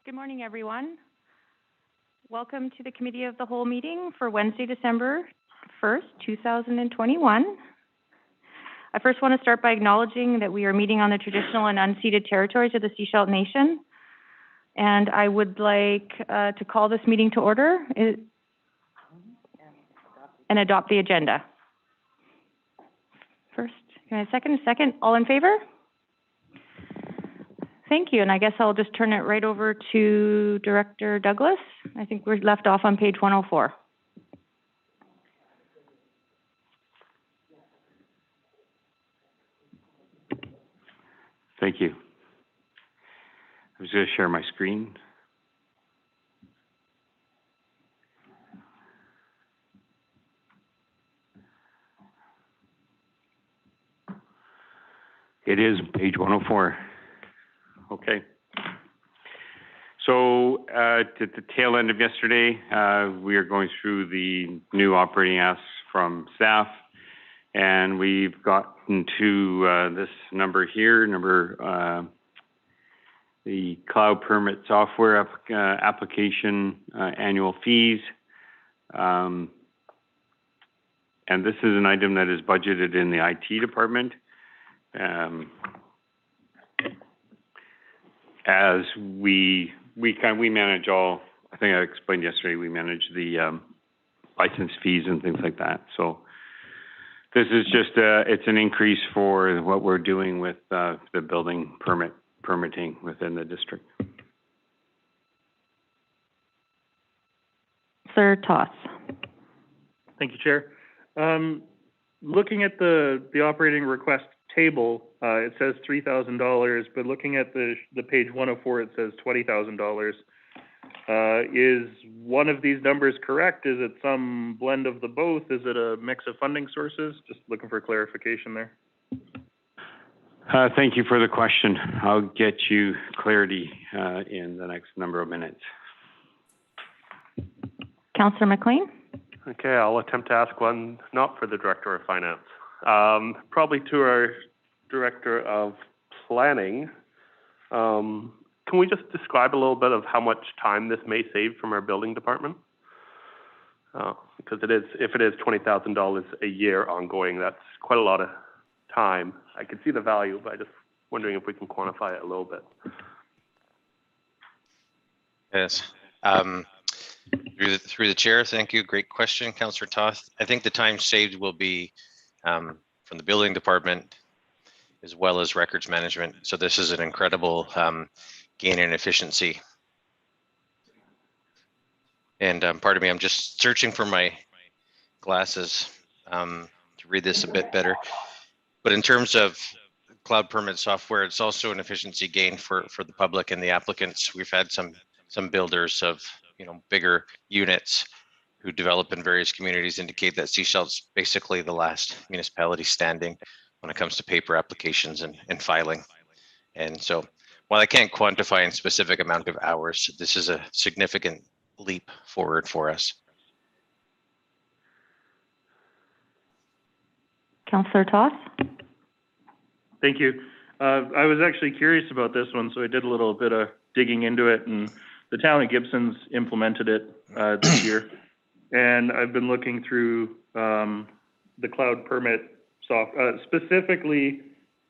Good morning, everyone. Welcome to the Committee of the Whole meeting for Wednesday, December 1st, 2021. I first want to start by acknowledging that we are meeting on the traditional and unceded territories of the Sechelt Nation. And I would like to call this meeting to order and adopt the agenda. First, can I have a second? Second, all in favor? Thank you, and I guess I'll just turn it right over to Director Douglas. I think we're left off on page 104. Thank you. I was going to share my screen. It is page 104. Okay. So at the tail end of yesterday, we are going through the new operating asks from staff, and we've gotten to this number here, the cloud permit software application annual fees. And this is an item that is budgeted in the IT department. As we manage all, I think I explained yesterday, we manage the license fees and things like that. So this is just it's an increase for what we're doing with the building permitting within the district. Sir Toss. Thank you, Chair. Looking at the operating request table, it says $3,000, but looking at the page 104, it says $20,000. Is one of these numbers correct? Is it some blend of the both? Is it a mix of funding sources? Just looking for clarification there. Thank you for the question. I'll get you clarity in the next number of minutes. Councillor McLean. Okay, I'll attempt to ask one not for the Director of Finance. Probably to our Director of Planning. Can we just describe a little bit of how much time this may save from our building department? Because if it is $20,000 a year ongoing, that's quite a lot of time. I can see the value, but I'm just wondering if we can quantify it a little bit. Yes. Through the chair, thank you. Great question, Councillor Toth. I think the time saved will be from the building department as well as records management. So this is an incredible gain in efficiency. And pardon me, I'm just searching for my glasses to read this a bit better. But in terms of cloud permit software, it's also an efficiency gain for the public and the applicants. We've had some builders of bigger units who develop in various communities indicate that Sechelt's basically the last municipality standing when it comes to paper applications and filing. And so while I can't quantify in specific amount of hours, this is a significant leap forward for us. Councillor Toth. Thank you. I was actually curious about this one, so I did a little bit of digging into it, and the town of Gibson's implemented it this year. And I've been looking through the cloud permit software, specifically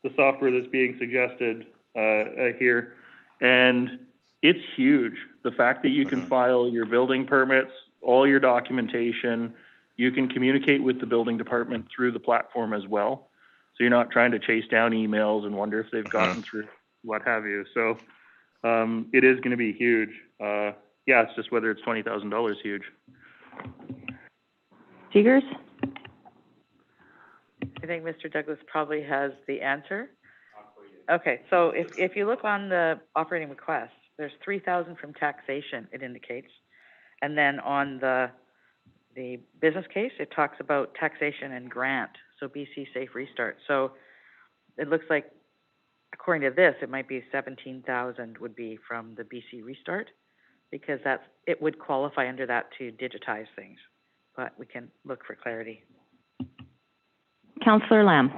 the software that's being suggested here. And it's huge. The fact that you can file your building permits, all your documentation, you can communicate with the building department through the platform as well. So you're not trying to chase down emails and wonder if they've gotten through, what have you. So it is going to be huge. Yeah, it's just whether it's $20,000 huge. Seegers? I think Mr. Douglas probably has the answer. Okay, so if you look on the operating request, there's $3,000 from taxation, it indicates. And then on the business case, it talks about taxation and grant, so BC Safe Restart. So it looks like, according to this, it might be 17,000 would be from the BC Restart, because it would qualify under that to digitize things. But we can look for clarity. Councillor Lamb.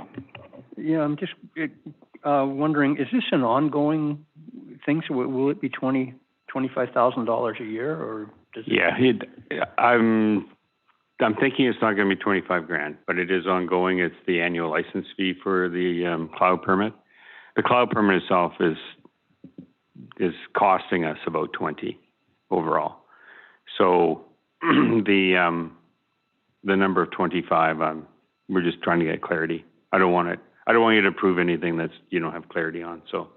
Yeah, I'm just wondering, is this an ongoing thing? So will it be $20,000 $25,000 a year, or does it? Yeah, I'm thinking it's not gonna be 25 grand, but it is ongoing. It's the annual license fee for the, cloud permit. The cloud permit itself is costing us about 20 overall. So the number of 25, we're just trying to get clarity. I don't want you to approve anything that's you don't have clarity on. So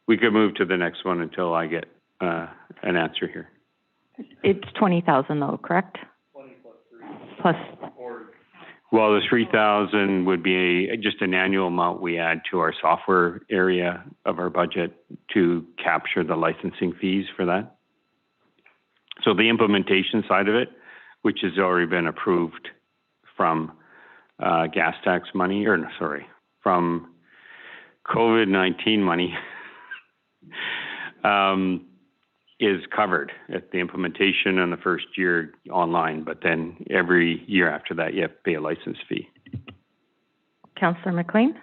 we could move to the next one until I get an answer here. It's 20,000 though, correct? 20 plus 3. Well, the 3,000 would be just an annual amount we add to our software area of our budget to capture the licensing fees for that. So the implementation side of it, which has already been approved from gas tax money, from COVID-19 money, is covered at the implementation in the first year online, but then every year after that, you have to pay a license fee. Councillor McLean?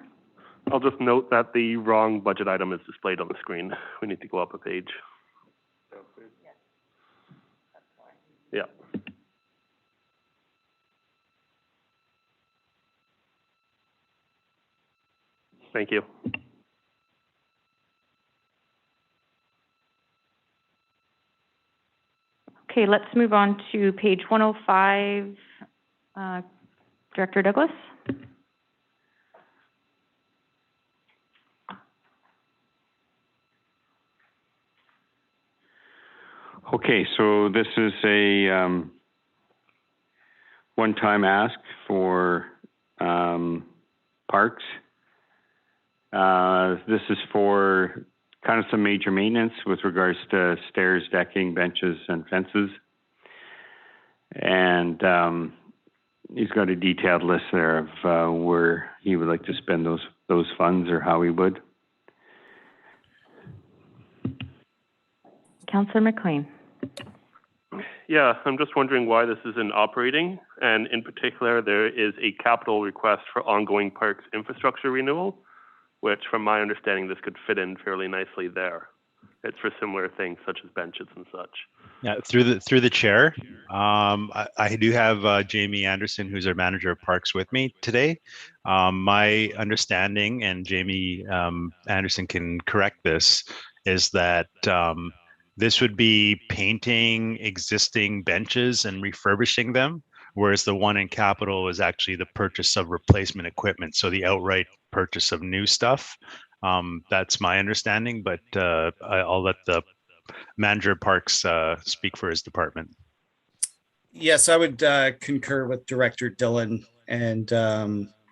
I'll just note that the wrong budget item is displayed on the screen. We need to go up a page. Yeah. Thank you. Okay, let's move on to page 105. Director Douglas? Okay, so this is a one-time ask for parks. This is for kind of some major maintenance with regards to stairs, decking, benches, and fences. And he's got a detailed list there of where he would like to spend those funds or how he would. Councillor McLean? Yeah, I'm just wondering why this is in operating, and in particular, there is a capital request for ongoing parks infrastructure renewal, which from my understanding, this could fit in fairly nicely there. It's for similar things such as benches and such. Yeah, through the chair, I do have Jamie Anderson, who's our manager of parks, with me today. My understanding, and Jamie Anderson can correct this, is that this would be painting existing benches and refurbishing them, whereas the one in capital is actually the purchase of replacement equipment, so the outright purchase of new stuff. That's my understanding, but I'll let the manager of parks speak for his department. Yes, I would concur with Director Dillon. And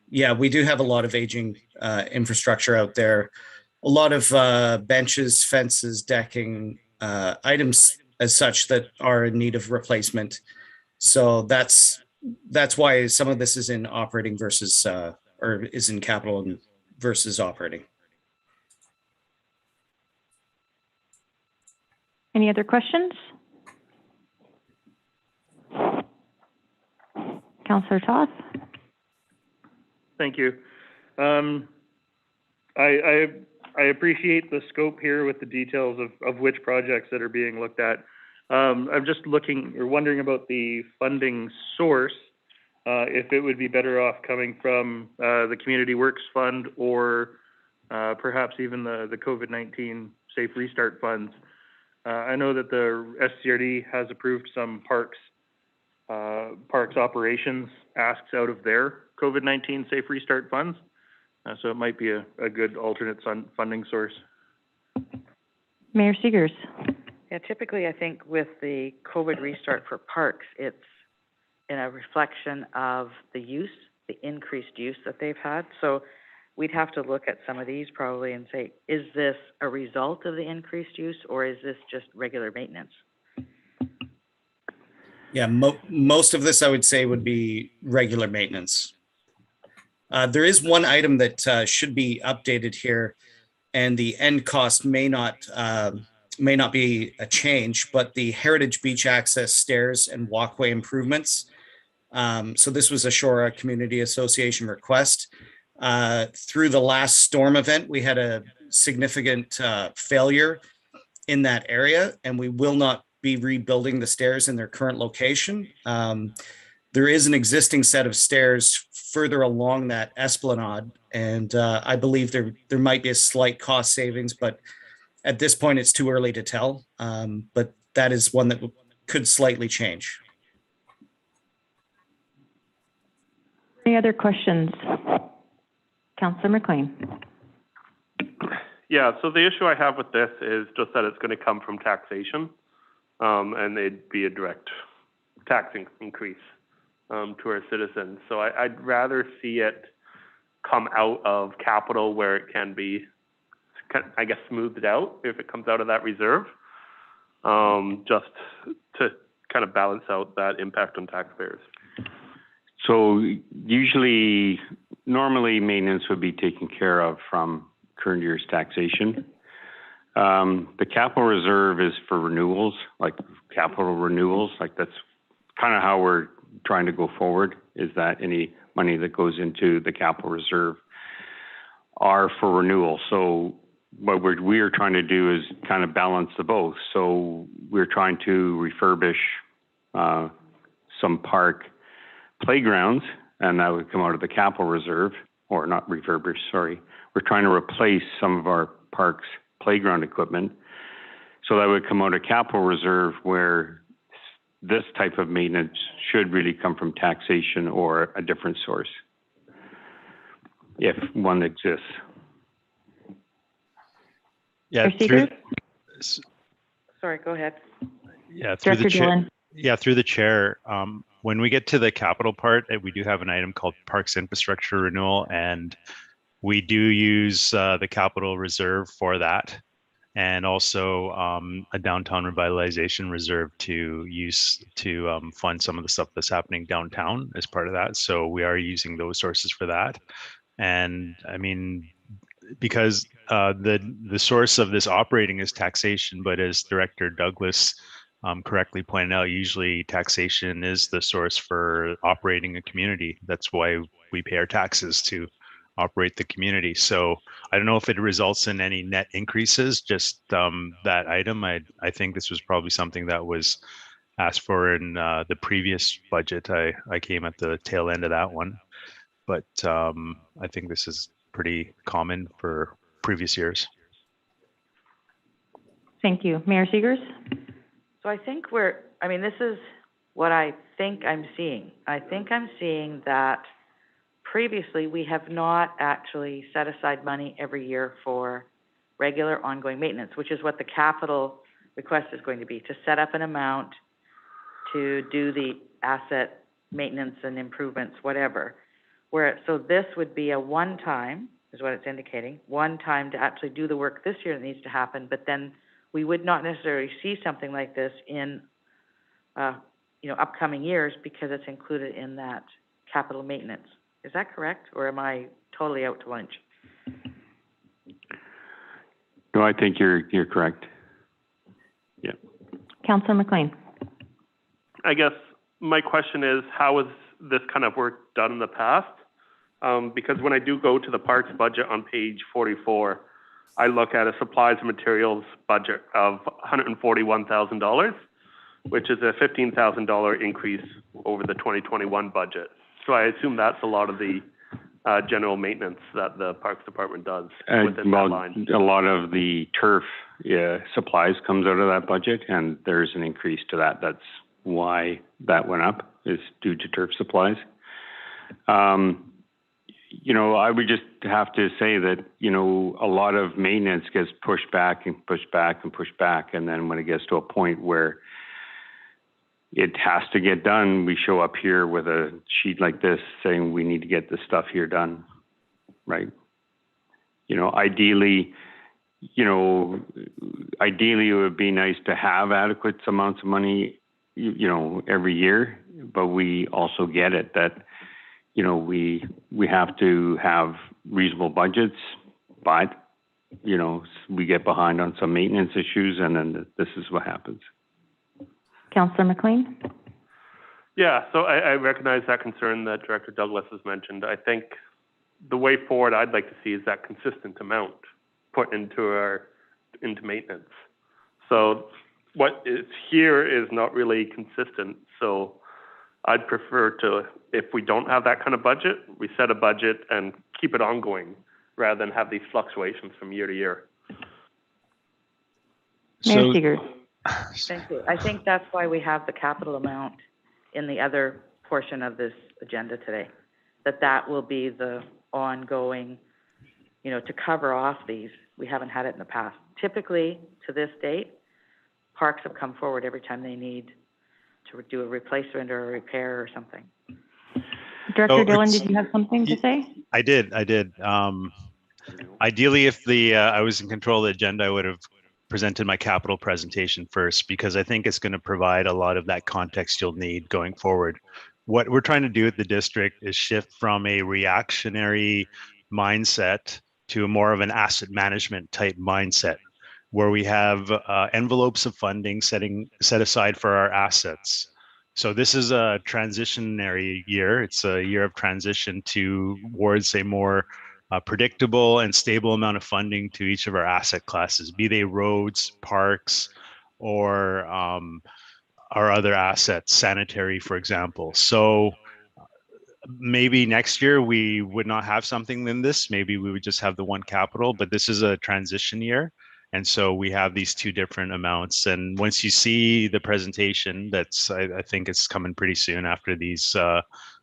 yeah, we do have a lot of aging infrastructure out there. A lot of benches, fences, decking, items as such that are in need of replacement. So that's why some of this is in operating versus, or is in capital versus operating. Any other questions? Councillor Toth? Thank you. I appreciate the scope here with the details of which projects that are being looked at. I'm just wondering about the funding source, if it would be better off coming from the Community Works Fund or perhaps even the COVID-19 Safe Restart funds. I know that the SCRD has approved some parks operations asks out of their COVID-19 Safe Restart funds. So it might be a good alternate funding source. Mayor Segers? Yeah, typically I think with the COVID restart for parks, it's in a reflection of the use, the increased use that they've had. So we'd have to look at some of these probably and say, is this a result of the increased use or is this just regular maintenance? Yeah, most of this I would say would be regular maintenance. There is one item that should be updated here, and the end cost may not be a change, but the Heritage Beach access stairs and walkway improvements. So this was a Shora Community Association request. Through the last storm event, we had a significant failure in that area, and we will not be rebuilding the stairs in their current location. There is an existing set of stairs further along that esplanade, and I believe there might be a slight cost savings, but at this point, it's too early to tell. But that is one that could slightly change. Any other questions? Councillor McLean. Yeah, so the issue I have with this is just that it's going to come from taxation, and it'd be a direct tax increase to our citizens. So I'd rather see it come out of capital where it can be, I guess, smoothed out if it comes out of that reserve, just to kind of balance out that impact on taxpayers. So normally maintenance would be taken care of from current year's taxation. The capital reserve is for renewals, like capital renewals, like that's kind of how we're trying to go forward, is that any money that goes into the capital reserve are for renewal. So what we are trying to do is kind of balance the both. So we're trying to refurbish some park playgrounds, and that would come out of the capital reserve, or not refurbish, sorry. We're trying to replace some of our parks playground equipment. So that would come out of capital reserve, where this type of maintenance should really come from taxation or a different source, if one exists. Yeah, Sorry, go ahead. Yeah, through Director the chair. Dillon. Yeah, through the chair. When we get to the capital part, we do have an item called Parks Infrastructure Renewal, and we do use the capital reserve for that, and also a downtown revitalization reserve to use to fund some of the stuff that's happening downtown as part of that. So we are using those sources for that. And I mean, because the source of this operating is taxation, but as Director Douglas correctly pointed out, usually taxation is the source for operating a community. That's why we pay our taxes, to operate the community. So I don't know if it results in any net increases, just that item. I think this was probably something that was asked for in the previous budget. I came at the tail end of that one, but I think this is pretty common for previous years. Thank you. Mayor Segers? So I think this is what I think I'm seeing. I think I'm seeing that previously we have not actually set aside money every year for regular ongoing maintenance, which is what the capital request is going to be, to set up an amount to do the asset maintenance and improvements, whatever. So this would be a one-time, is what it's indicating, one-time to actually do the work this year that needs to happen, but then we would not necessarily see something like this in, upcoming years, because it's included in that capital maintenance. Is that correct, or am I totally out to lunch? No, I think you're correct. Yeah. Councillor McLean. I guess my question is, how has this kind of work done in the past? Because when I do go to the parks budget on page 44, I look at a supplies and materials budget of $141,000, which is a $15,000 increase over the 2021 budget. So I assume that's a lot of the general maintenance that the Parks Department does within that line. A lot of the turf supplies comes out of that budget, and there's an increase to that. That's why that went up, is due to turf supplies. I would just have to say that, a lot of maintenance gets pushed back and pushed back and pushed back. And then when it gets to a point where it has to get done, we show up here with a sheet like this saying we need to get this stuff here done, right? Ideally, it would be nice to have adequate amounts of money, every year, but we also get it that, we have to have reasonable budgets, but, we get behind on some maintenance issues, and then this is what happens. Councillor McLean? Yeah, so I recognize that concern that Director Douglas has mentioned. I think the way forward I'd like to see is that consistent amount put into maintenance. So what is here is not really consistent. So I'd prefer to, if we don't have that kind of budget, we set a budget and keep it ongoing rather than have these fluctuations from year to year. Mayor So, Seegers. Thank you. I think that's why we have the capital amount in the other portion of this agenda today. That will be the ongoing, you know, to cover off these. We haven't had it in the past. Typically, to this date, parks have come forward every time they need to do a replacement or a repair or something. Director So Dillon, it's- did you have something to say? I did. Ideally, if I was in control of the agenda, I would have presented my capital presentation first, because I think it's going to provide a lot of that context you'll need going forward. What we're trying to do at the district is shift from a reactionary mindset to a more of an asset management type mindset, where we have envelopes of funding set aside for our assets. So this is a transitionary year. It's a year of transition towards a more predictable and stable amount of funding to each of our asset classes, be they roads, parks, or our other assets, sanitary, for example. So maybe next year we would not have something than this. Maybe we would just have the one capital, but this is a transition year. And so we have these two different amounts. And once you see the presentation, I think it's coming pretty soon after these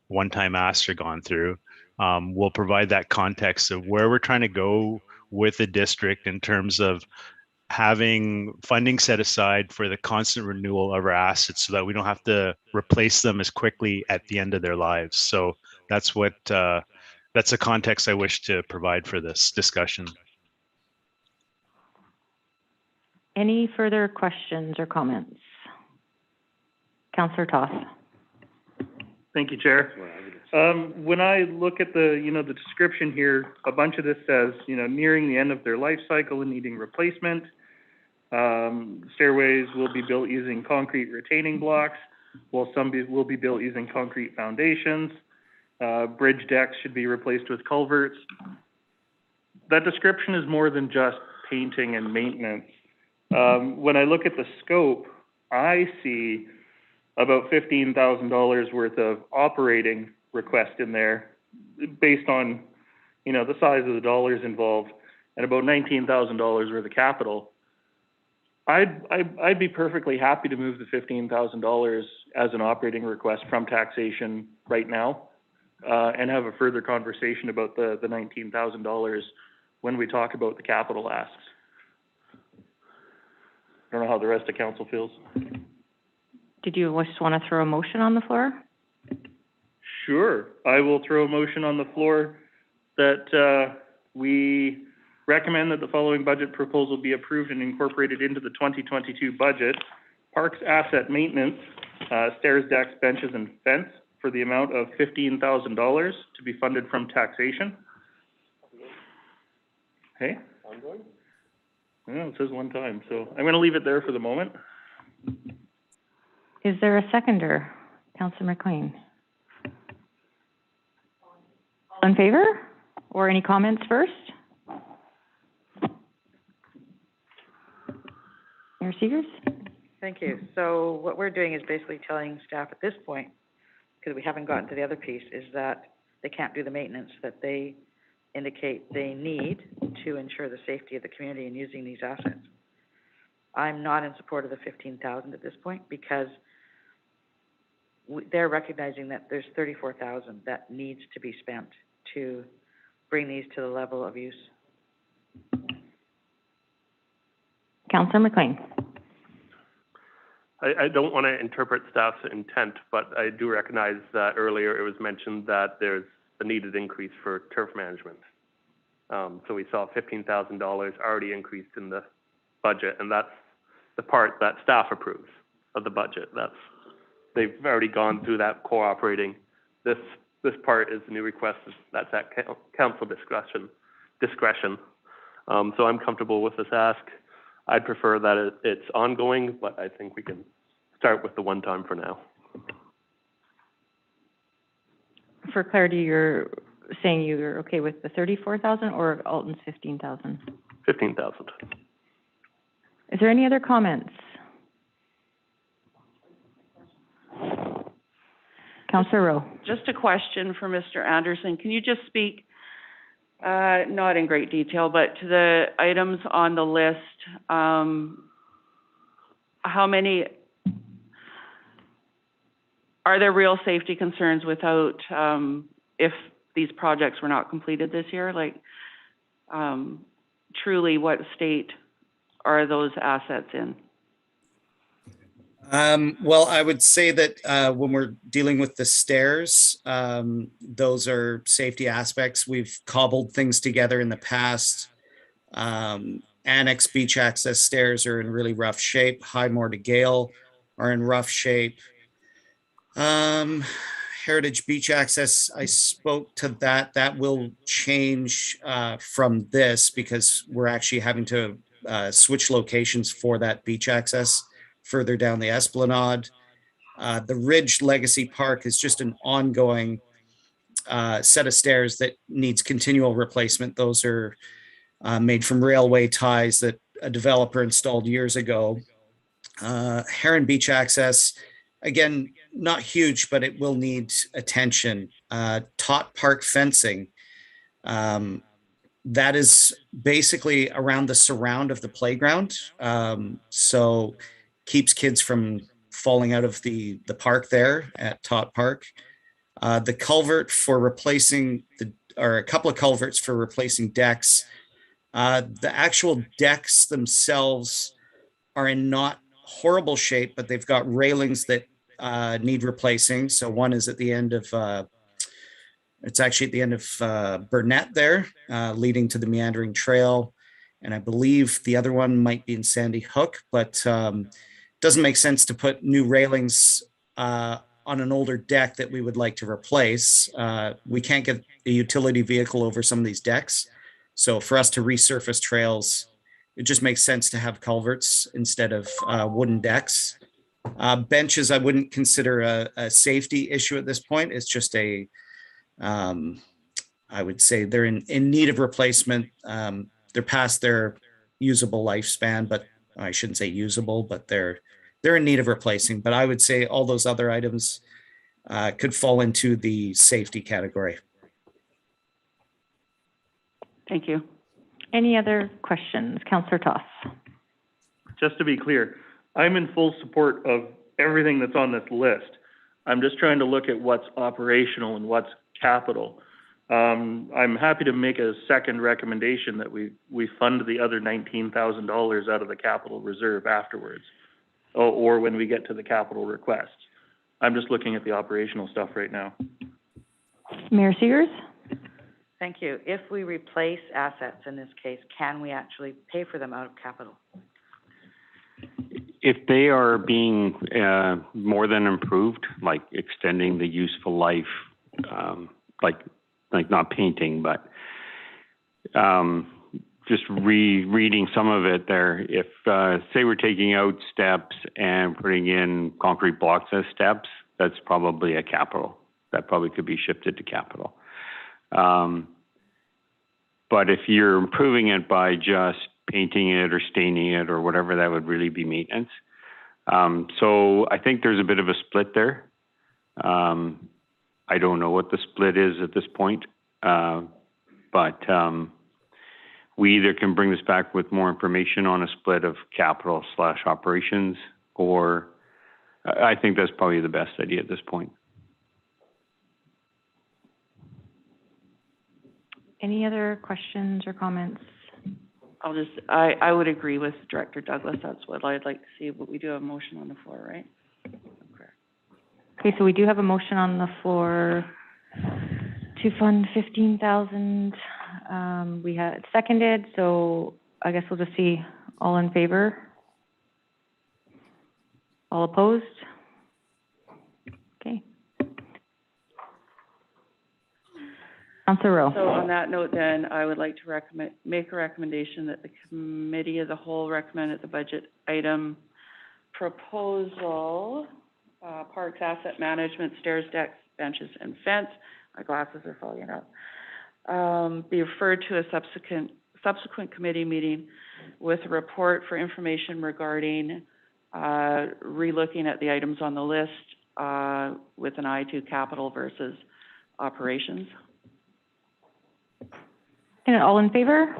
one-time asks are gone through, we'll provide that context of where we're trying to go with the district in terms of having funding set aside for the constant renewal of our assets so that we don't have to replace them as quickly at the end of their lives. So that's the context I wish to provide for this discussion. Any further questions or comments? Councillor Toth. Thank you, Chair. When I look at the, you know, the description here, a bunch of this says, you know, nearing the end of their life cycle and needing replacement. Stairways will be built using concrete retaining blocks, while some will be built using concrete foundations. Bridge decks should be replaced with culverts. That description is more than just painting and maintenance. When I look at the scope, I see about $15,000 worth of operating request in there based on, you know, the size of the dollars involved, and about $19,000 worth of capital. I'd be perfectly happy to move the $15,000 as an operating request from taxation right now, and have a further conversation about the $19,000 when we talk about the capital asks. I don't know how the rest of council feels. Did you just want to throw a motion on the floor? Sure. I will throw a motion on the floor that we recommend that the following budget proposal be approved and incorporated into the 2022 budget. Parks asset maintenance, stairs, decks, benches, and fence for the amount of $15,000 to be funded from taxation. Hey? Ongoing? No, it says one time, so I'm going to leave it there for the moment. Is there a seconder? Councillor McLean. All in favor? Or any comments first? Mayor Seegers? Thank you. So what we're doing is basically telling staff at this point, because we haven't gotten to the other piece, is that they can't do the maintenance that they indicate they need to ensure the safety of the community in using these assets. I'm not in support of the $15,000 at this point, because they're recognizing that there's $34,000 that needs to be spent to bring these to the level of use. Councillor McLean. I don't want to interpret staff's intent, but I do recognize that earlier it was mentioned that there's a needed increase for turf management. So we saw $15,000 already increased in the budget, and that's the part that staff approves of the budget. They've already gone through that core operating. This part is the new request. That's at council discretion. So I'm comfortable with this ask. I'd prefer that it's ongoing, but I think we can start with the one time for now. For clarity, you're saying you're okay with the $34,000 or Alton's $15,000? $15,000. Is there any other comments? Councillor Rowe. Just a question for Mr. Anderson. Can you just speak, not in great detail, but to the items on the list? How many, are there real safety concerns without, if these projects were not completed this year? Like, truly, what state are those assets in? Well, I would say that when we're dealing with the stairs, those are safety aspects. We've cobbled things together in the past. Annex beach access stairs are in really rough shape. Highmore to Gale are in rough shape. Heritage beach access, I spoke to that. That will change from this because we're actually having to switch locations for that beach access further down the Esplanade. The Ridge Legacy Park is just an ongoing set of stairs that needs continual replacement. Those are made from railway ties that a developer installed years ago. Heron Beach access, again, not huge, but it will need attention. Tot Park fencing, that is basically around the surround of the playground. So keeps kids from falling out of the park there at Tot Park. The culvert for replacing or a couple of culverts for replacing decks. The actual decks themselves are in not horrible shape, but they've got railings that need replacing. So one is at the end of, it's actually at the end of Burnett there, leading to the meandering trail. And I believe the other one might be in Sandy Hook, but doesn't make sense to put new railings on an older deck that we would like to replace. We can't get a utility vehicle over some of these decks. So for us to resurface trails, it just makes sense to have culverts instead of wooden decks. Benches, I wouldn't consider a safety issue at this point. It's just I would say they're in need of replacement. They're past their usable lifespan, but I shouldn't say usable, but they're in need of replacing. But I would say all those other items could fall into the safety category. Thank you. Any other questions? Councillor Toss. Just to be clear, I'm in full support of everything that's on this list. I'm just trying to look at what's operational and what's capital. I'm happy to make a second recommendation that we fund the other $19,000 out of the capital reserve afterwards, or when we get to the capital request. I'm just looking at the operational stuff right now. Mayor Seegers? Thank you. If we replace assets in this case, can we actually pay for them out of capital? If they are being more than improved, like extending the useful life, like not painting, but just reading some of it there. If say we're taking out steps and putting in concrete blocks as steps, that's probably a capital. That probably could be shifted to capital. But if you're improving it by just painting it or staining it or whatever, that would really be maintenance. So I think there's a bit of a split there. I don't know what the split is at this point, but we either can bring this back with more information on a split of capital / operations, or I think that's probably the best idea at this point. Any other questions or comments? I would agree with Director Douglas. That's what I'd like to see, but we do have a motion on the floor, right? Okay, so we do have a motion on the floor to fund 15,000. We had seconded, so I guess we'll just see all in favor. All opposed? Okay. Councillor Rowe. So on that note, then, I would like to make a recommendation that the committee as a whole recommend that the budget item proposal, parks asset management, stairs, decks, benches, and fence, my glasses are falling out, be referred to a subsequent committee meeting with a report for information regarding relooking at the items on the list with an eye to capital versus operations. And all in favor?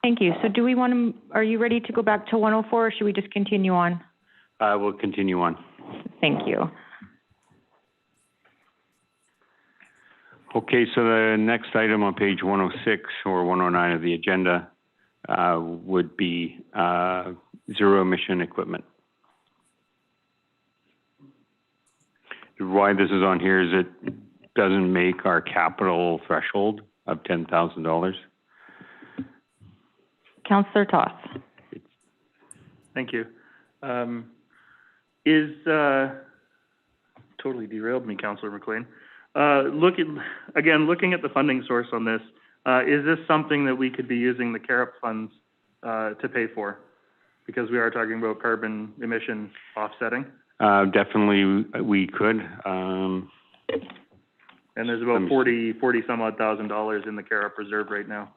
Thank you. So do we want to, are you ready to go back to 104 or should we just continue on? We'll continue on. Thank you. Okay, so the next item on page 106 or 109 of the agenda would be zero emission equipment. Why this is on here is it doesn't make our capital threshold of $10,000. Councillor Toth. Thank you. Totally derailed me, Councillor McLean. Looking at the funding source on this, is this something that we could be using the CAREP funds to pay for? Because we are talking about carbon emission offsetting. Definitely we could. And there's about 40 some odd $1,000 in the CAREP reserve right now.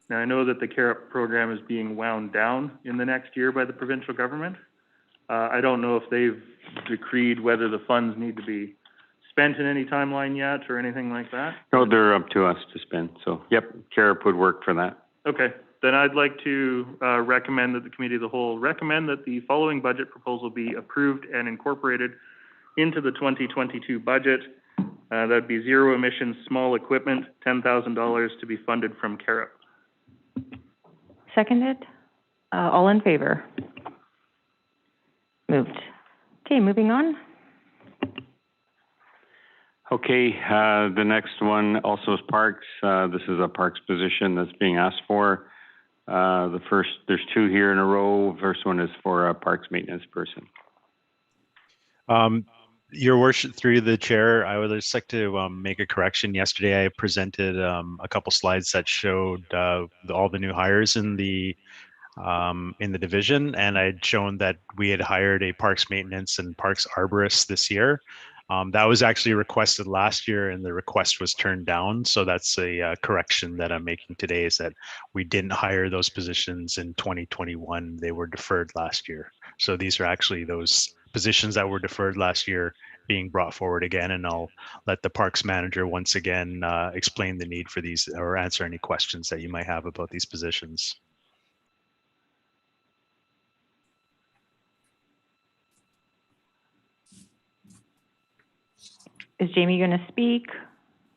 Now, I know that the CAREP program is being wound down in the next year by the provincial government. I don't know if they've decreed whether the funds need to be spent in any timeline yet or anything like that. No, they're up to us to spend. So, yep, CAREP would work for that. Okay, then I'd like to recommend that the Committee of the Whole recommend that the following budget proposal be approved and incorporated into the 2022 budget. That'd be zero emission small equipment, $10,000 to be funded from CAREP. Seconded. All in favor? Moved. Okay, moving on. Okay, the next one also is Parks. This is a Parks position that's being asked for. There's two here in a row. First one is for a Parks maintenance person. Your worship, through the chair, I would just like to make a correction. Yesterday, I presented a couple slides that showed all the new hires in the division, and I'd shown that we had hired a parks maintenance and parks arborist this year. That was actually requested last year, and the request was turned down. So that's a correction that I'm making today, is that we didn't hire those positions in 2021. They were deferred last year. So these are actually those positions that were deferred last year being brought forward again, and I'll let the parks manager once again explain the need for these or answer any questions that you might have about these positions. Is Jamie going to speak?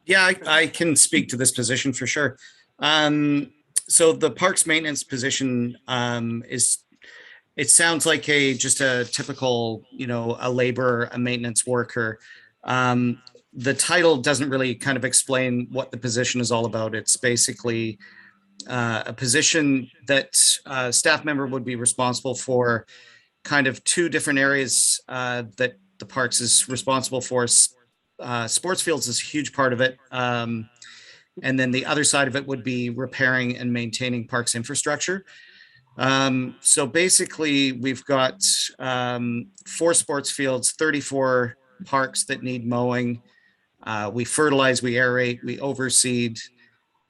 Yeah, I can speak to this position for sure. So the parks maintenance position it sounds like just a typical, a laborer, a maintenance worker. The title doesn't really kind of explain what the position is all about. It's basically a position that a staff member would be responsible for kind of two different areas that the parks is responsible for. Sports fields is a huge part of it. And then the other side of it would be repairing and maintaining parks infrastructure. So basically we've got 4 sports fields, 34 parks that need mowing. We fertilize, we aerate, we overseed,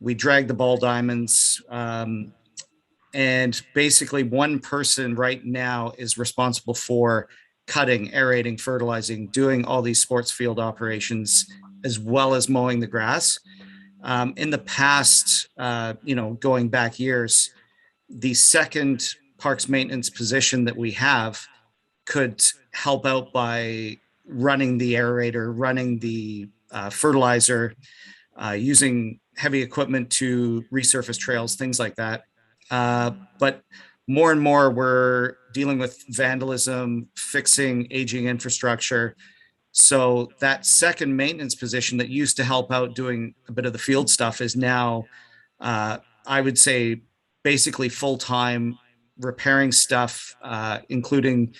we drag the ball diamonds. And basically one person right now is responsible for cutting, aerating, fertilizing, doing all these sports field operations, as well as mowing the grass. In the past, going back years, the second parks maintenance position that we have could help out by running the aerator, running the fertilizer, using heavy equipment to resurface trails, things like that. But more and more, we're dealing with vandalism, fixing aging infrastructure. So that second maintenance position that used to help out doing a bit of the field stuff is now, I would say, basically full-time repairing stuff, including,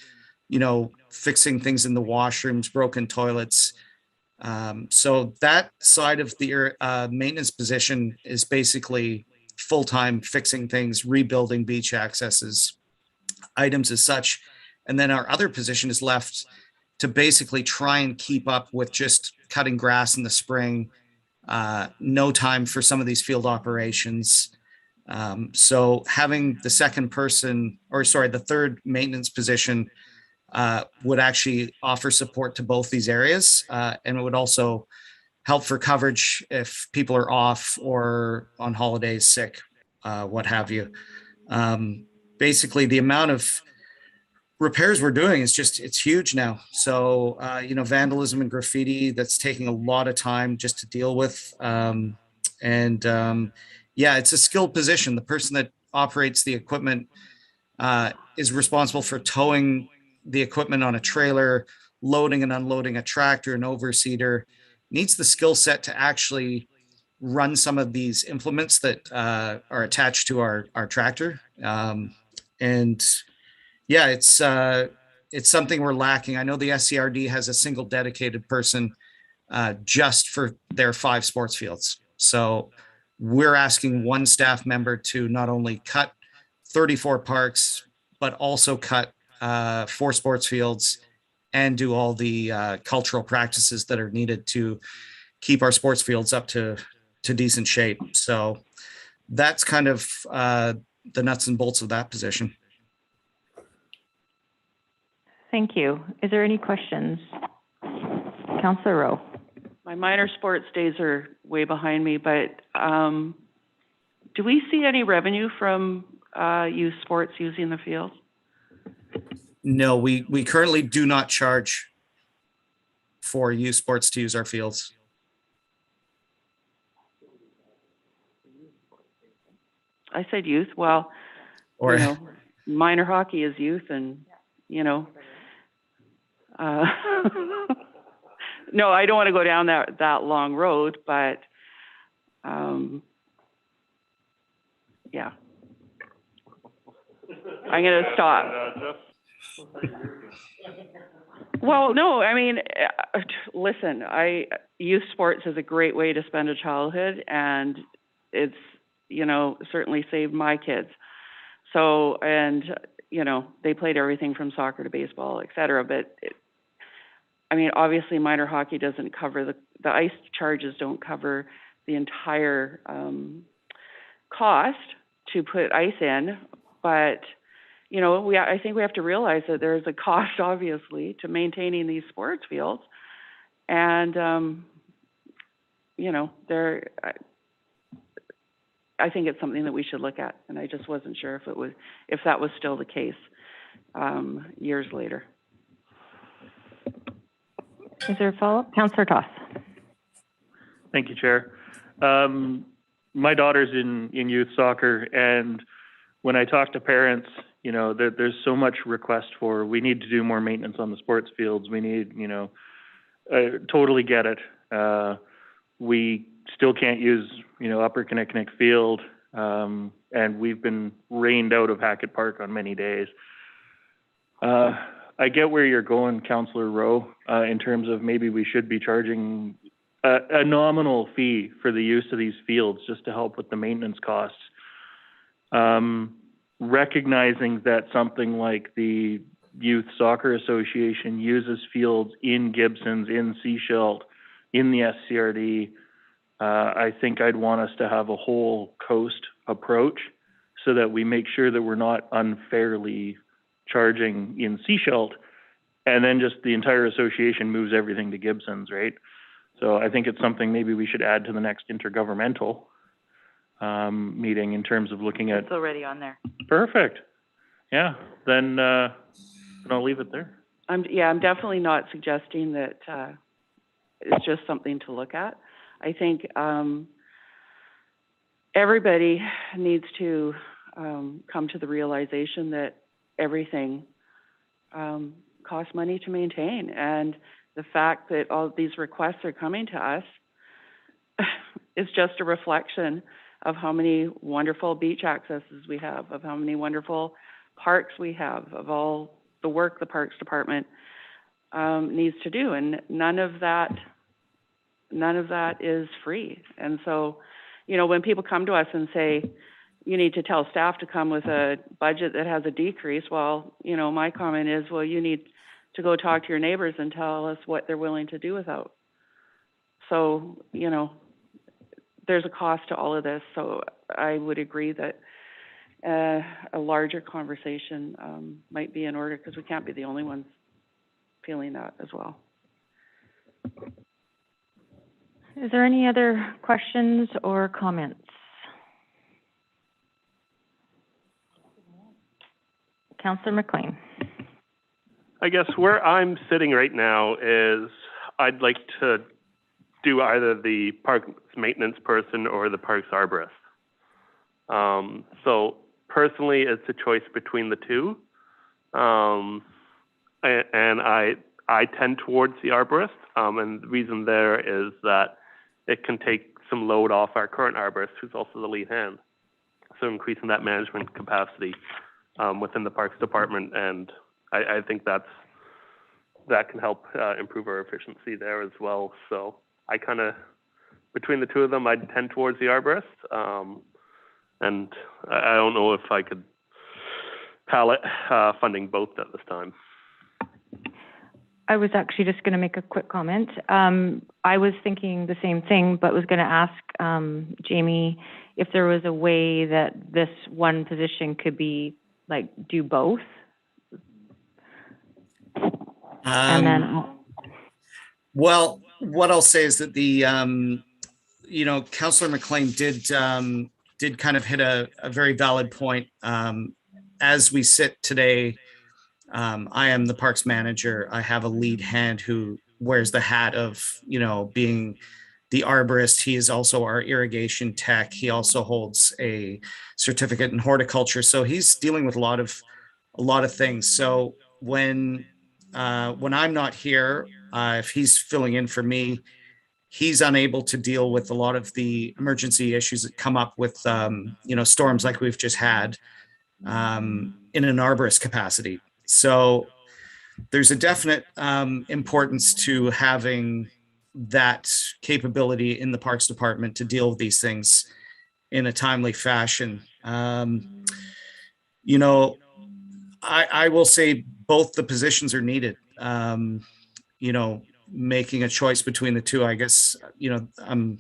fixing things in the washrooms, broken toilets. So that side of the maintenance position is basically full-time fixing things, rebuilding beach accesses. items as such. And then our other position is left to basically try and keep up with just cutting grass in the spring, no time for some of these field operations. So having the the third maintenance position would actually offer support to both these areas. And it would also help for coverage if people are off or on holidays, sick, what have you. Basically, the amount of repairs we're doing is it's huge now. So, vandalism and graffiti, that's taking a lot of time just to deal with. It's a skilled position. The person that operates the equipment is responsible for towing the equipment on a trailer, loading and unloading a tractor, an overseeder, needs the skill set to actually run some of these implements that are attached to our tractor. It's something we're lacking. I know the SCRD has a single dedicated person just for their 5 sports fields. So we're asking one staff member to not only cut 34 parks, but also cut 4 sports fields and do all the cultural practices that are needed to keep our sports fields up to decent shape. So that's kind of the nuts and bolts of that position. Thank you. Is there any questions? Councillor Rowe. My minor sports days are way behind me, but do we see any revenue from youth sports using the field? No, we currently do not charge for youth sports to use our fields. I said youth. Well, Or minor hockey is youth, and no, I don't want to go down that long road, but yeah, I'm going to stop. Well, no, I mean, listen, youth sports is a great way to spend a childhood, and it's, certainly saved my kids. So, and, they played everything from soccer to baseball, et cetera, but obviously minor hockey doesn't cover the ice charges don't cover the entire cost to put ice in, but I think we have to realize that there's a cost, obviously, to maintaining these sports fields, and I think it's something that we should look at, and I just wasn't sure if that was still the case years later. Is there a follow-up? Councillor Toss. Thank you, Chair. My daughter's in youth soccer, and when I talk to parents, there's so much request for, we need to do more maintenance on the sports fields. We need, I totally get it. We still can't use, Upper Kinnickinnic Field, and we've been rained out of Hackett Park on many days. I get where you're going, Councillor Rowe, in terms of maybe we should be charging a nominal fee for the use of these fields just to help with the maintenance costs. Recognizing that something like the Youth Soccer Association uses fields in Gibsons, in Sechelt, in the SCRD, I think I'd want us to have a whole coast approach so that we make sure that we're not unfairly charging in Sechelt, and then just the entire association moves everything to Gibsons, right? So I think it's something maybe we should add to the next intergovernmental meeting in terms of looking at. It's already on there. Perfect. Yeah, then I'll leave it there. I'm definitely not suggesting that it's just something to look at. I think everybody needs to come to the realization that everything costs money to maintain, and the fact that all these requests are coming to us is just a reflection of how many wonderful beach accesses we have, of how many wonderful parks we have, of all the work the Parks Department needs to do, and none of that is free. And so, when people come to us and say, you need to tell staff to come with a budget that has a decrease. Well, you know, my comment is, well, you need to go talk to your neighbors and tell us what they're willing to do without. So, you know, there's a cost to all of this. So I would agree that a larger conversation might be in order, because we can't be the only ones feeling that as well. Is there any other questions or comments? Councillor McLean. I guess where I'm sitting right now is I'd like to do either the parks maintenance person or the parks arborist. So personally, it's a choice between the two. And I tend towards the arborist. And the reason there is that it can take some load off our current arborist, who's also the lead hand. So increasing that management capacity within the Parks Department. And I think that can help improve our efficiency there as well. So I kind of, between the two of them, I'd tend towards the arborist. And I don't know if I could pallet funding both at this time. I was actually just going to make a quick comment. I was thinking the same thing, but was going to ask Jamie if there was a way that this one position could be, like, do both. And then well, what I'll say is that the you know, Councillor McLean did kind of hit a very valid point. As we sit today, I am the parks manager. I have a lead hand who wears the hat of, you know, being the arborist. He is also our irrigation tech. He also holds a certificate in horticulture. So he's dealing with a lot of things. So when I'm not here, if he's filling in for me, he's unable to deal with a lot of the emergency issues that come up with, you know, storms like we've just had in an arborist capacity. So there's a definite importance to having that capability in the Parks Department to deal with these things in a timely fashion. You know, I will say both the positions are needed. You know, making a choice between the two, I guess, you know, I'm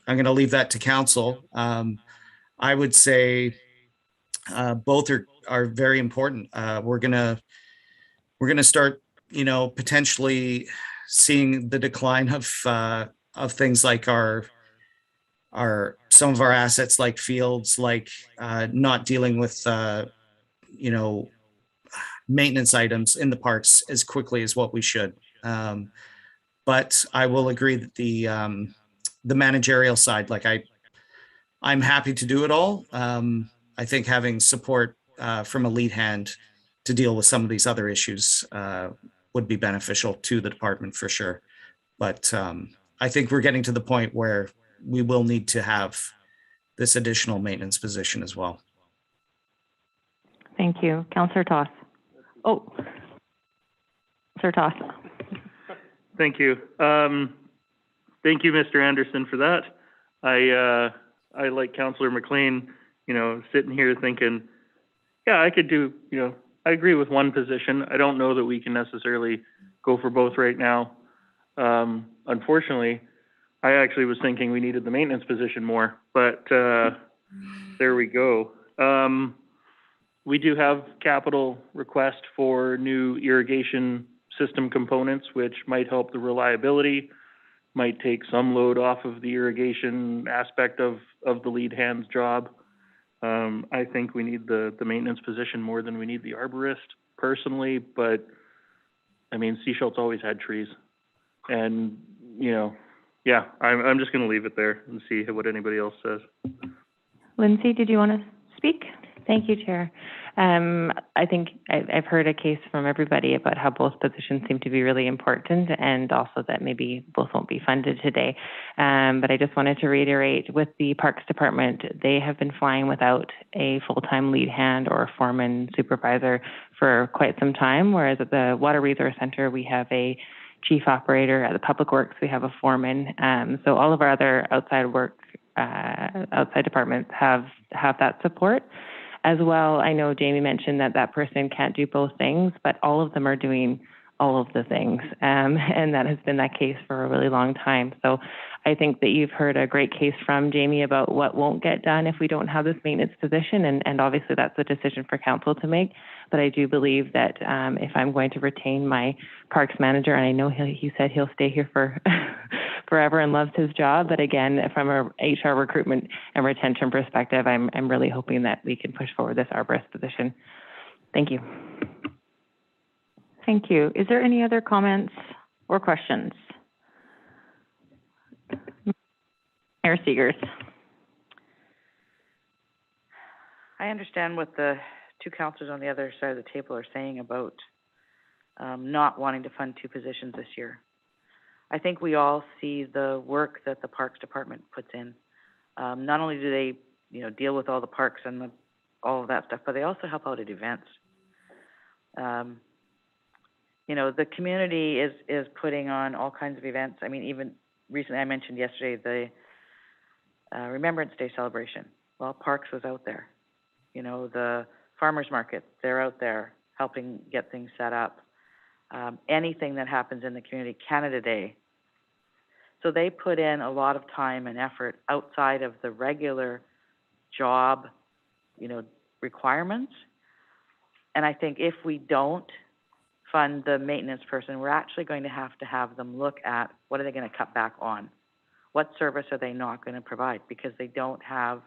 going to leave that to council. I would say both are very important. We're gonna start, you know, potentially seeing the decline of things like some of our assets, like fields, like not dealing with you know, maintenance items in the parks as quickly as what we should. But I will agree that the managerial side, like I'm happy to do it all. I think having support from a lead hand to deal with some of these other issues would be beneficial to the department for sure. But I think we're getting to the point where we will need to have this additional maintenance position as well. thank you. Councillor Toss. Oh, Sir Toss. Thank you. Thank you, Mr. Anderson, for that. I like Councillor McLean, you know, sitting here thinking, yeah, I could do, you know, I agree with one position. I don't know that we can necessarily go for both right now. Unfortunately, I actually was thinking we needed the maintenance position more, but there we go. We do have capital request for new irrigation system components, which might help the reliability, might take some load off of the irrigation aspect of the lead hand's job. I think we need the maintenance position more than we need the arborist personally, but I mean, Seashell's always had trees, and you know, yeah, I'm just going to leave it there and see what anybody else says. Lindsay, did you want to speak? Thank you, Chair. I think I've heard a case from everybody about how both positions seem to be really important, and also that maybe both won't be funded today. But I just wanted to reiterate, with the Parks Department, they have been flying without a full-time lead hand or a foreman supervisor for quite some time, whereas at the Water Resource Center, we have a chief operator. At the Public Works, we have a foreman. So all of our other outside work outside departments have that support. As well, I know Jamie mentioned that that person can't do both things, but all of them are doing all of the things, and that has been that case for a really long time. So I think that you've heard a great case from Jamie about what won't get done if we don't have this maintenance position, and obviously that's a decision for council to make. But I do believe that if I'm going to retain my parks manager, and I know he said he'll stay here for forever and loves his job, but again, from a HR recruitment and retention perspective, I'm really hoping that we can push forward this arborist position. Thank you. Thank you. Is there any other comments or questions? Mayor Seegers. I understand what the two councillors on the other side of the table are saying about not wanting to fund two positions this year. I think we all see the work that the Parks Department puts in. Not only do they, deal with all the parks and all of that stuff, but they also help out at events. The community is putting on all kinds of events. I mean, even recently, I mentioned yesterday the Remembrance Day celebration. Well, Parks was out there. The farmers market, they're out there helping get things set up. Anything that happens in the community, Canada Day. So they put in a lot of time and effort outside of the regular job, requirements. And I think if we don't fund the maintenance person, we're actually going to have them look at what are they going to cut back on? What service are they not going to provide? Because they don't have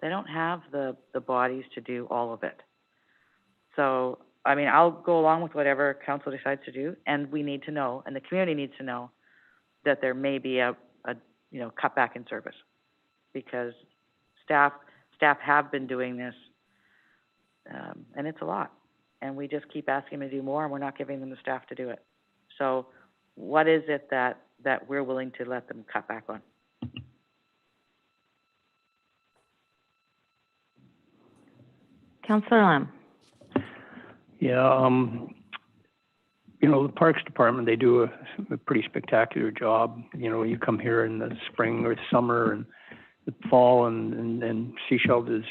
the bodies to do all of it. So, I mean, I'll go along with whatever council decides to do, and we need to know, and the community needs to know, that there may be a cutback in service, because staff have been doing this, and it's a lot. And we just keep asking them to do more, and we're not giving them the staff to do it. So what is it that we're willing to let them cut back on? Councillor Lamb. Yeah, the Parks Department, they do a pretty spectacular job. You come here in the spring or the summer and the fall, and Sechelt has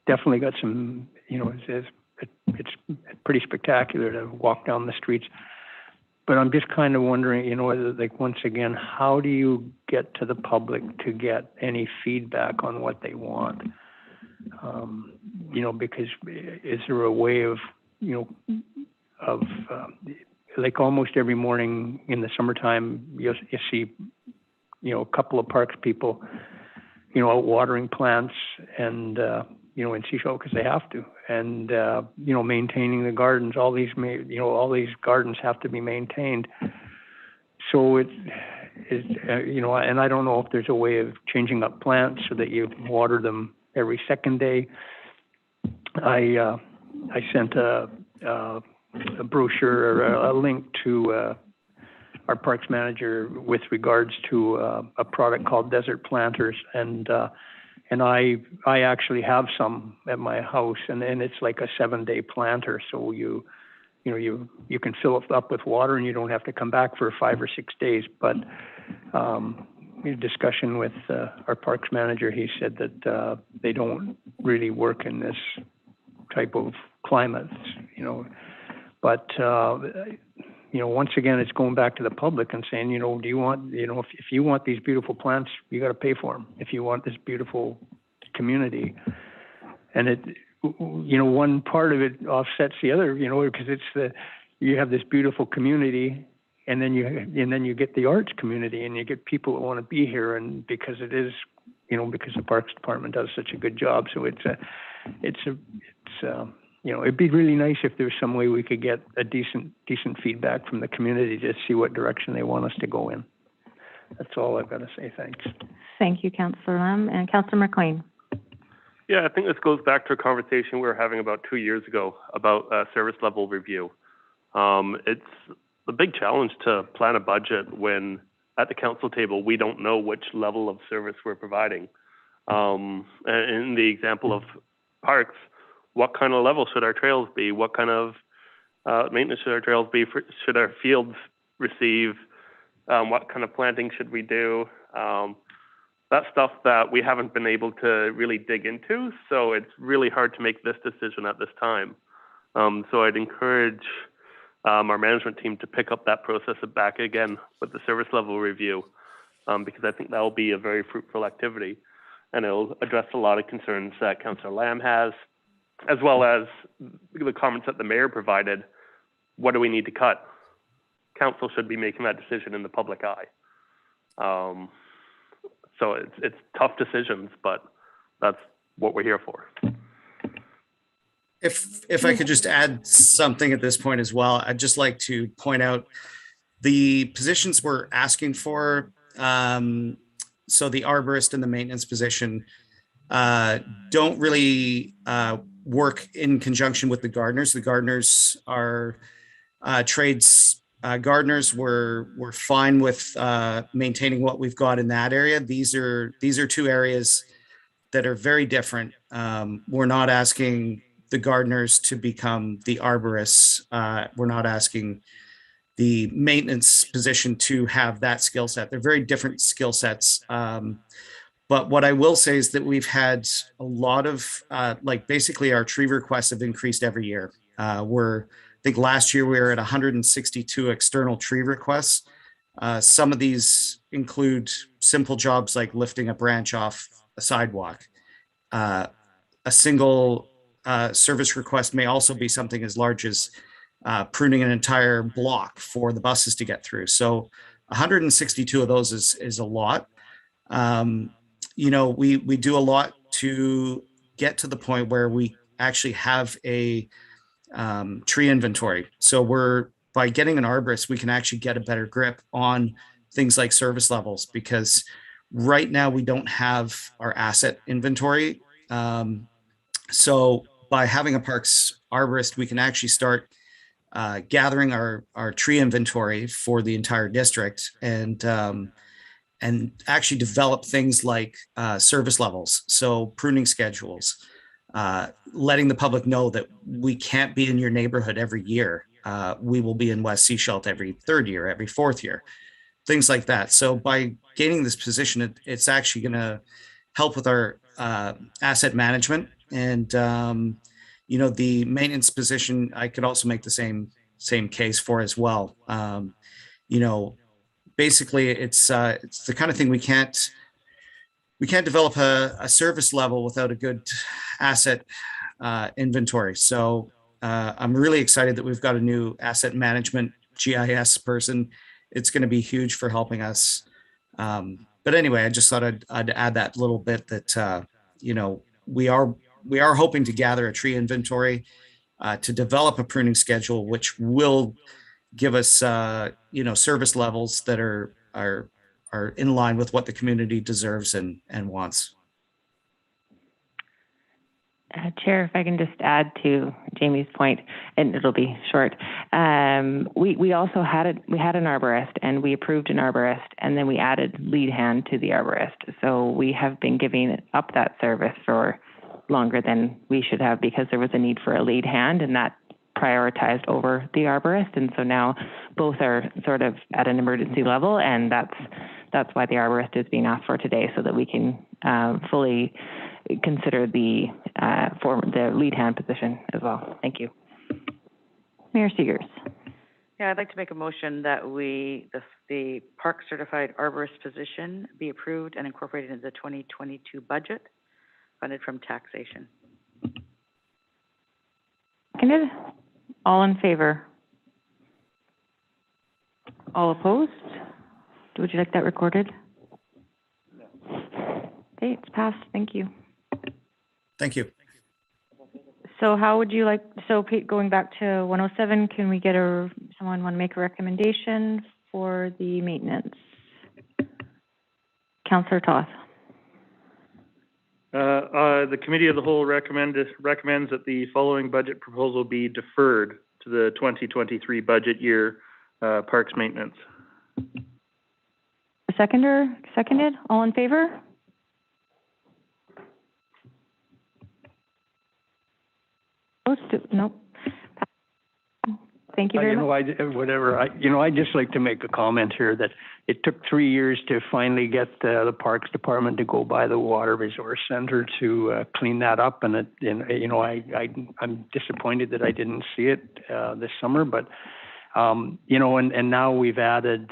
definitely got some, it's pretty spectacular to walk down the streets. But I'm just kind of wondering, once again, how do you get to the public to get any feedback on what they want? Because is there a way of, like almost every morning in the summertime, you see, a couple of parks people, out watering plants and, in Sechelt because they have to, and, maintaining the gardens. All these gardens have to be maintained. So and I don't know if there's a way of changing up plants so that you water them every second day. I sent a brochure or a link to our parks manager with regards to a product called Desert Planters, and I actually have some at my house, and it's like a 7-day planter, so you can fill it up with water and you don't have to come back for 5 or 6 days. But in discussion with our parks manager, he said that they don't really work in this type of climate, But once again, it's going back to the public and saying, do you want, if you want these beautiful plants, you got to pay for them. If you want this beautiful community, and one part of it offsets the other, because you have this beautiful community, and then you get the arts community, and you get people that want to be here, and because it is, because the Parks Department does such a good job, so it's it'd be really nice if there was some way we could get a decent feedback from the community to see what direction they want us to go in. That's all I've got to say. Thanks. Thank you, Councillor Lamb. And Councillor McLean. Yeah, I think this goes back to a conversation we were having about 2 years ago about service level review. It's a big challenge to plan a budget when at the council table we don't know which level of service we're providing. In the example of parks, what kind of level should our trails be? What kind of maintenance should our trails be? Should our fields receive? What kind of planting should we do? that's stuff that we haven't been able to really dig into, so it's really hard to make this decision at this time. So I'd encourage our management team to pick up that process back again with the service level review, because I think that will be a very fruitful activity, and it'll address a lot of concerns that Councillor Lamb has, as well as the comments that the mayor provided. What do we need to cut? Council should be making that decision in the public eye. So it's tough decisions, but that's what we're here for. If I could just add something at this point as well, I'd just like to point out the positions we're asking for. So the arborist and the maintenance position don't really work in conjunction with the gardeners. The gardeners are trades. Gardeners we're fine with maintaining what we've got in that area. These are two areas that are very different. We're not asking the gardeners to become the arborists. We're not asking the maintenance position to have that skill set. They're very different skill sets. But what I will say is that we've had a lot of, basically our tree requests have increased every year. I think last year we were at 162 external tree requests. Some of these include simple jobs like lifting a branch off a sidewalk. A single service request may also be something as large as pruning an entire block for the buses to get through. So 162 of those is a lot. We do a lot to get to the point where we actually have a tree inventory. So by getting an arborist, we can actually get a better grip on things like service levels, because right now we don't have our asset inventory. So by having a parks arborist, we can actually start gathering our tree inventory for the entire district and actually develop things like service levels. So pruning schedules, letting the public know that we can't be in your neighborhood every year. We will be in West Sechelt every third year, every fourth year, things like that. So by gaining this position, it's actually going to help with our asset management. And, the maintenance position, I could also make the same case for as well. Basically it's the kind of thing we can't develop a service level without a good asset inventory. So I'm really excited that we've got a new asset management GIS person. It's going to be huge for helping us. But anyway, I just thought I'd add that little bit that we are hoping to gather a tree inventory to develop a pruning schedule, which will give us service levels that are in line with what the community deserves and wants. Chair, if I can just add to Jamie's point, and it'll be short. We also had an arborist, and we approved an arborist, and then we added lead hand to the arborist. So we have been giving up that service for longer than we should have, because there was a need for a lead hand, and that prioritized over the arborist. And so now both are sort of at an emergency level, and that's why the arborist is being asked for today, so that we can fully consider the lead hand position as well. Thank you. Mayor Segers. Yeah, I'd like to make a motion that the park certified arborist position be approved and incorporated into the 2022 budget, funded from taxation. Seconded. All in favor? All opposed? Would you like that recorded? No. Okay, it's passed. Thank you. Thank you. So how would you like, Pete, going back to 107, can we get someone want to make a recommendation for the maintenance? Councillor Toth. The Committee of the Whole recommends that the following budget proposal be deferred to the 2023 budget year, parks maintenance. Seconded? All in favor? Nope. Thank you very much. I'd just like to make a comment here that it took 3 years to finally get the Parks Department to go by the Water Resource Center to clean that up, and I'm disappointed that I didn't see it this summer, but and now we've added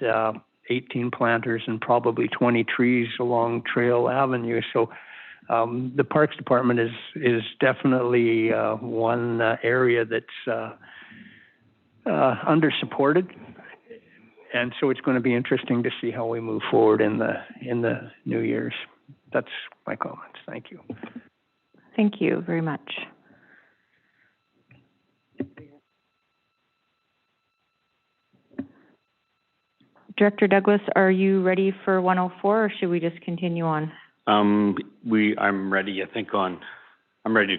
18 planters and probably 20 trees along Trail Avenue, so the Parks Department is definitely one area that's under-supported, and so it's going to be interesting to see how we move forward in the new years. That's my comments. Thank you. Thank you very much. Director Douglas, are you ready for 104, or should we just continue on? I'm ready, I'm ready to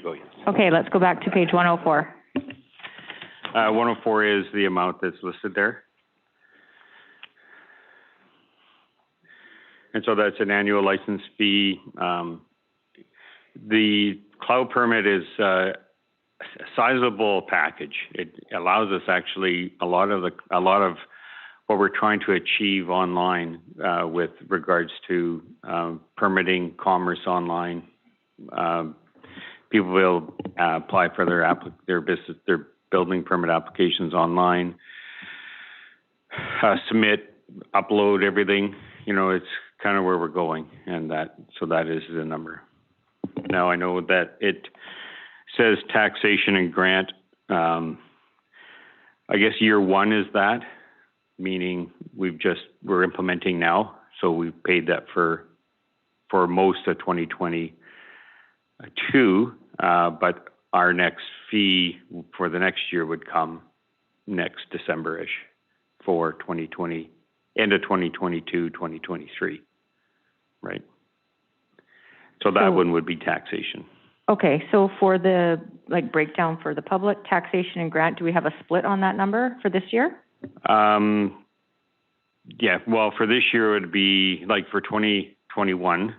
go, yes. Okay, let's go back to page 104. 104 is the amount that's listed there. And so that's an annual license fee. The cloud permit is a sizable package. It allows us actually a lot of what we're trying to achieve online with regards to permitting commerce online. People will apply for their building permit applications online, submit, upload everything. It's kind of where we're going, and that is the number. Now I know that it says taxation and grant. I guess year one is that, meaning we're implementing now, so we've paid that for most of 2022, but our next fee for the next year would come next December-ish for 2020, end of 2022, 2023, right? So that one would be taxation. Okay, so for the breakdown for the public, taxation and grant, do we have a split on that number for this year? Yeah, well, for this year it would be like for 2021,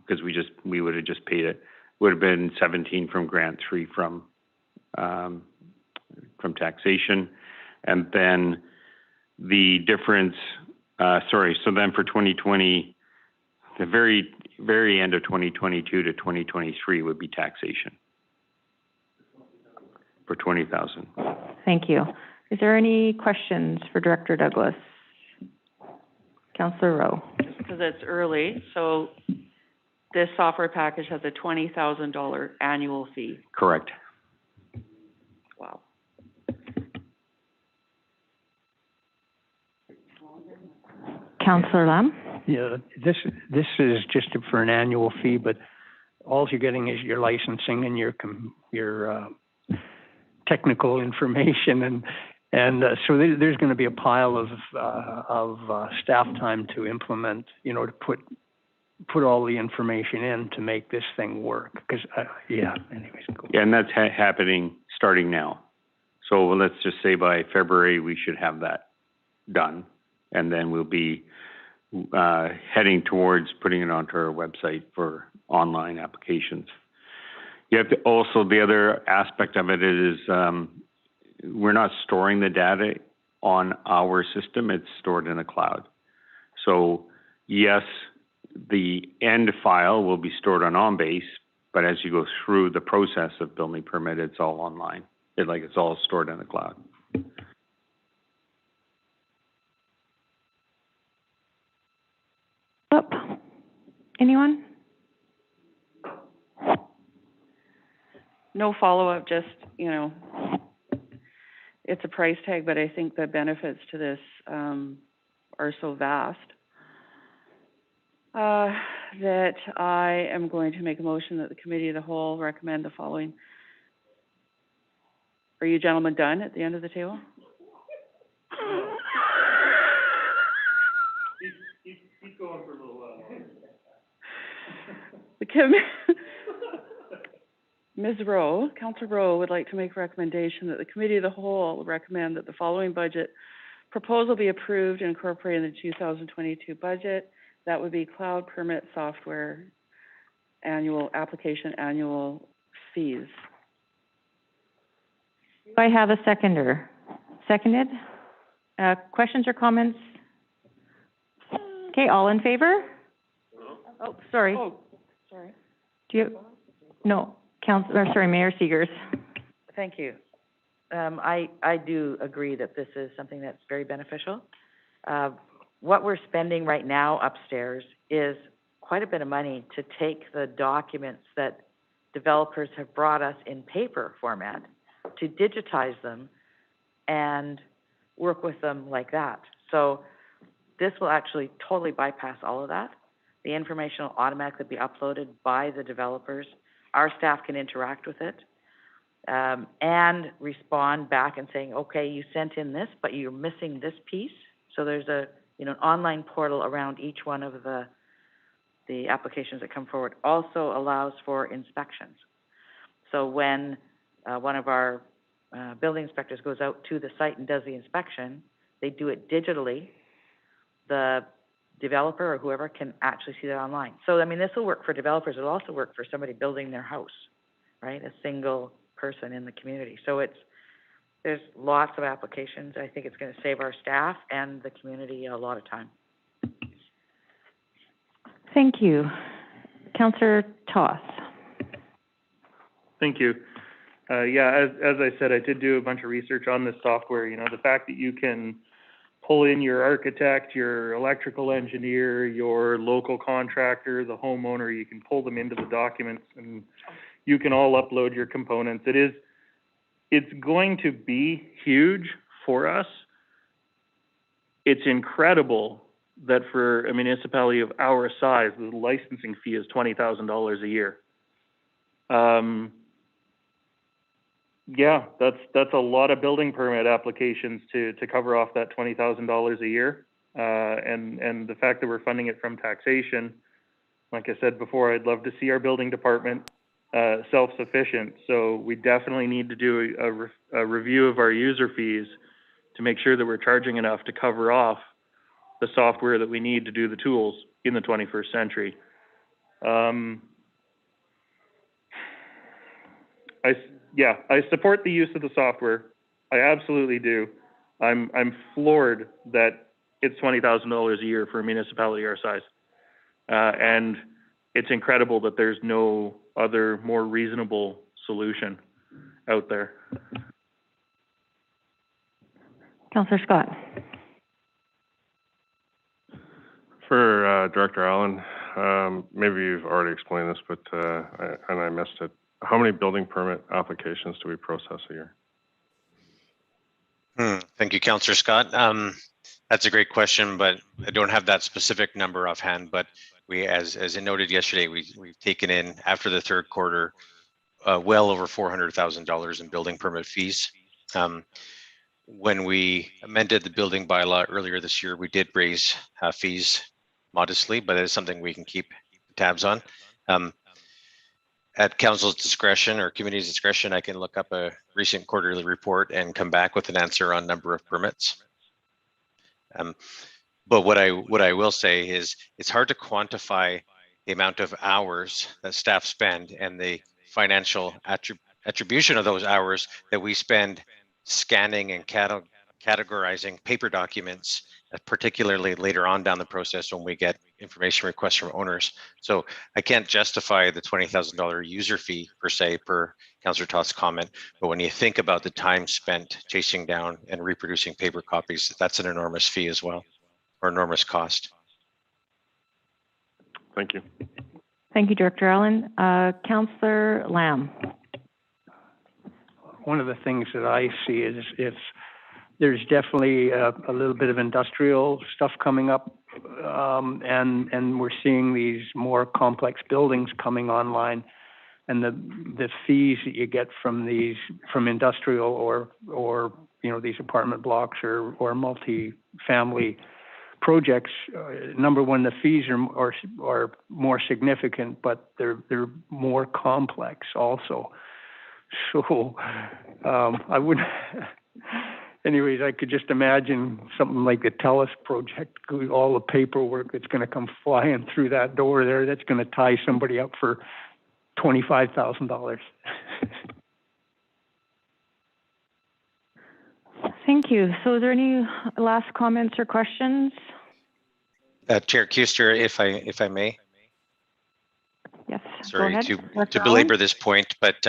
because we would have just paid it, would have been 17 from grant, 3 from taxation, and then the difference. So then for 2020, the very end of 2022 to 2023 would be taxation for 20,000. Thank you. Is there any questions for Director Douglas? Councillor Rowe. Just because it's early, so this software package has a $20,000 annual fee. Correct. Wow. Councillor Lam. Yeah, this is just for an annual fee, but all you're getting is your licensing and your technical information, and so there's going to be a pile of staff time to implement, to put all the information in to make this thing work. Because anyways, cool. Yeah, and that's happening starting now. So let's just say by February we should have that done, and then we'll be heading towards putting it onto our website for online applications. You have to also, the other aspect of it is we're not storing the data on our system, it's stored in a cloud. So yes, the end file will be stored on OnBase, but as you go through the process of building permit, it's all online. It's all stored in the cloud. Anyone? No follow-up, just, it's a price tag, but I think the benefits to this are so vast that I am going to make a motion that the Committee of the Whole recommend the following. Are you gentlemen done at the end of the table? Keep going for a little while. Ms. Rowe, Councillor Rowe would like to make a recommendation that the Committee of the Whole recommend that the following budget proposal be approved and incorporated in the 2022 budget. That would be cloud permit software annual fees. Do I have a seconded. Questions or comments? Okay, all in favor? Oh, sorry. Sorry. Do you, no, Mayor Seegers. Thank you. I do agree that this is something that's very beneficial. What we're spending right now upstairs is quite a bit of money to take the documents that developers have brought us in paper format, to digitize them and work with them like that. So this will actually totally bypass all of that. The information will automatically be uploaded by the developers. Our staff can interact with it, and respond back and saying, okay, you sent in this, but you're missing this piece. So there's an online portal around each one of the applications that come forward. Also allows for inspections. So when one of our building inspectors goes out to the site and does the inspection, they do it digitally. The developer or whoever can actually see that online. So, I mean, this will work for developers. It'll also work for somebody building their house, right? A single person in the community. So there's lots of applications. I think it's going to save our staff and the community a lot of time. Thank you. Councillor Toth. Thank you. Yeah, as I said, I did do a bunch of research on this software. You know, the fact that you can pull in your architect, your electrical engineer, your local contractor, the homeowner, you can pull them into the documents and you can all upload your components. It's going to be huge for us. It's incredible that for a municipality of our size, the licensing fee is $20,000 a year. Yeah, that's a lot of building permit applications to cover off that $20,000 a year. And the fact that we're funding it from taxation, like I said before, I'd love to see our building department self-sufficient. So we definitely need to do a review of our user fees to make sure that we're charging enough to cover off the software that we need to do the tools in the 21st century. I support the use of the software. I absolutely do. I'm floored that it's $20,000 a year for a municipality our size. And it's incredible that there's no other more reasonable solution out there. Councillor Scott. For Director Allen, maybe you've already explained this, but I missed it. How many building permit applications do we process a year? Thank you, Councillor Scott. That's a great question, but I don't have that specific number offhand. But we, as I noted yesterday, we've taken in after the third quarter well over $400,000 in building permit fees. When we amended the building bylaw earlier this year, we did raise fees modestly, but it is something we can keep tabs on. At council's discretion or committee's discretion, I can look up a recent quarterly report and come back with an answer on number of permits. But what I will say is it's hard to quantify the amount of hours that staff spend and the financial attribution of those hours that we spend scanning and categorizing paper documents, particularly later on down the process when we get information requests from owners. So I can't justify the $20,000 user fee per se, per Councillor Toth's comment, but when you think about the time spent chasing down and reproducing paper copies, that's an enormous fee as well, or enormous cost. Thank you. Thank you, Director Allen. Councillor Lamb. One of the things that I see is there's definitely a little bit of industrial stuff coming up, and we're seeing these more complex buildings coming online, and the fees that you get from industrial or these apartment blocks or multi-family projects. Number one, the fees are more significant, but they're more complex also. So I would. Anyways, I could just imagine something like the TELUS project, all the paperwork that's going to come flying through that door there, that's going to tie somebody up for $25,000. Thank Thank you. So is there any last comments or questions? Chair Kuster, if I may. Yes, Sorry go ahead. to Director belabor Allen? this point, but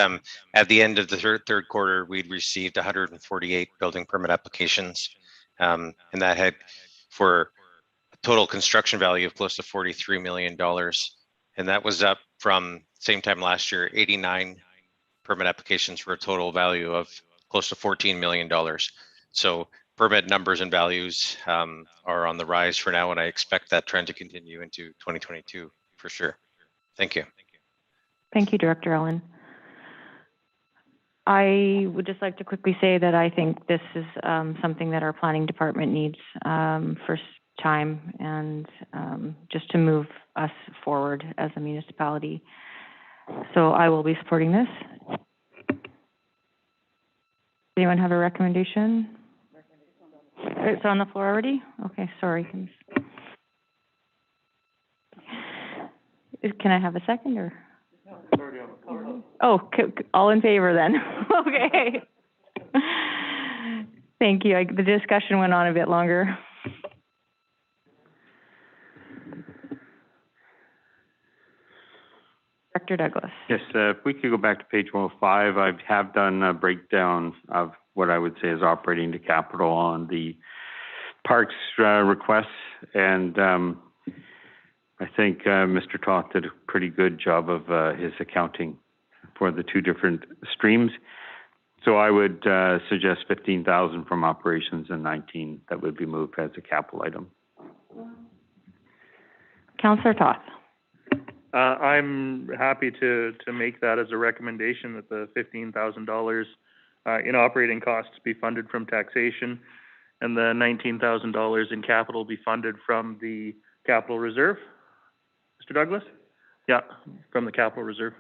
at the end of the third quarter, we'd received 148 building permit applications, and that had for a total construction value of close to $43 million, and that was up from same time last year, 89 permit applications for a total value of close to $14 million. So permit numbers and values are on the rise for now, and I expect that trend to continue into 2022 for sure. Thank you. Thank you, Director Allen. I would just like to quickly say that I think this is something that our planning department needs for time and just to move us forward as a municipality. So I will be supporting this. Does anyone have a recommendation? It's on the floor already? Okay, sorry. Can I have a second or? No, it's already on the floor. Oh, all in favor then? Okay. Thank you. The discussion went on a bit longer. Director Douglas. Yes, if we could go back to page 105, I have done a breakdown of what I would say is operating to capital on the parks requests, and I think Mr. Toth did a pretty good job of his accounting for the two different streams. So I would suggest 15,000 from operations and 19 that would be moved as a capital item. Councillor Toth. I'm happy to make that as a recommendation that the $15,000 in operating costs be funded from taxation, and the $19,000 in capital be funded from the capital reserve. Mr. Douglas? Yeah, from the capital reserve.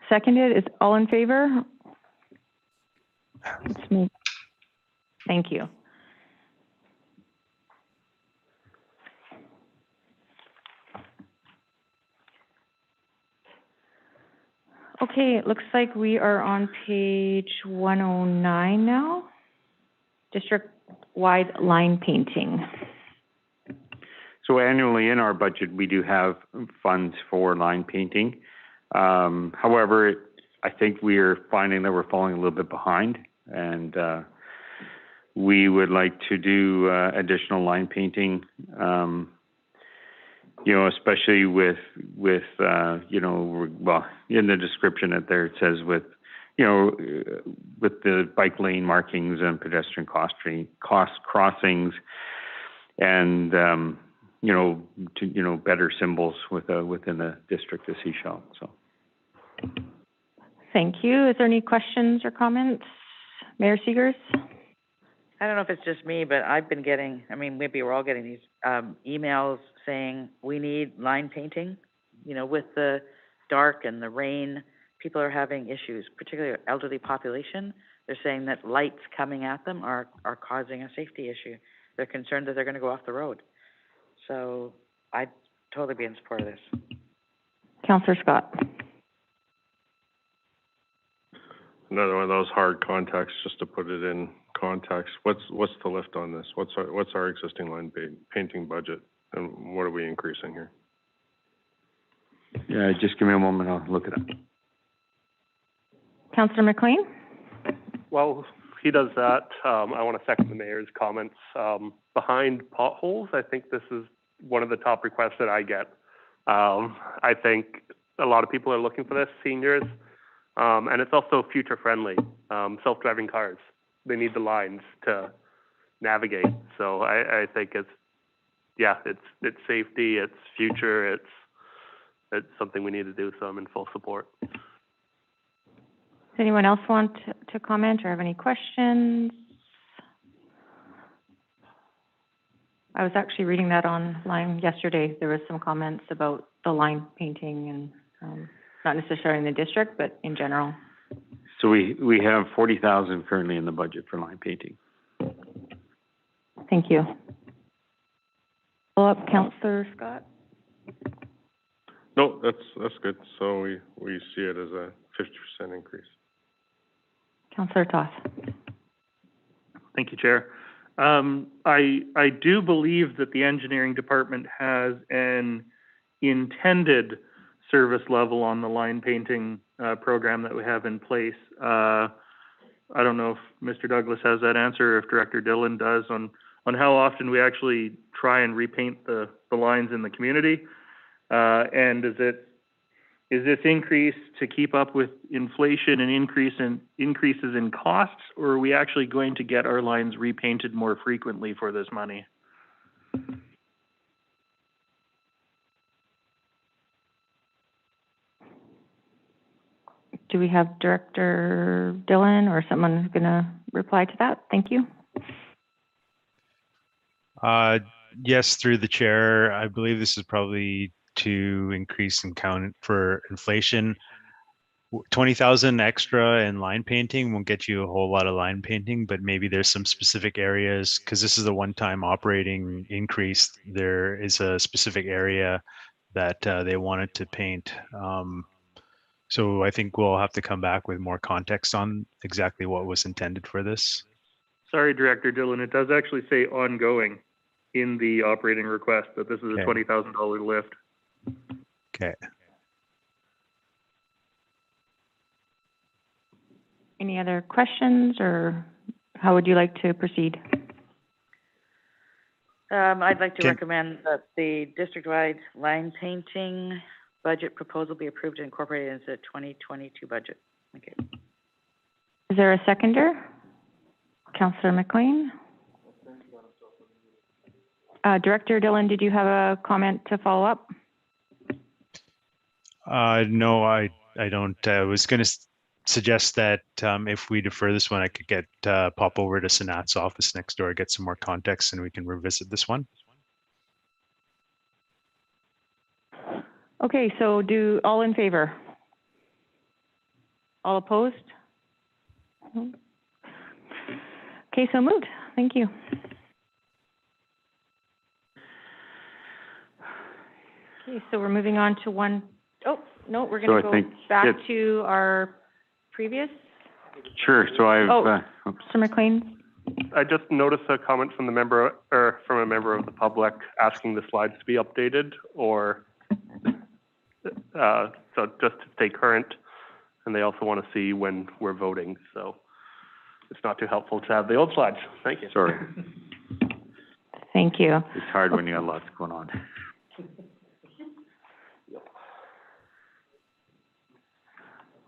Seconded. Is all in favor? It's me. Thank you. Okay, it looks like we are on page 109 now. District-wide line painting. So annually in our budget, we do have funds for line painting. However, I think we are finding that we're falling a little bit behind, and we would like to do additional line painting. You know, especially with you know, well, in the description it there, it says with, you know, with the bike lane markings and pedestrian crossings, and you know, to, you know, better symbols within the district of Sechelt. So. Thank you. Is there any questions or comments? Mayor Segers? I don't know if it's just me, but I've been getting, I mean, maybe we're all getting these emails saying we need line painting. You know, with the dark and the rain, people are having issues, particularly elderly population. They're saying that lights coming at them are causing a safety issue. They're concerned that they're going to go off the road. So I'd totally be in support of this. Councillor Scott. Another one of those hard contacts, just to put it in context. What's the lift on this? What's our existing line painting budget, and what are we increasing here? Yeah, just give me a moment. I'll look it up. Councillor McLean? Well, he does that. I want to second the mayor's comments. Behind potholes, I think this is one of the top requests that I get. I think a lot of people are looking for this, seniors, and it's also future friendly. Self-driving cars, they need the lines to navigate. So I think it's safety, it's future, it's something we need to do. So I'm in full support. Does anyone else want to comment or have any questions? I was actually reading that online yesterday. There was some comments about the line painting and not necessarily in the district, but in general. So we have 40,000 currently in the budget for line painting. Thank you. Follow up, Councillor Scott. No, that's good. So we see it as a 50% increase. Councillor Toth. Thank you, Chair. I do believe that the engineering department has an intended service level on the line painting program that we have in place. I don't know if Mr. Douglas has that answer, or if Director Dillon does, on how often we actually try and repaint the lines in the community. And is this increase to keep up with inflation and increases in costs, or are we actually going to get our lines repainted more frequently for this money? Do we have Director Dillon or someone who's going to reply to that? Thank you. Yes, through the chair, I believe this is probably to increase in count for inflation. 20,000 extra in line painting won't get you a whole lot of line painting, but maybe there's some specific areas, because this is a one-time operating increase. There is a specific area that they wanted to paint. So I think we'll have to come back with more context on exactly what was intended for this. Sorry, Director Dillon, it does actually say ongoing in the operating request that this is a $20,000 lift. Okay. Any other questions, or how would you like to proceed? I'd like to recommend that the district-wide line painting budget proposal be approved and incorporated into the 2022 budget. Thank you. Is there a seconder? Councillor McLean? Director Dillon, did you have a comment to follow up? No, I don't. I was going to suggest that if we defer this one, I could get pop over to Senat's office next door, get some more context, and we can revisit this one. Okay, so do all in favor? All opposed? Okay, so moved. Thank you. Okay, so we're moving on to one. Oh, no, we're going to go back to our previous. Sure. So I've. Mr. McLean. I just noticed a comment from the member, or from a member of the public, asking the slides to be updated, or so just to stay current, and they also want to see when we're voting. So it's not too helpful to have the old slides. Thank you. Sorry. Thank you. It's hard when you have lots going on.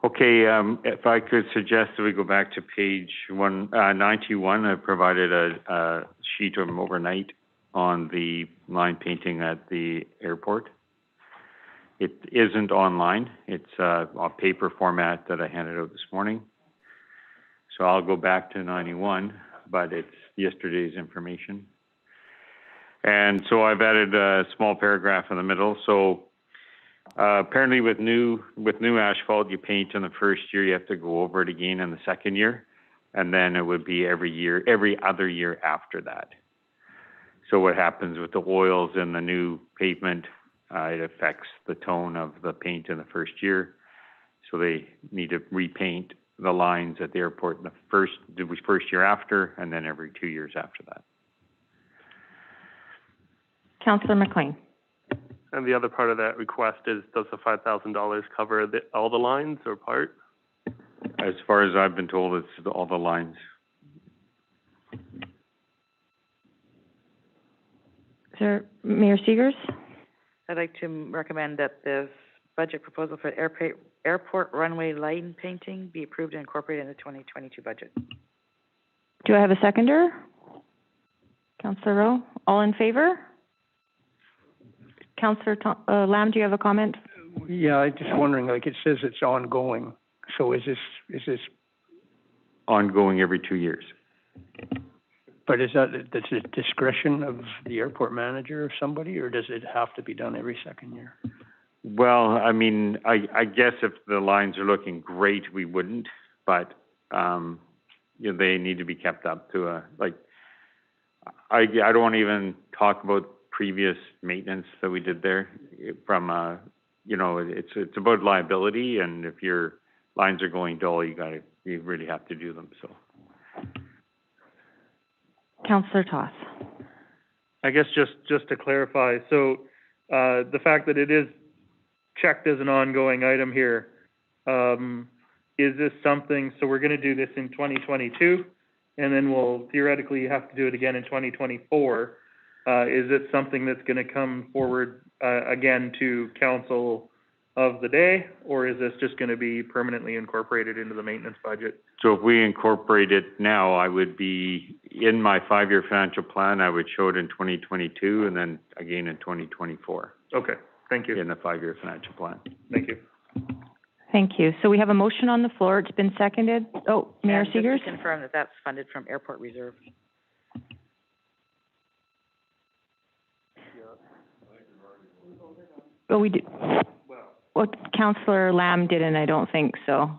Okay, if I could suggest that we go back to page 91, I provided a sheet of overnight on the line painting at the airport. It isn't online. It's a paper format that I handed out this morning. So I'll go back to 91, but it's yesterday's information. And so I've added a small paragraph in the middle. So apparently with new asphalt, you paint in the first year, you have to go over it again in the second year. And then it would be every other year after that. So what happens with the oils in the new pavement, it affects the tone of the paint in the first year. So they need to repaint the lines at the airport in the first year after, and then every 2 years after that. Councillor McLean. And the other part of that request is, does the $5,000 cover all the lines or part? As far as I've been told, it's all the lines. Sir, Mayor Segers? I'd like to recommend that this budget proposal for airport runway line painting be approved and incorporated in the 2022 budget. Do I have a seconder? Councillor Rowe, all in favor? Councillor Lamb, do you have a comment? Yeah, I'm just wondering, like it says it's ongoing. So is this ongoing every 2 years? But that's the discretion of the airport manager or somebody, or does it have to be done every second year? Well, I mean, I guess if the lines are looking great, we wouldn't, but they need to be kept up to I don't want to even talk about previous maintenance that we did there from it's about liability, and if your lines are going dull, you really have to do them. So Councillor Toth. I guess just to clarify, so, the fact that it is checked as an ongoing item here, is this something, so we're gonna do this in 2022, and then we'll theoretically have to do it again in 2024. Is it something that's gonna come forward, again to council of the day, or is this just gonna be permanently incorporated into the maintenance budget? So if we incorporate it now, I would be, in my 5-year financial plan, I would show it in 2022 and then again in 2024 Okay, thank you, in the 5-year financial plan. thank you. Thank you. So we have a motion on the floor. It's been seconded. Oh, Mayor And Segers? just to confirm that that's funded from airport reserve. Oh, we did. Well, Councillor Lamb didn't, I don't think so.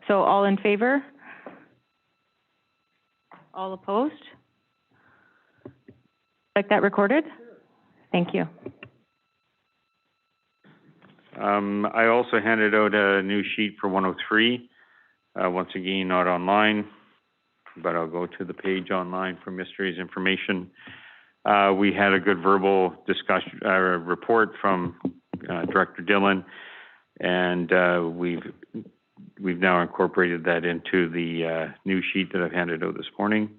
So all in favor? All opposed? Like that recorded? Thank you. I also handed out a new sheet for 103. Once again, not online, but I'll go to the page online for Mysteries information. We had a good verbal discussion, report from Director Dillon, and we've now incorporated that into the new sheet that I've handed out this morning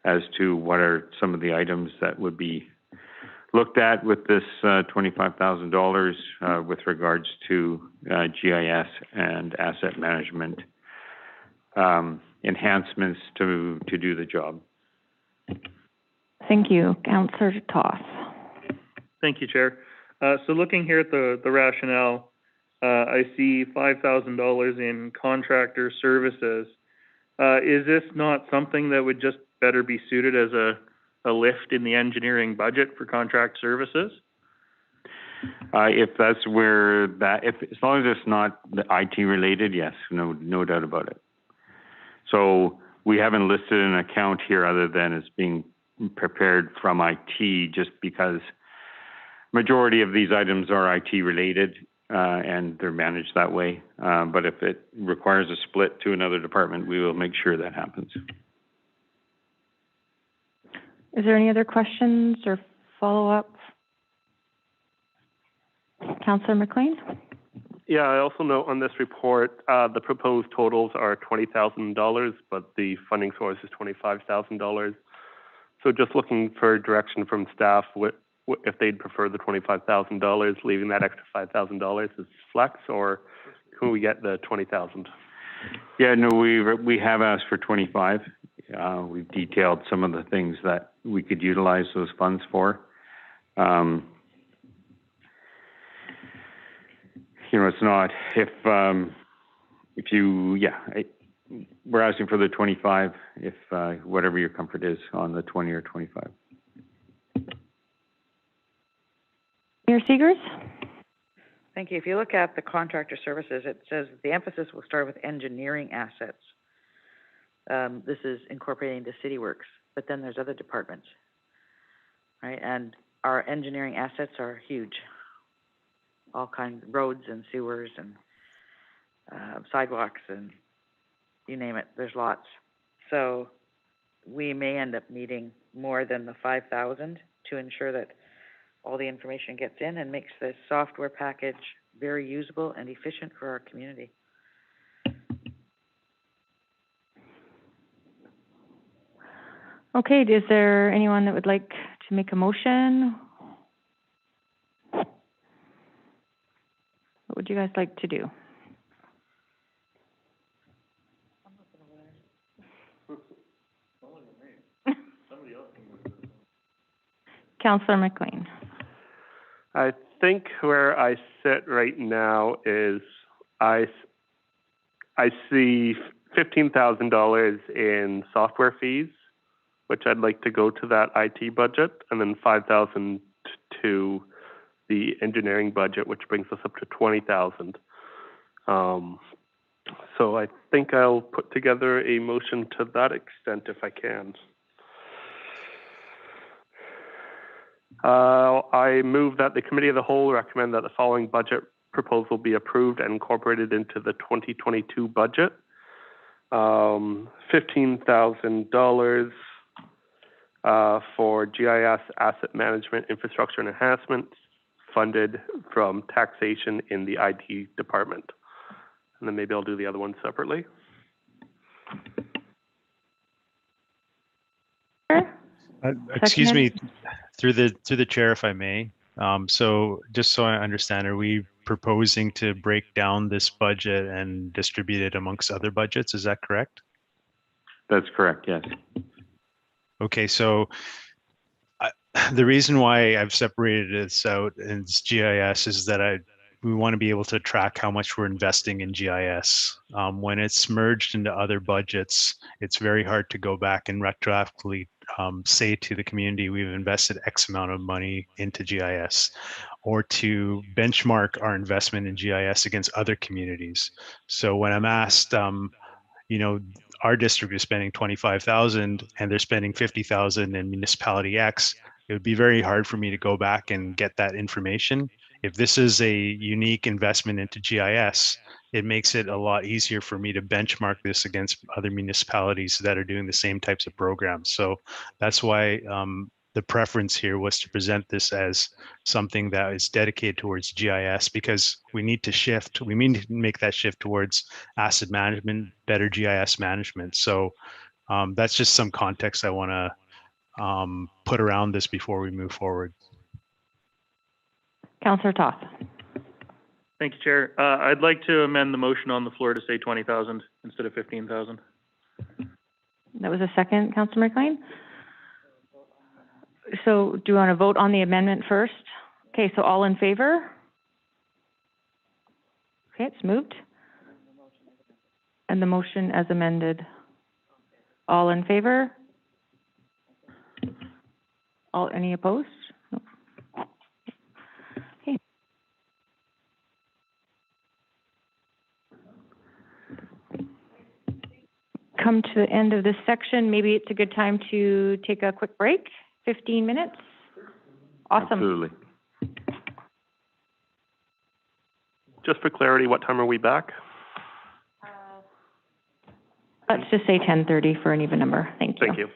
as to what are some of the items that would be looked at with this $25,000 with regards to GIS and asset management enhancements to do the job. Thank you. Councillor Toth. Thank you, Chair. So looking here at the rationale, I see $5,000 in contractor services. Is this not something that would just better be suited as a lift in the engineering budget for contract services? If that's where that, as long as it's not the IT related, yes, no doubt about it. So we haven't listed an account here other than it's being prepared from IT, just because majority of these items are IT related, and they're managed that way. But if it requires a split to another department, we will make sure that happens. Is there any other questions or follow-up? Councillor McLean? Yeah, I also note on this report, the proposed totals are $20,000, but the funding source is $25,000. So just looking for direction from staff, if they'd prefer the $25,000, leaving that extra $5,000 as flex, or can we get the $20,000? Yeah, no, we have asked for 25. We've detailed some of the things that we could utilize those funds for. It's not, we're asking for the 25, if, whatever your comfort is on the 20 or 25. Mayor Segers? Thank you. If you look at the contractor services, it says the emphasis will start with engineering assets. This is incorporating the city works, but then there's other departments, right? And our engineering assets are huge. All kinds of roads and sewers and sidewalks and you name it, there's lots. So we may end up needing more than the 5,000 to ensure that all the information gets in and makes this software package very usable and efficient for our community. Okay, is there anyone that would like to make a motion? What would you guys like to do? Councillor McLean. I think where I sit right now is I see $15,000 in software fees, which I'd like to go to that IT budget, and then $5,000 to the engineering budget, which brings us up to $20,000. So I think I'll put together a motion to that extent if I can. I move that the Committee of the Whole recommend that the following budget proposal be approved and incorporated into the 2022 budget. $15,000 for GIS asset management infrastructure and enhancements funded from taxation in the IT department. And then maybe I'll do the other one separately. Excuse me, through the chair, if I may. So just so I understand, are we proposing to break down this budget and distribute it amongst other budgets? Is that correct? That's correct, yes. Okay, so the reason why I've separated this out in GIS is that we want to be able to track how much we're investing in GIS. When it's merged into other budgets, it's very hard to go back and retroactively say to the community, we've invested X amount of money into GIS, or to benchmark our investment in GIS against other communities. So when I'm asked, our district is spending 25,000 and they're spending 50,000 in municipality X, it would be very hard for me to go back and get that information. If this is a unique investment into GIS, it makes it a lot easier for me to benchmark this against other municipalities that are doing the same types of programs. So that's why the preference here was to present this as something that is dedicated towards GIS, because we need to make that shift towards asset management, better GIS management. So that's just some context I want to put around this before we move forward. Councillor Toth. Thank you, Chair. I'd like to amend the motion on the floor to say 20,000 instead of 15,000. That was a second, Councillor McLean. So do you want to vote on the amendment first? Okay, so all in favor? Okay, it's moved. And the motion as amended. All in favor? Any opposed? No. Okay. Come to the end of this section. Maybe it's a good time to take a quick break, 15 minutes. Awesome. Absolutely. Just for clarity, what time are we back? Let's just say 10:30 for an even number. Thank you. Thank you.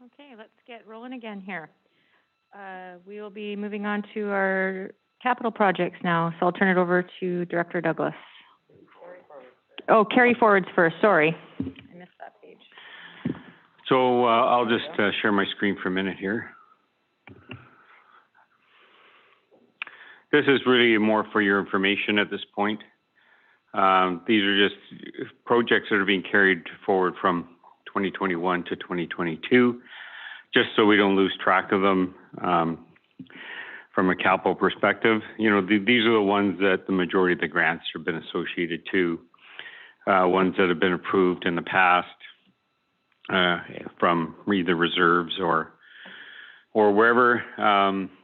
Okay, let's get rolling again here. We will be moving on to our capital projects now, so I'll turn it over to Director Douglas. Oh, carry forwards first, sorry. I missed that page. So I'll just share my screen for a minute here. This is really more for your information at this point. These are just projects that are being carried forward from 2021 to 2022, just so we don't lose track of them from a capital perspective. You know, these are the ones that the majority of the grants have been associated to, ones that have been approved in the past from either reserves or wherever.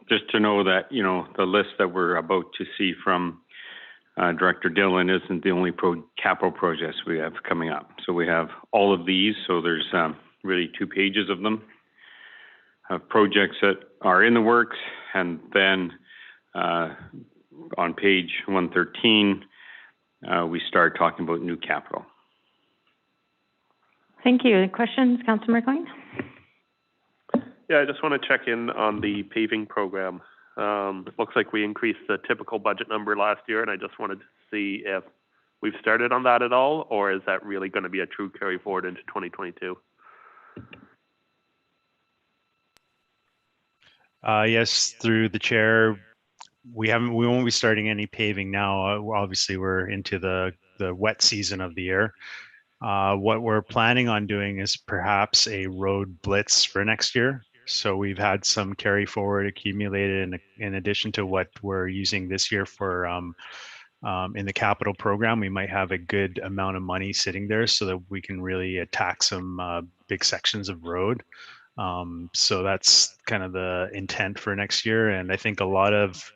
Just to know that, you know, the list that we're about to see from Director Dillon isn't the only capital projects we have coming up. So we have all of these. So there's really 2 pages of them, of projects that are in the works. And then on page 113, we start talking about new capital. Thank you. Any questions, Councillor McLean? Yeah, I just want to check in on the paving program. It looks like we increased the typical budget number last year, and I just wanted to see if we've started on that at all, or is that really going to be a true carry forward into 2022? Yes, through the chair, we won't be starting any paving now. Obviously, we're into the wet season of the year. What we're planning on doing is perhaps a road blitz for next year. So we've had some carry forward accumulated in addition to what we're using this year for in the capital program. We might have a good amount of money sitting there so that we can really attack some big sections of road. So that's kind of the intent for next year. And I think a lot of,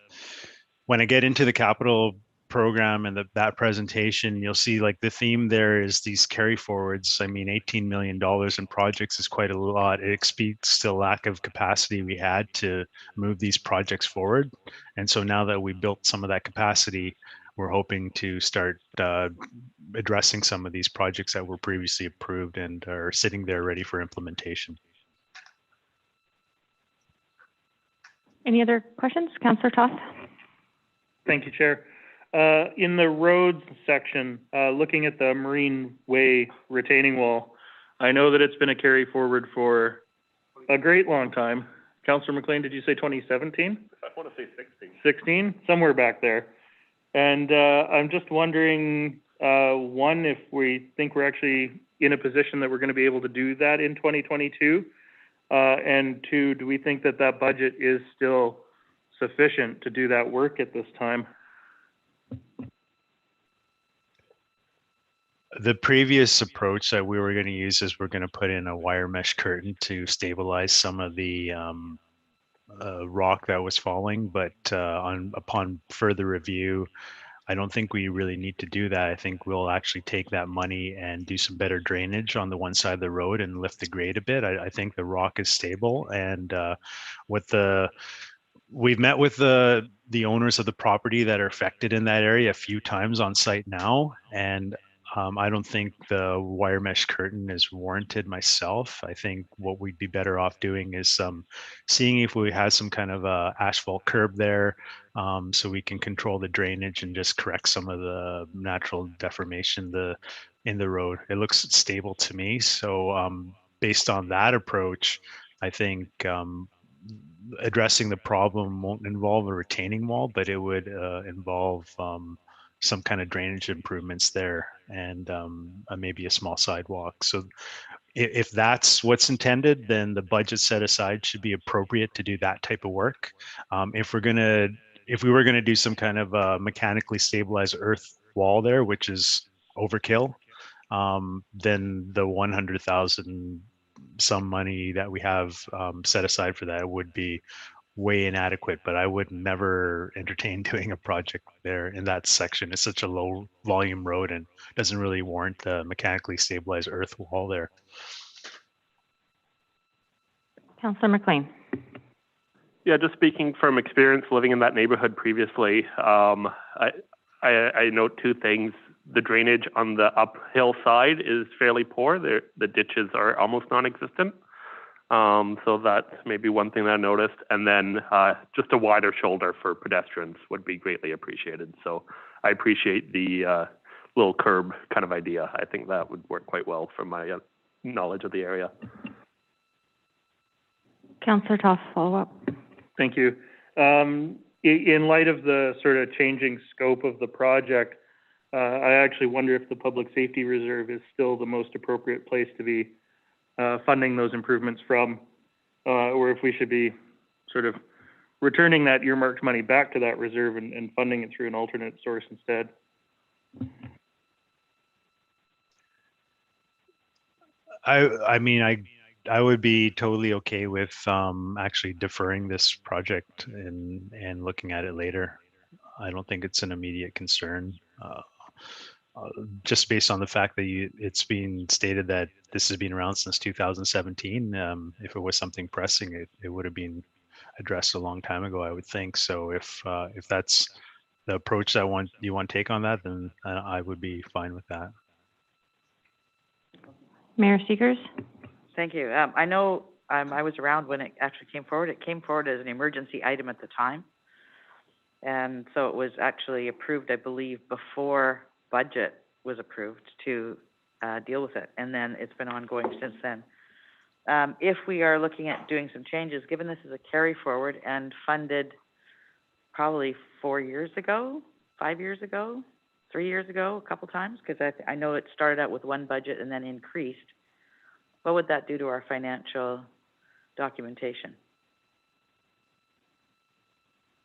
when I get into the capital program and that presentation, you'll see like the theme there is these carry forwards. I mean, $18 million in projects is quite a lot. It speaks to the lack of capacity we had to move these projects forward. And so now that we built some of that capacity, we're hoping to start addressing some of these projects that were previously approved and are sitting there ready for implementation. Any other questions? Councillor Toth? Thank you, Chair. In the roads section, looking at the Marine Way retaining wall, I know that it's been a carry forward for a great long time. Councillor McLean, did you say 2017? I want to say 16. 16? Somewhere back there. And I'm just wondering, one, if we think we're actually in a position that we're going to be able to do that in 2022? And 2, do we think that that budget is still sufficient to do that work at this time? The previous approach that we were going to use is we're going to put in a wire mesh curtain to stabilize some of the rock that was falling, but upon further review, I don't think we really need to do that. I think we'll actually take that money and do some better drainage on the one side of the road and lift the grade a bit. I think the rock is stable, and we've met with the owners of the property that are affected in that area a few times on site now, and I don't think the wire mesh curtain is warranted myself. I think what we'd be better off doing is seeing if we have some kind of asphalt curb there, so we can control the drainage and just correct some of the natural deformation in the road. It looks stable to me. So based on that approach, I think addressing the problem won't involve a retaining wall, but it would involve some kind of drainage improvements there and maybe a small sidewalk. So if that's what's intended, then the budget set aside should be appropriate to do that type of work. If we were gonna do some kind of mechanically stabilized earth wall there, which is overkill, then the 100,000 some money that we have set aside for that would be way inadequate, but I would never entertain doing a project there in that section. It's such a low volume road and doesn't really warrant the mechanically stabilized earth wall there. Councillor McLean. Yeah, just speaking from experience living in that neighborhood previously, I note 2 things. The drainage on the uphill side is fairly poor. The ditches are almost non-existent. So that's maybe one thing that I noticed. And then just a wider shoulder for pedestrians would be greatly appreciated. So I appreciate the little curb kind of idea. I think that would work quite well for my knowledge of the area. Councillor Toss, follow up. Thank you. In light of the sort of changing scope of the project, I actually wonder if the Public Safety Reserve is still the most appropriate place to be funding those improvements from, or if we should be sort of returning that earmarked money back to that reserve and funding it through an alternate source instead. I mean, I would be totally okay with actually deferring this project and looking at it later. I don't think it's an immediate concern. Just based on the fact that it's been stated that this has been around since 2017. If it was something pressing, it would have been addressed a long time ago, I would think. So if that's the approach that you want to take on that, then I would be fine with that. Mayor Seegers? Thank you. I know I was around when it actually came forward. It came forward as an emergency item at the time. And so it was actually approved, I believe, before budget was approved to deal with it. And then it's been ongoing since then. If we are looking at doing some changes, given this is a carry forward and funded probably 4 years ago, 5 years ago, 3 years ago, a couple times, because I know it started out with one budget and then increased. What would that do to our financial documentation?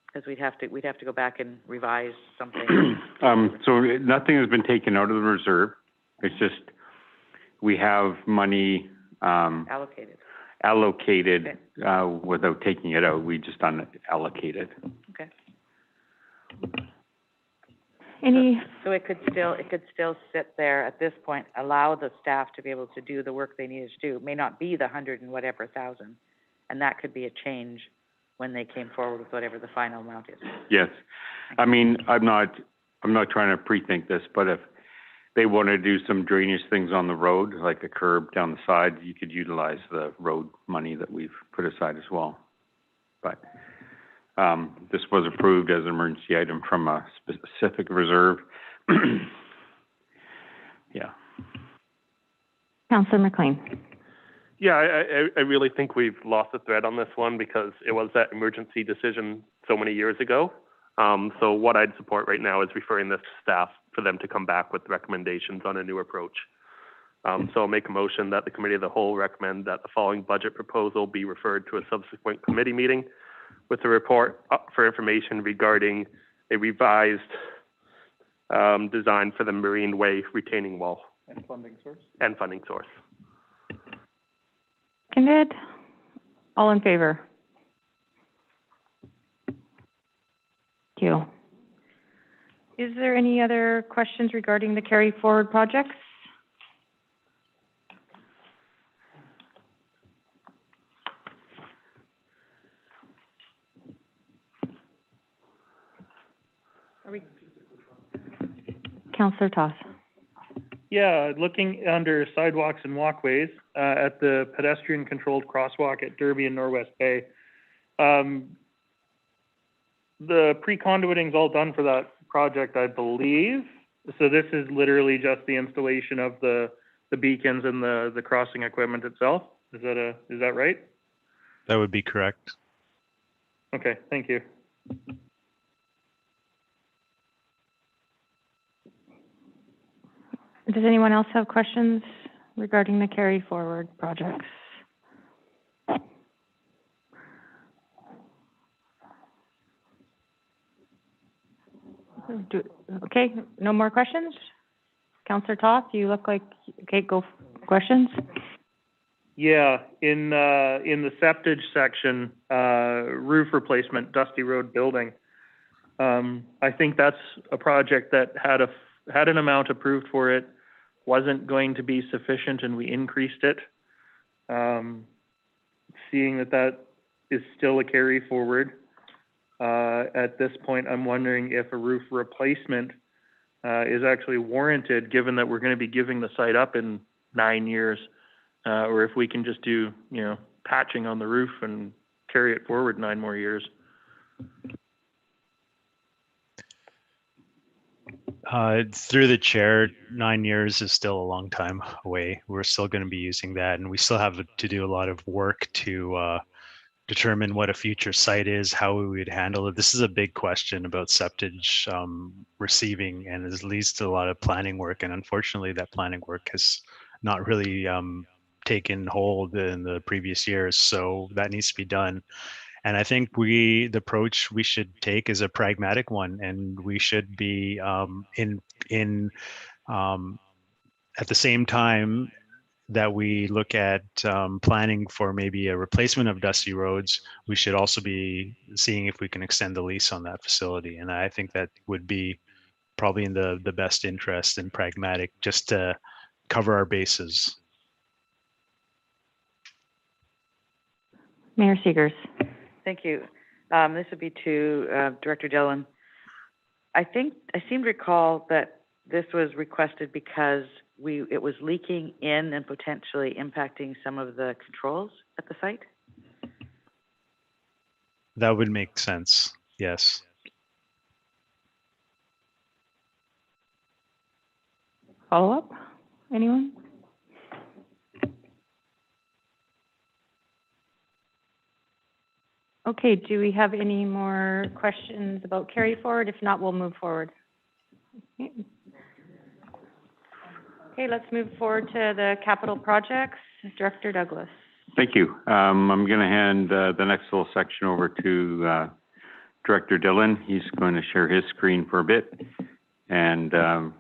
Because we'd have to go back and revise something. So nothing has been taken out of the reserve. It's just we have money Allocated. allocated without taking it out. We just unallocated. Okay. So it could still sit there at this point, allow the staff to be able to do the work they needed to do. It may not be the 100 and whatever thousand, and that could be a change when they came forward with whatever the final amount is. Yes. I mean, I'm not trying to pre-think this, but if they want to do some drainage things on the road, like a curb down the side, you could utilize the road money that we've put aside as well. But this was approved as an emergency item from a specific reserve. Yeah. Councillor McLean. Yeah, I really think we've lost the thread on this one because it was that emergency decision so many years ago. So what I'd support right now is referring this to staff for them to come back with recommendations on a new approach. So I'll make a motion that the Committee of the Whole recommend that the following budget proposal be referred to a subsequent committee meeting with a report for information regarding a revised design for the Marine Way retaining wall. And funding source. And funding source. Seconded. All in favor? Thank you. Is there any other questions regarding the carry forward projects? Councillor Toss. Yeah, looking under sidewalks and walkways, at the pedestrian-controlled crosswalk at Derby and Norwest Bay. The pre-conduiting's all done for that project, I believe. So this is literally just the installation of the beacons and the crossing equipment itself. Is that right? That would be correct. Okay, thank you. Does anyone else have questions regarding the carry forward projects? Okay, no more questions? Councillor Toth, you look like, okay, go questions. Yeah, in the septage section, roof replacement, Dusty Road building. I think that's a project that had an amount approved for it, wasn't going to be sufficient, and we increased it. Seeing that is still a carry forward, at this point, I'm wondering if a roof replacement is actually warranted, given that we're going to be giving the site up in 9 years, or if we can just do, patching on the roof and carry it forward 9 more years. Through the chair, 9 years is still a long time away. We're still going to be using that, and we still have to do a lot of work to determine what a future site is, how we would handle it. This is a big question about septage receiving, and it leads to a lot of planning work. And unfortunately, that planning work has not really taken hold in the previous years. So that needs to be done. And I think the approach we should take is a pragmatic one, and we should be at the same time that we look at planning for maybe a replacement of dusty roads, we should also be seeing if we can extend the lease on that facility. And I think that would be probably in the best interest and pragmatic, just to cover our bases. Mayor Segers. Thank you. This would be to Director Dillon. I seem to recall that this was requested because it was leaking in and potentially impacting some of the controls at the site. That would make sense. Yes. Follow up? Anyone? Okay, do we have any more questions about carry forward? If not, we'll move forward. Okay, let's move forward to the capital projects. Director Douglas. Thank you. I'm going to hand the next little section over to Director Dillon. He's going to share his screen for a bit, and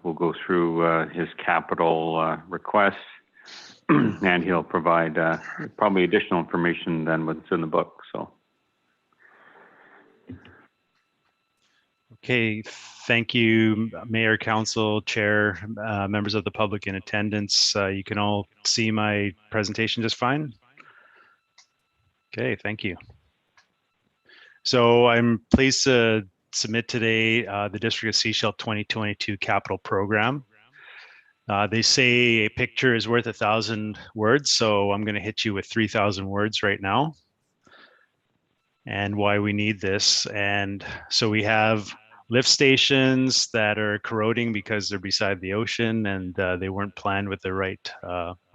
we'll go through his capital requests, and he'll provide probably additional information than what's in the book. So. Okay, thank you, Mayor, Council, Chair, members of the public in attendance. You can all see my presentation just fine? Okay, thank you. So I'm pleased to submit today the District of Sechelt 2022 capital program. They say a picture is worth 1,000 words, so I'm going to hit you with 3,000 words right now and why we need this. And so we have lift stations that are corroding because they're beside the ocean, and they weren't planned with the right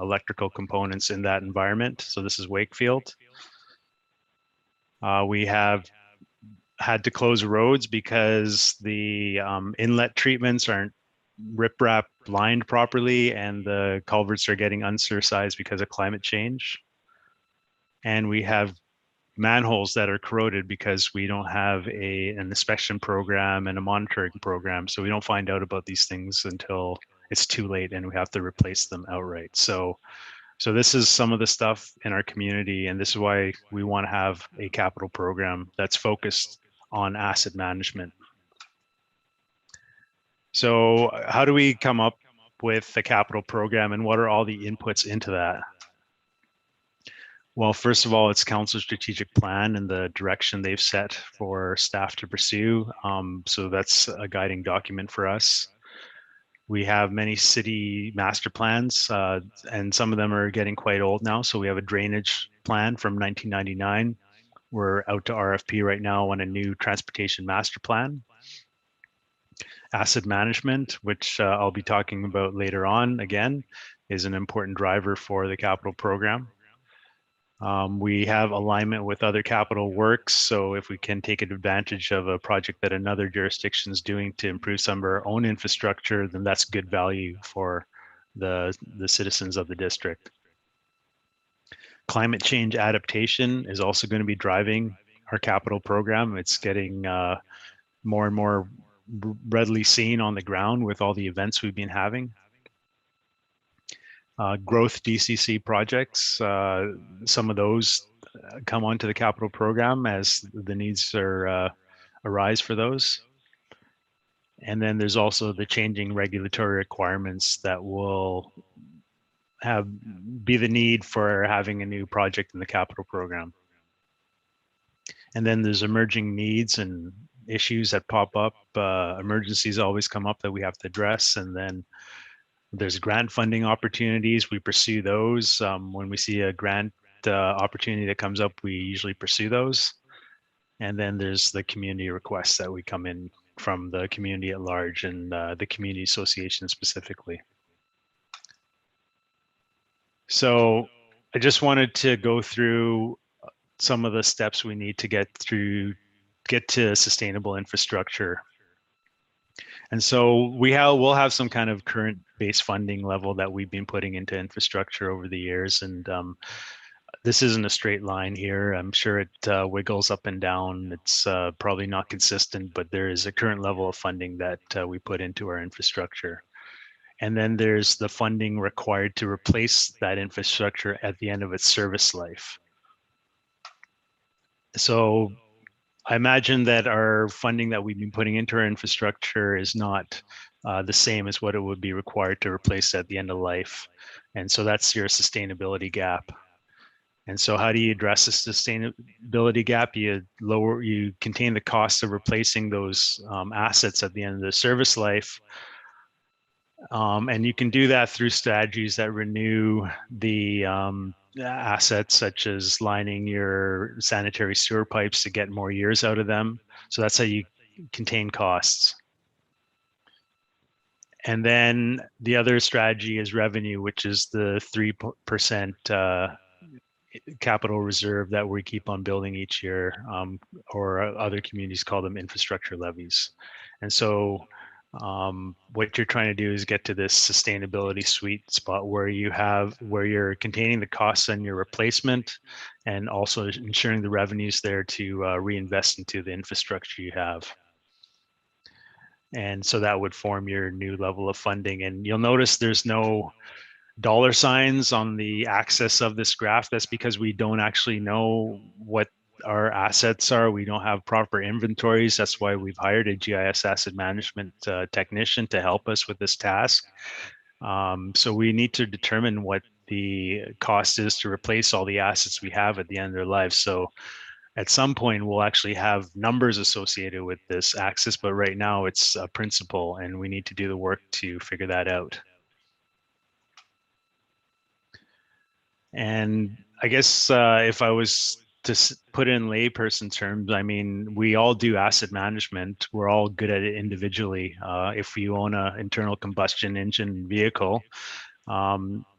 electrical components in that environment. So this is Wakefield. We have had to close roads because the inlet treatments aren't riprap lined properly, and the culverts are getting undersized because of climate change. And we have manholes that are corroded because we don't have an inspection program and a monitoring program. So we don't find out about these things until it's too late and we have to replace them outright. So this is some of the stuff in our community, and this is why we want to have a capital program that's focused on asset management. So how do we come up with the capital program, and what are all the inputs into that? Well, first of all, it's Council's strategic plan and the direction they've set for staff to pursue. So that's a guiding document for us. We have many city master plans, and some of them are getting quite old now. So we have a drainage plan from 1999. We're out to RFP right now on a new transportation master plan. Asset management, which I'll be talking about later on again, is an important driver for the capital program. We have alignment with other capital works. So if we can take advantage of a project that another jurisdiction is doing to improve some of our own infrastructure, then that's good value for the citizens of the district. Climate change adaptation is also going to be driving our capital program. It's getting more and more readily seen on the ground with all the events we've been having. Growth DCC projects, some of those come onto the capital program as the needs arise for those. And then there's also the changing regulatory requirements that will be the need for having a new project in the capital program. And then there's emerging needs and issues that pop up. Emergencies always come up that we have to address. And then there's grant funding opportunities. We pursue those. When we see a grant opportunity that comes up, we usually pursue those. And then there's the community requests that we come in from the community at large and the community association specifically. So I just wanted to go through some of the steps we need to get to sustainable infrastructure. And so we'll have some kind of current base funding level that we've been putting into infrastructure over the years. And this isn't a straight line here. I'm sure it wiggles up and down. It's probably not consistent, but there is a current level of funding that we put into our infrastructure. And then there's the funding required to replace that infrastructure at the end of its service life. So I imagine that our funding that we've been putting into our infrastructure is not the same as what it would be required to replace at the end of life. And so that's your sustainability gap. And so how do you address the sustainability gap? You contain the cost of replacing those assets at the end of the service life. And you can do that through strategies that renew the assets, such as lining your sanitary sewer pipes to get more years out of them. So that's how you contain costs. And then the other strategy is revenue, which is the 3% capital reserve that we keep on building each year, or other communities call them infrastructure levies. And so what you're trying to do is get to this sustainability sweet spot where you're containing the costs on your replacement and also ensuring the revenues there to reinvest into the infrastructure you have. And so that would form your new level of funding. And you'll notice there's no dollar signs on the axis of this graph. That's because we don't actually know what our assets are. We don't have proper inventories. That's why we've hired a GIS asset management technician to help us with this task. So we need to determine what the cost is to replace all the assets we have at the end of their lives. So at some point, we'll actually have numbers associated with this axis, but right now it's a principle, and we need to do the work to figure that out. And I guess if I was to put it in layperson terms, I mean, we all do asset management. We're all good at it individually. If you own an internal combustion engine vehicle,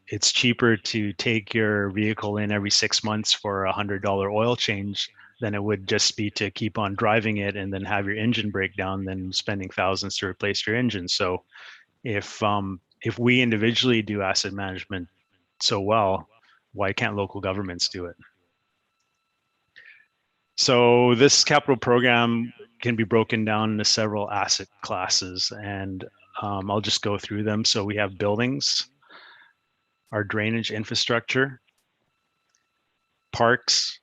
it's cheaper to take your vehicle in every 6 months for $100 oil change than it would just be to keep on driving it and then have your engine break down than spending thousands to replace your engine. So if we individually do asset management so well, why can't local governments do it? So this capital program can be broken down into several asset classes, and I'll just go through them. So we have buildings, our drainage infrastructure, parks,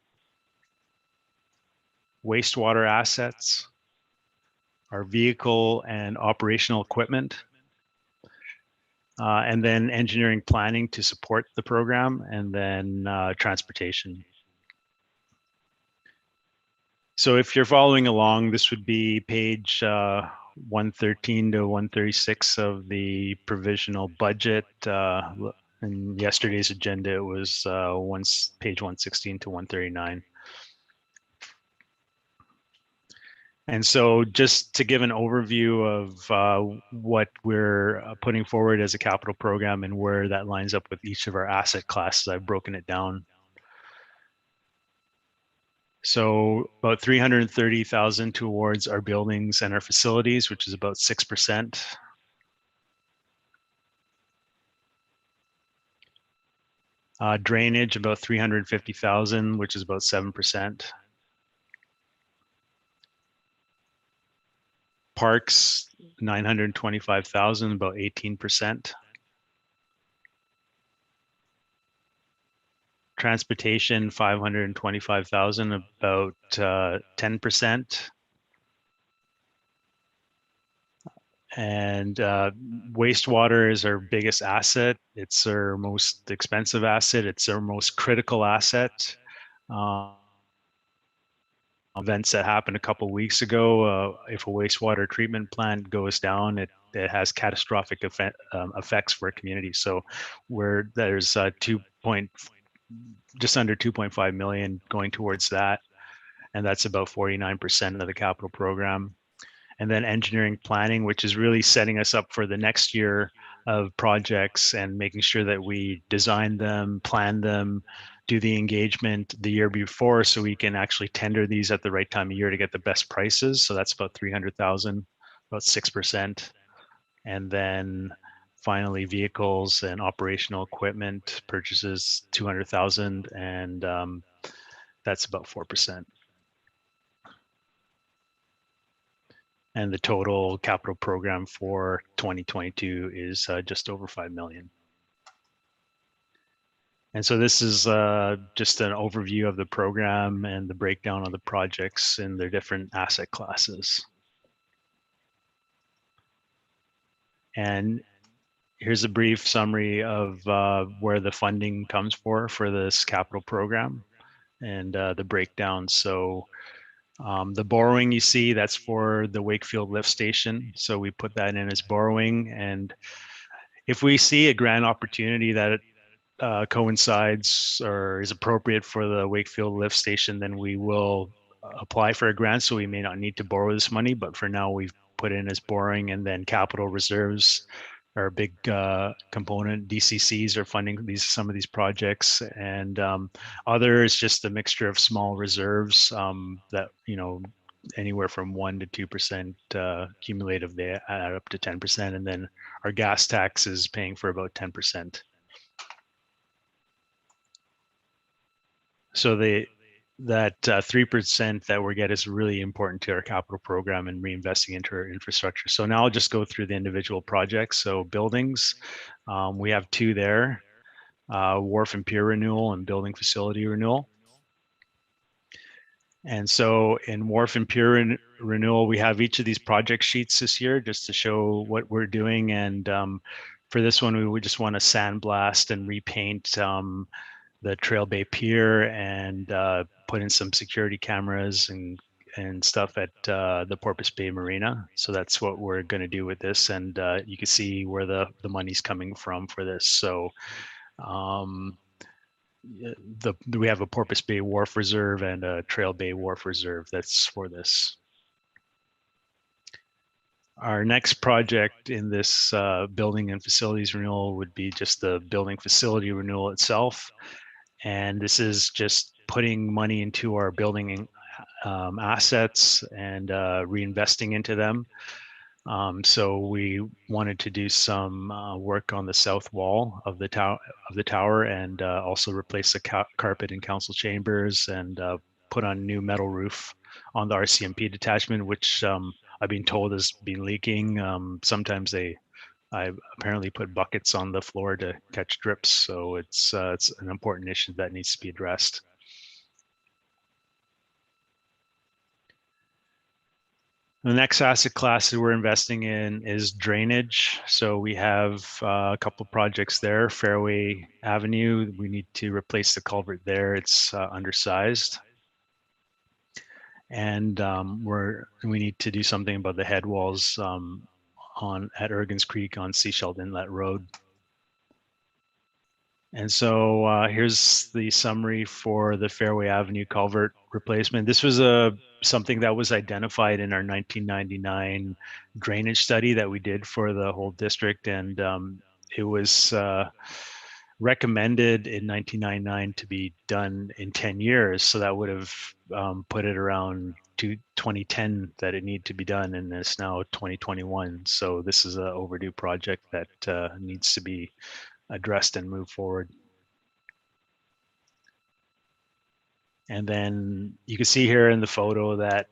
wastewater assets, our vehicle and operational equipment, and then engineering planning to support the program, and then transportation. So if you're following along, this would be page 113 to 136 of the provisional budget. In yesterday's agenda, it was page 116 to 139. And so just to give an overview of what we're putting forward as a capital program and where that lines up with each of our asset classes, I've broken it down. So about 330,000 towards our buildings and our facilities, which is about 6%. Drainage, about 350,000, which is about 7%. Parks, 925,000, about 18%. Transportation, 525,000, about 10%. And wastewater is our biggest asset. It's our most expensive asset. It's our most critical asset. Events that happened a couple of weeks ago, if a wastewater treatment plant goes down, it has catastrophic effects for a community. So where there's just under 2.5 million going towards that. And that's about 49% of the capital program. And then engineering planning, which is really setting us up for the next year of projects and making sure that we design them, plan them, do the engagement the year before so we can actually tender these at the right time of year to get the best prices. So that's about 300,000, about 6%. And then finally, vehicles and operational equipment purchases 200,000, and that's about 4%. And the total capital program for 2022 is just over 5 million. And so this is just an overview of the program and the breakdown of the projects in their different asset classes. And here's a brief summary of where the funding comes for this capital program and the breakdown. So the borrowing you see, that's for the Wakefield lift station. So we put that in as borrowing. And if we see a grant opportunity that coincides or is appropriate for the Wakefield lift station, then we will apply for a grant. So we may not need to borrow this money, but for now we've put in as borrowing, and then capital reserves are a big component. DCCs are funding some of these projects, and other is just a mixture of small reserves that, you know, anywhere from 1 to 2% cumulative, they add up to 10%, and then our gas tax is paying for about 10%. So that 3% that we get is really important to our capital program and reinvesting into our infrastructure. So now I'll just go through the individual projects. So buildings, we have 2 there, wharf and pier renewal and building facility renewal. And so in wharf and pier renewal, we have each of these project sheets this year just to show what we're doing. And for this one, we would just want to sandblast and repaint the Trail Bay Pier and put in some security cameras and stuff at the Porpoise Bay Marina. So that's what we're going to do with this. And you can see where the money's coming from for this. So we have a Porpoise Bay Wharf Reserve and a Trail Bay Wharf Reserve that's for this. Our next project in this building and facilities renewal would be just the building facility renewal itself. And this is just putting money into our building assets and reinvesting into them. So we wanted to do some work on the south wall of the tower and also replace the carpet in council chambers and put on new metal roof on the RCMP detachment, which I've been told has been leaking. Sometimes I apparently put buckets on the floor to catch drips. So it's an important issue that needs to be addressed. The next asset class that we're investing in is drainage. So we have a couple of projects there. Fairway Avenue, we need to replace the culvert there. It's undersized. And we need to do something about the head walls at Ergens Creek on Seashell Inlet Road. And so here's the summary for the Fairway Avenue culvert replacement. This was something that was identified in our 1999 drainage study that we did for the whole district, and it was recommended in 1999 to be done in 10 years. So that would have put it around 2010 that it needed to be done, and it's now 2021. So this is an overdue project that needs to be addressed and move forward. And then you can see here in the photo that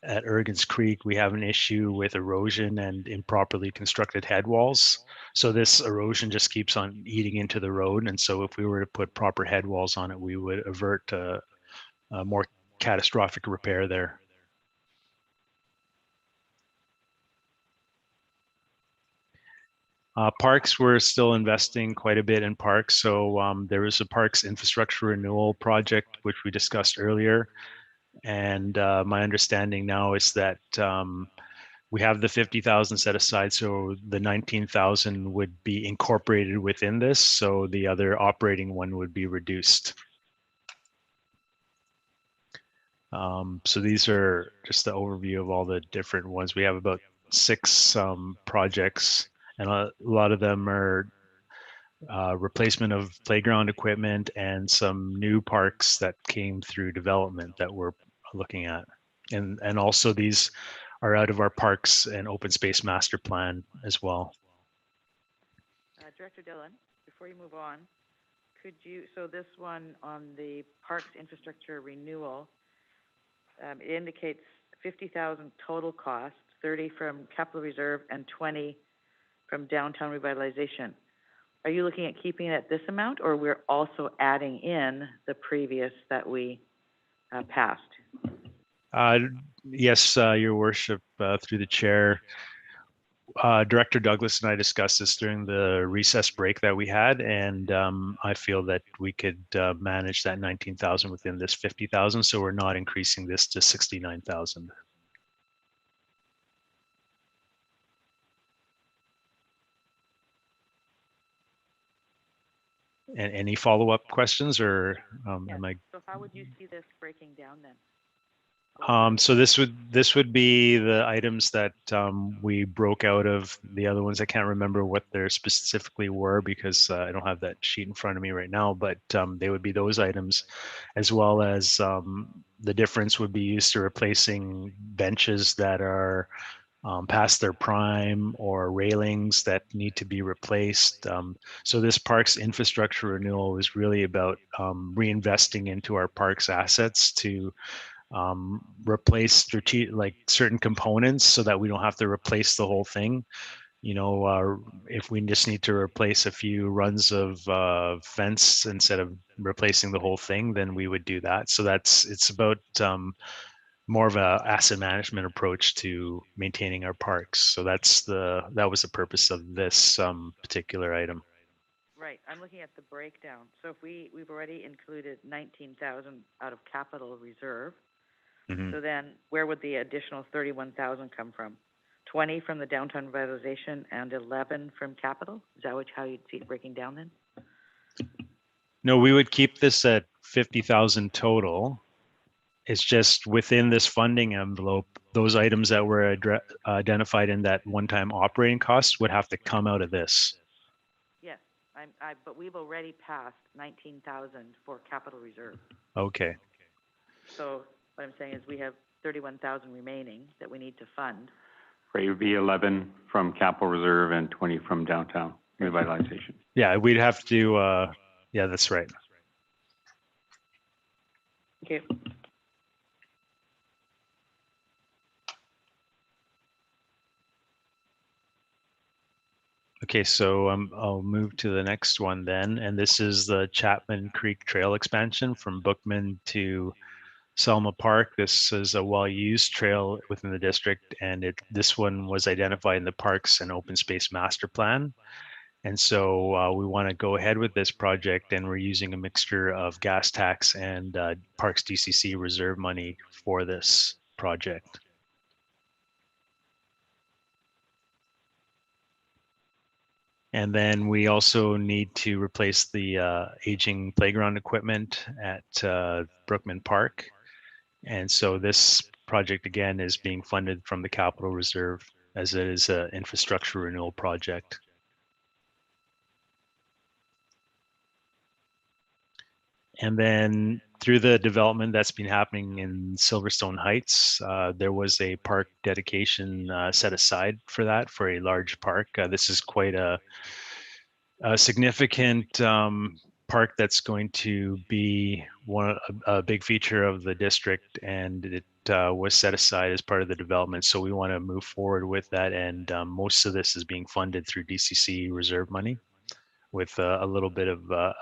at Ergens Creek, we have an issue with erosion and improperly constructed head walls. So this erosion just keeps on eating into the road. And so if we were to put proper head walls on it, we would avert a more catastrophic repair there. Parks, we're still investing quite a bit in parks. So there was a parks infrastructure renewal project, which we discussed earlier. And my understanding now is that we have the 50,000 set aside, so the 19,000 would be incorporated within this. So the other operating one would be reduced. So these are just the overview of all the different ones. We have about 6 projects, and a lot of them are replacement of playground equipment and some new parks that came through development that we're looking at. And also these are out of our parks and open space master plan as well. Director Dillon, before you move on, could you, so this one on the parks infrastructure renewal, it indicates 50,000 total cost, 30 from capital reserve and 20 from downtown revitalization. Are you looking at keeping it at this amount, or we're also adding in the previous that we passed? Yes, Your Worship, through the chair. Director Douglas and I discussed this during the recess break that we had, and I feel that we could manage that 19,000 within this 50,000, so we're not increasing this to 69,000. And any follow-up questions, or am I? So how would you see this breaking down then? So this would be the items that we broke out of the other ones. I can't remember what they specifically were because I don't have that sheet in front of me right now, but they would be those items, as well as the difference would be used to replacing benches that are past their prime or railings that need to be replaced. So this parks infrastructure renewal is really about reinvesting into our parks assets to replace like certain components so that we don't have to replace the whole thing. You know, if we just need to replace a few runs of fence instead of replacing the whole thing, then we would do that. So it's about more of a asset management approach to maintaining our parks. So that was the purpose of this particular item. Right, I'm looking at the breakdown. So if we've already included 19,000 out of capital reserve. Mm-hmm. So then where would the additional 31,000 come from? 20 from the downtown revitalization and 11 from capital? Is that how you'd see it breaking down then? No, we would keep this at 50,000 total. It's just within this funding envelope, those items that were identified in that one-time operating cost would have to come out of this. Yes, but we've already passed 19,000 for capital reserve. Okay. So what I'm saying is we have 31,000 remaining that we need to fund. Right, it would be 11 from capital reserve and 20 from downtown revitalization. Yeah, we'd have to, yeah, that's right. Okay. Okay, so I'll move to the next one then, and this is the Chapman Creek Trail expansion from Bookman to Selma Park. This is a well-used trail within the district, and this one was identified in the Parks and Open Space Master Plan. And so we want to go ahead with this project, and we're using a mixture of gas tax and Parks DCC reserve money for this project. And then we also need to replace the aging playground equipment at Brookman Park. And so this project, again, is being funded from the capital reserve as it is an infrastructure renewal project. And then through the development that's been happening in Silverstone Heights, there was a park dedication set aside for that, for a large park. This is quite a significant park that's going to be a big feature of the district, and it was set aside as part of the development. So we want to move forward with that, and most of this is being funded through DCC reserve money, with a little bit of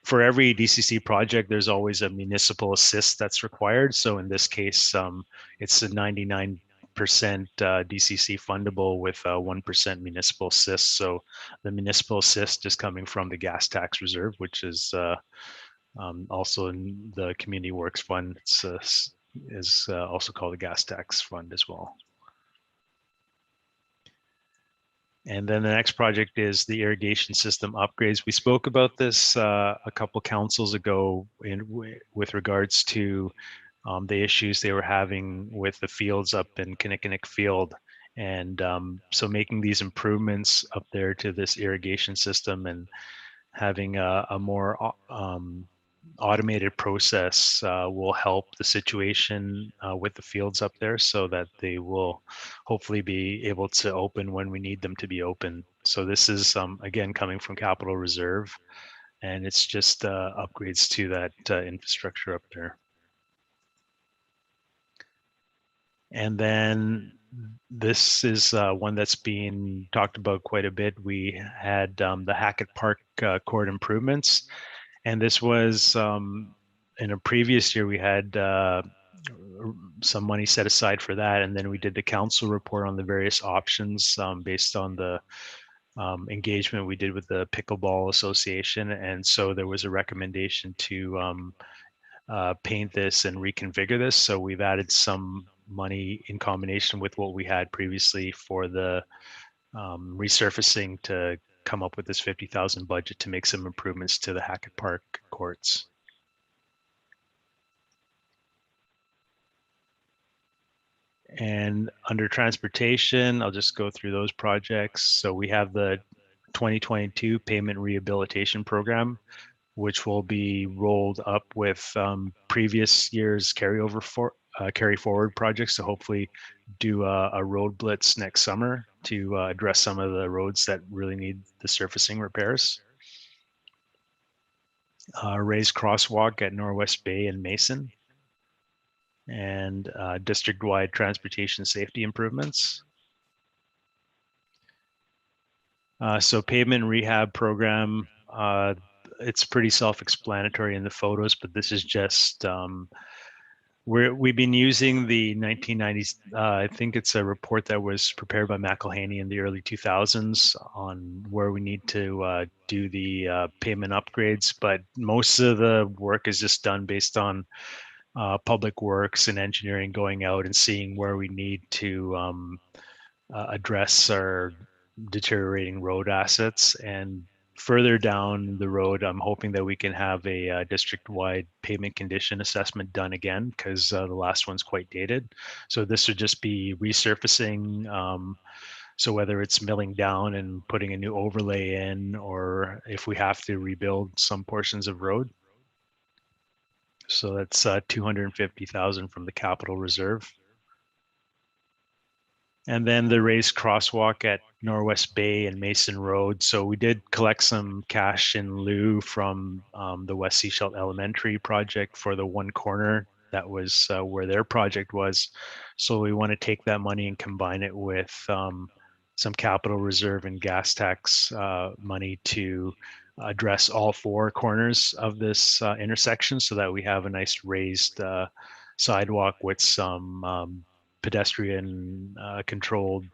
for every DCC project, there's always a municipal assist that's required. So in this case, it's a 99% DCC fundable with 1% municipal assist. So the municipal assist is coming from the gas tax reserve, which is also in the community works fund. It's is also called the gas tax fund as well. And then the next project is the irrigation system upgrades. We spoke about this a couple councils ago with regards to the issues they were having with the fields up in Kinnickinnick Field. And so making these improvements up there to this irrigation system and having a more automated process will help the situation with the fields up there so that they will hopefully be able to open when we need them to be open. So this is, again, coming from capital reserve, and it's just upgrades to that infrastructure up there. And then this is one that's being talked about quite a bit. We had the Hackett Park court improvements, and this was in a previous year we had some money set aside for that, and then we did the council report on the various options based on the engagement we did with the Pickleball Association, and so there was a recommendation to paint this and reconfigure this. So we've added some money in combination with what we had previously for the resurfacing to come up with this 50,000 budget to make some improvements to the Hackett Park courts. And under transportation, I'll just go through those projects. So we have the 2022 payment rehabilitation program, which will be rolled up with previous year's carry forward projects to hopefully do a road blitz next summer to address some of the roads that really need the surfacing repairs. Raised crosswalk at Norwest Bay and Mason, and district-wide transportation safety improvements. So pavement rehab program, it's pretty self-explanatory in the photos, but this is just we've been using the 1990s. I think it's a report that was prepared by McElhaney in the early 2000s on where we need to do the pavement upgrades. But most of the work is just done based on public works and engineering going out and seeing where we need to address our deteriorating road assets. And further down the road, I'm hoping that we can have a district-wide pavement condition assessment done again, because the last one's quite dated. So this would just be resurfacing. So whether it's milling down and putting a new overlay in, or if we have to rebuild some portions of road. So that's 250,000 from the capital reserve. And then the raised crosswalk at Norwest Bay and Mason Road. So we did collect some cash in lieu from the West Sechelt Elementary project for the one corner. That was where their project was. So we want to take that money and combine it with some capital reserve and gas tax money to address all four corners of this intersection so that we have a nice raised sidewalk with some pedestrian controlled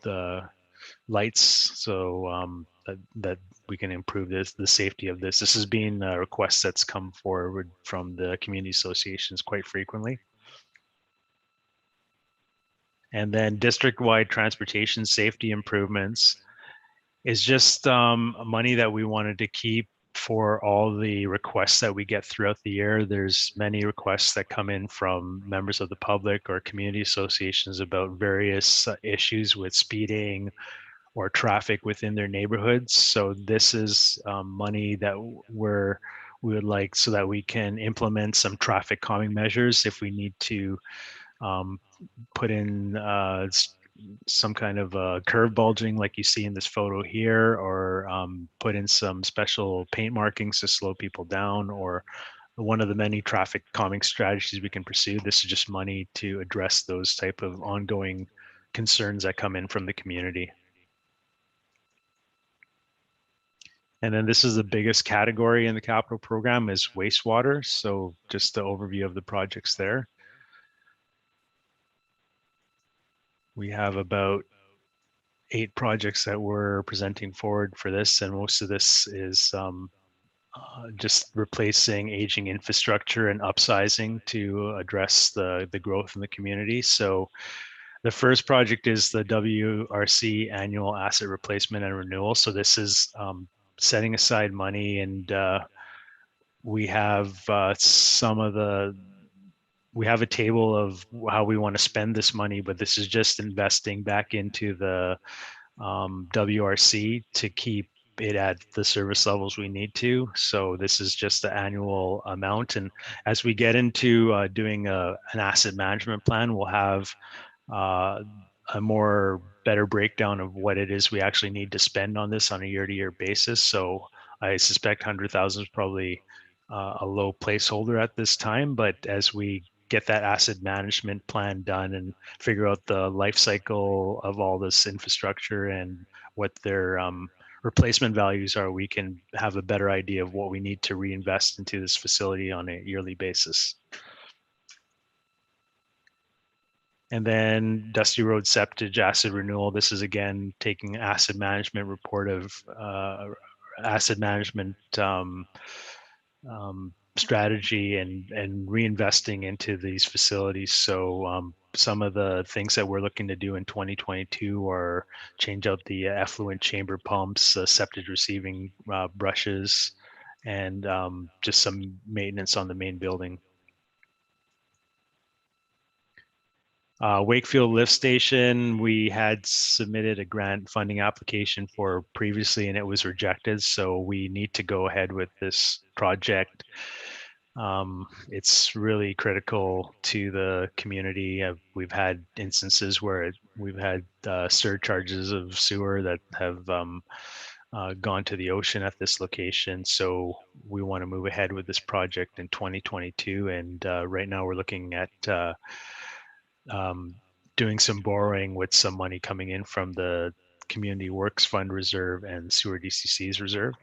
lights, so that we can improve the safety of this. This has been a request that's come forward from the community associations quite frequently. And then district-wide transportation safety improvements is just money that we wanted to keep for all the requests that we get throughout the year. There's many requests that come in from members of the public or community associations about various issues with speeding or traffic within their neighborhoods. So this is money that we would like so that we can implement some traffic calming measures if we need to put in some kind of curve bulging like you see in this photo here, or put in some special paint markings to slow people down, or one of the many traffic calming strategies we can pursue. This is just money to address those type of ongoing concerns that come in from the community. And then this is the biggest category in the capital program is wastewater. So just the overview of the projects there. We have about 8 projects that we're presenting forward for this, and most of this is just replacing aging infrastructure and upsizing to address the growth in the community. So The first project is the WRC annual asset replacement and renewal. So this is setting aside money, and we have we have a table of how we want to spend this money, but this is just investing back into the WRC to keep it at the service levels we need to. So this is just the annual amount. And as we get into doing an asset management plan, we'll have a more better breakdown of what it is we actually need to spend on this on a year-to-year basis. So I suspect 100,000 is probably a low placeholder at this time, but as we get that asset management plan done and figure out the life cycle of all this infrastructure and what their replacement values are, we can have a better idea of what we need to reinvest into this facility on a yearly basis. And then Dusty Road Septage asset renewal. This is again taking asset management report of asset management strategy and reinvesting into these facilities. So some of the things that we're looking to do in 2022 are change out the effluent chamber pumps, septic receiving brushes, and just some maintenance on the main building. Wakefield Lift Station, we had submitted a grant funding application for previously and it was rejected. So we need to go ahead with this project. It's really critical to the community. We've had instances where we've had surcharges of sewer that have gone to the ocean at this location. So we want to move ahead with this project in 2022. And right now we're looking at doing some borrowing with some money coming in from the Community Works Fund Reserve and Sewer DCC's Reserve.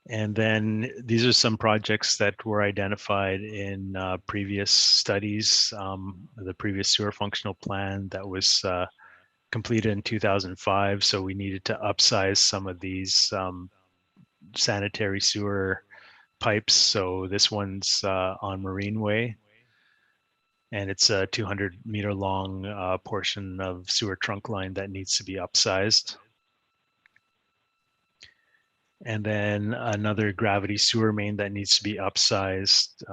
And then these are some projects that were identified in previous studies. The previous sewer functional plan that was completed in 2005. So we needed to upsize some of these sanitary sewer pipes. So this one's on Marine Way, and it's a 200-meter long portion of sewer trunk line that needs to be upsized. And then another gravity sewer main that needs to be upsized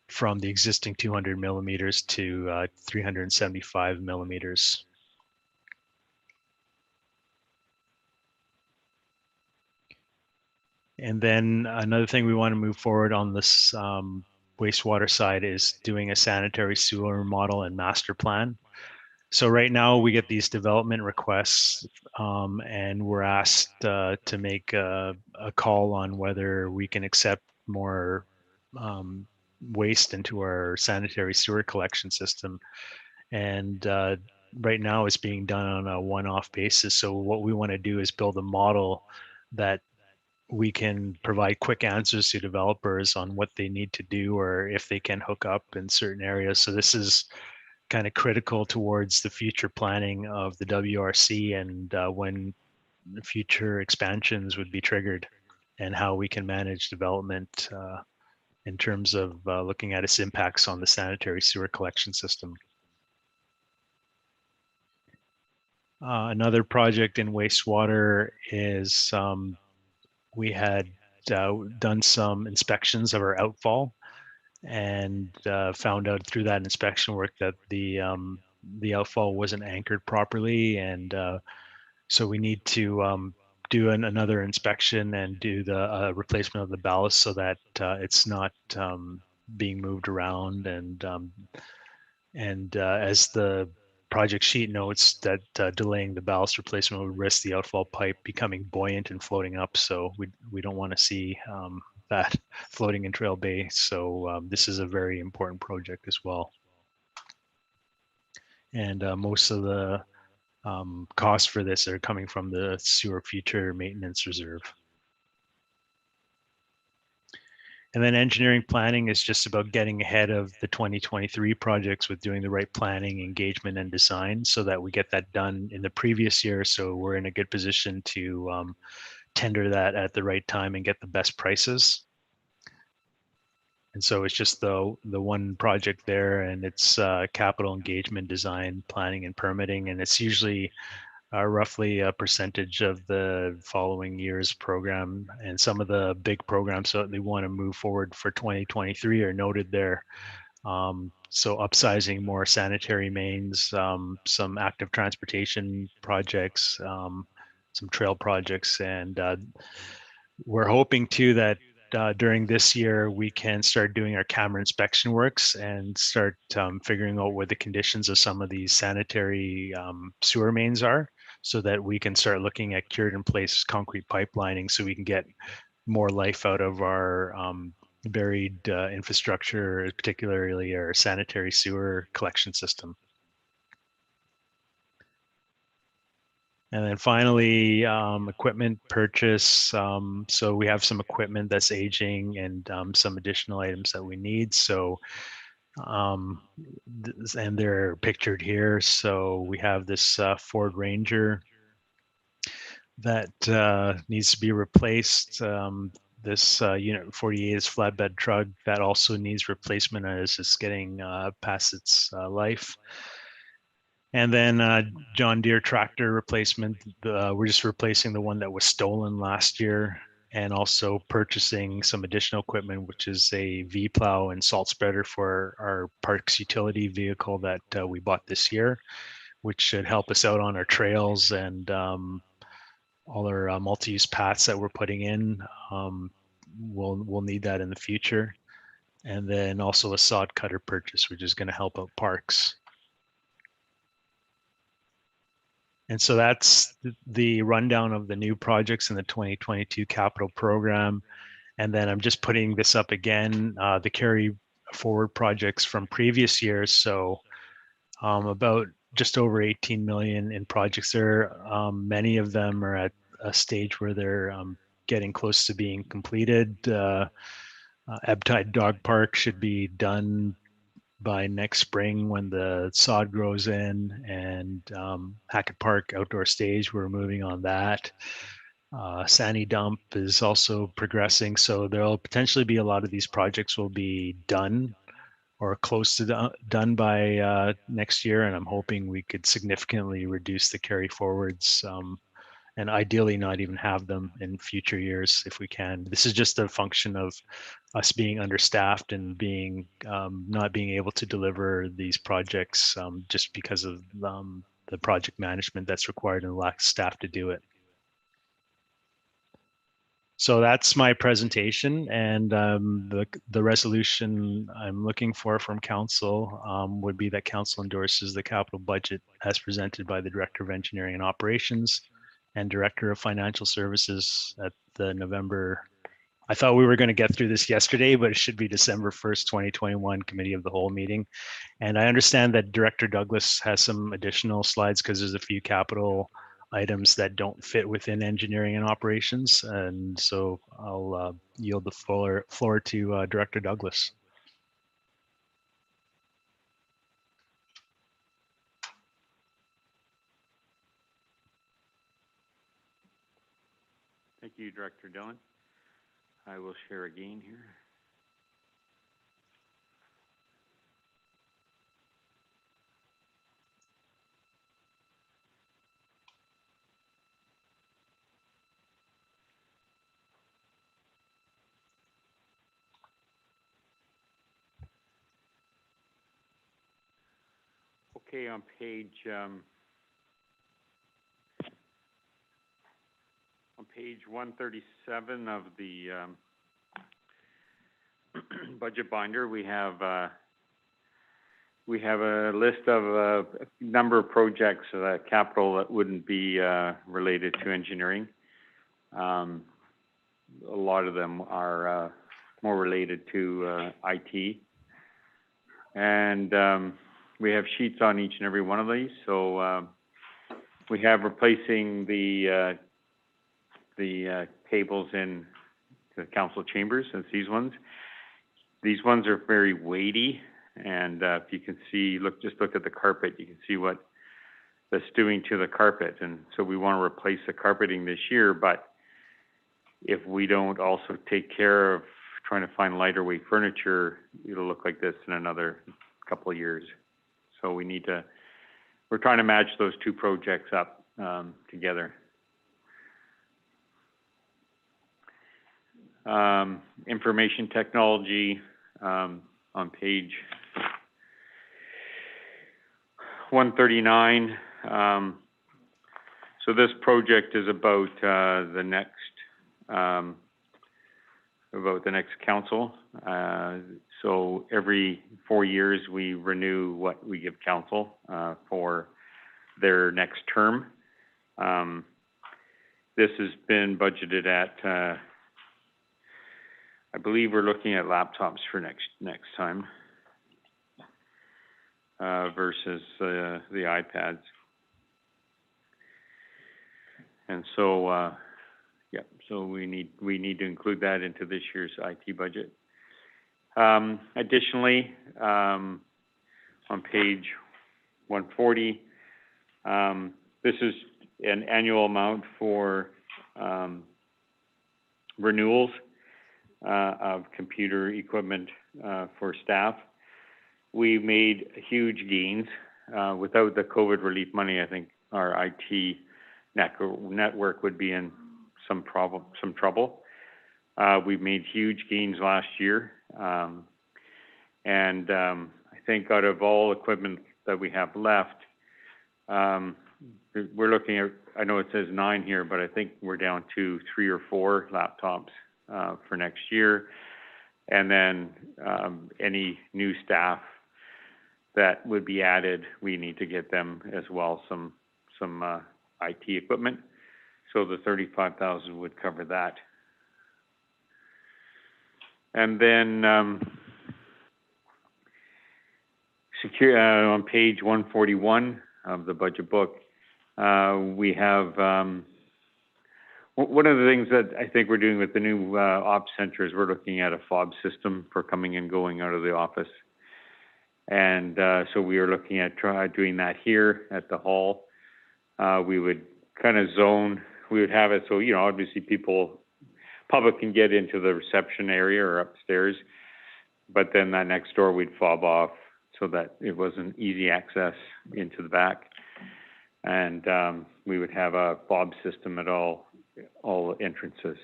from the existing 200 millimeters to 375 millimeters. And then another thing we want to move forward on this wastewater side is doing a sanitary sewer model and master plan. So right now we get these development requests and we're asked to make a call on whether we can accept more waste into our sanitary sewer collection system. And right now it's being done on a one-off basis. So what we want to do is build a model that we can provide quick answers to developers on what they need to do or if they can hook up in certain areas. So this is kind of critical towards the future planning of the WRC and when future expansions would be triggered and how we can manage development in terms of looking at its impacts on the sanitary sewer collection system. Another project in wastewater is we had done some inspections of our outfall and found out through that inspection work that the outfall wasn't anchored properly. And so we need to do another inspection and do the replacement of the ballast so that it's not being moved around. And as the project sheet notes, that delaying the ballast replacement would risk the outfall pipe becoming buoyant and floating up. So we don't want to see that floating in Trail Bay. So this is a very important project as well. And most of the costs for this are coming from the Sewer Future Maintenance Reserve. And then engineering planning is just about getting ahead of the 2023 projects with doing the right planning, engagement, and design so that we get that done in the previous year. So we're in a good position to tender that at the right time and get the best prices. And so it's just the one project there, and it's capital engagement, design, planning, and permitting, and it's usually roughly a percentage of the following year's program. And some of the big programs that they want to move forward for 2023 are noted there. So upsizing more sanitary mains, some active transportation projects, some trail projects, and we're hoping too that during this year we can start doing our camera inspection works and start figuring out what the conditions of some of these sanitary sewer mains are, so that we can start looking at cured in place concrete pipelining, so we can get more life out of our buried infrastructure, particularly our sanitary sewer collection system. And then finally, equipment purchase. So we have some equipment that's aging and some additional items that we need. So, and they're pictured here. So we have this Ford Ranger that needs to be replaced. This Unit 48 is flatbed truck that also needs replacement as it's getting past its life. And then John Deere tractor replacement. We're just replacing the one that was stolen last year, and also purchasing some additional equipment, which is a V-plow and salt spreader for our Parks utility vehicle that we bought this year, which should help us out on our trails and all our multi-use paths that we're putting in. We'll need that in the future. And then also a sod cutter purchase, which is going to help out parks. And so that's the rundown of the new projects in the 2022 capital program. And then I'm just putting this up again, the carry forward projects from previous years. So about just over 18 million in projects there. Many of them are at a stage where they're getting close to being completed. Ebb Tide Dog Park should be done by next spring when the sod grows in, and Hackett Park Outdoor Stage, we're moving on that. Sandy Dump is also progressing, so there'll potentially be a lot of these projects will be done or close to done by next year, and I'm hoping we could significantly reduce the carry forwards and ideally not even have them in future years if we can. This is just a function of us being understaffed and being not being able to deliver these projects just because of the project management that's required and lack of staff to do it. So that's my presentation, and the resolution I'm looking for from council would be that council endorses the capital budget as presented by the Director of Engineering and Operations and Director of Financial Services at the November. I thought we were going to get through this yesterday, but it should be December 1st, 2021 Committee of the Whole meeting. And I understand that Director Douglas has some additional slides because there's a few capital items that don't fit within engineering and operations. And so I'll yield the floor to Director Douglas. Thank you, Director Dillon. I will share again here. Okay, on page 137 of the budget binder, we have a list of a number of projects, capital that wouldn't be related to engineering. A lot of them are more related to IT, and we have sheets on each and every one of these. So we have replacing the tables in the council chambers. It's these ones. These ones are very weighty, and if you can see, just look at the carpet. You can see what that's doing to the carpet, and so we want to replace the carpeting this year. But if we don't also take care of trying to find lighter weight furniture, it'll look like this in another couple of years. So we're trying to match those two projects up, together. Information technology, on page 139. So this project is about the next council. So every 4 years we renew what we give council for their next term. This has been budgeted at, I believe we're looking at laptops for next time versus the iPads. And so, so we need to include that into this year's IT budget. Additionally, on page 140, this is an annual amount for renewals of computer equipment for staff. We made huge gains. Without the COVID relief money, I think our IT network would be in some trouble. We've made huge gains last year. And I think out of all equipment that we have left, we're looking at, I know it says 9 here, but I think we're down to 3 or 4 laptops for next year. And then any new staff that would be added, we need to get them as well some IT equipment. So the 35,000 would cover that. And then on page 141 of the budget book, we have one of the things that I think we're doing with the new ops center is we're looking at a fob system for coming and going out of the office. And so we are looking at doing that here at the hall. We would kind of we would have it so, obviously public can get into the reception area or upstairs, but then that next door we'd fob off so that it was an easy access into the back. And we would have a fob system at all entrances,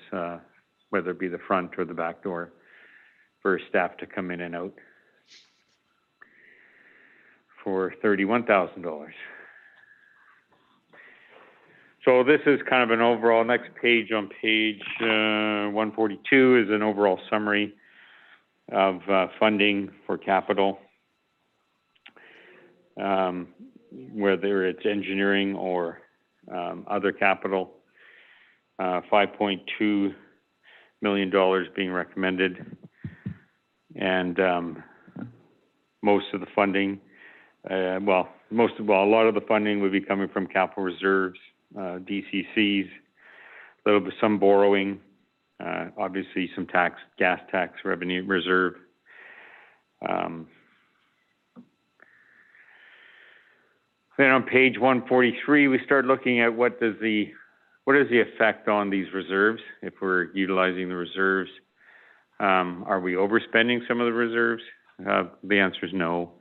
whether it be the front or the back door, for staff to come in and out for $31,000. So this is kind of an overall, next page on page 142 is an overall summary of funding for capital, whether it's engineering or other capital. $5.2 million being recommended, and most of the funding, a lot of the funding would be coming from capital reserves, DCCs, a little bit, some borrowing, obviously some gas tax revenue reserve. Then on page 143, we start looking at what is the effect on these reserves if we're utilizing the reserves. Are we overspending some of the reserves? The answer is no.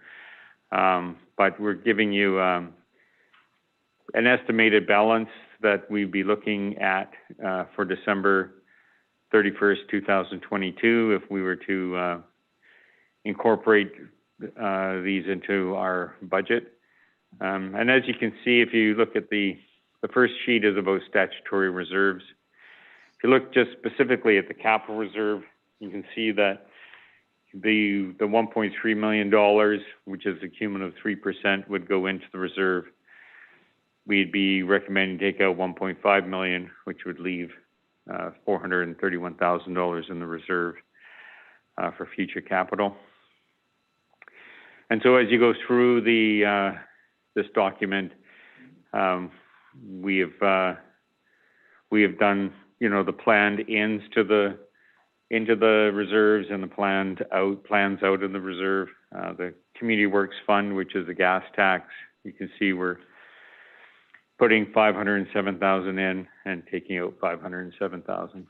But we're giving you an estimated balance that we'd be looking at for December 31st, 2022, if we were to incorporate these into our budget. And as you can see, if you look at the first sheet is about statutory reserves. If you look just specifically at the capital reserve, you can see that the $1.3 million, which is a cumulative 3%, would go into the reserve. We'd be recommending take out $1.5 million, which would leave $431,000 in the reserve for future capital. And so as you go through this document, we have done, the planned ins into the reserves and the plans out in the reserve. The Community Works Fund, which is the gas tax, you can see we're putting $507,000 in and taking out $507,000.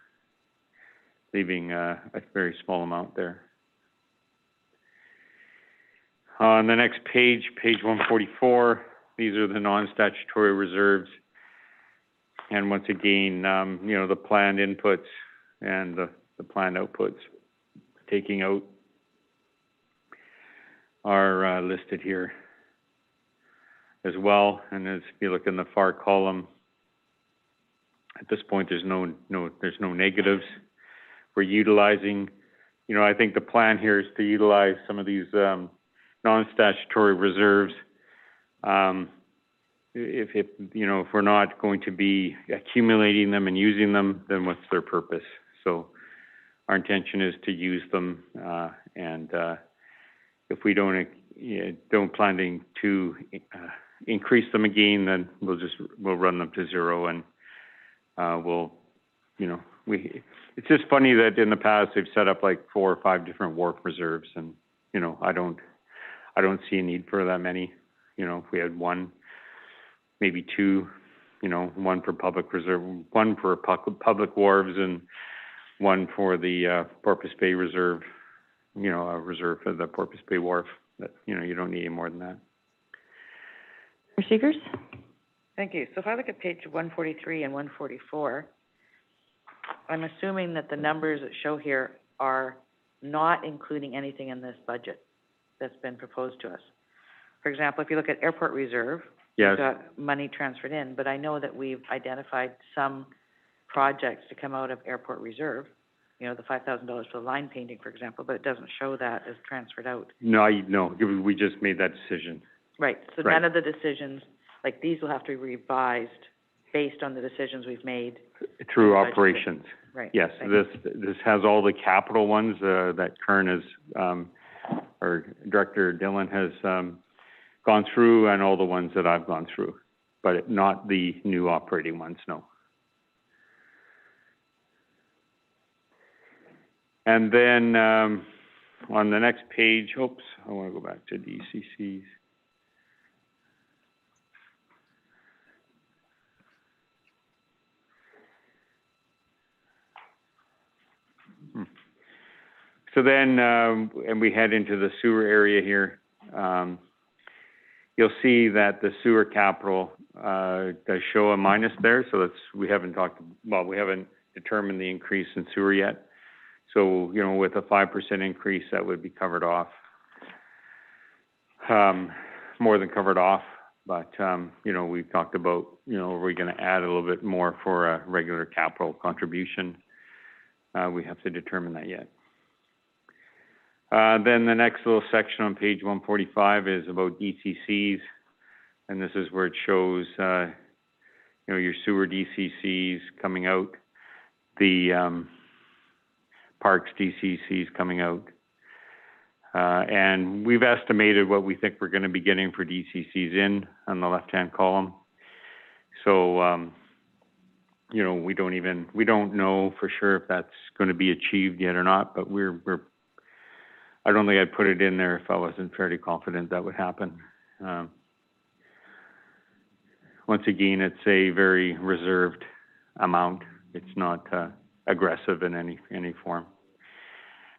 leaving a very small amount there. On the next page, page 144, these are the non-statutory reserves. And once again, you know, the planned inputs and the planned outputs taking out are listed here as well. And as you look in the far column, at this point, there's no negatives. We're utilizing, you know, I think the plan here is to utilize some of these non-statutory reserves. If you know, if we're not going to be accumulating them and using them, then what's their purpose? So our intention is to use them, and if we don't plan to increase them again, then we'll run them to zero, and we'll, you know, it's just funny that in the past they've set up like 4 or 5 different wharf reserves, and you know, I don't see a need for that many. You know, if we had 1, maybe 2, you know, 1 for public reserve, 1 for public wharves, and 1 for the Porpoise Bay Reserve, you know, a reserve for the Porpoise Bay Wharf. That, you know, you don't need any more than that. Seekers? Thank you. So if I look at page 143 and 144, I'm assuming that the numbers that show here are not including anything in this budget that's been proposed to us. For example, if you look at Airport Reserve, yes, we've got money transferred in, but I know that we've identified some projects to come out of Airport Reserve, you know, the $5,000 for the line painting, for example, but it doesn't show that as transferred out. No, we just made that decision. Right, so Right. none of the decisions, like these will have to be revised based on the decisions we've made. Through Budget. operations. Right. Yes, thank this has all the capital ones that Kern has, or Director Dillon has gone through, and all the ones that I've gone through, but not the new operating ones, no. And then on the next page, oops, I want to go back to DCCs. So then, and we head into the sewer area here. You'll see that the sewer capital does show a minus there. So we haven't determined the increase in sewer yet. So, you know, with a 5% increase, that would be covered off, more than covered off. But, you know, we've talked about, you know, are we going to add a little bit more for a regular capital contribution? We have to determine that yet. Then the next little section on page 145 is about DCCs, and this is where it shows, you know, your sewer DCCs coming out, the Parks DCCs coming out, and we've estimated what we think we're going to be getting for DCCs in on the left-hand column. So, you know, we don't know for sure if that's going to be achieved yet or not, but I don't think I'd put it in there if I wasn't fairly confident that would happen. Once again, it's a very reserved amount. It's not aggressive in any form.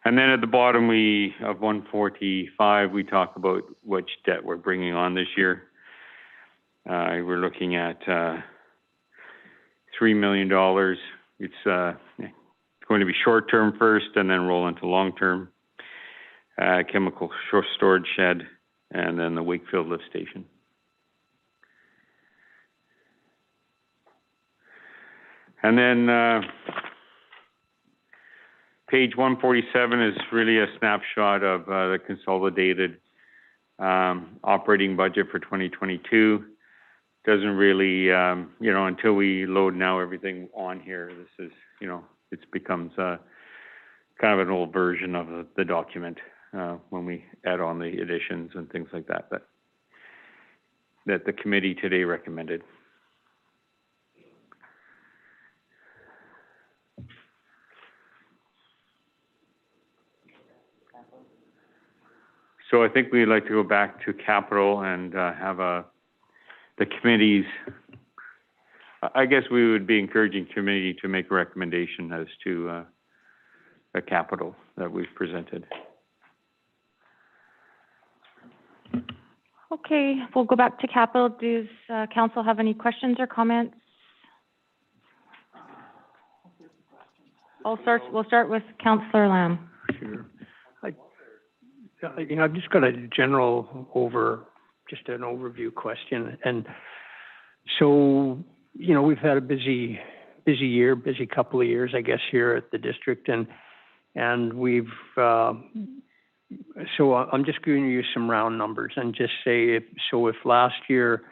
And then at the bottom of 145, we talk about which debt we're bringing on this year. We're looking at $3 million. It's going to be short-term first and then roll into long-term. Chemical storage shed, and then the Wakefield lift station. And then page 147 is really a snapshot of the consolidated operating budget for 2022. Doesn't really, you know, until we load now everything on here, this is, you know, it becomes kind of an old version of the document. When we add on the additions and things like that the committee today recommended. So I think we'd like to go back to capital and have the committees. I guess we would be encouraging committee to make a recommendation as to the capital that we've presented. Okay, we'll go back to capital. Does council have any questions or comments? We'll start with Councillor Lamb. Sure. I've just got a just an overview question. And so, we've had a busy couple of years, I guess, here at the district. And we've, so I'm just going to use some round numbers and just say, if last year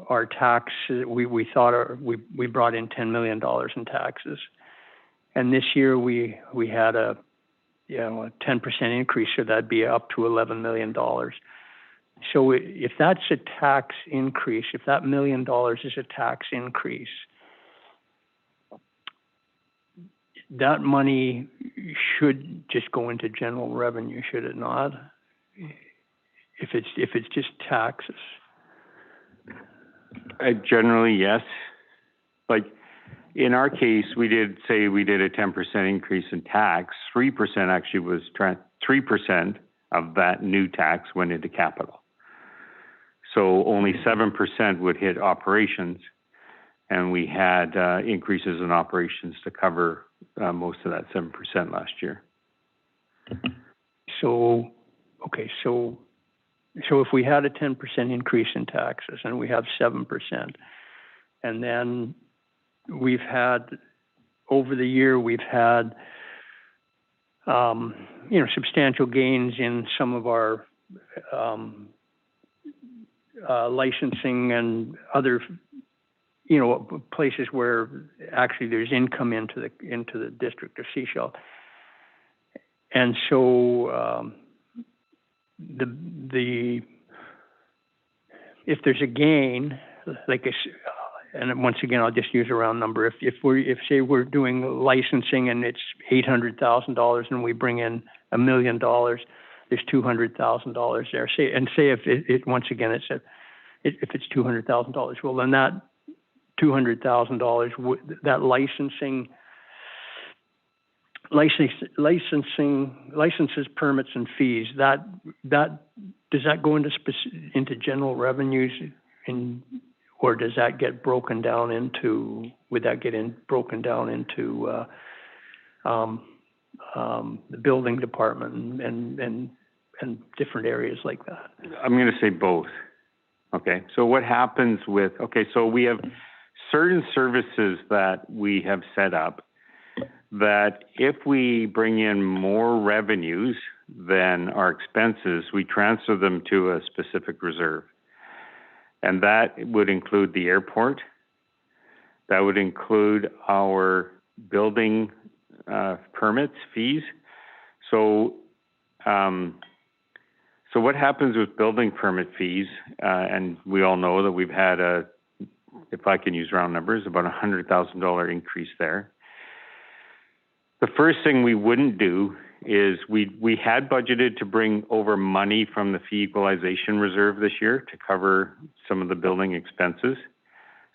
our tax, we thought we brought in $10 million in taxes. And this year we had a 10% increase, so that'd be up to $11 million. So if that's a tax increase, if that $1 million is a tax increase, that money should just go into general revenue, should it not? If it's just taxes. Generally, yes. Like in our case, we did a 10% increase in tax. 3% actually was 3% of that new tax went into capital. So only 7% would hit operations, and we had increases in operations to cover most of that 7% last year. So if we had a 10% increase in taxes and we have 7%, and then we've had, over the year, we've had, substantial gains in some of our licensing and other, places where actually there's income into the district of Sechelt. And so if there's a gain, and once again, I'll just use a round number. If say we're doing licensing and it's $800,000 and we bring in $1 million, there's $200,000 there. Say if it once again if it's $200,000, well then that $200,000 that licenses, permits, and fees, that does that go into general revenues or does that get broken down into, broken down into the building department and different areas like that? I'm going to say both. Okay, so what happens so we have certain services that we have set up that if we bring in more revenues than our expenses, we transfer them to a specific reserve. And that would include the airport. That would include our building permits, fees. So what happens with building permit fees, and we all know that we've had if I can use round numbers, about $100,000 increase there. The first thing we wouldn't do is we had budgeted to bring over money from the fee equalization reserve this year to cover some of the building expenses.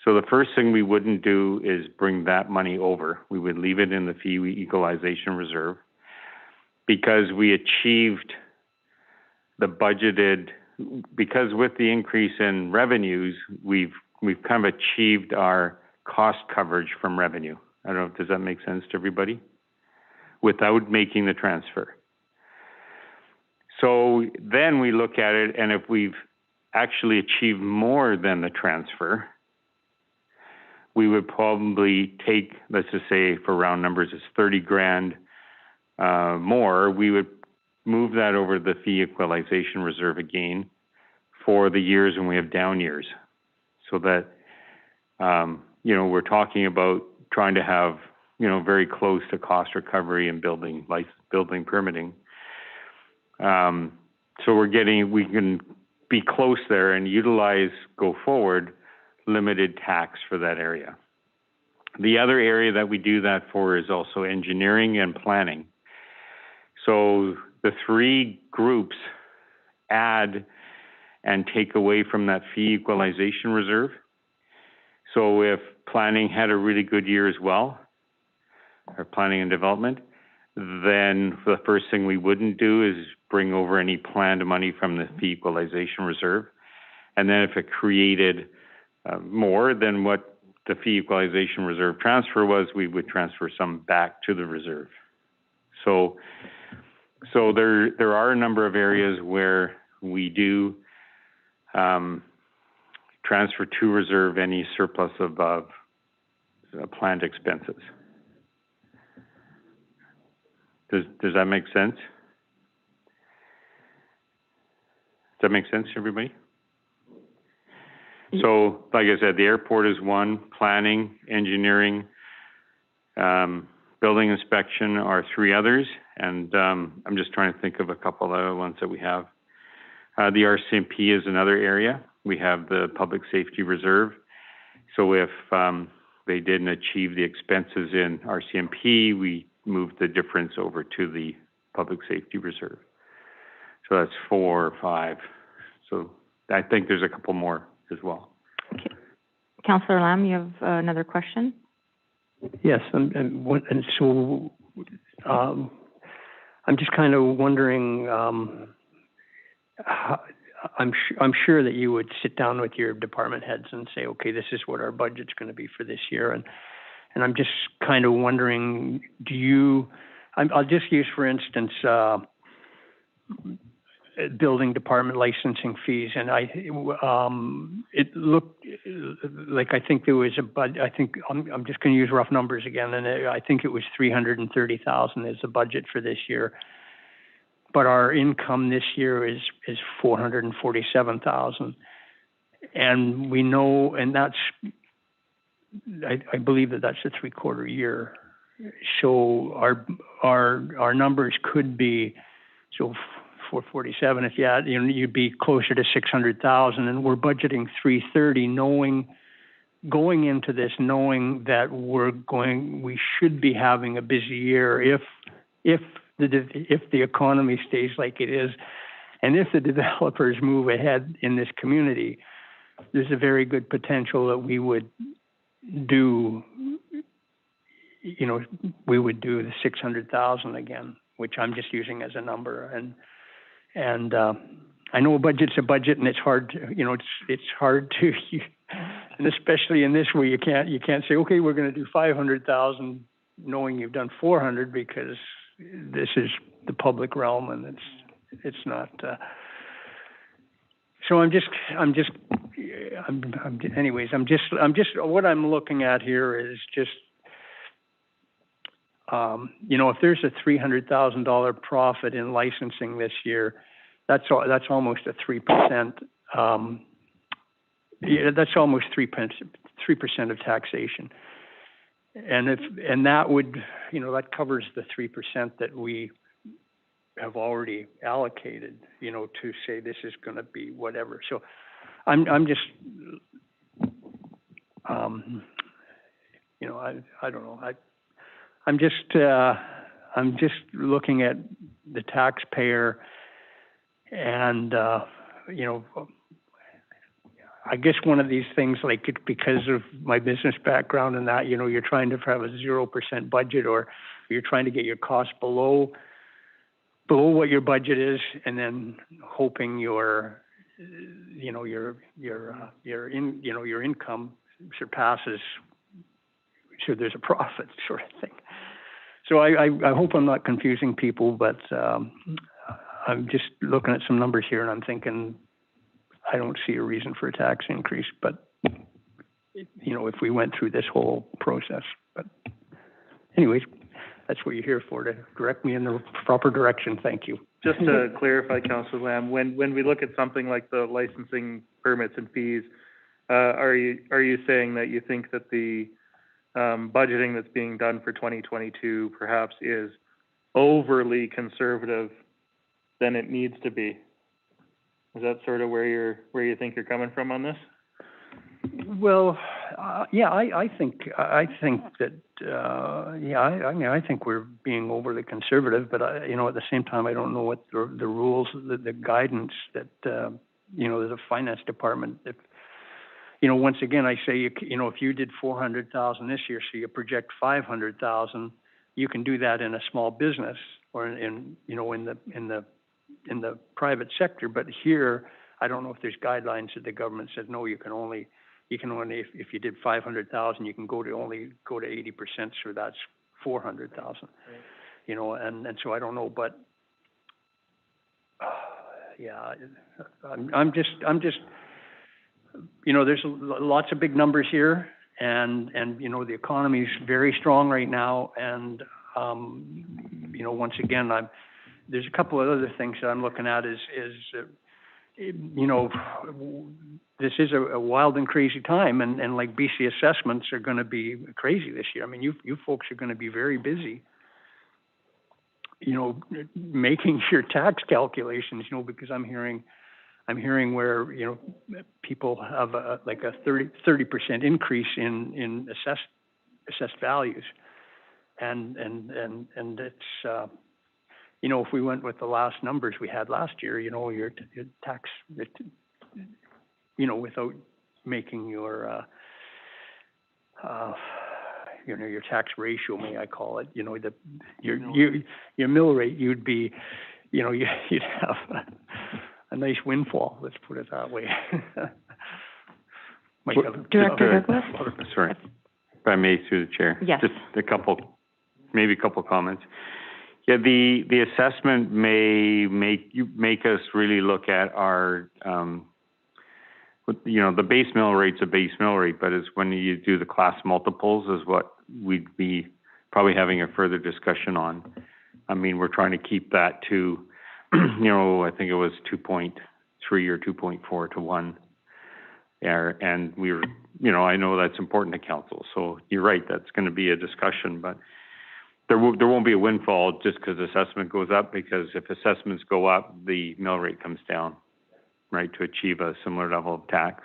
So the first thing we wouldn't do is bring that money over. We would leave it in the fee equalization reserve because we achieved the budgeted, because with the increase in revenues, we've kind of achieved our cost coverage from revenue. I don't know, does that make sense to everybody? Without making the transfer. So then we look at it, and if we've actually achieved more than the transfer, we would probably take, let's just say for round numbers, it's 30 grand more, we would move that over the fee equalization reserve again for the years when we have down years. So that, we're talking about trying to have, very close to cost recovery and building permitting. So we can be close there and utilize, go forward, limited tax for that area. The other area that we do that for is also engineering and planning. So the three groups add and take away from that fee equalization reserve. So if planning had a really good year as well, or planning and development, then the first thing we wouldn't do is bring over any planned money from the fee equalization reserve. And then if it created more than what the fee equalization reserve transfer was, we would transfer some back to the reserve. So there are a number of areas where we do transfer to reserve any surplus above planned expenses. Does that make sense? Does that make sense, everybody? So, like I said, the airport is one, planning, engineering, building inspection are three others, and I'm just trying to think of a couple other ones that we have. The RCMP is another area. We have the public safety reserve. So if they didn't achieve the expenses in RCMP, we moved the difference over to the public safety reserve. So that's 4 or 5. So I think there's a couple more as well. Okay. Councillor Lamb, you have another question? Yes, and so I'm just kind of wondering. I'm sure that you would sit down with your department heads and say, okay, this is what our budget's going to be for this year, and I'm just kind of wondering, I'll just use, for instance, building department licensing fees, and it looked like, I think there was I'm just going to use rough numbers again, and I think it was $330,000 is the budget for this year, but our income this year is $447,000, and we know, and that's, I believe that's a 3/4 year, so our numbers could be 447. If you add, you'd be closer to 600,000, and we're budgeting 330, going into this knowing that we should be having a busy year if the economy stays like it is, and if the developers move ahead in this community, there's a very good potential that we would do the 600,000 again, which I'm just using as a number, and I know a budget's a budget, and it's hard to, it's hard to, and especially in this where you can't say, okay, we're going to do 500,000 knowing you've done 400, because this is the public realm, and it's not. So what I'm looking at here is just, if there's a $300,000 profit in licensing this year, that's almost a 3%. That's almost 3% of taxation. And that would, that covers the 3% that we have already allocated, to say this is going to be whatever. So I'm just, I don't know. I'm just looking at the taxpayer, and I guess one of these things, like, because of my business background and that, you're trying to have a 0% budget, or you're trying to get your costs below what your budget is, and then hoping your income surpasses, so there's a profit, sort of thing. So I hope I'm not confusing people, but I'm just looking at some numbers here, and I'm thinking, I don't see a reason for a tax increase, but, if we went through this whole process. But anyways, that's what you're here for, to direct me in the proper direction. Thank you. Just to clarify, Councillor Lamb, when we look at something like the licensing permits and fees, are you saying that you think that the budgeting that's being done for 2022 perhaps is overly conservative than it needs to be? Is that sort of where you think you're coming from on this? Well, I think that I think we're being overly conservative, but at the same time, I don't know what the rules, the guidance that the finance department. If once again, I say if you did 400,000 this year, so you project 500,000, you can do that in a small business or in the private sector. But here, I don't know if there's guidelines that the government said, no, you can only, if you did 500,000, you can go to 80%, so that's 400,000. You know, and so I don't know, but yeah, I'm just, you know, there's lots of big numbers here, and you know, the economy's very strong right now, and you know, once again, there's a couple of other things that I'm looking at is you know, this is a wild and crazy time, and like BC assessments are going to be crazy this year. I mean, you folks are going to be very busy, you know, making your tax calculations, you know, because I'm hearing where, you know, people have like a 30% increase in assessed values, and it's you know, if we went with the last numbers we had last year, you know, your tax, you know, without making your you know, your tax ratio, may I call it, you know, your mill rate, you'd be, you know, you'd have a nice windfall. Let's put it that way. Director Douglas? Sorry, if I may, through the chair. Yes. Just a couple comments. Yeah, the assessment may make us really look at our, you know, the base mill rate's a base mill rate, but it's when you do the class multiples is what we'd be probably having a further discussion on. I mean, we're trying to keep that to, you know, I think it was 2.3 or 2.4 to 1 there, and we were, you know, I know that's important to council, so you're right, that's going to be a discussion, but there won't be a windfall just because assessment goes up, because if assessments go up, the mill rate comes down, right, to achieve a similar level of tax.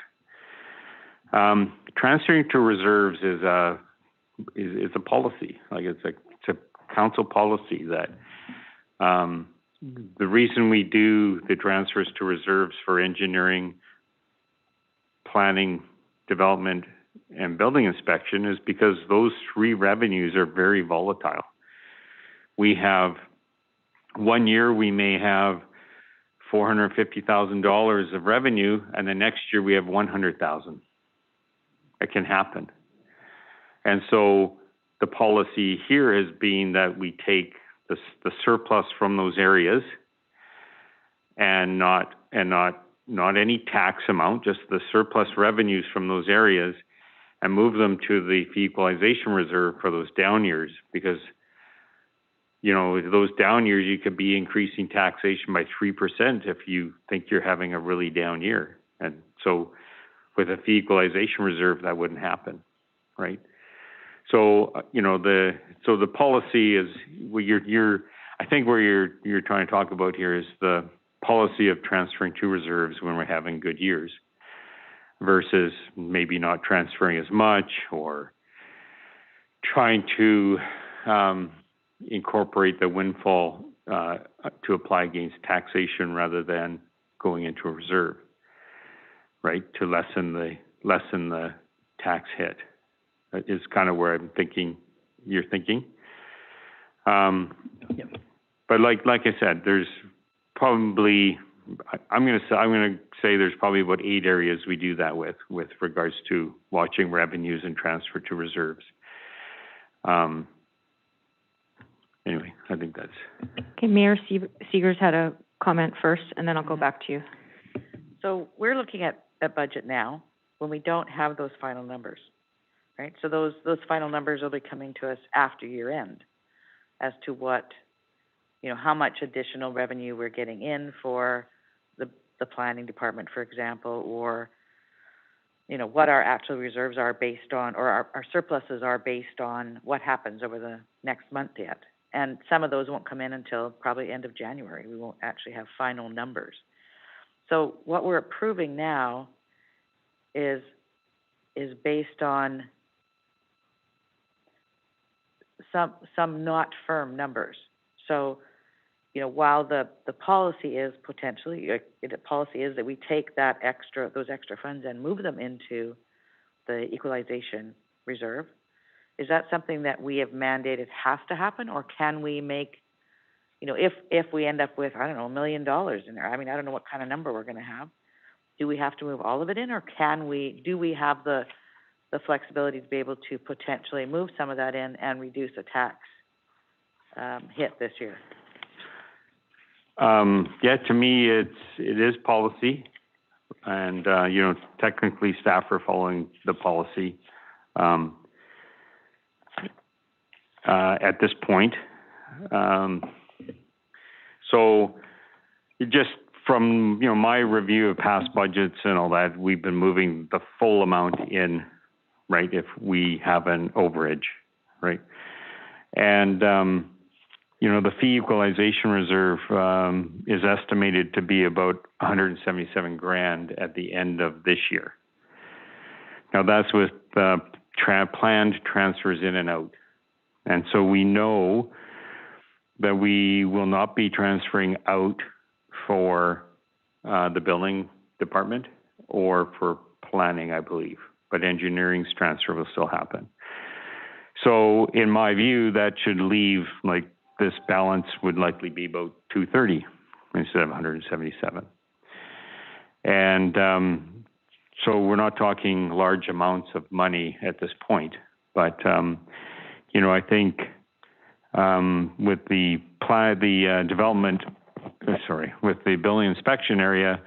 Transferring to reserves is a policy, like it's a council policy that the reason we do the transfers to reserves for engineering, planning, development, and building inspection is because those three revenues are very volatile. We have 1 year we may have $450,000 of revenue, and the next year we have 100,000. It can happen. And so the policy here has been that we take the surplus from those areas and not any tax amount, just the surplus revenues from those areas, and move them to the fee equalization reserve for those down years, because, you know, those down years, you could be increasing taxation by 3% if you think you're having a really down year. And so with a fee equalization reserve, that wouldn't happen, right? So, you know, the policy is, I think where you're trying to talk about here is the policy of transferring to reserves when we're having good years versus maybe not transferring as much, or trying to incorporate the windfall to apply against taxation rather than going into a reserve, right, to lessen the tax hit. That is kind of where I'm thinking you're thinking. But like I said, there's probably, I'm going to say there's probably about 8 areas we do that with regards to watching revenues and transfer to reserves. Anyway, I think that's. Okay, Mayor Seegers had a comment first, and then I'll go back to you. So we're looking at budget now when we don't have those final numbers, right? So those final numbers will be coming to us after year end as to what, you know, how much additional revenue we're getting in for the planning department, for example, or, you know, what our actual reserves are based on, or our surpluses are based on what happens over the next month yet. And some of those won't come in until probably end of January. We won't actually have final numbers. So what we're approving now is based on some not firm numbers. So, you know, while the policy is potentially, the policy is that we take those extra funds and move them into the equalization reserve, Is that something that we have mandated has to happen, or can we make, you know, if we end up with, I don't know, $1 million in there, I mean, I don't know what kind of number we're gonna have. Do we have to move all of it in, or do we have the flexibility to be able to potentially move some of that in and reduce a tax, hit this year? Yeah, to me, it is policy, and, you know, technically staff are following the policy, at this point. So just from, you know, my review of past budgets and all that, we've been moving the full amount in, right, if we have an overage, right? And, you know, the fee equalization reserve is estimated to be about $177,000 at the end of this year. Now that's with planned transfers in and out. And so we know that we will not be transferring out for the building department or for planning, I believe, but engineering's transfer will still happen. So in my view, that should leave, like, this balance would likely be about 230 instead of 177. And so we're not talking large amounts of money at this point, but you know, I think with the with the building inspection area,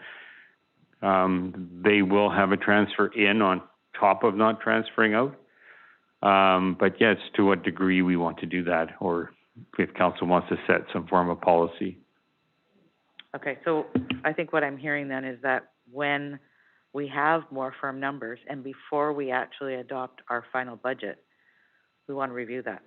they will have a transfer in on top of not transferring out. But yes, to what degree we want to do that, or if council wants to set some form of policy. Okay, so I think what I'm hearing then is that when we have more firm numbers and before we actually adopt our final budget, we want to review that.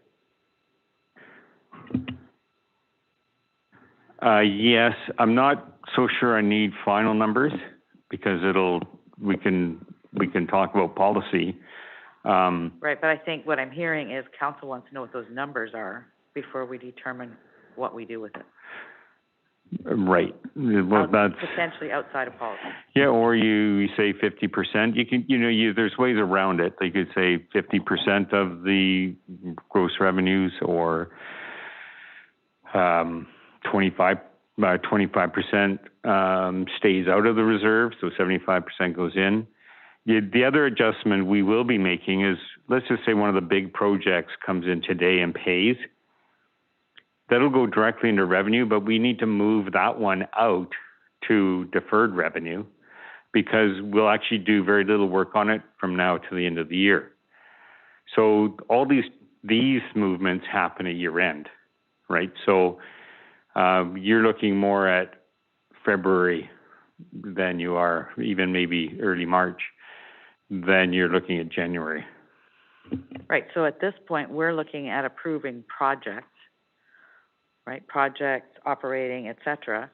Yes, I'm not so sure I need final numbers because we can talk about policy. Right, but I think what I'm hearing is council wants to know what those numbers are before we determine what we do with it. Right. Well, that's potentially outside of policy. Yeah, or you say 50%. You can, there's ways around it. You could say 50% of the gross revenues, or 25% stays out of the reserve, so 75% goes in. The other adjustment we will be making is, let's just say one of the big projects comes in today and pays. That'll go directly into revenue, but we need to move that one out to deferred revenue because we'll actually do very little work on it from now to the end of the year. So all these movements happen at year end, right? So you're looking more at February than you are, even maybe early March, than you're looking at January. Right, so at this point, we're looking at approving projects, right? Projects, operating, et cetera.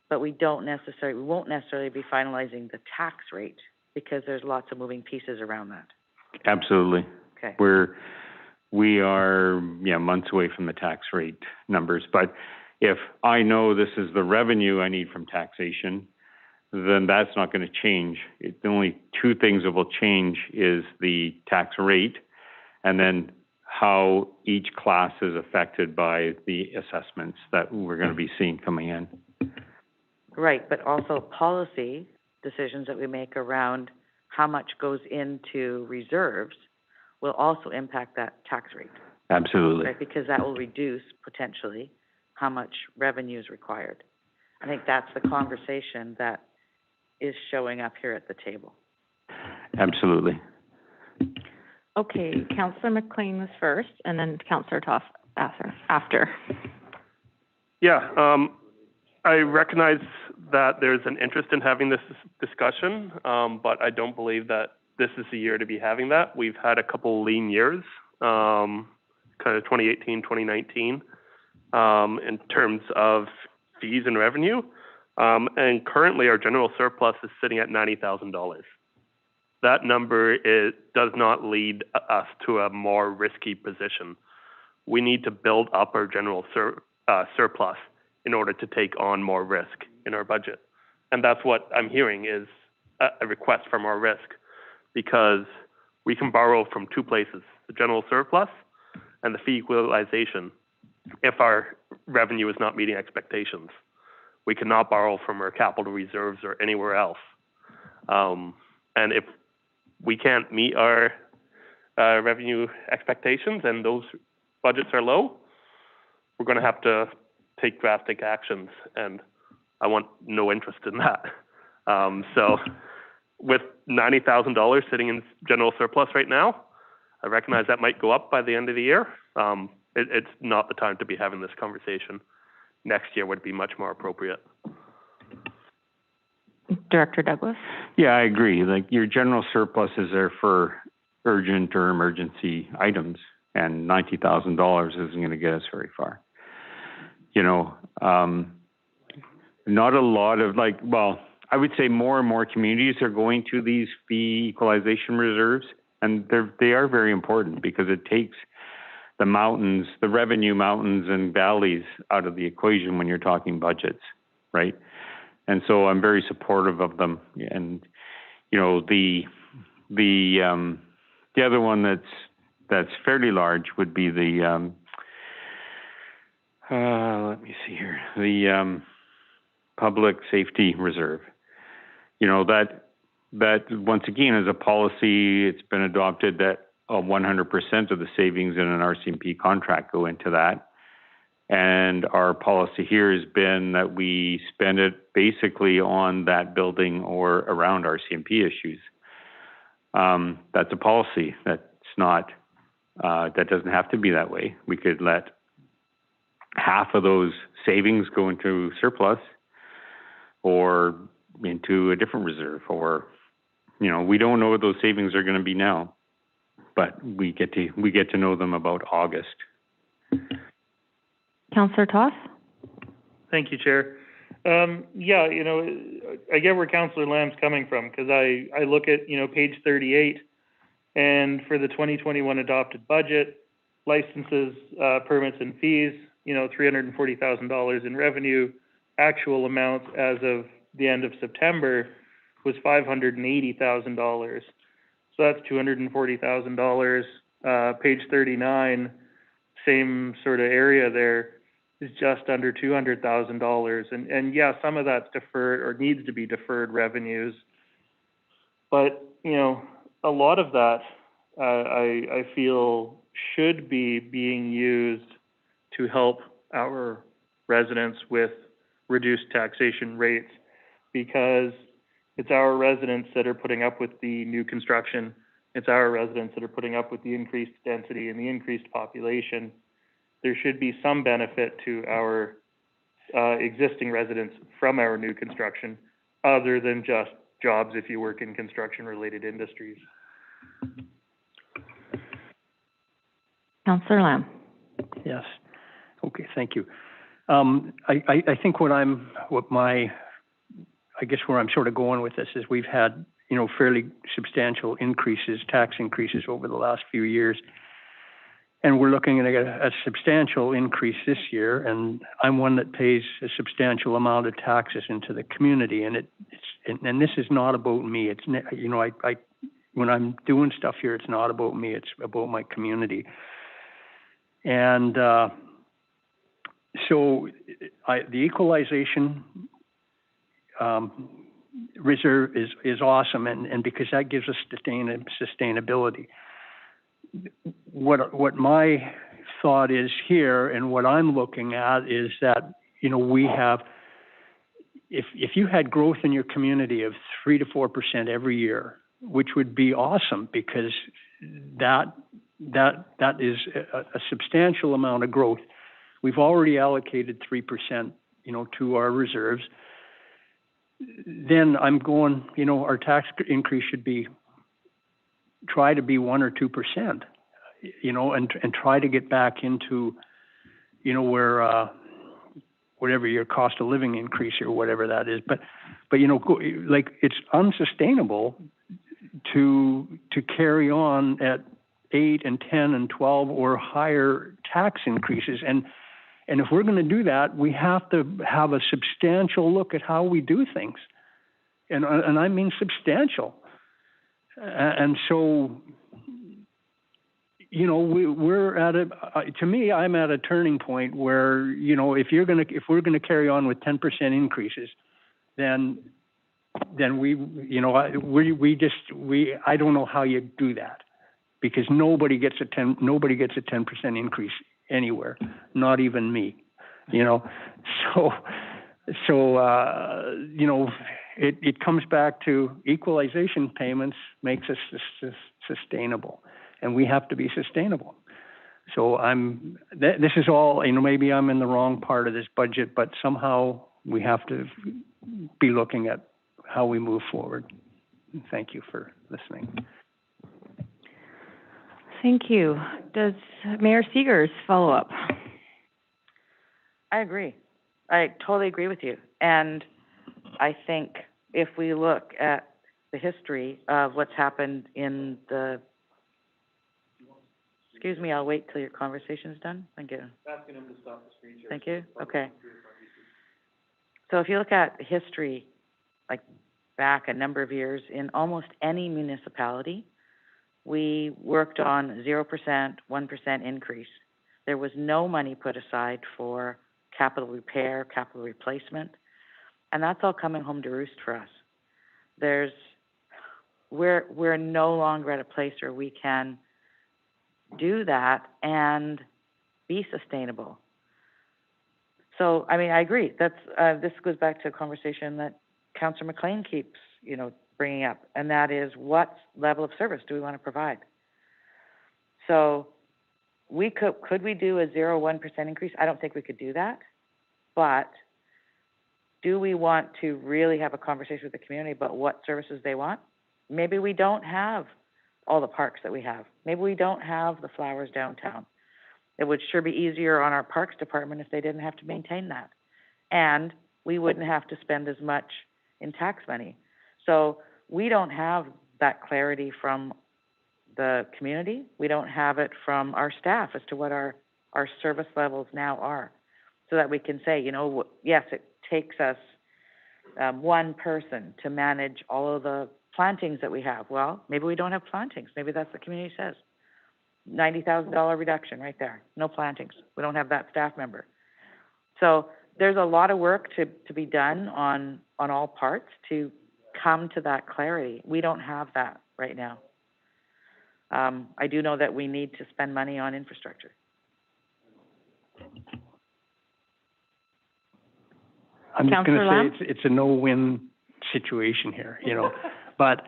But we won't necessarily be finalizing the tax rate because there's lots of moving pieces around that. Absolutely. Okay. We are months away from the tax rate numbers. But if I know this is the revenue I need from taxation, then that's not going to change. The only two things that will change is the tax rate and then how each class is affected by the assessments that we're going to be seeing coming in. Right, but also policy decisions that we make around how much goes into reserves will also impact that tax rate. Absolutely. Right, because that will reduce potentially how much revenue is required. I think that's the conversation that is showing up here at the table. Absolutely. Okay, Councillor McLean was first, and then Councillor Toff after. Yeah, I recognize that there's an interest in having this discussion, but I don't believe that this is the year to be having that. We've had a couple lean years, kind of 2018, 2019, in terms of fees and revenue. And currently our general surplus is sitting at $90,000. That number does not lead us to a more risky position. We need to build up our general surplus in order to take on more risk in our budget. And that's what I'm hearing is a request for more risk, because we can borrow from two places, the general surplus and the fee equalization, if our revenue is not meeting expectations. We cannot borrow from our capital reserves or anywhere else. And if we can't meet our revenue expectations and those budgets are low, we're going to have to take drastic actions, and I want no interest in that. So with $90,000 sitting in general surplus right now, I recognize that might go up by the end of the year. It's not the time to be having this conversation. Next year would be much more appropriate. Director Douglas? Yeah, I agree. Like, your general surpluses are for urgent or emergency items, and $90,000 isn't going to get us very far. You know, not a lot of, like, well, I would say more and more communities are going to these fee equalization reserves, and they are very important because it takes the mountains, the revenue mountains and valleys out of the equation when you're talking budgets, right? And so I'm very supportive of them. And, you know, the other one that's fairly large would be the let me see here, the public safety reserve. You know, that once again is a policy. It's been adopted that 100% of the savings in an RCMP contract go into that. And our policy here has been that we spend it basically on that building or around RCMP issues. That's a policy. That's not, that doesn't have to be that way. We could let half of those savings go into surplus or into a different reserve, or, you know, we don't know what those savings are going to be now, but we get to know them about August. Councillor Toth? Thank you, Chair. Yeah, you know, I get where Councillor Lamb's coming from, because I look at, you know, page 38, and for the 2021 adopted budget, licenses, permits and fees, you know, $340,000 in revenue. Actual amounts as of the end of September was $580,000. So that's $240,000. Page 39, same sort of area there, is just under $200,000. And yeah, some of that's deferred or needs to be deferred revenues. But, you know, a lot of that I feel should be being used to help our residents with reduced taxation rates, because it's our residents that are putting up with the new construction. It's our residents that are putting up with the increased density and the increased population. There should be some benefit to our existing residents from our new construction, other than just jobs if you work in construction-related industries. Councillor Lamb? Yes. Okay, thank you. I think where I'm sort of going with this is we've had, you know, fairly substantial increases, tax increases over the last few years. And we're looking at a substantial increase this year, and I'm one that pays a substantial amount of taxes into the community. And and this is not about me. It's, you know, I when I'm doing stuff here, it's not about me. It's about my community. And so the equalization reserve is awesome, and because that gives us sustainability. What my thought is here, and what I'm looking at, is that, you know, we have, if you had growth in your community of 3 to 4% every year, which would be awesome, because that is a substantial amount of growth. We've already allocated 3%, you know, to our reserves. Then I'm going, you know, our tax increase should try to be 1 or 2%, you know, and try to get back into, you know, where whatever your cost of living increase or whatever that is. But you know, like, it's unsustainable to carry on at 8 and 10 and 12 or higher tax increases. And if we're going to do that, we have to have a substantial look at how we do things. And I mean substantial. And so, you know, we're at to me, I'm at a turning point where, you know, if we're gonna carry on with 10% increases, then we, you know, I don't know how you do that, because nobody gets a 10% increase anywhere, not even me, you know. So you know, it comes back to equalization payments makes us sustainable, and we have to be sustainable. So this is all, you know, maybe I'm in the wrong part of this budget, but somehow we have to be looking at how we move forward. Thank you for listening. Thank you. Does Mayor Seegers follow up? I agree. I totally agree with you. And I think if we look at the history of what's happened in the, excuse me, I'll wait till your conversation's done. Thank you. Asking him to stop the screen share. Thank you. Okay. So if you look at history, like back a number of years, in almost any municipality, we worked on 0%, 1% increase. There was no money put aside for capital repair, capital replacement, and that's all coming home to roost for us. We're no longer at a place where we can do that and be sustainable. So, I mean, I agree. That's this goes back to a conversation that Councillor McLean keeps, you know, bringing up, and that is, what level of service do we want to provide? So, could we do a 0-1% increase? I don't think we could do that, but do we want to really have a conversation with the community about what services they want? Maybe we don't have all the parks that we have. Maybe we don't have the flowers downtown. It would sure be easier on our parks department if they didn't have to maintain that. And we wouldn't have to spend as much in tax money. So we don't have that clarity from the community. We don't have it from our staff as to what our service levels now are, so that we can say, you know, yes, it takes us one person to manage all of the plantings that we have. Well, maybe we don't have plantings. Maybe that's what the community says. $90,000 reduction right there. No plantings. We don't have that staff member. So there's a lot of work to be done on all parts to come to that clarity. We don't have that right now. I do know that we need to spend money on infrastructure. I'm just going to say it's a no-win situation here, you know. But,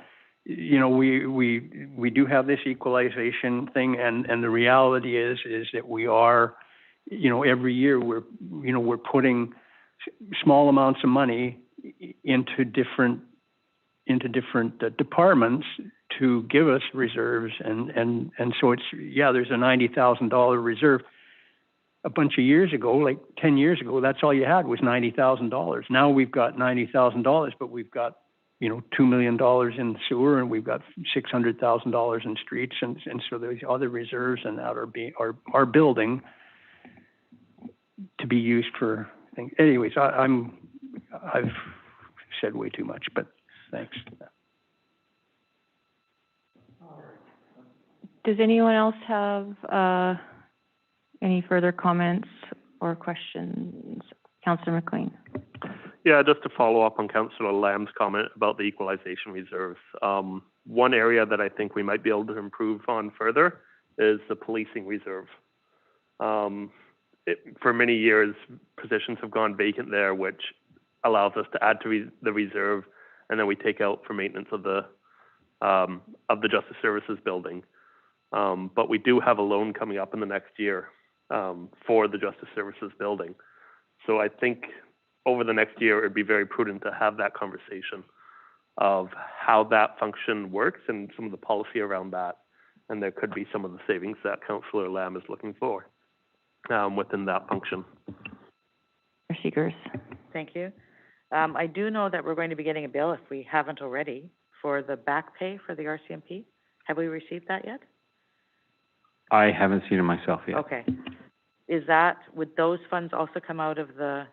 you know, we do have this equalization thing, and the reality is that we are, you know, every year we're putting small amounts of money into different departments to give us reserves, and so it's, yeah, there's a $90,000 reserve. A bunch of years ago, like 10 years ago, that's all you had was $90,000. Now we've got $90,000, but we've got, you know, $2 million in sewer, and we've got $600,000 in streets, and so there's other reserves and that are building to be used for things. Anyways, I've said way too much, but thanks. Does anyone else have any further comments or questions? Councillor McLean. Yeah, just to follow up on Councillor Lamb's comment about the equalization reserves. One area that I think we might be able to improve on further is the policing reserve. For many years, positions have gone vacant there, which allows us to add to the reserve, and then we take out for maintenance of the Justice Services building. But we do have a loan coming up in the next year for the Justice Services building. So I think over the next year, it'd be very prudent to have that conversation of how that function works and some of the policy around that. And there could be some of the savings that Councillor Lamb is looking for within that function. Seegers. Thank you. I do know that we're going to be getting a bill, if we haven't already, for the back pay for the RCMP. Have we received that yet? I haven't seen it myself yet. Okay. Would those funds also come out of the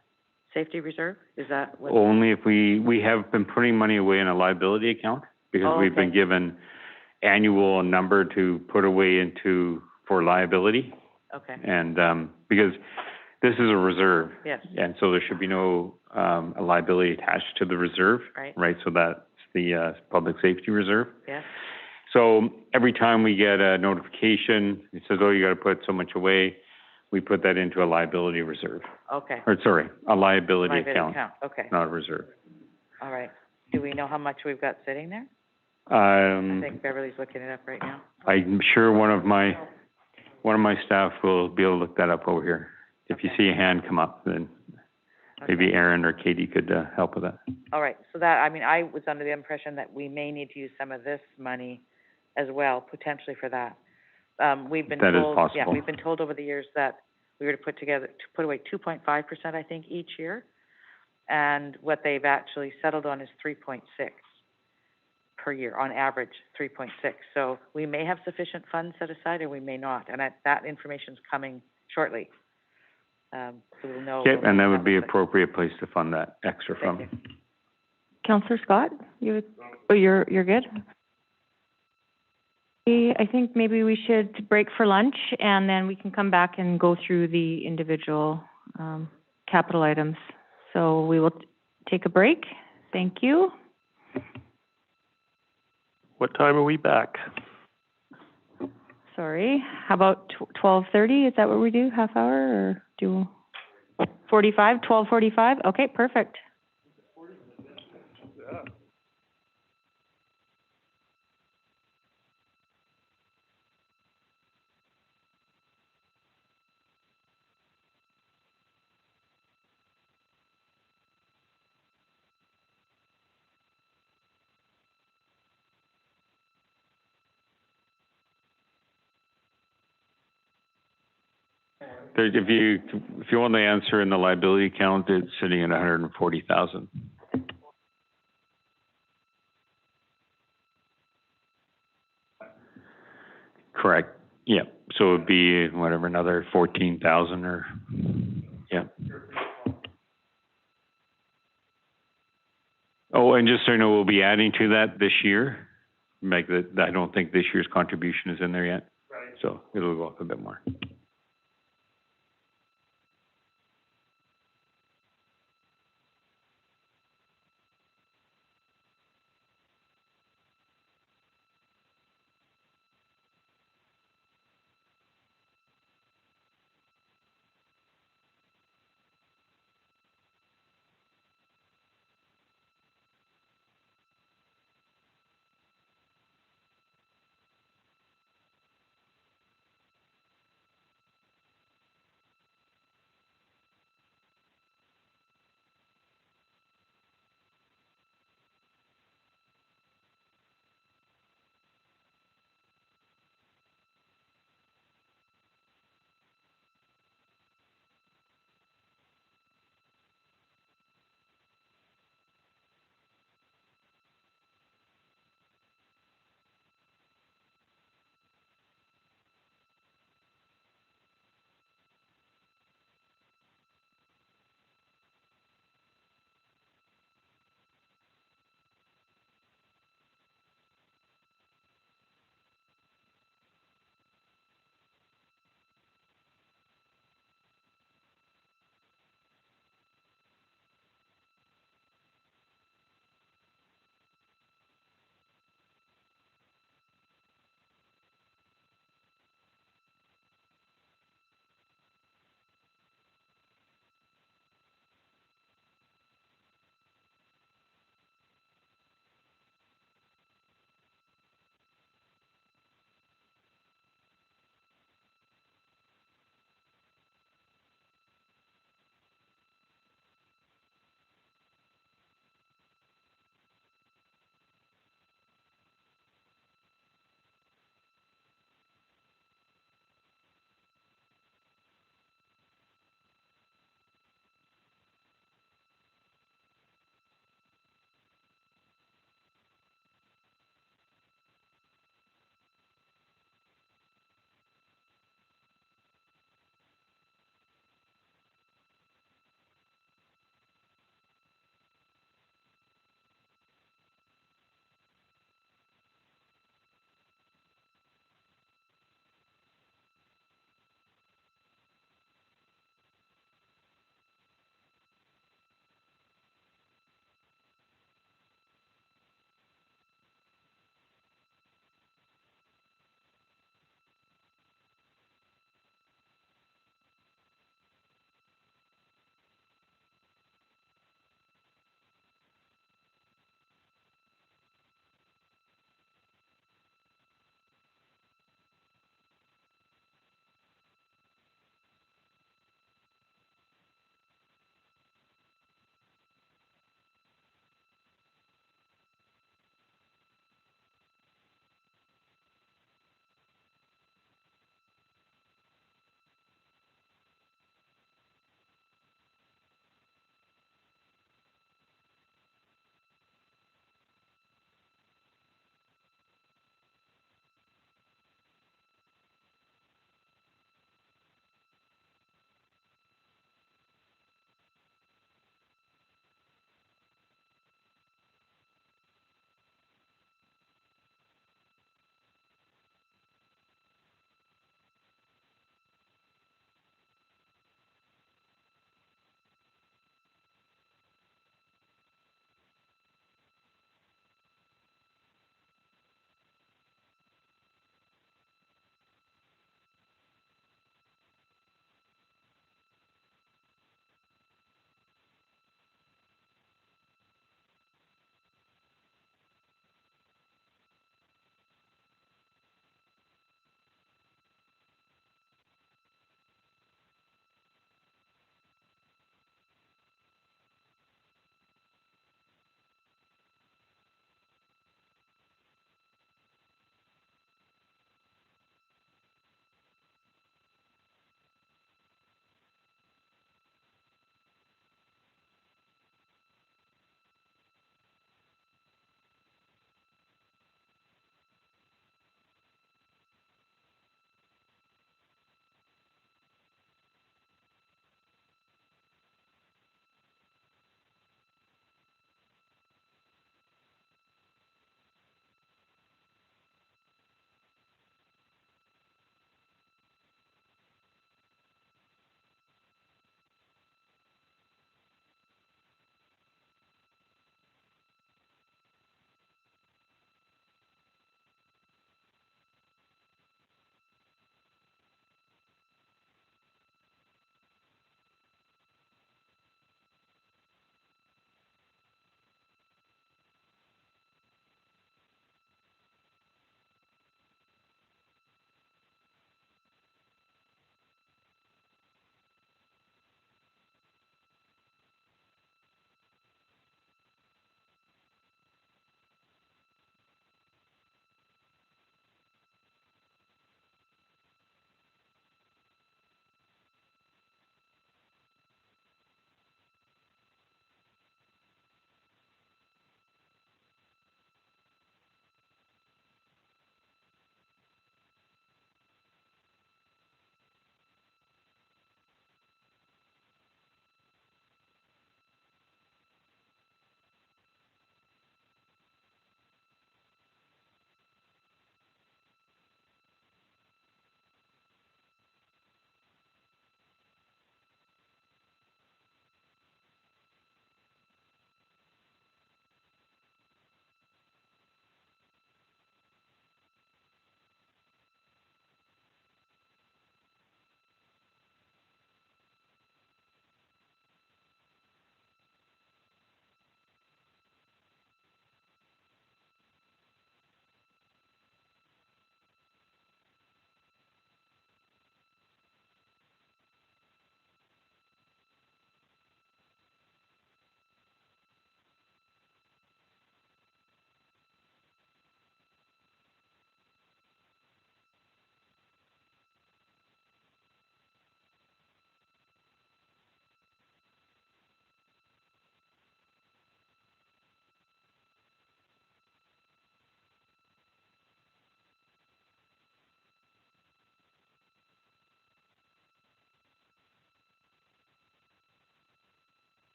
safety reserve? Is that what? Only if we have been putting money away in a liability account, because we've been given annual number to put away into for liability. Okay, And, because this is a reserve. yes, And so there should be no, a liability attached to the reserve. right, Right, so that's the, public safety reserve. yes, So every time we get a notification, it says, oh, you gotta put so much away, we put that into a liability reserve. okay. Or, sorry, a liability account, Okay, not a reserve. all right. Do we know how much we've got sitting there? I Um, think Beverly's looking it up right now. I'm sure one of my staff will be able to look that up over here. If you Okay. see a hand come up, then maybe Okay. Aaron or Katie could, help with that. All right, so that, I mean, I was under the impression that we may need to use some of this money as well, potentially for that. We've been That is told, yeah, possible. we've been told over the years that we were to put away 2.5%, I think, each year. And what they've actually settled on is 3.6 per year, on average, 3.6. So we may have sufficient funds set aside, or we may not, and that information's coming shortly. So we'll know. Okay, we'll know and that how would be much. appropriate place to fund that extra from. Thank you. Counselor Scott, you're good? I think maybe we should break for lunch, and then we can come back and go through the individual, capital items. So we will take a break. Thank you. What time are we back? Sorry, how about 12:30? Is that what we do, half hour, or do 45, 12:45? Okay, perfect. If you want the answer in the liability account, it's sitting at 140,000. Correct. Yeah. So it'd be whatever, another 14,000 or, yeah. Oh, and just so you know, we'll be adding to that this year. Make that, I don't think this year's contribution is in there yet. Right. So it'll go up a bit more.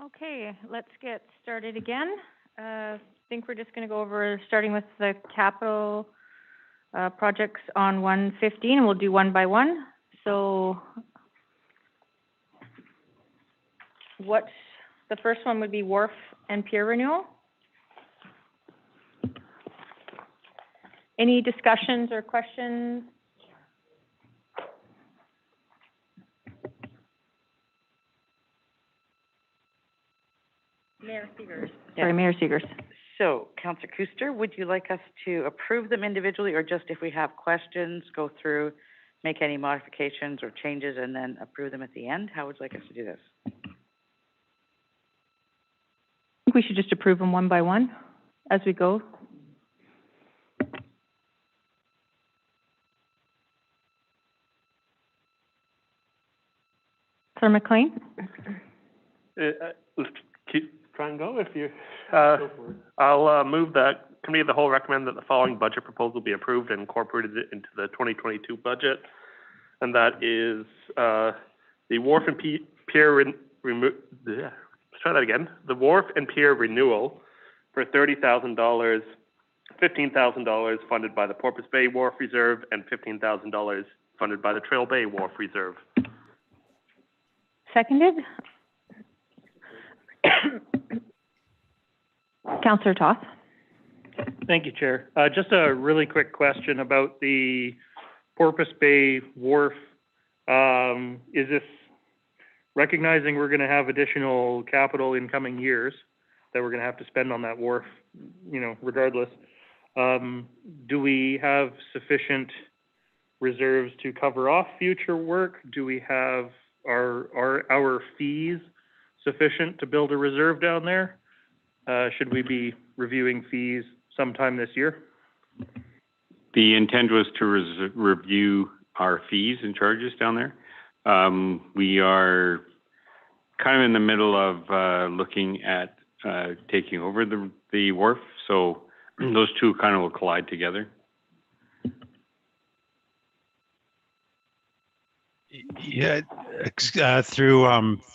Okay, let's get started again. I think we're just gonna go over, starting with the capital, projects on 115, and we'll do one by one. So the first one would be wharf and pier renewal. Any discussions or questions? Mayor Segers. Sorry, Mayor Segers. So, Councillor Kuster, would you like us to approve them individually, or just if we have questions, go through, make any modifications or changes, and then approve them at the end? How would you like us to do this? I think we should just approve them one by one as we go. Sir McLean? Let's try and go if you, I'll move that Committee of the Whole recommend that the following budget proposal be approved and incorporated into the 2022 budget. And that is, the wharf and pier let's try that again. The wharf and pier renewal for $30,000, $15,000 funded by the Porpoise Bay Wharf Reserve and $15,000 funded by the Trail Bay Wharf Reserve. Seconded. Councillor Toth. Thank you, Chair. Just a really quick question about the Porpoise Bay Wharf. Is this recognizing we're going to have additional capital in coming years that we're going to have to spend on that wharf, you know, regardless? Do we have sufficient reserves to cover off future work? Do we have our fees sufficient to build a reserve down there? Should we be reviewing fees sometime this year? The intent was to review our fees and charges down there. We are kind of in the middle of looking at taking over the wharf, so those two kind of will collide together. Yeah, through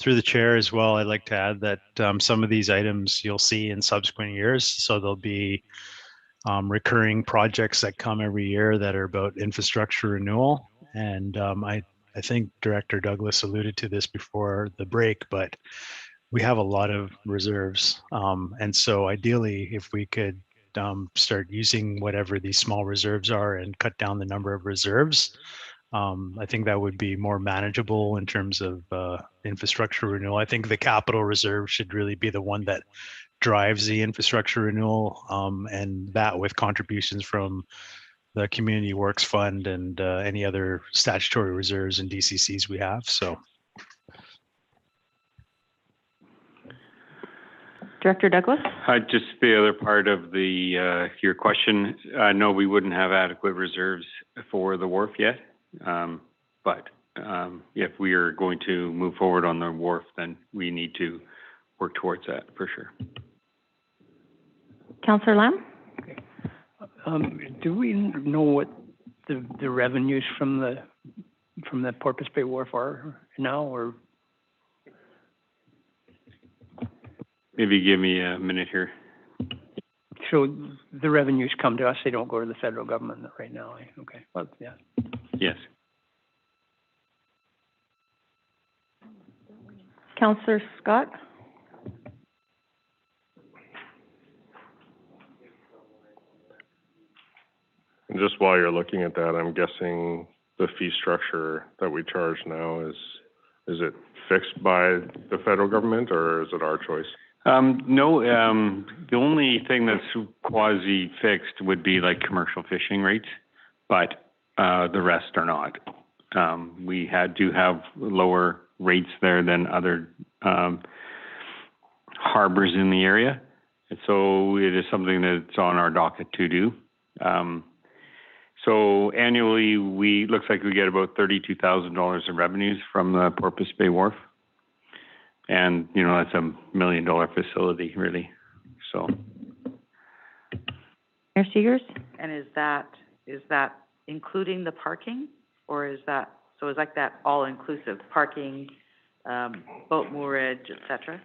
the chair as well, I'd like to add that some of these items you'll see in subsequent years. So there'll be recurring projects that come every year that are about infrastructure renewal. And I think Director Douglas alluded to this before the break, but we have a lot of reserves. And so ideally, if we could start using whatever these small reserves are and cut down the number of reserves, I think that would be more manageable in terms of infrastructure renewal. I think the capital reserve should really be the one that drives the infrastructure renewal, and that with contributions from the Community Works Fund and any other statutory reserves and DCCs we have. So, Director Douglas? Just the other part of the your question. No, we wouldn't have adequate reserves for the wharf yet. But if we are going to move forward on the wharf, then we need to work towards that for sure. Councillor Lamb? Okay. Do we know what the revenues from the Porpoise Bay Wharf are now, or? Maybe give me a minute here. So the revenues come to us, they don't go to the federal government right now, eh? Okay, well, yeah. Yes. Councillor Scott? And just while you're looking at that, I'm guessing the fee structure that we charge now is it fixed by the federal government, or is it our choice? No, the only thing that's quasi-fixed would be like commercial fishing rates, but the rest are not. We do have lower rates there than other harbors in the area, and so it is something that's on our docket to do. So annually, looks like we get about $32,000 in revenues from the Porpoise Bay Wharf. And, you know, that's $1 million facility, really, so. Mayor Segers? And is that including the parking, or is that all inclusive, parking, boat moorage, et cetera?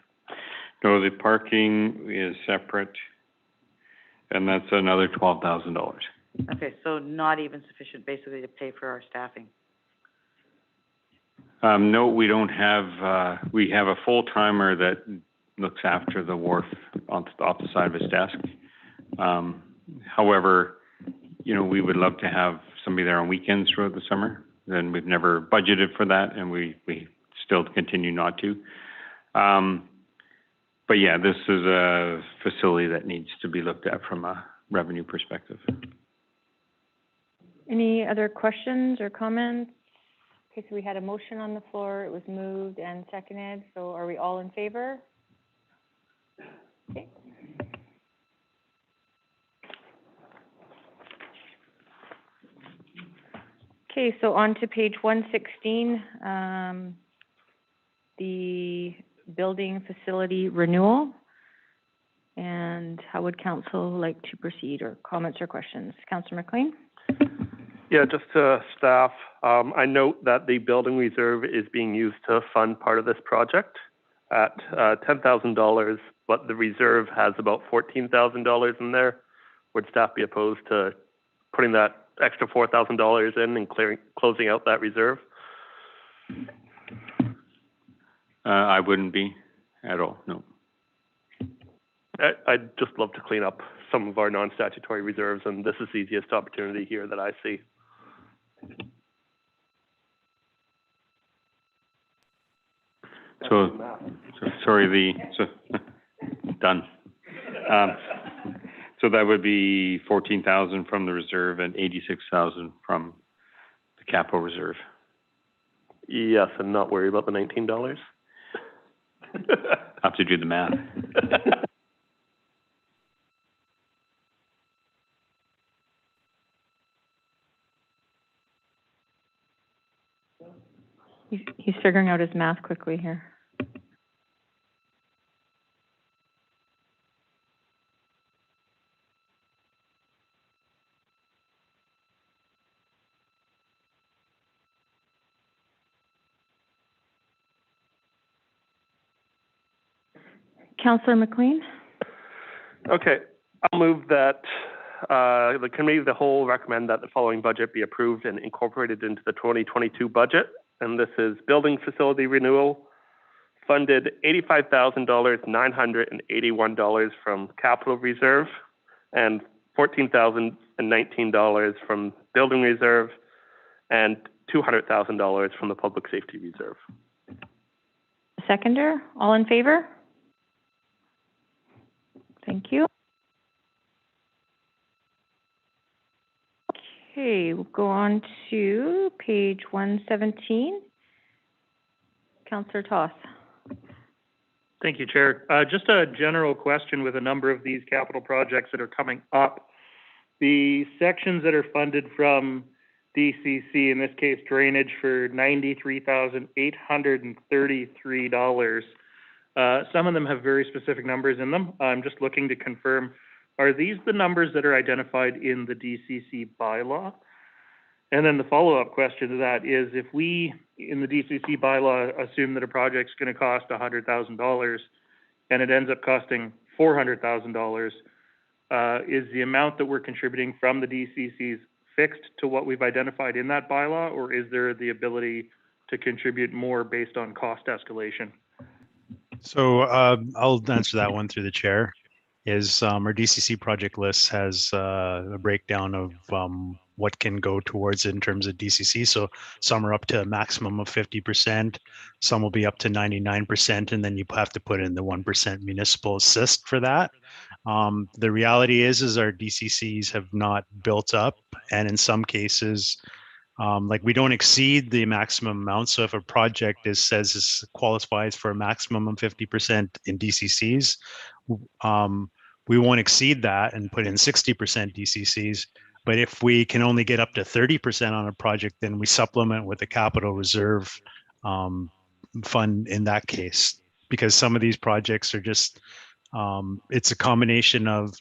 No, the parking is separate, and that's another $12,000. Okay, so not even sufficient basically to pay for our staffing. No, we don't have, we have a full-timer that looks after the wharf off the side of his desk. However, you know, we would love to have somebody there on weekends throughout the summer. Then we've never budgeted for that, and we still continue not to. But yeah, this is a facility that needs to be looked at from a revenue perspective. Any other questions or comments? Okay, so we had a motion on the floor. It was moved and seconded. So are we all in favor? Okay. Okay, so on to page 116, the building facility renewal. And how would council like to proceed, or comments or questions? Councillor McLean? Yeah, just to staff, I note that the building reserve is being used to fund part of this project at $10,000, but the reserve has about $14,000 in there. Would staff be opposed to putting that extra $4,000 in and closing out that reserve? I wouldn't be at all, no. I'd just love to clean up some of our non-statutory reserves, and this is the easiest opportunity here that I see. Done. So that would be 14,000 from the reserve and 86,000 from the capital reserve. Yes, and not worry about the $19. Have to do the math. He's figuring out his math quickly here. Councillor McLean? Okay, I'll move that the committee of the whole recommend that the following budget be approved and incorporated into the 2022 budget. And this is building facility renewal, funded $85,981 from capital reserve and $14,019 from building reserve and $200,000 from the public safety reserve. Seconder, all in favor? Thank you. Okay, we'll go on to page 117. Councillor Toth. Thank you, Chair. Just a general question with a number of these capital projects that are coming up. The sections that are funded from DCC, in this case drainage, for $93,833. Some of them have very specific numbers in them. I'm just looking to confirm, are these the numbers that are identified in the DCC bylaw? And then the follow-up question to that is, if we, in the DCC bylaw, assume that a project's going to cost $100,000 and it ends up costing $400,000, is the amount that we're contributing from the DCCs fixed to what we've identified in that bylaw, or is there the ability to contribute more based on cost escalation? So I'll answer that one through the chair. Our DCC project list has a breakdown of what can go towards it in terms of DCC. So some are up to a maximum of 50%, some will be up to 99%, and then you have to put in the 1% municipal assist for that. The reality is our DCCs have not built up, and in some cases, like we don't exceed the maximum amount. So if a project qualifies for a maximum of 50% in DCCs, we won't exceed that and put in 60% DCCs. But if we can only get up to 30% on a project, then we supplement with a capital reserve fund in that case, because some of these projects are just, it's a combination of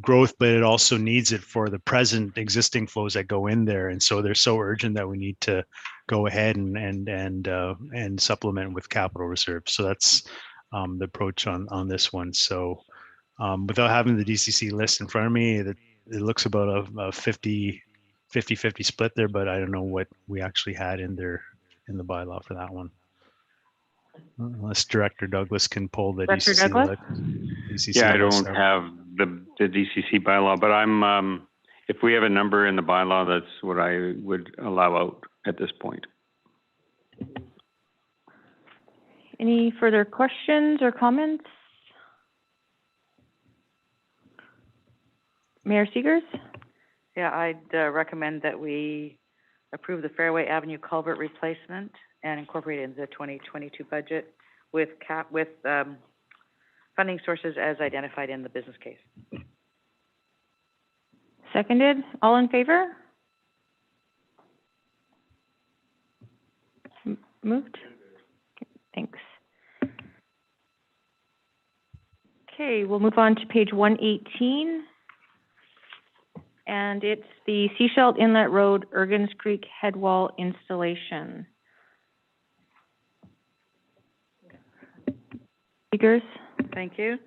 growth, but it also needs it for the present existing flows that go in there. And so they're so urgent that we need to go ahead and supplement with capital reserve. So that's the approach on this one. So without having the DCC list in front of me, it looks about a 50-50 split there, but I don't know what we actually had in there in the bylaw for that one. Unless Director Douglas can pull the Director DCC Douglas? DCC Yeah, I list don't out. have the DCC bylaw, but I'm, if we have a number in the bylaw, that's what I would allow out at this point. Any further questions or comments? Mayor Segers? Yeah, I'd recommend that we approve the Fairway Avenue culvert replacement and incorporate it into the 2022 budget with funding sources as identified in the business case. Seconded. All in favor? Moved? Okay, thanks. Okay, we'll move on to page 118. And it's the Seashell Inlet Road, Ergens Creek Headwall installation. Speakers? Thank you.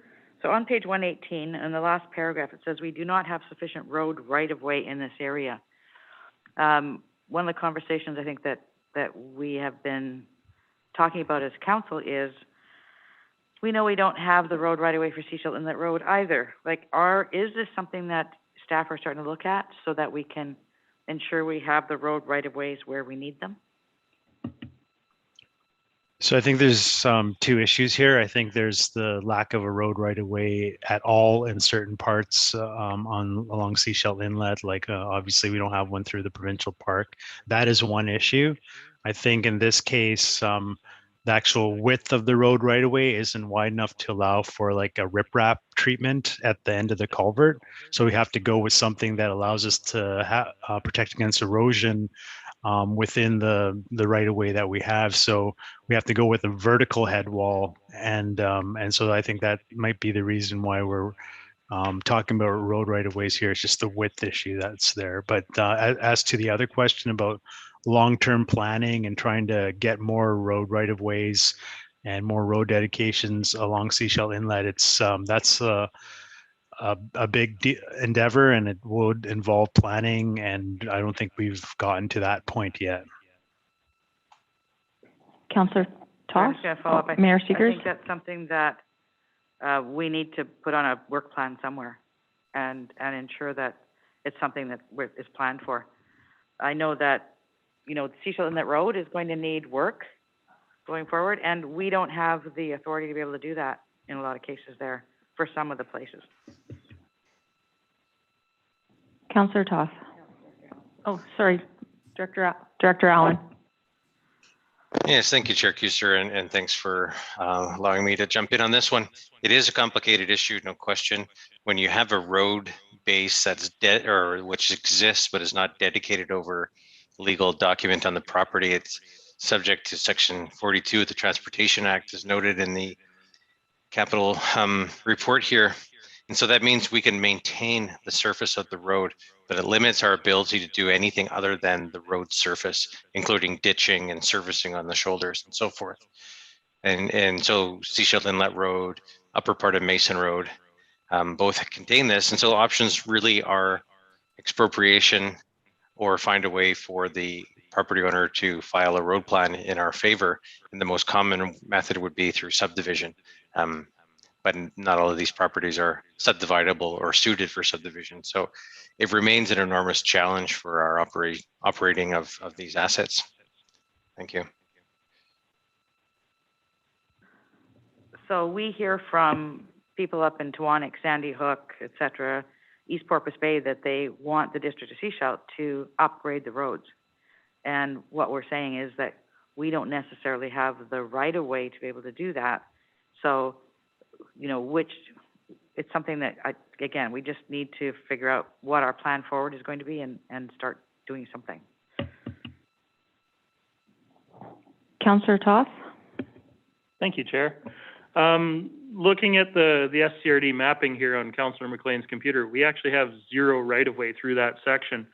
So on page 118, in the last paragraph, it says we do not have sufficient road right-of-way in this area. One of the conversations I think that we have been talking about as council is we know we don't have the road right-of-way for Seashell Inlet Road either. Like, is this something that staff are starting to look at so that we can ensure we have the road right-of-ways where we need them? So I think there's two issues here. I think there's the lack of a road right of way at all in certain parts along Seashell Inlet. Like obviously we don't have one through the provincial park. That is one issue. I think in this case, the actual width of the road right of way isn't wide enough to allow for like a riprap treatment at the end of the culvert. So we have to go with something that allows us to protect against erosion within the right of way that we have. So we have to go with a vertical head wall, and so I think that might be the reason why we're talking about road right of ways here. It's just the width issue that's there. But as to the other question about long-term planning and trying to get more road right of ways and more road dedications along Seashell Inlet, it's that's a big endeavor, and it would involve planning, and I don't think we've gotten to that point yet. Councillor I'm Toth? just going to follow up. Mayor I Segers? think that's something that we need to put on a work plan somewhere and ensure that it's something that is planned for. I know that, the Seashell Inlet Road is going to need work going forward, and we don't have the authority to be able to do that in a lot of cases there for some of the places. Councillor Toth? Oh, sorry, Director Allen. Yes, thank you, Chair Kuster, and thanks for allowing me to jump in on this one. It is a complicated issue, no question. When you have a road base that's dead, or which exists but is not dedicated over legal document on the property, it's subject to Section 42 of the Transportation Act, as noted in the capital report here. And so that means we can maintain the surface of the road, but it limits our ability to do anything other than the road surface, including ditching and servicing on the shoulders and so forth. And so Seashell Inlet Road, upper part of Mason Road, both contain this. And so options really are expropriation or find a way for the property owner to file a road plan in our favor. And the most common method would be through subdivision. But not all of these properties are subdividable or suited for subdivision. So it remains an enormous challenge for our operating of these assets. Thank you. So we hear from people up in Tewanek, Sandy Hook, et cetera, East Porpoise Bay, that they want the District of Seashell to upgrade the roads. And what we're saying is that we don't necessarily have the right of way to be able to do that. So, it's something that, again, we just need to figure out what our plan forward is going to be and start doing something. Councillor Toth? Thank you, Chair. Looking at the SCRD mapping here on Councillor McLean's computer, we actually have zero right-of-way through that section.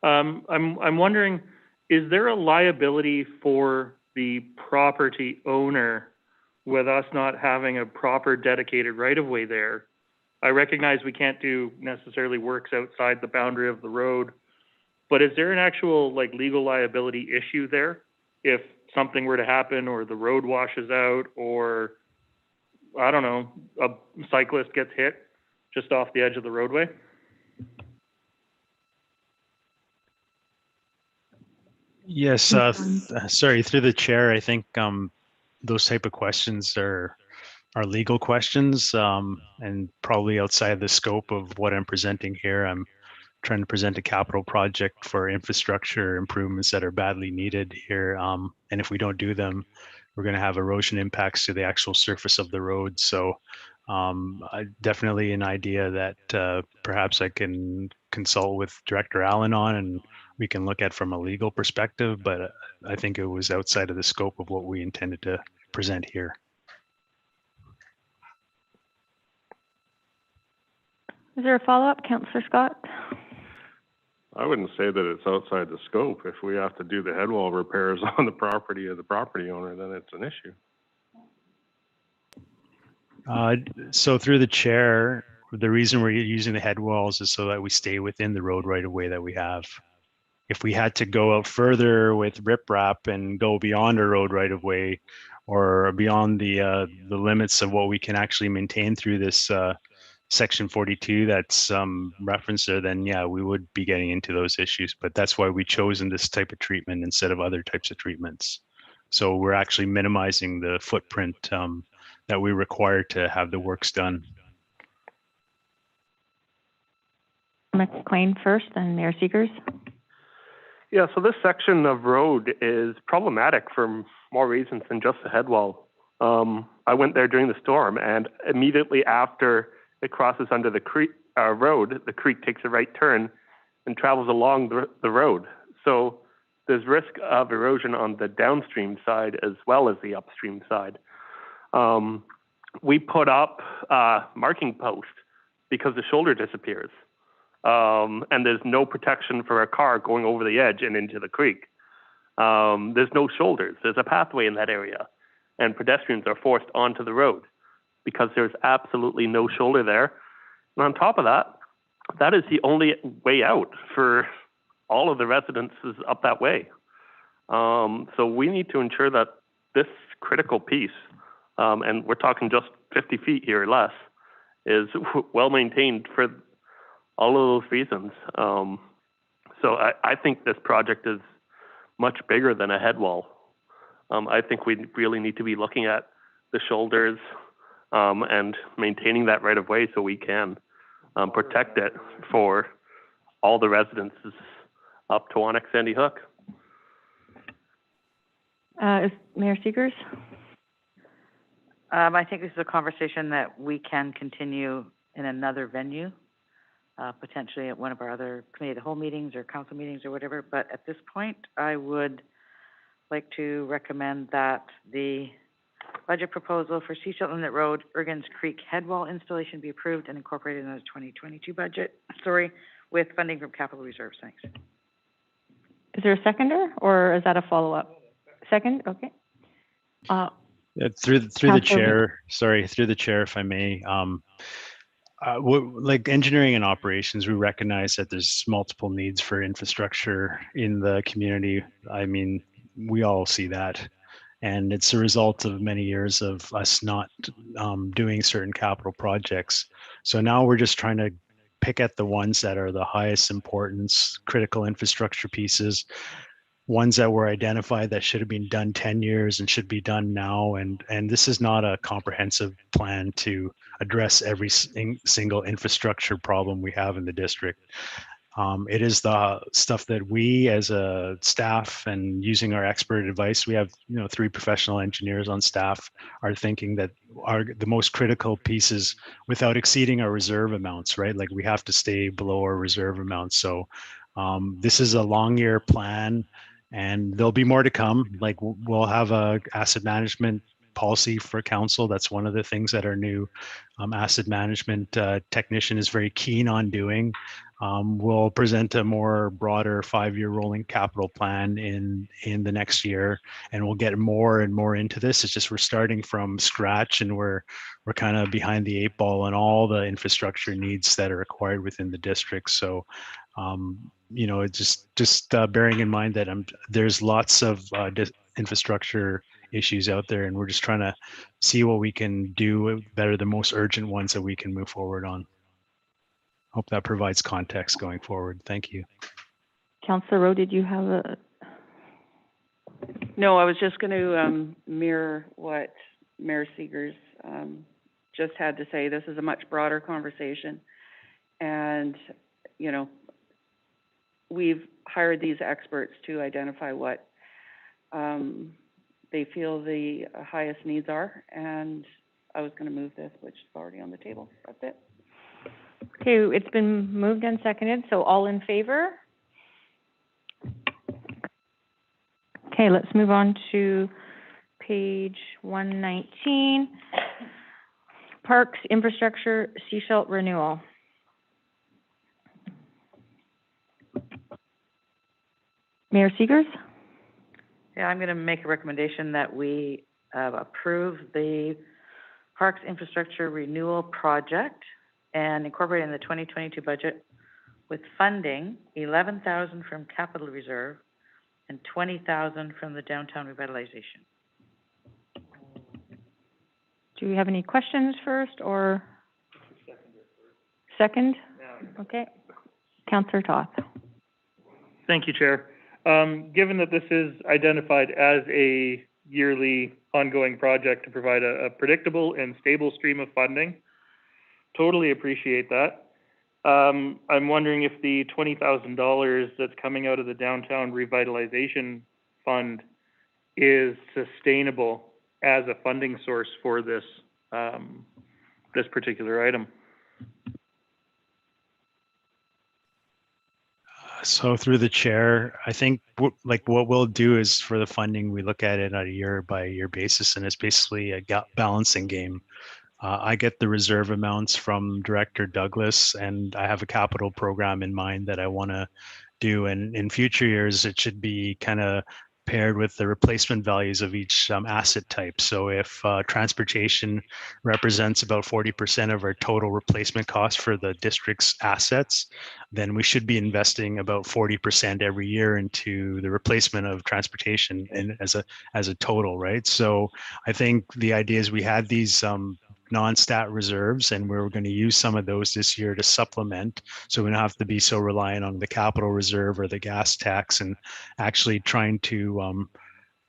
I'm wondering, is there a liability for the property owner with us not having a proper dedicated right-of-way there. I recognize we can't do necessarily works outside the boundary of the road, but is there an actual like legal liability issue there if something were to happen or the road washes out or, I don't know, a cyclist gets hit just off the edge of the roadway? Yes, sorry, through the chair, I think those type of questions are legal questions and probably outside the scope of what I'm presenting here. I'm trying to present a capital project for infrastructure improvements that are badly needed here. And if we don't do them, we're going to have erosion impacts to the actual surface of the road. So definitely an idea that perhaps I can consult with Director Allen on, and we can look at from a legal perspective, but I think it was outside of the scope of what we intended to present here. Is there a follow-up, Councillor Scott? I wouldn't say that it's outside the scope. If we have to do the head wall repairs on the property of the property owner, then it's an issue. So through the chair, the reason we're using the head walls is so that we stay within the road right of way that we have. If we had to go out further with riprap and go beyond our road right of way or beyond the limits of what we can actually maintain through this Section 42 that's referenced there, then yeah, we would be getting into those issues. But that's why we chosen this type of treatment instead of other types of treatments. So we're actually minimizing the footprint that we require to have the works done. McLean first, then Mayor Seegers. Yeah, so this section of road is problematic for more reasons than just the head wall. I went there during the storm, and immediately after it crosses under the creek road, the creek takes a right turn and travels along the road. So there's risk of erosion on the downstream side as well as the upstream side. We put up a marking post because the shoulder disappears. And there's no protection for a car going over the edge and into the creek. There's no shoulders. There's a pathway in that area, and pedestrians are forced onto the road because there's absolutely no shoulder there. And on top of that, that is the only way out for all of the residences up that way. So we need to ensure that this critical piece, and we're talking just 50 feet here or less, is well maintained for all of those reasons. So I think this project is much bigger than a head wall. I think we really need to be looking at the shoulders and maintaining that right of way so we can protect it for all the residences up to Wannock Sandy Hook. Is Mayor Seegers? I think this is a conversation that we can continue in another venue, potentially at one of our other committee of the whole meetings or council meetings or whatever. But at this point, I would like to recommend that the budget proposal for Seashell Inlet Road, Ergens Creek headwall installation be approved and incorporated in the 2022 budget, with funding from capital reserves. Thanks. Is there a seconder, or is that a follow-up? Second, okay. Yeah, through the chair, through the chair, if I may. Like engineering and operations, we recognize that there's multiple needs for infrastructure in the community. I mean, we all see that. And it's a result of many years of us not doing certain capital projects. So now we're just trying to pick at the ones that are the highest importance, critical infrastructure pieces, ones that were identified that should have been done 10 years and should be done now. And this is not a comprehensive plan to address every single infrastructure problem we have in the district. It is the stuff that we as a staff and using our expert advice, we have 3 professional engineers on staff, are thinking that are the most critical pieces without exceeding our reserve amounts, right? Like we have to stay below our reserve amounts. So this is a long year plan and there'll be more to come. Like we'll have a asset management policy for council. That's one of the things that our new asset management technician is very keen on doing. We'll present a more broader 5-year rolling capital plan in the next year, and we'll get more and more into this. It's just we're starting from scratch, and we're kind of behind the 8 ball on all the infrastructure needs that are required within the district. So, you know, it's just bearing in mind that there's lots of infrastructure issues out there, and we're just trying to see what we can do that are the most urgent ones that we can move forward on. Hope that provides context going forward. Thank you. Councillor Rowe, did you have a? No, I was just going to mirror what Mayor Seegers just had to say. This is a much broader conversation, and you know, we've hired these experts to identify what they feel the highest needs are, and I was going to move this, which is already on the table. That's it. Okay, it's been moved and seconded, so all in favor? Okay, let's move on to page 119. Parks Infrastructure Seashell Renewal. Mayor Seegers? Yeah, I'm going to make a recommendation that we approve the Parks Infrastructure Renewal Project and incorporate in the 2022 budget with funding 11,000 from Capital Reserve and 20,000 from the Downtown Revitalization. Do we have any questions first, or? Second? Okay. Councillor Toth. Thank you, Chair. Given that this is identified as a yearly ongoing project to provide a predictable and stable stream of funding, totally appreciate that. I'm wondering if the $20,000 that's coming out of the Downtown Revitalization Fund is sustainable as a funding source for this this particular item. So through the chair, I think what we'll do is for the funding, we look at it on a year by year basis, and it's basically a balancing game. I get the reserve amounts from Director Douglas, and I have a capital program in mind that I want to do. And in future years, it should be kind of paired with the replacement values of each asset type. So if transportation represents about 40% of our total replacement cost for the district's assets, then we should be investing about 40% every year into the replacement of transportation and as a total, right? So I think the idea is we had these non-stat reserves, and we're going to use some of those this year to supplement, so we don't have to be so reliant on the capital reserve or the gas tax, and actually trying to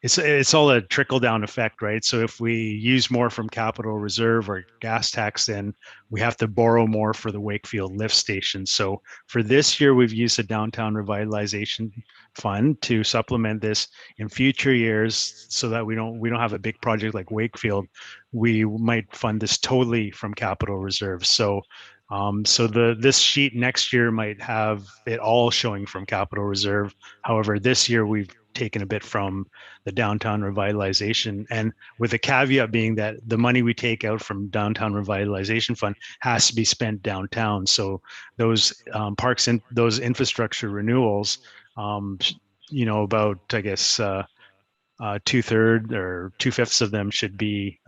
it's all a trickle down effect, right? So if we use more from capital reserve or gas tax, then we have to borrow more for the Wakefield lift station. So for this year, we've used the Downtown Revitalization Fund to supplement this. In future years, so that we don't have a big project like Wakefield, we might fund this totally from capital reserve. So this sheet next year might have it all showing from capital reserve. However, this year we've taken a bit from the Downtown Revitalization, and with the caveat being that the money we take out from Downtown Revitalization Fund has to be spent downtown. So those parks and those infrastructure renewals, about, I guess, 2/3 or 2/5 of them should be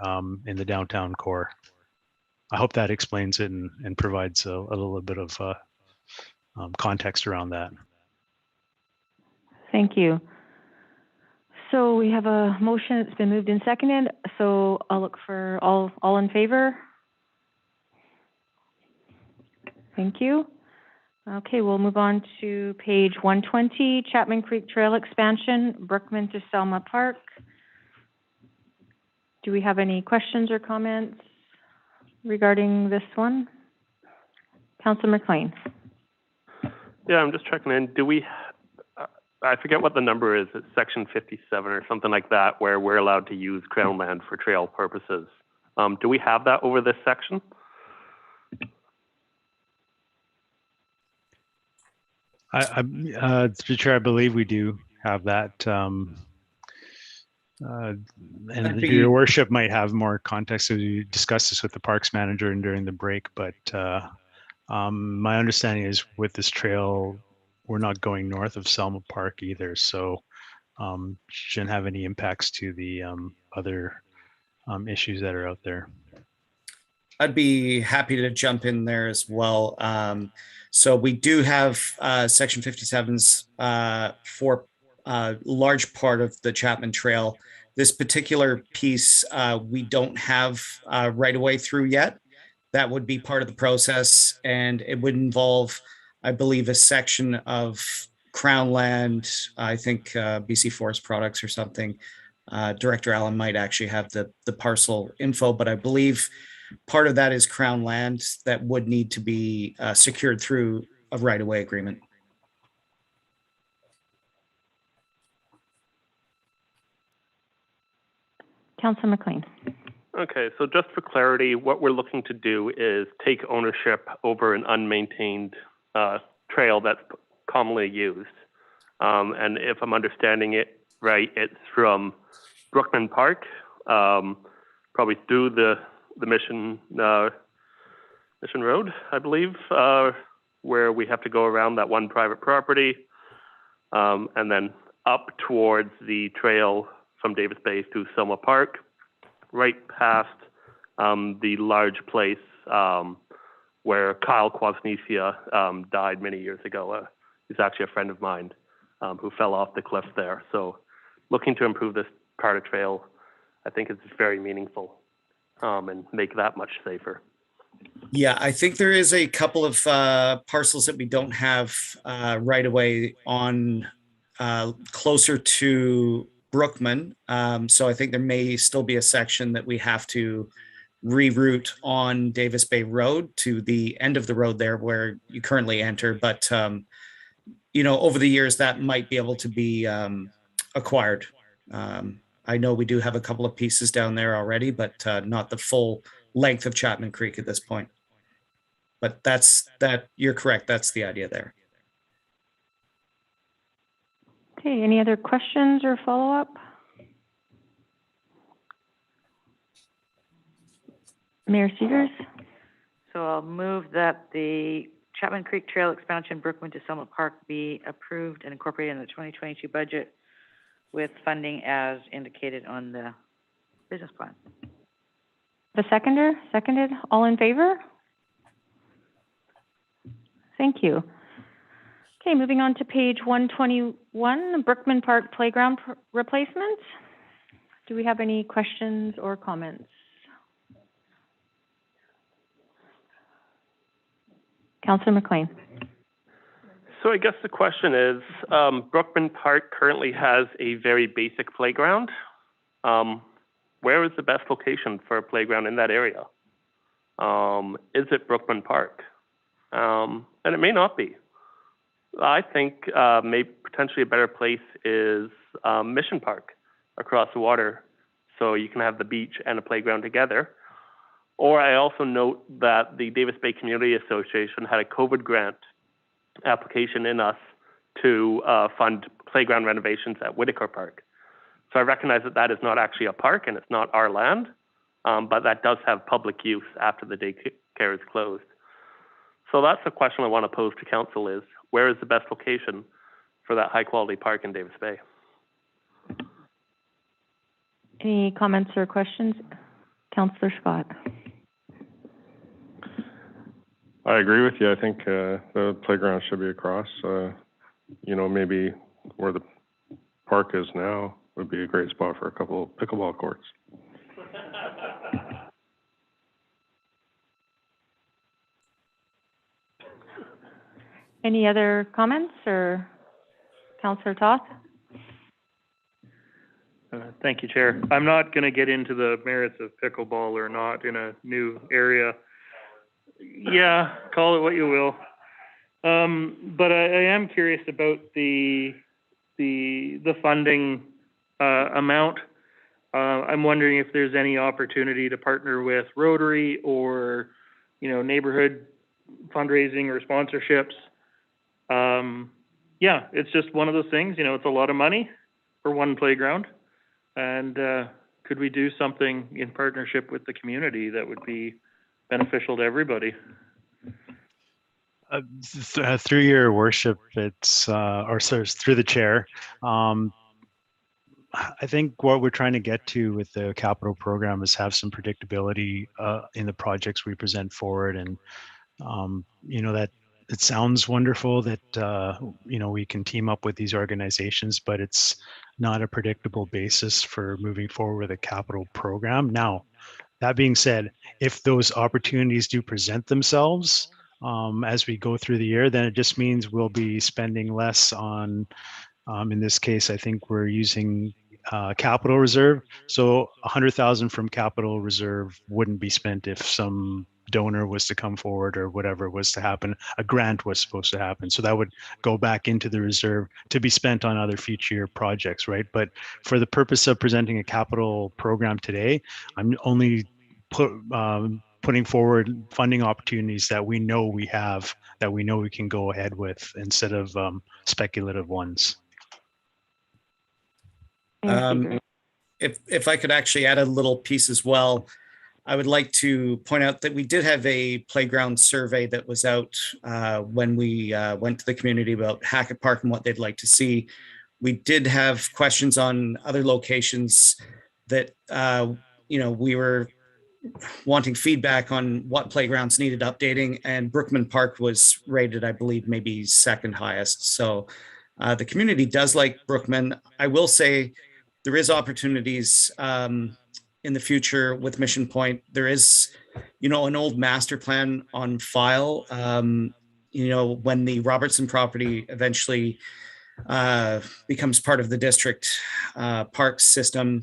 in the downtown core. I hope that explains it and provides a little bit of context around that. Thank you. So we have a motion that's been moved and seconded. So I'll look for all in favor. Thank you. Okay, we'll move on to page 120, Chapman Creek Trail Expansion, Brookman to Selma Park. Do we have any questions or comments regarding this one? Councillor McLean. Yeah, I'm just checking in. Do we, I forget what the number is, it's section 57 or something like that, where we're allowed to use trail land for trail purposes. Do we have that over this section? Chair, I believe we do have that. And be- your worship might have more context as you discussed this with the parks manager and during the break, but my understanding is with this trail, we're not going north of Selma Park either, so shouldn't have any impacts to the other issues that are out there. I'd be happy to jump in there as well. So we do have Section 57's for a large part of the Chapman Trail. This particular piece, we don't have right of way through yet. That would be part of the process, and it would involve, I believe, a section of Crown land, I think BC Forest Products or something. Director Allen might actually have the parcel info, but I believe part of that is Crown land that would need to be secured through a right-of-way agreement. Councillor McLean. Okay, so just for clarity, what we're looking to do is take ownership over an unmaintained trail that's commonly used. And if I'm understanding it right, it's from Brookman Park, probably through the Mission Road, I believe, where we have to go around that one private property, and then up towards the trail from Davis Bay to Selma Park, right past the large place where Kyle Kwasnicia died many years ago. He's actually a friend of mine who fell off the cliff there. So looking to improve this part of trail, I think it's very meaningful and make that much safer. Yeah, I think there is a couple of parcels that we don't have right away on closer to Brookman. So I think there may still be a section that we have to reroute on Davis Bay Road to the end of the road there where you currently enter. But, over the years that might be able to be acquired. I know we do have a couple of pieces down there already, but not the full length of Chapman Creek at this point. But you're correct. That's the idea there. Okay, any other questions or follow-up? Mayor Segers? So I'll move that the Chapman Creek Trail expansion Brookman to Selma Park be approved and incorporated in the 2022 budget with funding as indicated on the business plan. The seconder? Seconded? All in favor? Thank you. Okay, moving on to page 121, Brookman Park Playground replacement. Do we have any questions or comments? Councillor McLean. So I guess the question is, Brookman Park currently has a very basic playground. Where is the best location for a playground in that area? Is it Brookman Park? And it may not be. I think maybe potentially a better place is Mission Park across the water, so you can have the beach and a playground together. Or I also note that the Davis Bay Community Association had a COVID grant application in us to fund playground renovations at Whitaker Park. So I recognize that that is not actually a park and it's not our land, but that does have public use after the daycare is closed. So that's the question I want to pose to council is, where is the best location for that high quality park in Davis Bay? Any comments or questions? Councillor Scott. I agree with you. I think the playground should be across. Maybe where the park is now would be a great spot for a couple of pickleball courts. Any other comments or Councillor Toth? Thank you, Chair. I'm not going to get into the merits of pickleball or not in a new area. Yeah, call it what you will. But I am curious about the funding amount. I'm wondering if there's any opportunity to partner with Rotary or, neighborhood fundraising or sponsorships. Yeah, it's just one of those things, it's a lot of money for one playground. And, could we do something in partnership with the community that would be beneficial to everybody? Through your worship, it's through the chair. I think what we're trying to get to with the capital program is have some predictability in the projects we present forward, and that it sounds wonderful that we can team up with these organizations, but it's not a predictable basis for moving forward with a capital program. Now, that being said, if those opportunities do present themselves as we go through the year, then it just means we'll be spending less on, in this case, I think we're using capital reserve. So 100,000 from capital reserve wouldn't be spent if some donor was to come forward or whatever was to happen. A grant was supposed to happen. So that would go back into the reserve to be spent on other future projects, right? But for the purpose of presenting a capital program today, I'm only putting forward funding opportunities that we know we have, that we know we can go ahead with, instead of speculative ones. If I could actually add a little piece as well, I would like to point out that we did have a playground survey that was out when we went to the community about Hackett Park and what they'd like to see. We did have questions on other locations that, we were wanting feedback on what playgrounds needed updating, and Brookman Park was rated, I believe, maybe second highest. So the community does like Brookman. I will say there is opportunities in the future with Mission Point. There is, an old master plan on file. When the Robertson property eventually becomes part of the district park system,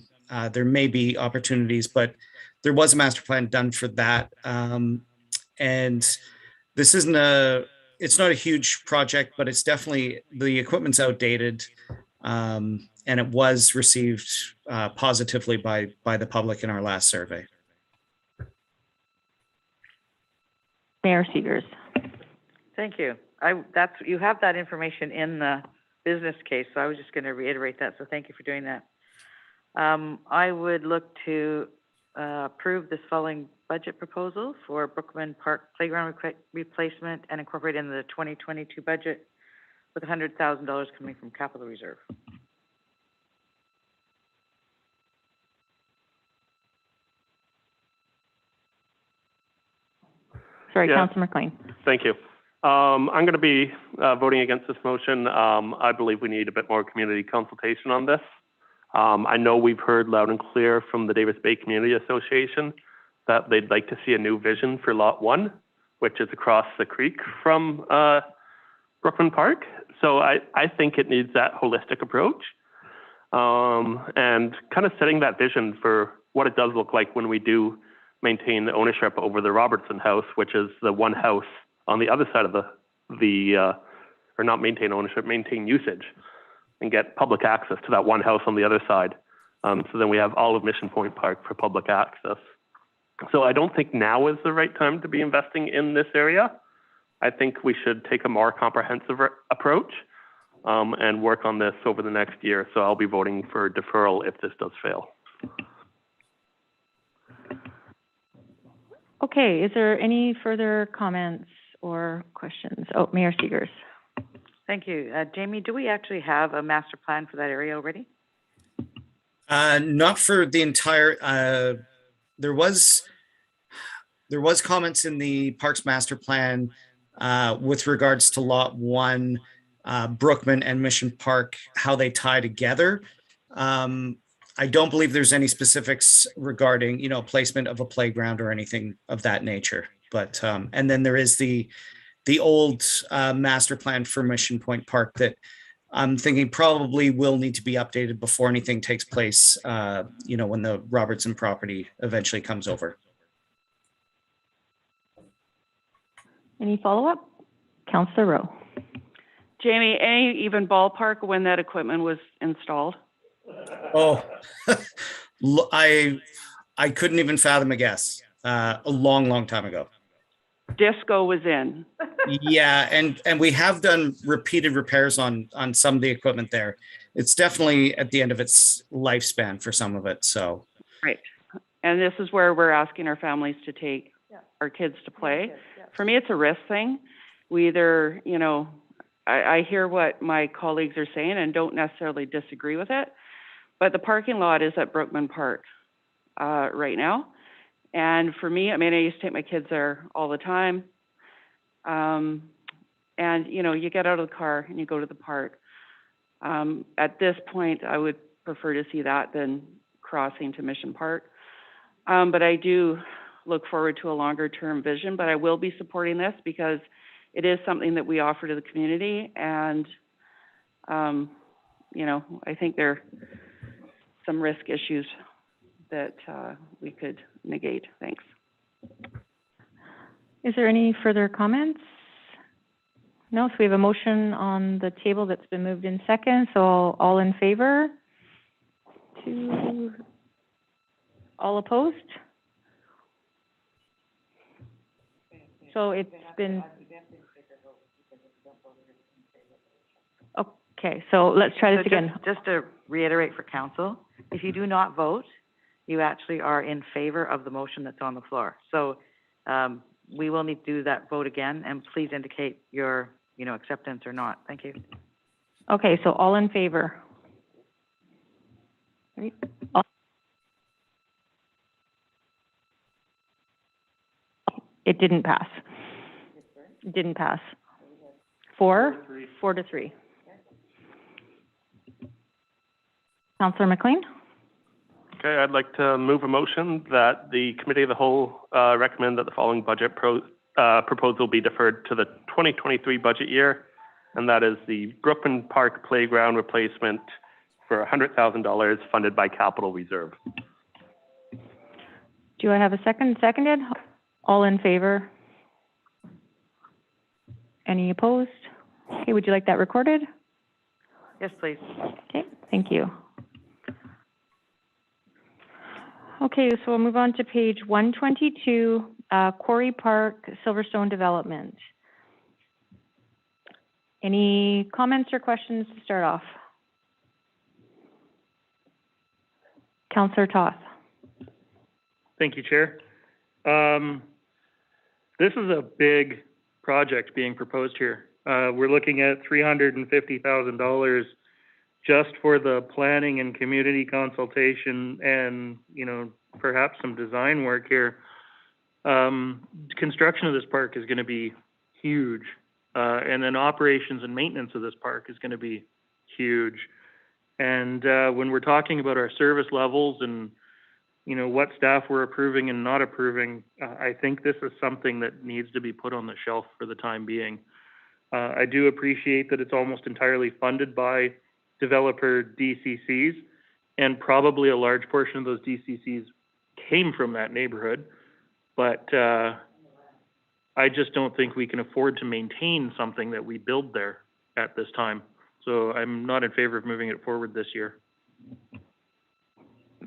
there may be opportunities, but there was a master plan done for that. And this isn't it's not a huge project, but it's definitely, the equipment's outdated. And it was received positively by the public in our last survey. Mayor Segers. Thank you. You have that information in the business case, so I was just going to reiterate that. So thank you for doing that. I would look to approve this following budget proposal for Brookman Park playground replacement and incorporate in the 2022 budget with $100,000 coming from capital reserve. Sorry, Yeah. Councillor McLean. Thank you. I'm going to be voting against this motion. I believe we need a bit more community consultation on this. I know we've heard loud and clear from the Davis Bay Community Association that they'd like to see a new vision for Lot 1, which is across the creek from Brookman Park. So I think it needs that holistic approach and kind of setting that vision for what it does look like when we do maintain the ownership over the Robertson house, which is the one house on the other side of or not maintain ownership, maintain usage, and get public access to that one house on the other side. So then we have all of Mission Point Park for public access. So I don't think now is the right time to be investing in this area. I think we should take a more comprehensive approach and work on this over the next year. So I'll be voting for deferral if this does fail. Okay, is there any further comments or questions? Oh, Mayor Segers. Thank you. Jamie, do we actually have a master plan for that area already? Not for the entire, there was comments in the Parks Master Plan with regards to Lot 1, Brookman and Mission Park, how they tie together. I don't believe there's any specifics regarding, placement of a playground or anything of that nature. But, and then there is the old master plan for Mission Point Park that I'm thinking probably will need to be updated before anything takes place, when the Robertson property eventually comes over. Any follow-up? Councillor Rowe. Jamie, any even ballpark when that equipment was installed? Oh, I couldn't even fathom a guess. A long time ago. Disco was in. Yeah, and we have done repeated repairs on some of the equipment there. it's definitely at the end of its lifespan for some of it. So Right. And this is where we're asking our families to take our kids to play. For me, it's a risk thing. We either, you know, I hear what my colleagues are saying and don't necessarily disagree with it, but the parking lot is at Brookman Park right now. And for me, I mean, I used to take my kids there all the time. And, you know, you get out of the car and you go to the park. At this point, I would prefer to see that than crossing to Mission Park. But I do look forward to a longer term vision, but I will be supporting this because it is something that we offer to the community. And, you know, I think there are some risk issues that we could negate. Thanks. Is there any further comments? No, so we have a motion on the table that's been moved in second, so all in favor? All opposed? So it's been... Okay, so let's try this again. Just to reiterate for council, if you do not vote, you actually are in favor of the motion that's on the floor. So we will need to do that vote again, and please indicate your, you know, acceptance or not. Thank you. Okay, so all in favor? Right. It didn't pass. It didn't pass. 4 to 3. Councillor McLean? Okay, I'd like to move a motion that the Committee of the Whole recommend that the following budget proposal be deferred to the 2023 budget year, and that is the Brookman Park Playground replacement for $100,000 funded by Capital Reserve. Do I have a second? Seconded? All in favor? Any opposed? Okay, would you like that recorded? Yes, please. Okay, thank you. Okay, so we'll move on to page 122, Quarry Park Silverstone Development. Any comments or questions to start off? Councillor Toth. Thank you, Chair. This is a big project being proposed here. We're looking at $350,000 just for the planning and community consultation and, you know, perhaps some design work here. Construction of this park is going to be huge. And then operations and maintenance of this park is going to be huge. And when we're talking about our service levels and, you know, what staff we're approving and not approving, I think this is something that needs to be put on the shelf for the time being. I do appreciate that it's almost entirely funded by developer DCCs, and probably a large portion of those DCCs came from that neighborhood. But I just don't think we can afford to maintain something that we build there at this time. So I'm not in favor of moving it forward this year.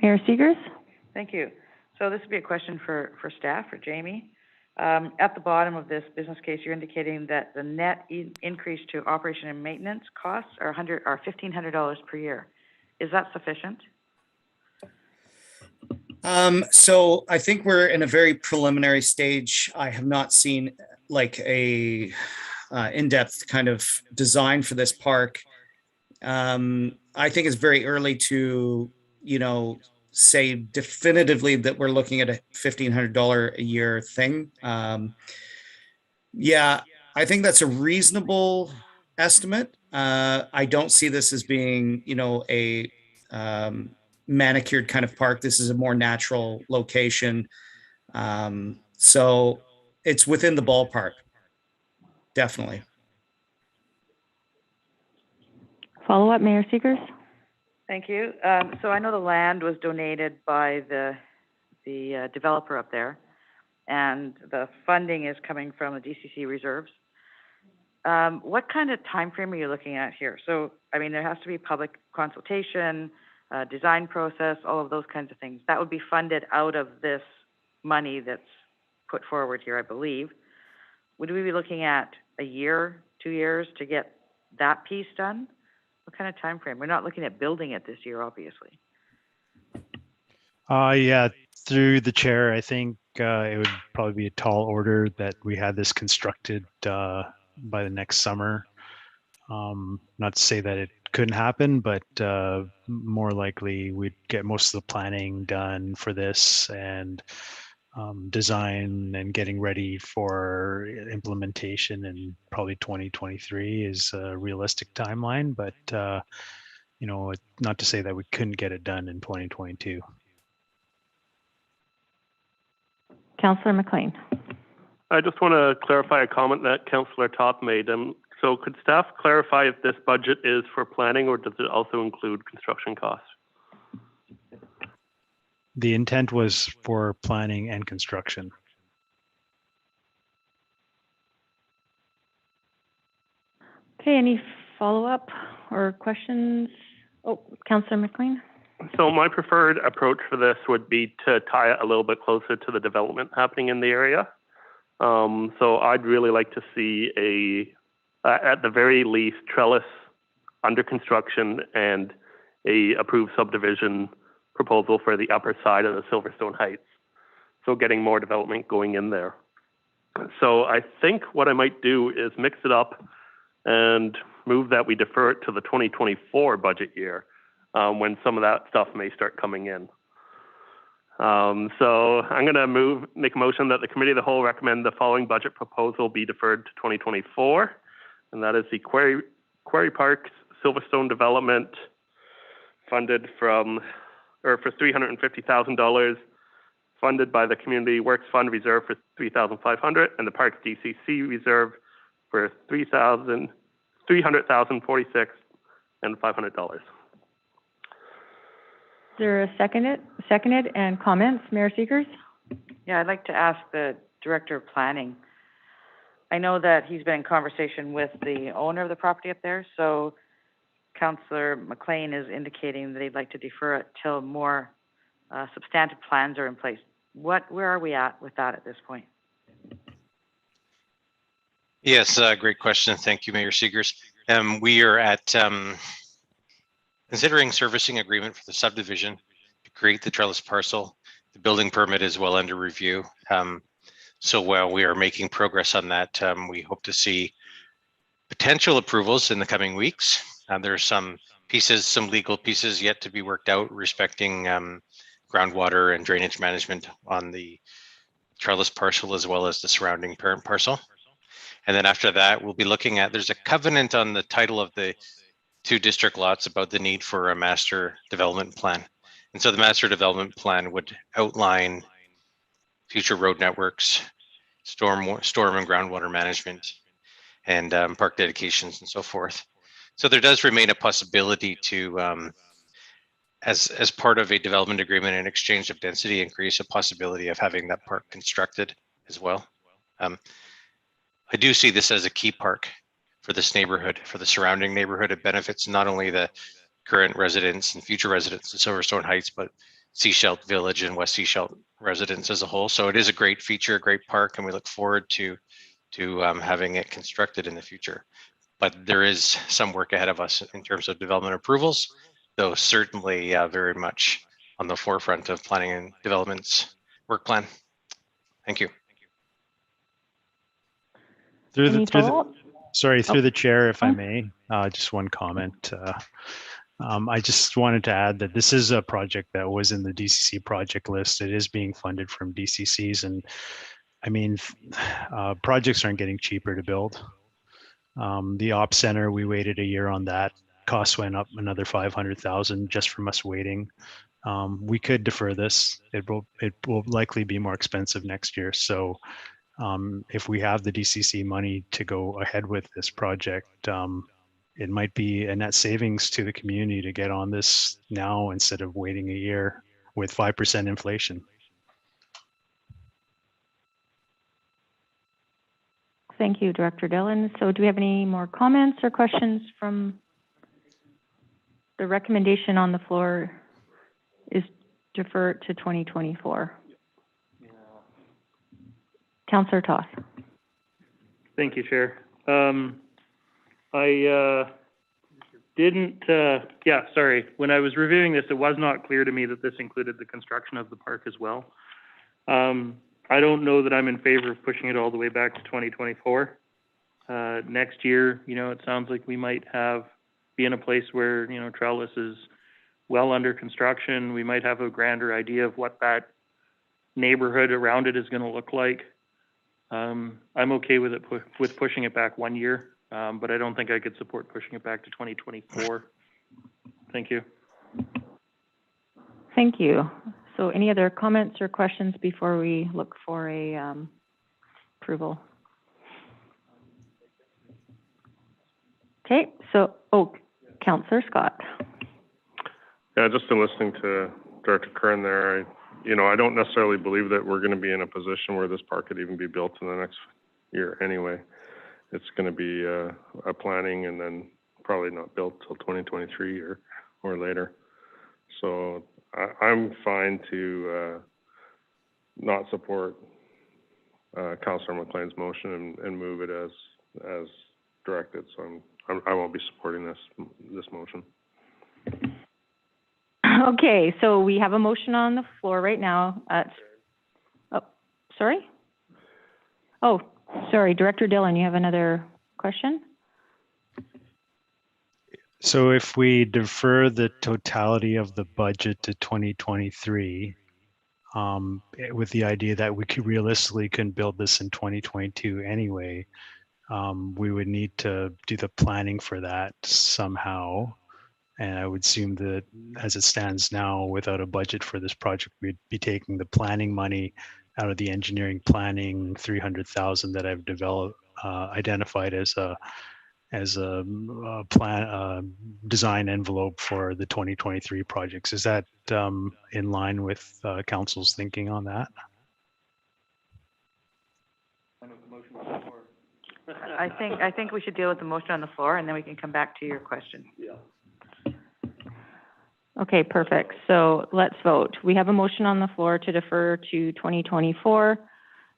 Mayor Seegers? Thank you. So this would be a question for staff, for Jamie. At the bottom of this business case, you're indicating that the net increase to operation and maintenance costs are $1,500 per year. Is that sufficient? So I think we're in a very preliminary stage. I have not seen like a in-depth kind of design for this park. I think it's very early to, you know, say definitively that we're looking at a $1,500 a year thing. Yeah, I think that's a reasonable estimate. I don't see this as being, you know, a manicured kind of park. This is a more natural location. So it's within the ballpark, definitely. Follow up, Mayor Seegers? Thank you. So I know the land was donated by the developer up there, and the funding is coming from the DCC reserves. What kind of time frame are you looking at here? So, I mean, there has to be public consultation, design process, all of those kinds of things. That would be funded out of this money that's put forward here, I believe. Would we be looking at a year, 2 years to get that piece done? What kind of time frame? We're not looking at building it this year, obviously. Yeah, through the chair, I think it would probably be a tall order that we had this constructed by the next summer. Not to say that it couldn't happen, but more likely we'd get most of the planning done for this and design and getting ready for implementation in probably 2023 is a realistic timeline, but not to say that we couldn't get it done in 2022. Councillor McLean. I just want to clarify a comment that Councillor Toth made. So could staff clarify if this budget is for planning or does it also include construction costs? The intent was for planning and construction. Okay, any follow-up or questions? Oh, Councillor McLean. So my preferred approach for this would be to tie it a little bit closer to the development happening in the area. So I'd really like to see at the very least, trellis under construction and a approved subdivision proposal for the upper side of the Silverstone Heights. So getting more development going in there. So I think what I might do is mix it up and move that we defer it to the 2024 budget year. When some of that stuff may start coming in. So I'm going to make a motion that the Committee of the Whole recommend the following budget proposal be deferred to 2024, and that is the Quarry Parks Silverstone development funded for $350,000, funded by the Community Works Fund reserve for $3,500, and the Parks DCC reserve for $300,046 and $500. Is there a seconded and comments, Mayor Seegers? Yeah, I'd like to ask the Director of Planning. I know that he's been in conversation with the owner of the property up there, so Councillor McLean is indicating that he'd like to defer it till more substantive plans are in place. Where are we at with that at this point? Yes, great question. Thank you, Mayor Seegers. We are at considering servicing agreement for the subdivision to create the trellis parcel. The building permit is well under review. So while we are making progress on that, we hope to see potential approvals in the coming weeks. There are some legal pieces yet to be worked out respecting groundwater and drainage management on the trellis parcel as well as the surrounding parent parcel. And then after that, we'll be looking at, there's a covenant on the title of the 2 district lots about the need for a master development plan. And so the master development plan would outline future road networks, storm and groundwater management, and park dedications and so forth. So there does remain a possibility to, as part of a development agreement in exchange of density increase, a possibility of having that park constructed as well. I do see this as a key park for this neighborhood, for the surrounding neighborhood. It benefits not only the current residents and future residents of Silverstone Heights, but Seashelt Village and West Seashelt residents as a whole. So it is a great feature, a great park, and we look forward to having it constructed in the future. But there is some work ahead of us in terms of development approvals, though certainly very much on the forefront of planning and development's work plan. Thank you. Through the chair, if I may, just one comment. I just wanted to add that this is a project that was in the DCC project list. It is being funded from DCCs, and I mean, projects aren't getting cheaper to build. The Ops Center, we waited a year on that. Costs went up another $500,000 just from us waiting. We could defer this. It will likely be more expensive next year. So if we have the DCC money to go ahead with this project, it might be a net savings to the community to get on this now instead of waiting a year with 5% inflation. Thank you, Director Dillon. So do we have any more comments or questions from the recommendation on the floor is defer to 2024? Councillor Toth. Thank you, Chair. I sorry. When I was reviewing this, it was not clear to me that this included the construction of the park as well. I don't know that I'm in favor of pushing it all the way back to 2024. Next year, it sounds like we might be in a place where, Trellis is well under construction. We might have a grander idea of what that neighborhood around it is going to look like. I'm okay with with pushing it back 1 year, but I don't think I could support pushing it back to 2024. Thank you. Thank you. So any other comments or questions before we look for a approval? Okay, so, Councillor Scott. Yeah, just in listening to Director Kern there, I don't necessarily believe that we're going to be in a position where this park could even be built in the next year anyway. It's going to be a planning and then probably not built till 2023 or later. So I'm fine to not support Councillor McLean's motion and move it as directed. So I won't be supporting this motion. Okay, so we have a motion on the floor right now. Sorry? Oh, sorry, Director Dillon, you have another question? So if we defer the totality of the budget to 2023, with the idea that we realistically can build this in 2022 anyway, we would need to do the planning for that somehow. And I would assume that as it stands now, without a budget for this project, we'd be taking the planning money out of the engineering planning 300,000 that I've identified as a plan design envelope for the 2023 projects. Is that in line with council's thinking on that? I think we should deal with the motion on the floor, and then we can come back to your question. Yeah. Okay, perfect. So let's vote. We have a motion on the floor to defer to 2024.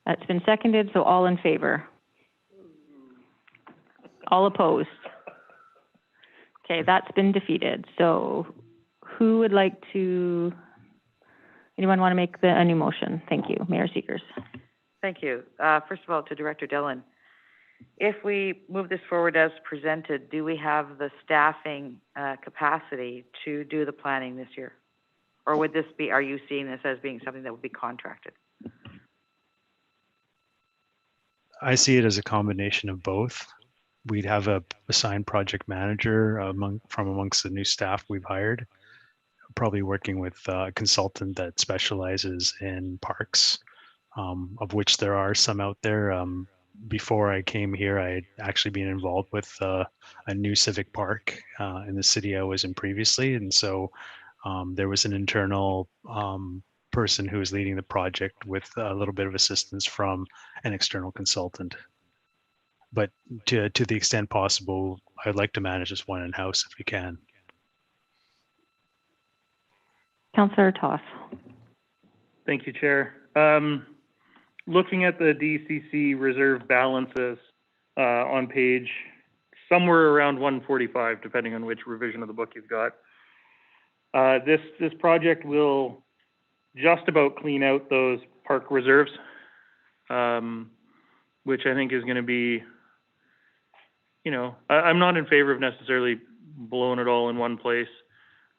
That's been seconded, so all in favor? All opposed? Okay, that's been defeated. So who would like to, anyone want to make a new motion? Thank you, Mayor Seegers. Thank you. First of all, to Director Dillon, if we move this forward as presented, do we have the staffing capacity to do the planning this year? Or would this be, are you seeing this as being something that would be contracted? I see it as a combination of both. We'd have a assigned project manager from amongst the new staff we've hired, probably working with a consultant that specializes in parks, of which there are some out there. Before I came here, I had actually been involved with a new civic park in the city I was in previously. And so there was an internal person who was leading the project with a little bit of assistance from an external consultant. But to the extent possible, I'd like to manage this one in-house if we can. Councillor Toss. Thank you, Chair. Looking at the DCC reserve balances on page somewhere around 145, depending on which revision of the book you've got, this project will just about clean out those park reserves, which I think is going to be, I'm not in favor of necessarily blowing it all in one place.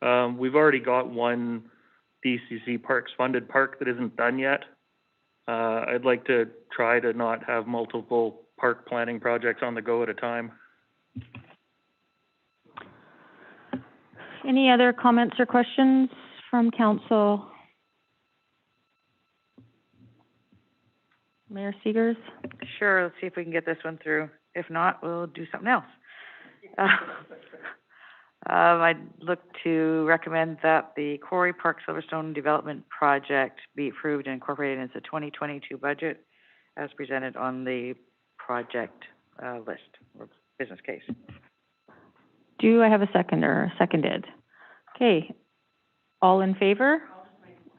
We've already got one DCC Parks funded park that isn't done yet. I'd like to try to not have multiple park planning projects on the go at a time. Any other comments or questions from council? Mayor Seegers? Sure, let's see if we can get this one through. If not, we'll do something else. I'd look to recommend that the Quarry Park Silverstone Development Project be approved and incorporated into the 2022 budget as presented on the project list or business case. Do I have a seconder? Seconded. Okay. All in favor?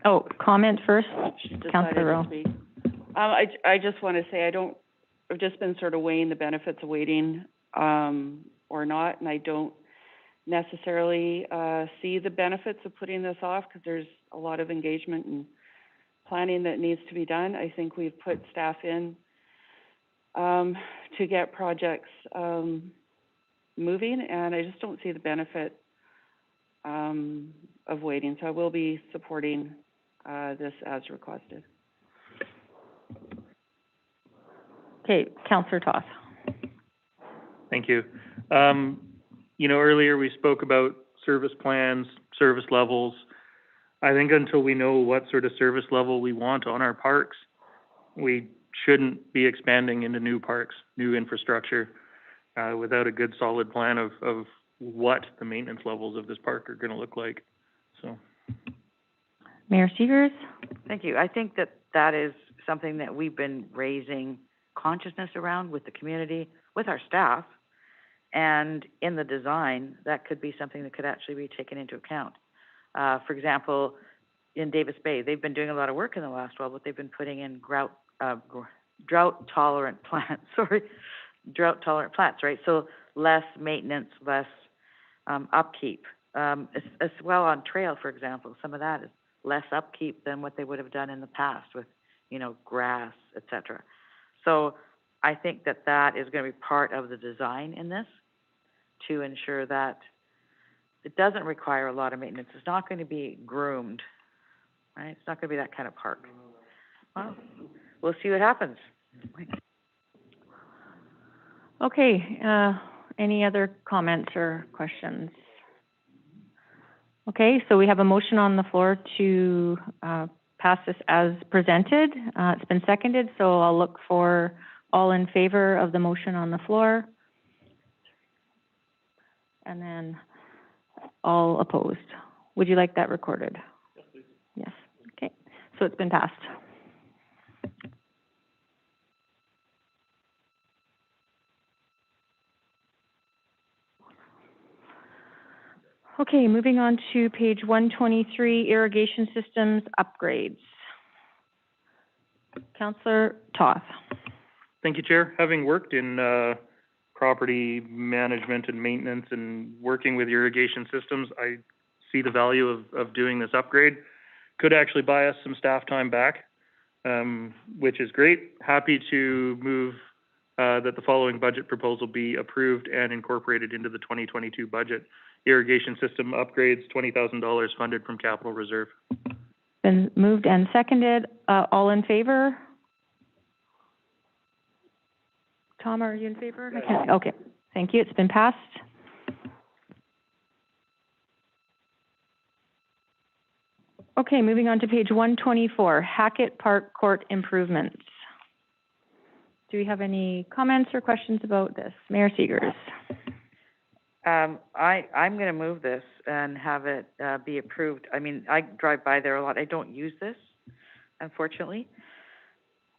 Oh, comment first, Councillor Rowe. I just want to say I've just been sort of weighing the benefits of waiting or not, and I don't necessarily see the benefits of putting this off because there's a lot of engagement and planning that needs to be done. I think we've put staff in to get projects moving, and I just don't see the benefit of waiting. So I will be supporting this as requested. Okay, Councillor Toth. Thank you. You know, earlier we spoke about service plans, service levels. I think until we know what sort of service level we want on our parks, we shouldn't be expanding into new parks, new infrastructure, without a good solid plan of what the maintenance levels of this park are going to look like. So, Mayor Segers? Thank you. I think that that is something that we've been raising consciousness around with the community, with our staff, and in the design, that could be something that could actually be taken into account. For example, in Davis Bay, they've been doing a lot of work in the last while, but they've been putting in drought-tolerant plants, drought-tolerant plants, right? So less maintenance, less upkeep. As well on trail, for example, some of that is less upkeep than what they would have done in the past with, you know, grass, et cetera. So I think that that is going to be part of the design in this to ensure that it doesn't require a lot of maintenance. It's not going to be groomed, right? It's not going to be that kind of park. Well, we'll see what happens. Okay, any other comments or questions? Okay, so we have a motion on the floor to pass this as presented. It's been seconded, so I'll look for all in favor of the motion on the floor. And then all opposed. Would you like that recorded? Yes, please. Yes, okay. So it's been passed. Okay, moving on to page 123, irrigation systems upgrades. Councillor Toth. thank you, Chair. Having worked in property management and maintenance and working with irrigation systems, I see the value of doing this upgrade. Could actually buy us some staff time back, which is great. Happy to move that the following budget proposal be approved and incorporated into the 2022 budget. Irrigation system upgrades, $20,000 funded from capital reserve. Been moved and seconded. All in favor? Tom, are you in favor? I can't, okay, thank you. It's been passed. Okay, moving on to page 124, Hackett Park Court improvements. Do we have any comments or questions about this? Mayor Segers. I'm going to move this and have it be approved. I mean, I drive by there a lot. I don't use this, unfortunately.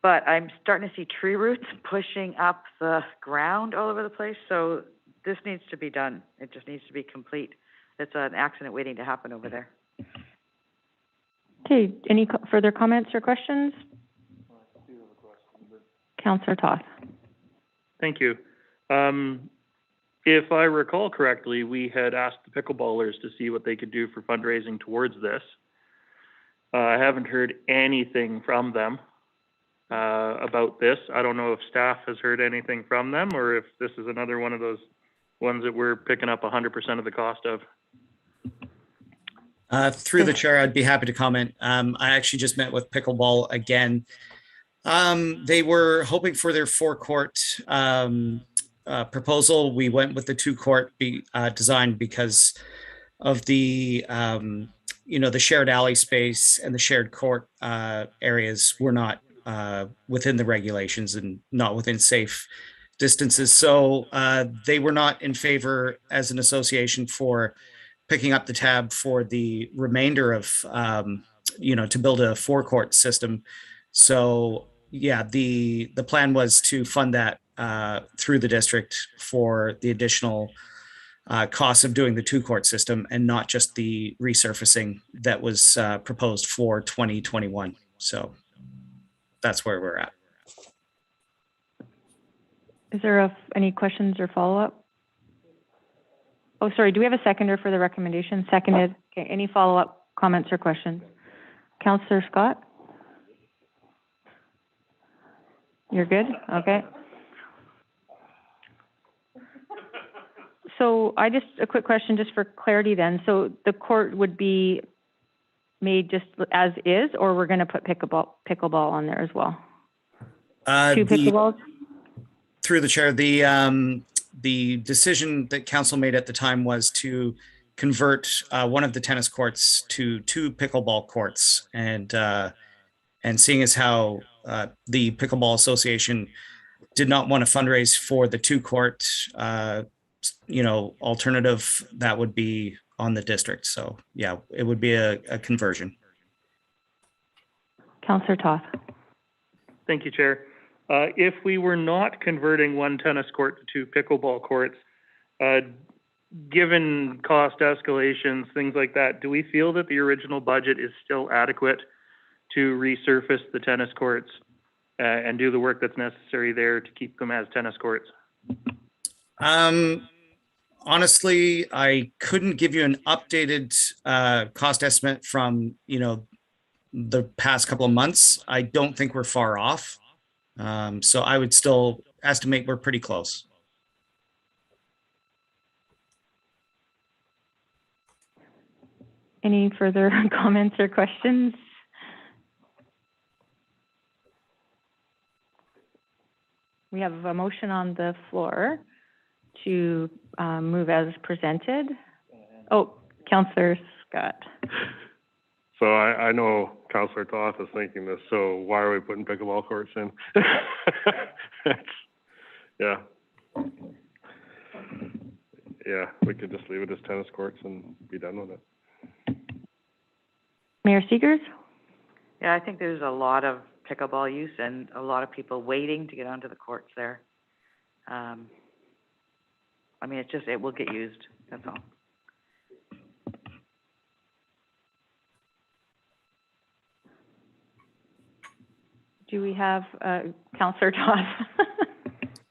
But I'm starting to see tree roots pushing up the ground all over the place. So this needs to be done. It just needs to be complete. It's an accident waiting to happen over there. Okay, any further comments or questions? Councillor Toth. Thank you. If I recall correctly, we had asked the pickleballers to see what they could do for fundraising towards this. I haven't heard anything from them about this. I don't know if staff has heard anything from them or if this is another one of those ones that we're picking up 100% of the cost of. Through the chair, I'd be happy to comment. I actually just met with Pickleball again. They were hoping for their forecourt proposal. We went with the two-court design because of the the shared alley space and the shared court areas were not within the regulations and not within safe distances. So they were not in favor as an association for picking up the tab for the remainder of, to build a forecourt system. So yeah, the plan was to fund that through the district for the additional costs of doing the two-court system and not just the resurfacing that was proposed for 2021. So that's where we're at. Is there any questions or follow-up? Oh, sorry, do we have a seconder for the recommendation? Seconded. Okay, any follow-up comments or questions? Councillor Scott? You're good? Okay. So a quick question just for clarity then. So the court would be made just as is, or we're going to put pickleball on there as well? Two pickleballs? Through the chair, the decision that council made at the time was to convert one of the tennis courts to 2 pickleball courts, and seeing as how the Pickleball Association did not want to fundraise for the 2-court, alternative, that would be on the district. So yeah, it would be a conversion. Councillor Toth. Thank you, Chair. If we were not converting one tennis court to 2 pickleball courts, given cost escalations, things like that, do we feel that the original budget is still adequate to resurface the tennis courts and do the work that's necessary there to keep them as tennis courts? Honestly, I couldn't give you an updated cost estimate from, the past couple of months. I don't think we're far off. So I would still estimate we're pretty close. Any further comments or questions? We have a motion on the floor to move as presented. Oh, Councillor Scott. So I know Councillor Toth is thinking this, so why are we putting pickleball courts in? Yeah. Yeah, we could just leave it as tennis courts and be done with it. Mayor Seegers? Yeah, I think there's a lot of pickleball use and a lot of people waiting to get onto the courts there. It will get used, that's all. Do we have Councillor Toth?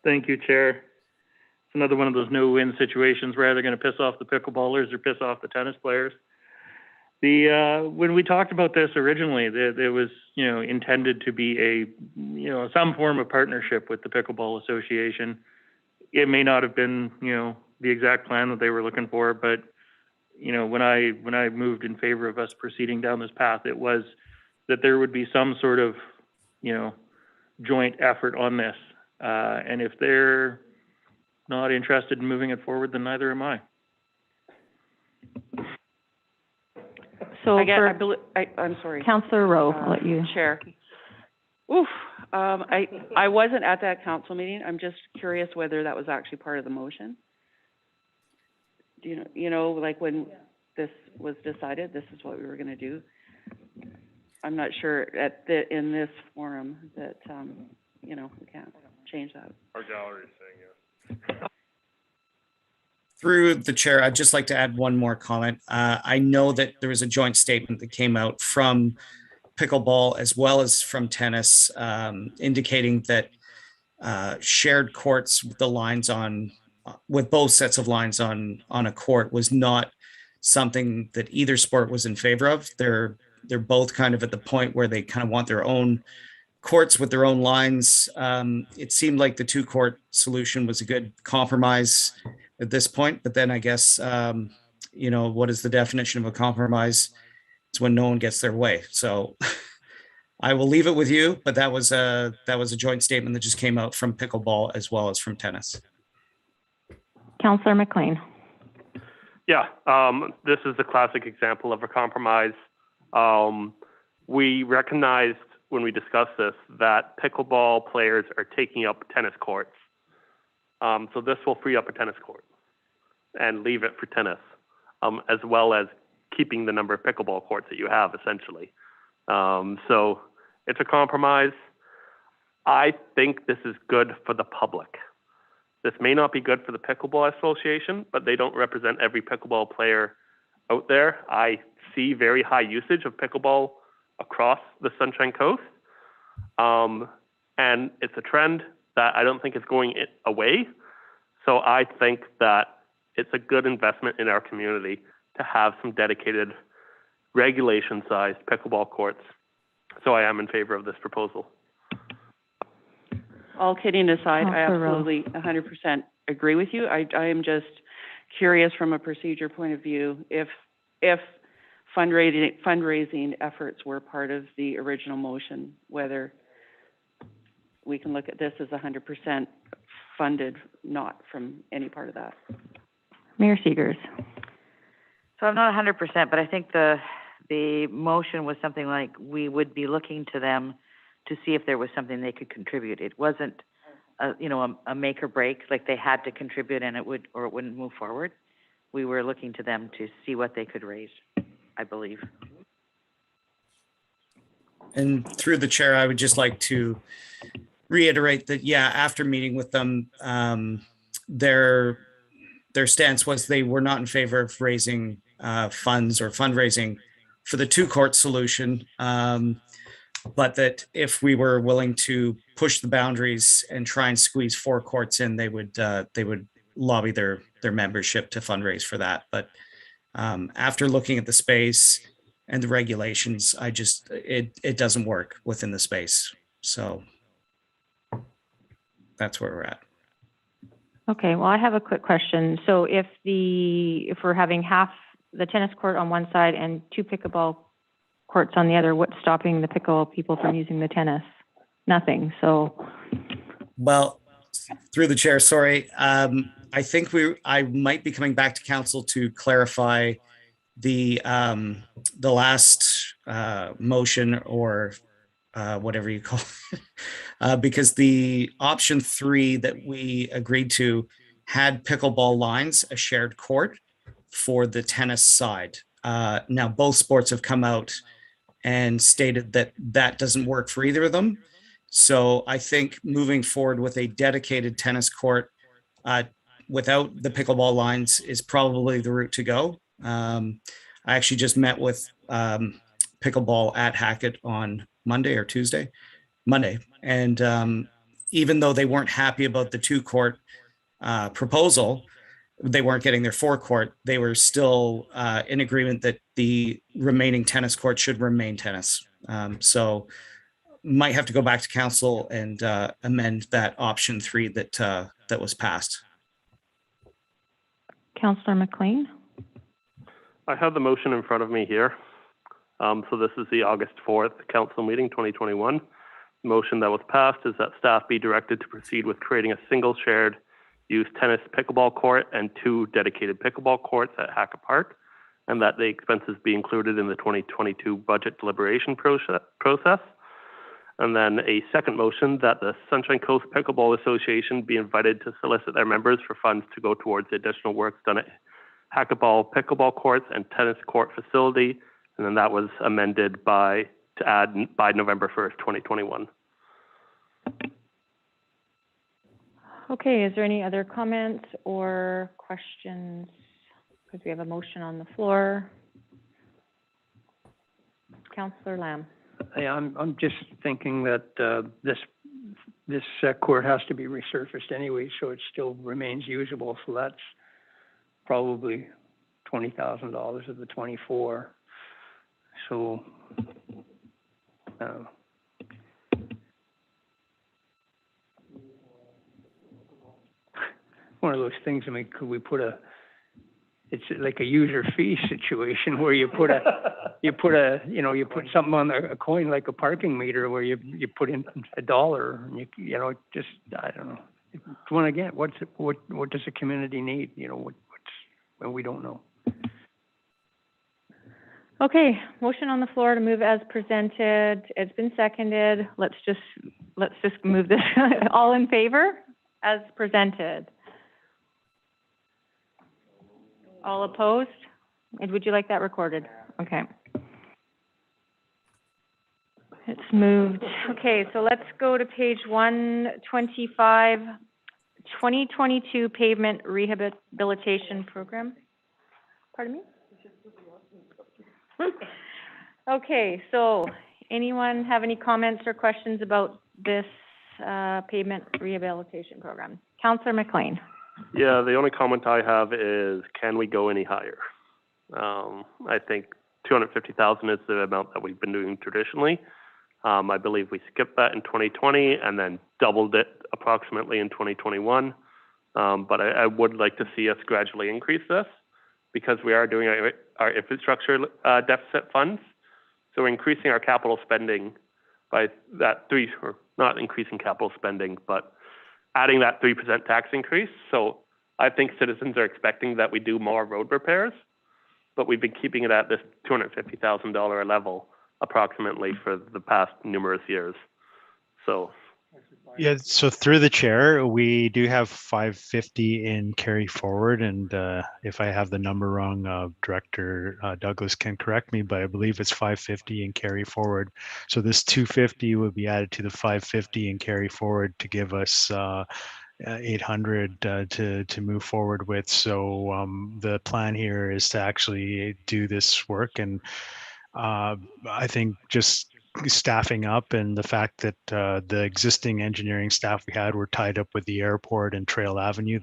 Thank you, Chair. It's another one of those no-win situations where they're going to piss off the pickleballers or piss off the tennis players. When we talked about this originally, there was, intended to be some form of partnership with the Pickleball Association. It may not have been, the exact plan that they were looking for, but, when I moved in favor of us proceeding down this path, it was that there would be some sort of, joint effort on this. And if they're not interested in moving it forward, then neither am I. So I'm sorry. Councillor Rowe, I'll let you. Chair. I wasn't at that council meeting. I'm just curious whether that was actually part of the motion. Do like when this was decided, this is what we were going to do. I'm not sure in this forum that, we can't change that. Our gallery is saying yes. Through the chair, I'd just like to add one more comment. I know that there was a joint statement that came out from pickleball as well as from tennis, indicating that shared courts with the lines with both sets of lines on a court was not something that either sport was in favor of. They're both kind of at the point where they kind of want their own courts with their own lines. It seemed like the 2-court solution was a good compromise at this point, but then I guess, what is the definition of a compromise? It's when no one gets their way. So I will leave it with you, but that was a joint statement that just came out from pickleball as well as from tennis. Councillor McLean. Yeah, this is a classic example of a compromise. We recognized when we discussed this that pickleball players are taking up tennis courts. So this will free up a tennis court and leave it for tennis, as well as keeping the number of pickleball courts that you have, essentially. So it's a compromise. I think this is good for the public. This may not be good for the Pickleball Association, but they don't represent every pickleball player out there. I see very high usage of pickleball across the Sunshine Coast. And it's a trend that I don't think is going away. So I think that it's a good investment in our community to have some dedicated regulation-sized pickleball courts. So I am in favor of this proposal. All kidding aside, I Councillor Rowe. absolutely 100% agree with you. I am just curious from a procedure point of view if fundraising efforts were part of the original motion, whether we can look at this as 100% funded, not from any part of that. Mayor Seegers. So I'm not 100%, but I think the motion was something like we would be looking to them to see if there was something they could contribute. It wasn't a make or break, like they had to contribute and it wouldn't move forward. We were looking to them to see what they could raise, I believe. And through the chair, I would just like to reiterate that, yeah, after meeting with them, their stance was they were not in favor of raising funds or fundraising for the 2-court solution, but that if we were willing to push the boundaries and try and squeeze 4 courts in, they would lobby their membership to fundraise for that. But after looking at the space and the regulations, it doesn't work within the space. So that's where we're at. Okay, well, I have a quick question. So if we're having half the tennis court on one side and 2 pickleball courts on the other, what's stopping the pickleball people from using the tennis? Nothing. So, well, through the chair, sorry. I think I might be coming back to council to clarify the last motion or whatever you call it, because the option 3 that we agreed to had pickleball lines, a shared court for the tennis side. Now both sports have come out and stated that that doesn't work for either of them. So I think moving forward with a dedicated tennis court without the pickleball lines is probably the route to go. I actually just met with pickleball at Hackett on Monday, and even though they weren't happy about the 2-court proposal, they weren't getting their 4-court, they were still in agreement that the remaining tennis court should remain tennis. So might have to go back to council and amend that option 3 that was passed. Councillor McLean. I have the motion in front of me here. So this is the August 4th council meeting, 2021. The motion that was passed is that staff be directed to proceed with creating a single shared use tennis pickleball court and 2 dedicated pickleball courts at Hackett Park, and that the expenses be included in the 2022 budget deliberation process. And then a second motion that the Sunshine Coast Pickleball Association be invited to solicit their members for funds to go towards the additional work done at Hackett pickleball courts and tennis court facility. And then that was amended to add by November 1st, 2021. Okay, is there any other comments or questions? Because we have a motion on the floor. Councillor Lamb. I'm just thinking that this court has to be resurfaced anyway, so it still remains usable. So that's probably $20,000 of the 24. So one of those things. I mean, could we put it's like a user fee situation where you put something on a coin like a parking meter where you put in $1 and just, I don't know. When again, what does the community need? Well, we don't know. Okay, motion on the floor to move as presented. It's been seconded. Let's just move this. All in favor as presented? All opposed? And would you like that recorded? Okay. It's moved. Okay, so let's go to page 125, 2022 pavement rehabilitation program. Pardon me? Okay, so anyone have any comments or questions about this pavement rehabilitation program? Councillor McLean. Yeah, the only comment I have is, can we go any higher? I think 250,000 is the amount that we've been doing traditionally. I believe we skipped that in 2020 and then doubled it approximately in 2021. But I would like to see us gradually increase this because we are doing our infrastructure deficit funds. So we're increasing our capital spending by that or not increasing capital spending, but adding that 3% tax increase. So I think citizens are expecting that we do more road repairs, but we've been keeping it at this $250,000 level approximately for the past numerous years. So. Yeah, so through the chair, we do have 550 in carry forward, and if I have the number wrong, Director Douglas can correct me, but I believe it's 550 in carry forward. So this 250 would be added to the 550 in carry forward to give us 800 to move forward with. So the plan here is to actually do this work, and I think just staffing up and the fact that the existing engineering staff we had were tied up with the airport and Trail Avenue.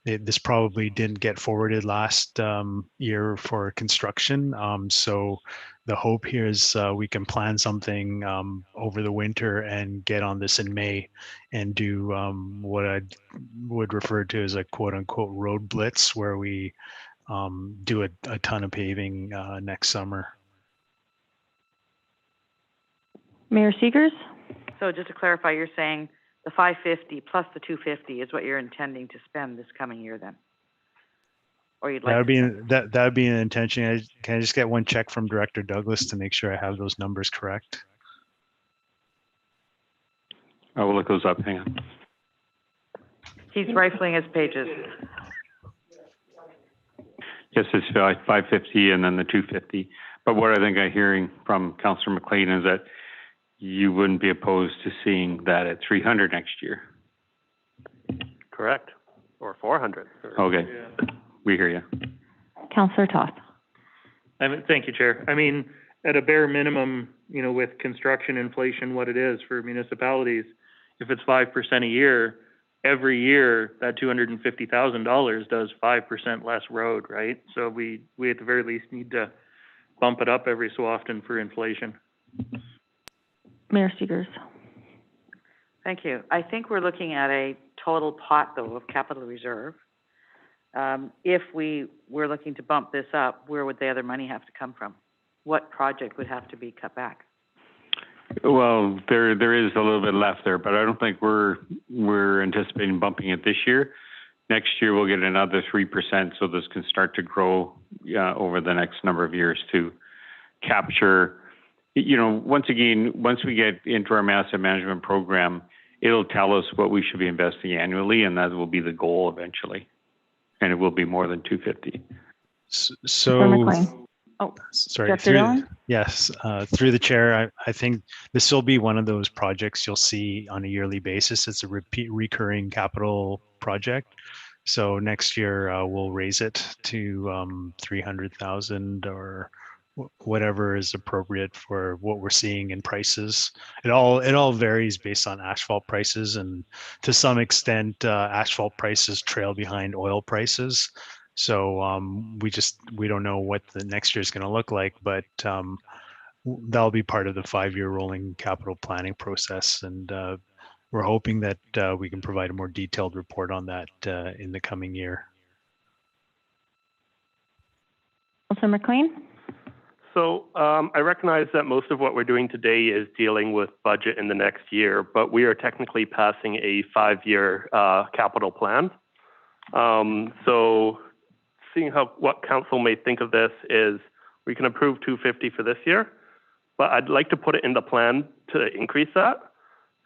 This probably didn't get forwarded last year for construction. So the hope here is we can plan something over the winter and get on this in May and do what I would refer to as a quote unquote road blitz, where we do a ton of paving next summer. Mayor Segers? So just to clarify, you're saying the 550 plus the 250 is what you're intending to spend this coming year then? Or you'd like that would be an intention. Can I just get one check from Director Douglas to make sure I have those numbers correct? I will look those up. Hang on. He's rifling his pages. Yes, it's 550 and then the 250. But what I think I'm hearing from Councillor McLean is that you wouldn't be opposed to seeing that at 300 next year. Correct. Or 400. Okay. Yeah. We hear you. Councillor Toth. Thank you, Chair. I mean, at a bare minimum, you know, with construction inflation, what it is for municipalities, if it's 5% a year, every year that $250,000 does 5% less road, right? So we at the very least need to bump it up every so often for inflation. Mayor Segers. Thank you. I think we're looking at a total pot, though, of capital reserve. If we were looking to bump this up, where would the other money have to come from? What project would have to be cut back? Well, there is a little bit left there, but I don't think we're anticipating bumping it this year. Next year we'll get another 3%, so this can start to grow over the next number of years to capture. You know, once again, once we get into our asset management program, it'll tell us what we should be investing annually, and that will be the goal eventually. And it will be more than 250. So, sorry. Director Dillon? Yes, through the chair, I think this will be one of those projects you'll see on a yearly basis. It's a recurring capital project. So next year we'll raise it to 300,000 or whatever is appropriate for what we're seeing in prices. It all varies based on asphalt prices, and to some extent asphalt prices trail behind oil prices. So we don't know what the next year is going to look like, but that'll be part of the 5-year rolling capital planning process, and we're hoping that we can provide a more detailed report on that in the coming year. Councillor McLean? So I recognize that most of what we're doing today is dealing with budget in the next year, but we are technically passing a 5-year capital plan. So seeing what council may think of this is we can approve 250 for this year, but I'd like to put it in the plan to increase that.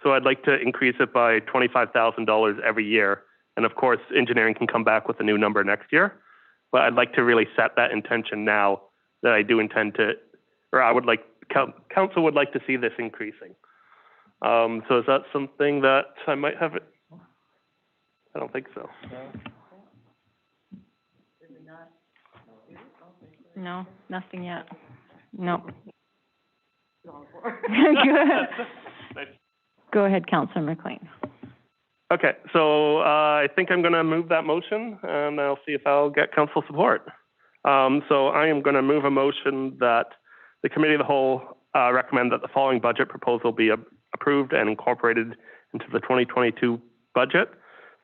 So I'd like to increase it by $25,000 every year. And of course, engineering can come back with a new number next year, but I'd like to really set that intention now that I do intend to, or I would like, council would like to see this increasing. So is that something that I might have it? I don't think so. No, nothing yet. No. Go ahead, Councillor McLean. Okay, so I think I'm going to move that motion, and I'll see if I'll get council support. So I am going to move a motion that the committee of the whole recommend that the following budget proposal be approved and incorporated into the 2022 budget.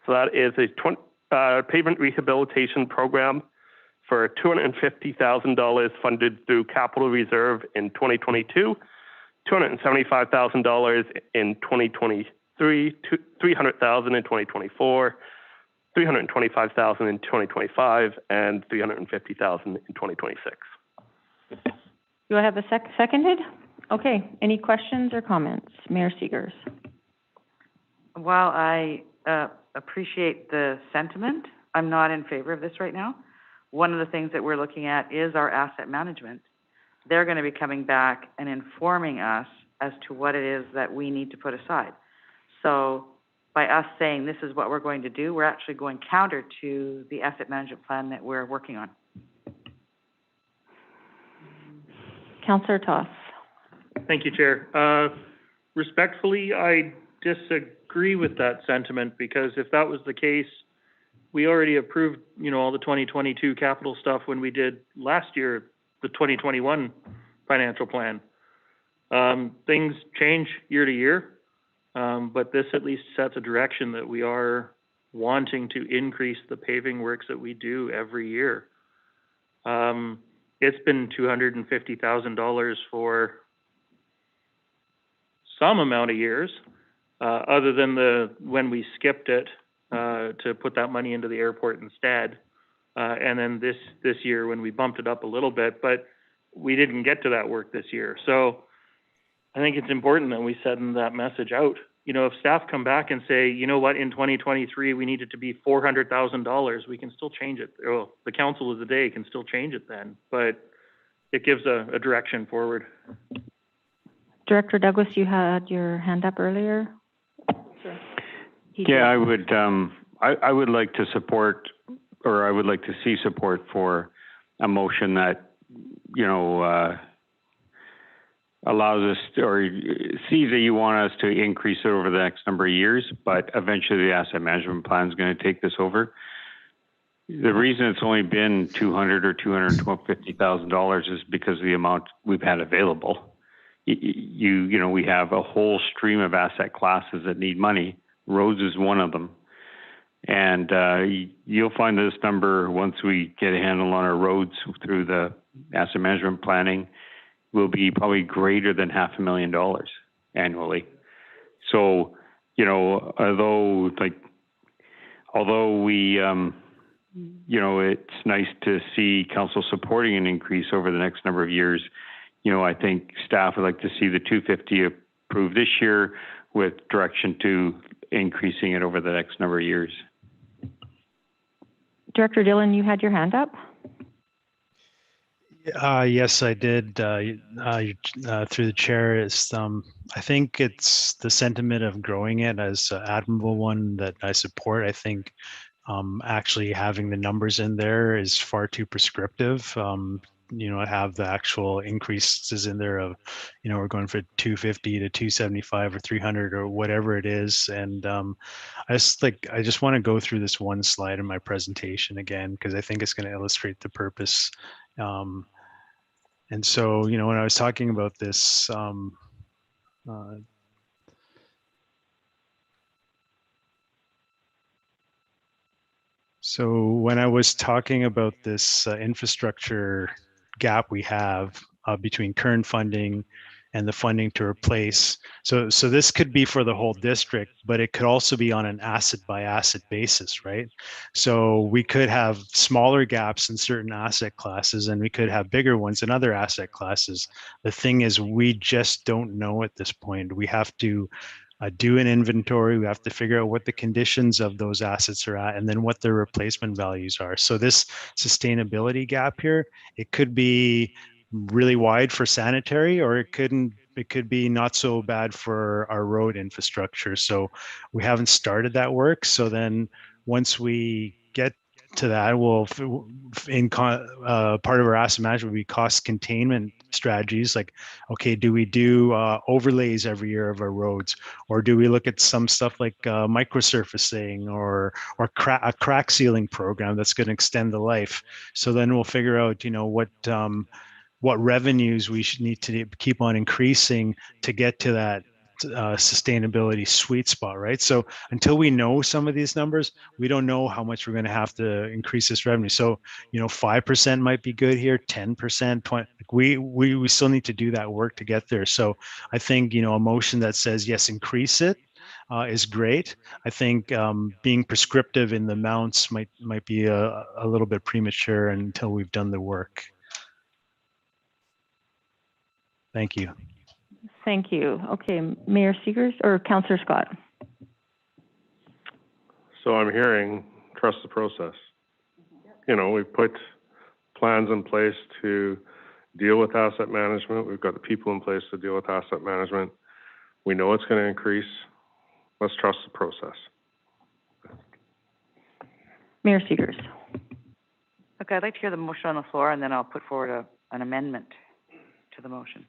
So that is a pavement rehabilitation program for $250,000 funded through capital reserve in 2022, $275,000 in 2023, $300,000 in 2024, $325,000 in 2025, and $350,000 in 2026. Do I have a seconded? Okay, any questions or comments? Mayor Segers. While I appreciate the sentiment, I'm not in favor of this right now. One of the things that we're looking at is our asset management. They're going to be coming back and informing us as to what it is that we need to put aside. So by us saying this is what we're going to do, we're actually going counter to the asset management plan that we're working on. Councillor Toss. Thank you, Chair. Respectfully, I disagree with that sentiment, because if that was the case, we already approved, all the 2022 capital stuff when we did last year, the 2021 financial plan. Things change year to year, but this at least sets a direction that we are wanting to increase the paving works that we do every year. It's been $250,000 for some amount of years, other than when we skipped it to put that money into the airport instead, and then this year when we bumped it up a little bit, but we didn't get to that work this year. So I think it's important that we send that message out. If staff come back and say, you know what, in 2023 we need it to be $400,000, we can still change it. Well, the council of the day can still change it then, but it gives a direction forward. Director Douglas, you had your hand up earlier. Sure. Yeah, I would. I would like to support, or I would like to see support for a motion that allows us or sees that you want us to increase it over the next number of years, but eventually the asset management plan is going to take this over. The reason it's only been $200,000 or $250,000 is because of the amount we've had available. We have a whole stream of asset classes that need money. Roads is one of them. And you'll find this number, once we get a handle on our roads through the asset management planning, will be probably greater than $500,000 annually. So, although we, it's nice to see council supporting an increase over the next number of years, I think staff would like to see the 250 approved this year with direction to increasing it over the next number of years. Director Dillon, you had your hand up. Yes, I did. Through the chair, I think it's the sentiment of growing it as an admirable one that I support. I think actually having the numbers in there is far too prescriptive. Have the actual increases in there of, we're going for 250 to 275 or 300 or whatever it is. And I just want to go through this one slide in my presentation again, because I think it's going to illustrate the purpose. And so, when I was talking about this, so when I was talking about this infrastructure gap we have between current funding and the funding to replace. So this could be for the whole district, but it could also be on an asset by asset basis, right? So we could have smaller gaps in certain asset classes and we could have bigger ones in other asset classes. The thing is, we just don't know at this point. We have to do an inventory. We have to figure out what the conditions of those assets are at and then what their replacement values are. So this sustainability gap here, it could be really wide for sanitary, or it could be not so bad for our road infrastructure. So we haven't started that work. So then once we get to that will, part of our asset management will be cost containment strategies. Like, okay, do we do overlays every year of our roads, or do we look at some stuff like microsurfacing or a crack sealing program that's going to extend the life? So then we'll figure out, what revenues we should need to keep on increasing to get to that sustainability sweet spot, right? So until we know some of these numbers, we don't know how much we're going to have to increase this revenue. So, 5% might be good here, 10%, 20. We still need to do that work to get there. So I think, a motion that says, yes, increase it is great. I think being prescriptive in the amounts might be a little bit premature until we've done the work. Thank you. Thank you. Okay, Mayor Segers or Councillor Scott? So I'm hearing, trust the process. We've put plans in place to deal with asset management. We've got the people in place to deal with asset management. We know it's going to increase. Let's trust the process. Mayor Segers. Okay, I'd like to hear the motion on the floor, and then I'll put forward an amendment to the motion.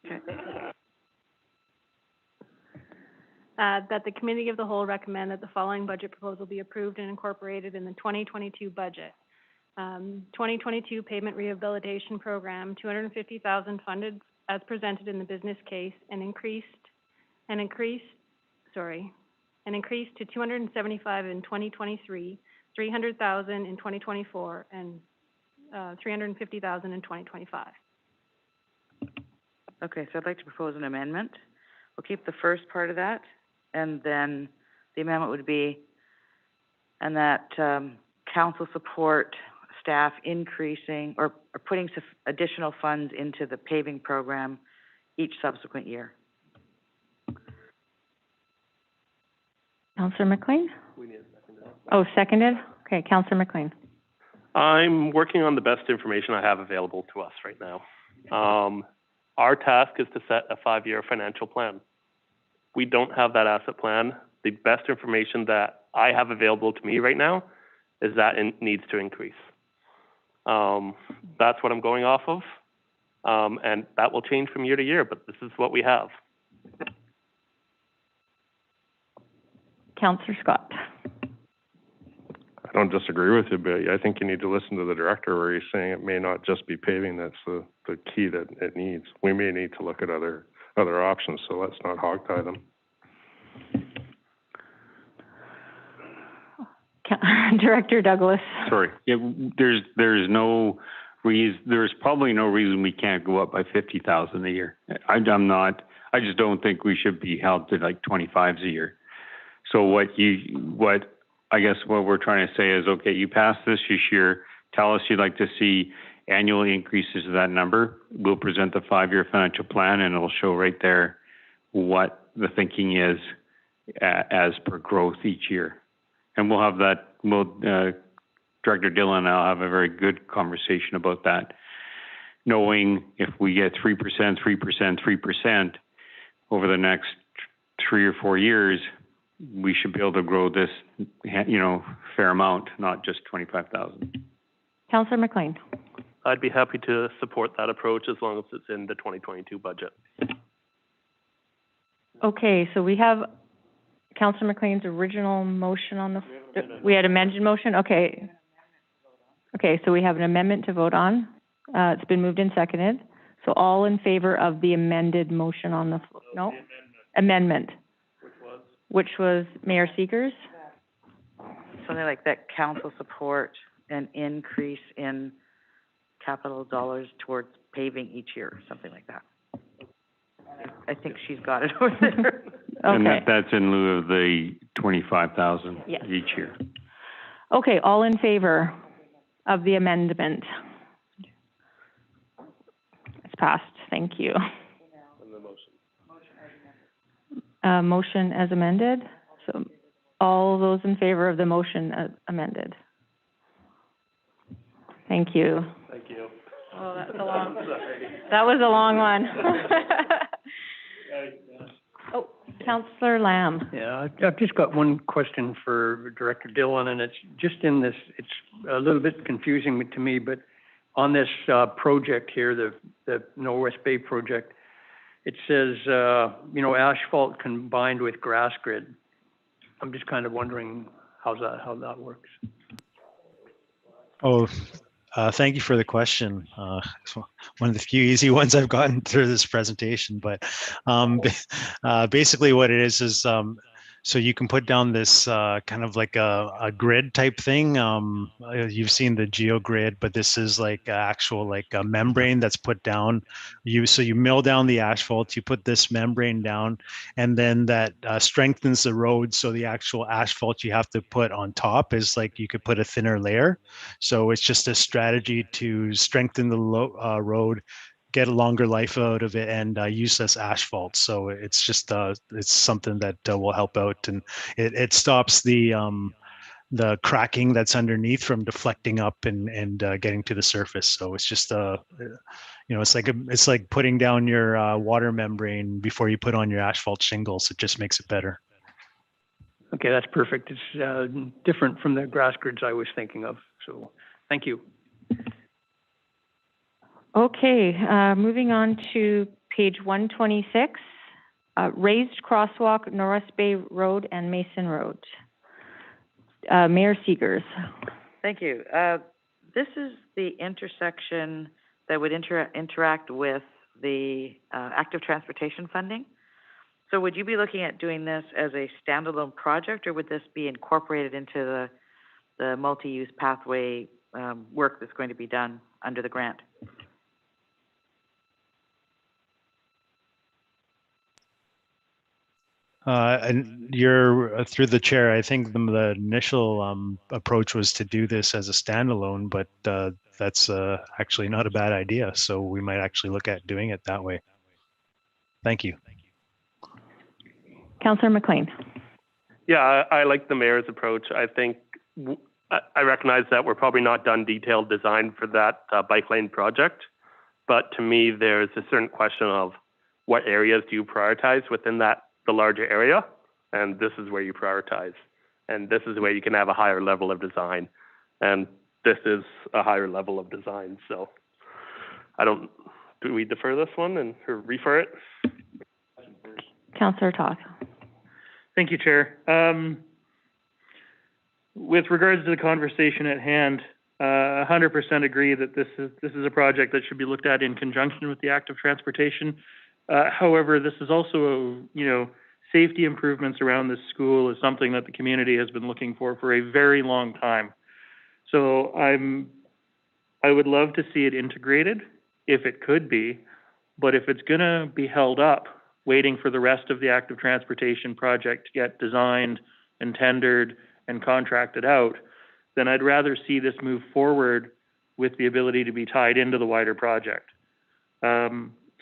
Okay. That the Committee of the Whole recommend that the following budget proposal be approved and incorporated in the 2022 budget. 2022 Pavement Rehabilitation Program, $250,000 funded as presented in the business case, and increased to $275,000 in 2023, $300,000 in 2024, and $350,000 in 2025. Okay, so I'd like to propose an amendment. We'll keep the first part of that, and then the amendment would be, and that council support staff increasing or putting additional funds into the paving program each subsequent year. Councillor McLean? Oh, seconded? Okay, Councillor McLean. I'm working on the best information I have available to us right now. Our task is to set a 5-year financial plan. We don't have that asset plan. The best information that I have available to me right now is that it needs to increase. That's what I'm going off of. And that will change from year to year, but this is what we have. Councillor Scott. I don't disagree with you, but I think you need to listen to the director where he's saying it may not just be paving that's the key that it needs. We may need to look at other options, so let's not hogtie them. Director Douglas. Sorry. Yeah, there's probably no reason we can't go up by 50,000 a year. I just don't think we should be held to like 25s a year. So what I guess what we're trying to say is, okay, you pass this year, tell us you'd like to see annual increases to that number. We'll present the 5-year financial plan, and it'll show right there what the thinking is as per growth each year. And we'll have that, Director Dillon and I'll have a very good conversation about that, knowing if we get 3%, 3% over the next 3 or 4 years, we should be able to grow this, fair amount, not just 25,000. Councillor McLean. I'd be happy to support that approach as long as it's in the 2022 budget. Okay, so we have Councillor McLean's original motion on the, we had amended motion? Okay. Okay, so we have an amendment to vote on. It's been moved and seconded. So all in favor of the amended motion on the, no? Amendment. Which was Mayor Segers? Something like that, council support an increase in capital dollars towards paving each year, something like that. I think she's got it over there. And Okay. that's in lieu of the 25,000 Yes. each year. Okay, all in favor of the amendment? It's passed. Thank you. Motion as amended. So all those in favor of the motion as amended? Thank you. Thank you. Oh, that was a long one. Oh, Councillor Lamb. Yeah, I've just got one question for Director Dillon, and it's just in this, it's a little bit confusing to me, but on this project here, the Norwest Bay project, it says, asphalt combined with grass grid. I'm just kind of wondering how that works. Oh, thank you for the question. It's one of the few easy ones I've gotten through this presentation, but basically what it is so you can put down this kind of like a grid type thing. You've seen the GeoGrid, but this is like actual like a membrane that's put down. So you mill down the asphalt, you put this membrane down, and then that strengthens the road. So the actual asphalt you have to put on top is like you could put a thinner layer. So it's just a strategy to strengthen the road, get a longer life out of it, and use less asphalt. So it's just it's something that will help out, and it stops the cracking that's underneath from deflecting up and getting to the surface. So it's just it's like putting down your water membrane before you put on your asphalt shingles. It just makes it better. Okay, that's perfect. It's different from the grass grids I was thinking of. So thank you. Okay, moving on to page 126, raised crosswalk, Norwest Bay Road and Mason Road. Mayor Seegers. Thank you. This is the intersection that would interact with the active transportation funding. So would you be looking at doing this as a standalone project, or would this be incorporated into the multi-use pathway work that's going to be done under the grant? And you're through the chair. I think the initial approach was to do this as a standalone, but that's actually not a bad idea. So we might actually look at doing it that way. Thank you. Councillor McLean. Yeah, I like the mayor's approach. I think I recognize that we're probably not done detailed design for that bike lane project, but to me, there's a certain question of what areas do you prioritize within the larger area, and this is where you prioritize, and this is where you can have a higher level of design, and this is a higher level of design. So do we defer this one and refer it? Councillor Toth. Thank you, Chair. With regards to the conversation at hand, 100% agree that this is a project that should be looked at in conjunction with the active transportation. However, this is also safety improvements around this school is something that the community has been looking for a very long time. So I would love to see it integrated if it could be, but if it's going to be held up waiting for the rest of the active transportation project to get designed and tendered and contracted out, then I'd rather see this move forward with the ability to be tied into the wider project.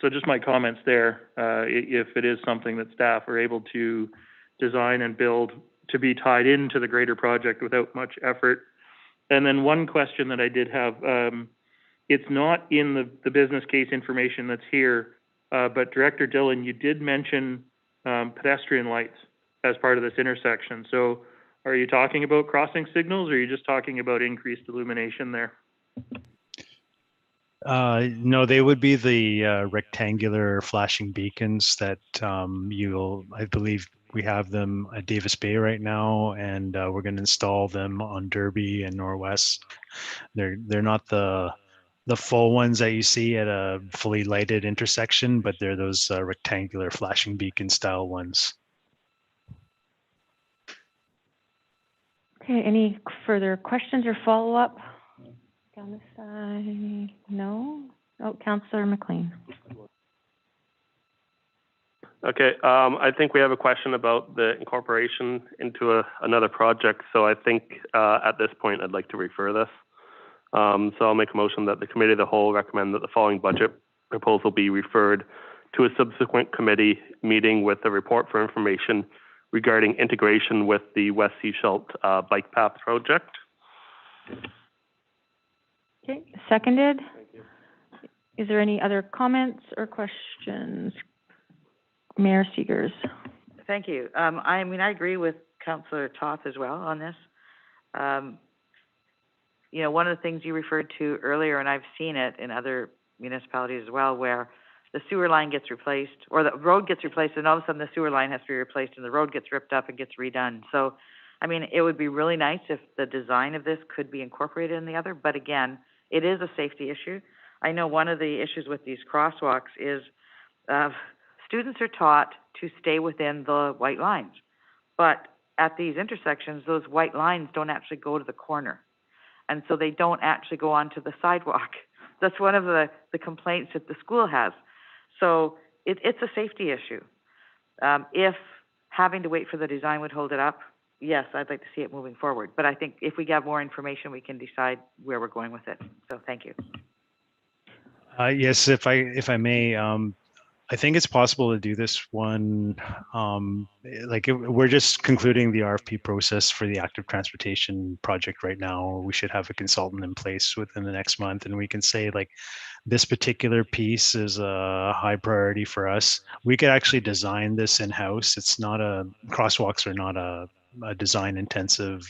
So just my comments there, if it is something that staff are able to design and build to be tied into the greater project without much effort. And then one question that I did have, it's not in the business case information that's here, but Director Dillon, you did mention pedestrian lights as part of this intersection. So are you talking about crossing signals, or are you just talking about increased illumination there? No, they would be the rectangular flashing beacons that I believe we have them at Davis Bay right now, and we're going to install them on Derby and Norwest. They're not the full ones that you see at a fully lighted intersection, but they're those rectangular flashing beacon style ones. Okay, any further questions or follow-up? Down this side, no? Oh, Councillor McLean. Okay, I think we have a question about the incorporation into another project. So I think at this point, I'd like to refer this. So I'll make a motion that the committee of the whole recommend that the following budget proposal be referred to a subsequent committee meeting with a report for information regarding integration with the West Sechelt bike path project. Okay, seconded. Thank you. Is there any other comments or questions? Mayor Seegers. Thank you. I mean, I agree with Councillor Toth as well on this. You know, one of the things you referred to earlier, and I've seen it in other municipalities as well, where the sewer line gets replaced, or the road gets replaced, and all of a sudden the sewer line has to be replaced, and the road gets ripped up and gets redone. So, I mean, it would be really nice if the design of this could be incorporated in the other, but again, it is a safety issue. I know one of the issues with these crosswalks is students are taught to stay within the white lines. But at these intersections, those white lines don't actually go to the corner. And so they don't actually go onto the sidewalk. That's one of the complaints that the school has. So it's a safety issue. If having to wait for the design would hold it up, yes, I'd like to see it moving forward. But I think if we get more information, we can decide where we're going with it. So thank you. Yes, if I may, I think it's possible to do this one. We're just concluding the RFP process for the active transportation project right now. We should have a consultant in place within the next month, and we can say like this particular piece is a high priority for us. We could actually design this in-house. It's not crosswalks are not a design intensive,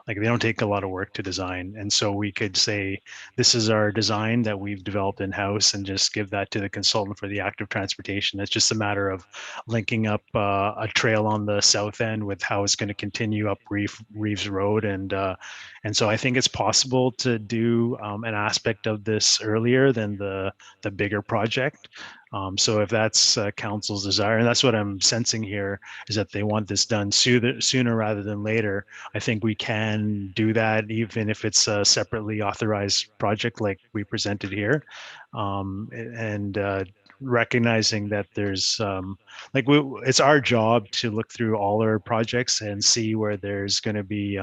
like they don't take a lot of work to design. And so we could say, this is our design that we've developed in-house, and just give that to the consultant for the active transportation. It's just a matter of linking up a trail on the south end with how it's going to continue up Reeves Road. And so I think it's possible to do an aspect of this earlier than the bigger project. So if that's council's desire, and that's what I'm sensing here, is that they want this done sooner rather than later, I think we can do that, even if it's a separately authorized project like we presented here. Recognizing that there's it's our job to look through all our projects and see where there's going to be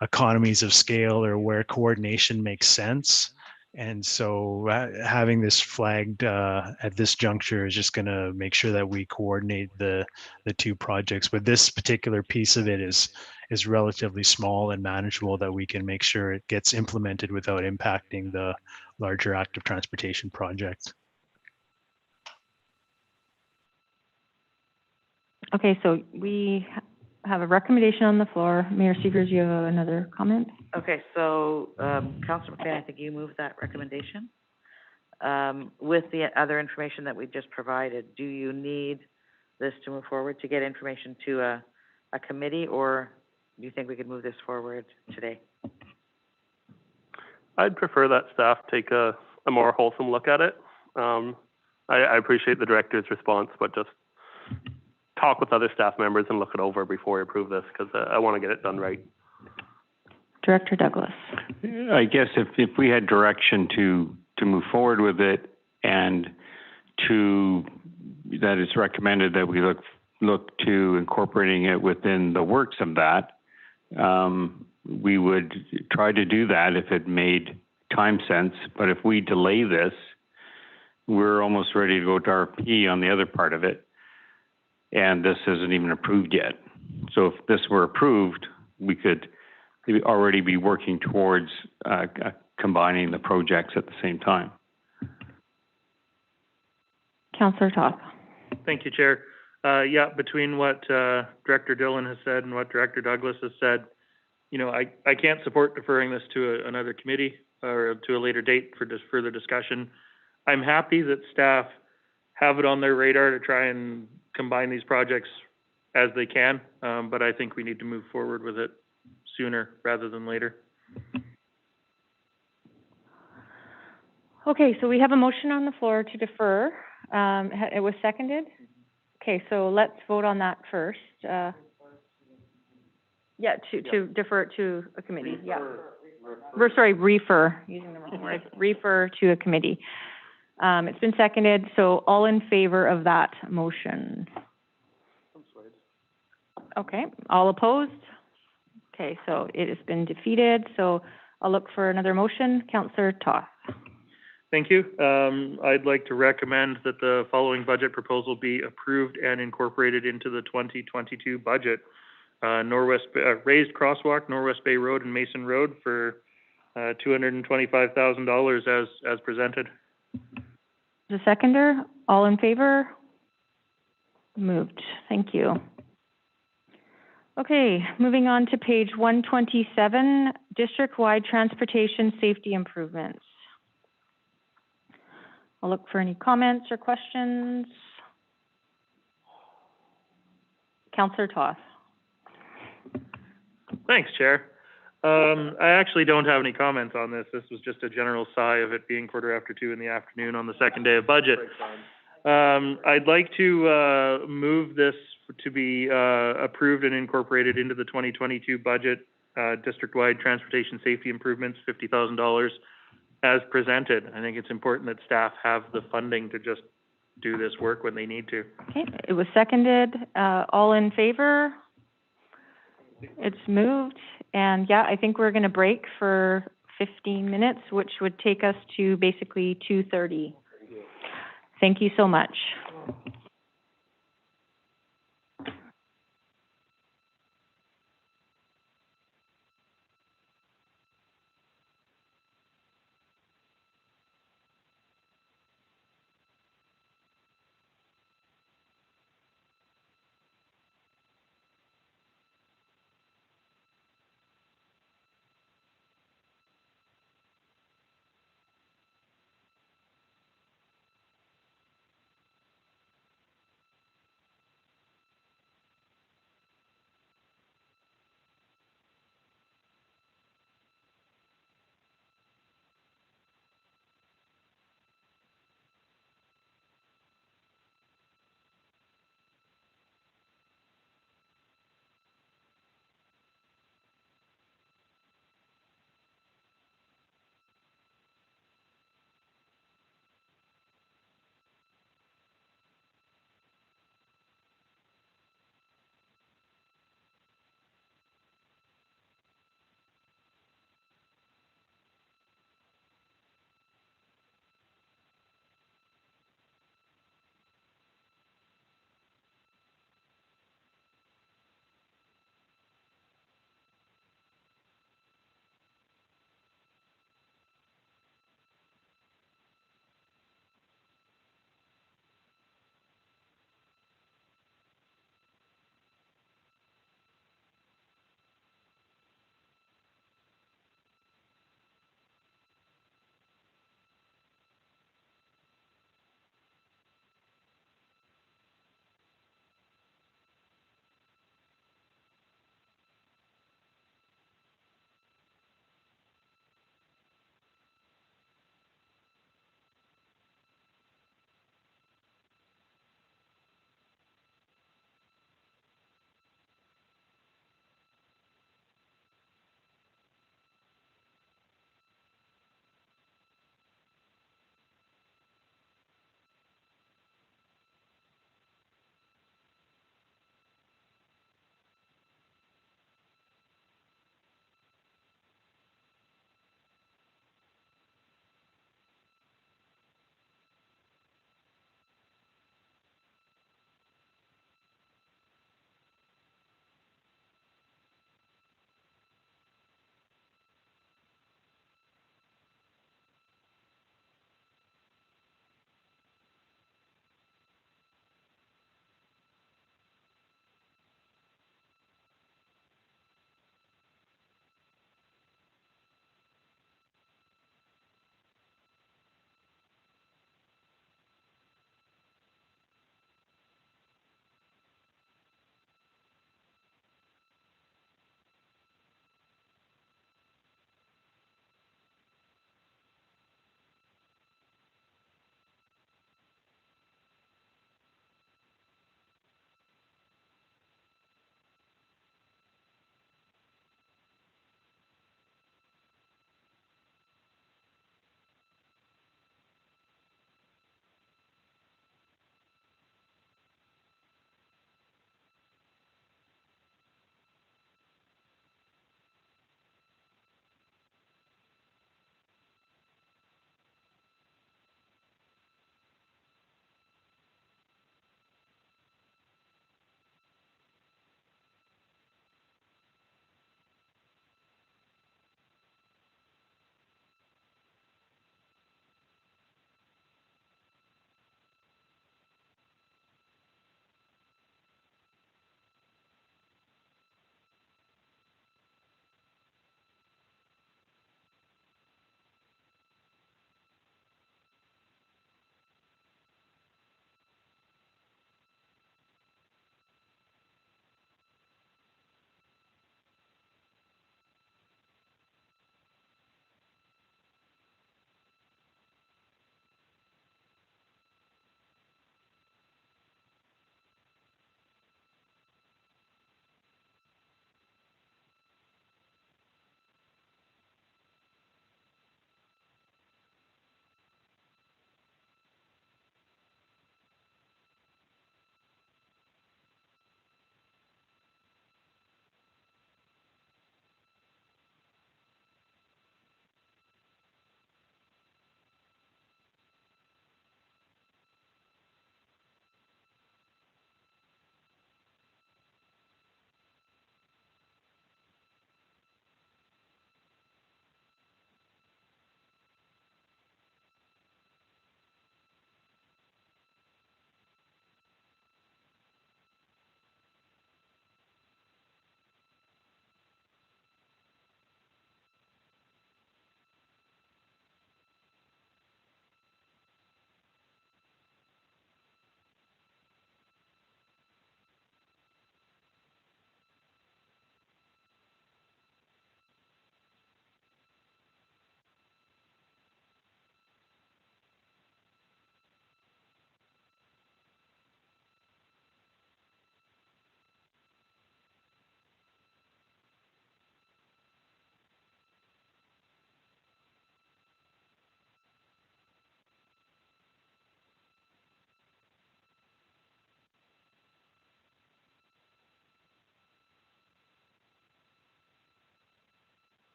economies of scale or where coordination makes sense. And so having this flagged at this juncture is just going to make sure that we coordinate the two projects. But this particular piece of it is relatively small and manageable, that we can make sure it gets implemented without impacting the larger active transportation project. Okay, so we have a recommendation on the floor. Mayor Seegers, you have another comment? Okay, so, Councillor McLean, I think you moved that recommendation. With the other information that we just provided, do you need this to move forward, to get information to a committee, or do you think we could move this forward today? I'd prefer that staff take a more wholesome look at it. I appreciate the director's response, but just talk with other staff members and look it over before we approve this, because I want to get it done right. Director Douglas. I guess if we had direction to move forward with it, and that it's recommended that we look to incorporating it within the works of that, we would try to do that if it made time sense. But if we delay this, we're almost ready to go to RFP on the other part of it, and this isn't even approved yet. So if this were approved, we could already be working towards combining the projects at the same time. Councillor Toth. Thank you, Chair. Yeah, between what Director Dillon has said and what Director Douglas has said, you know, I can't support deferring this to another committee or to a later date for further discussion. I'm happy that staff have it on their radar to try and combine these projects as they can, but I think we need to move forward with it sooner rather than later. Okay, so we have a motion on the floor to defer. It was seconded? Okay, so let's vote on that first. To defer it to a committee, refer, using the wrong word, refer to a committee. It's been seconded, so all in favor of that motion? Okay, all opposed? Okay, so it has been defeated, so I'll look for another motion. Councillor Toth. Thank you. I'd like to recommend that the following budget proposal be approved and incorporated into the 2022 budget. Raised crosswalk, Norwest Bay Road and Mason Road for $225,000 as presented. The seconder, all in favor? Moved. Thank you. Okay, moving on to page 127, district-wide transportation safety improvements. I'll look for any comments or questions. Councillor Toth. Thanks, Chair. I actually don't have any comments on this. This was just a general sigh of it being 2:15 in the afternoon on the second day of budget. I'd like to move this to be approved and incorporated into the 2022 budget, district-wide transportation safety improvements, $50,000 as presented. I think it's important that staff have the funding to just do this work when they need to. Okay, it was seconded. All in favor? It's moved. And yeah, I think we're going to break for 15 minutes, which would take us to basically 2:30. Thank you so much.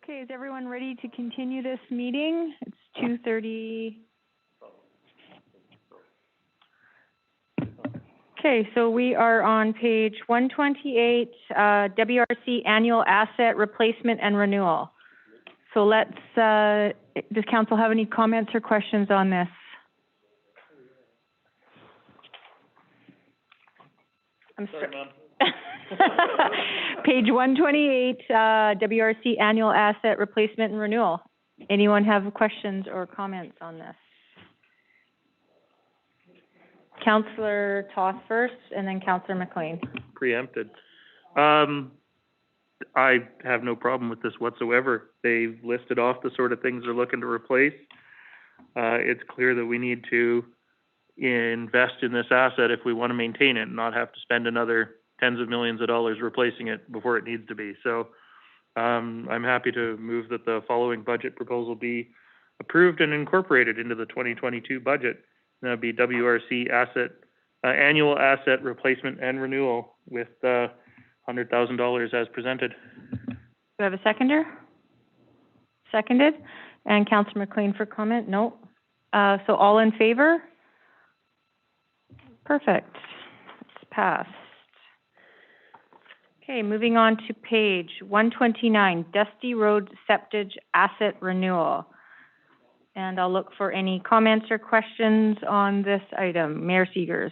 Okay, is everyone ready to continue this meeting? It's 2:30. Okay, so we are on page 128, WRC Annual Asset Replacement and Renewal. So let's, does council have any comments or questions on this? I'm sorry, Mom. Page 128, WRC Annual Asset Replacement and Renewal. Anyone have questions or comments on this? Councillor Toth first, and then Councillor McLean. Preempted. I have no problem with this whatsoever. They've listed off the sort of things they're looking to replace. It's clear that we need to invest in this asset if we want to maintain it and not have to spend another tens of millions of dollars replacing it before it needs to be. So I'm happy to move that the following budget proposal be approved and incorporated into the 2022 budget. That'd be WRC Annual Asset Replacement and Renewal with $100,000 as presented. Do I have a seconder? Seconded. And Councillor McLean for comment? No. So all in favor? Perfect. It's passed. Okay, moving on to page 129, Dusty Road Septage Asset Renewal. And I'll look for any comments or questions on this item. Mayor Segers.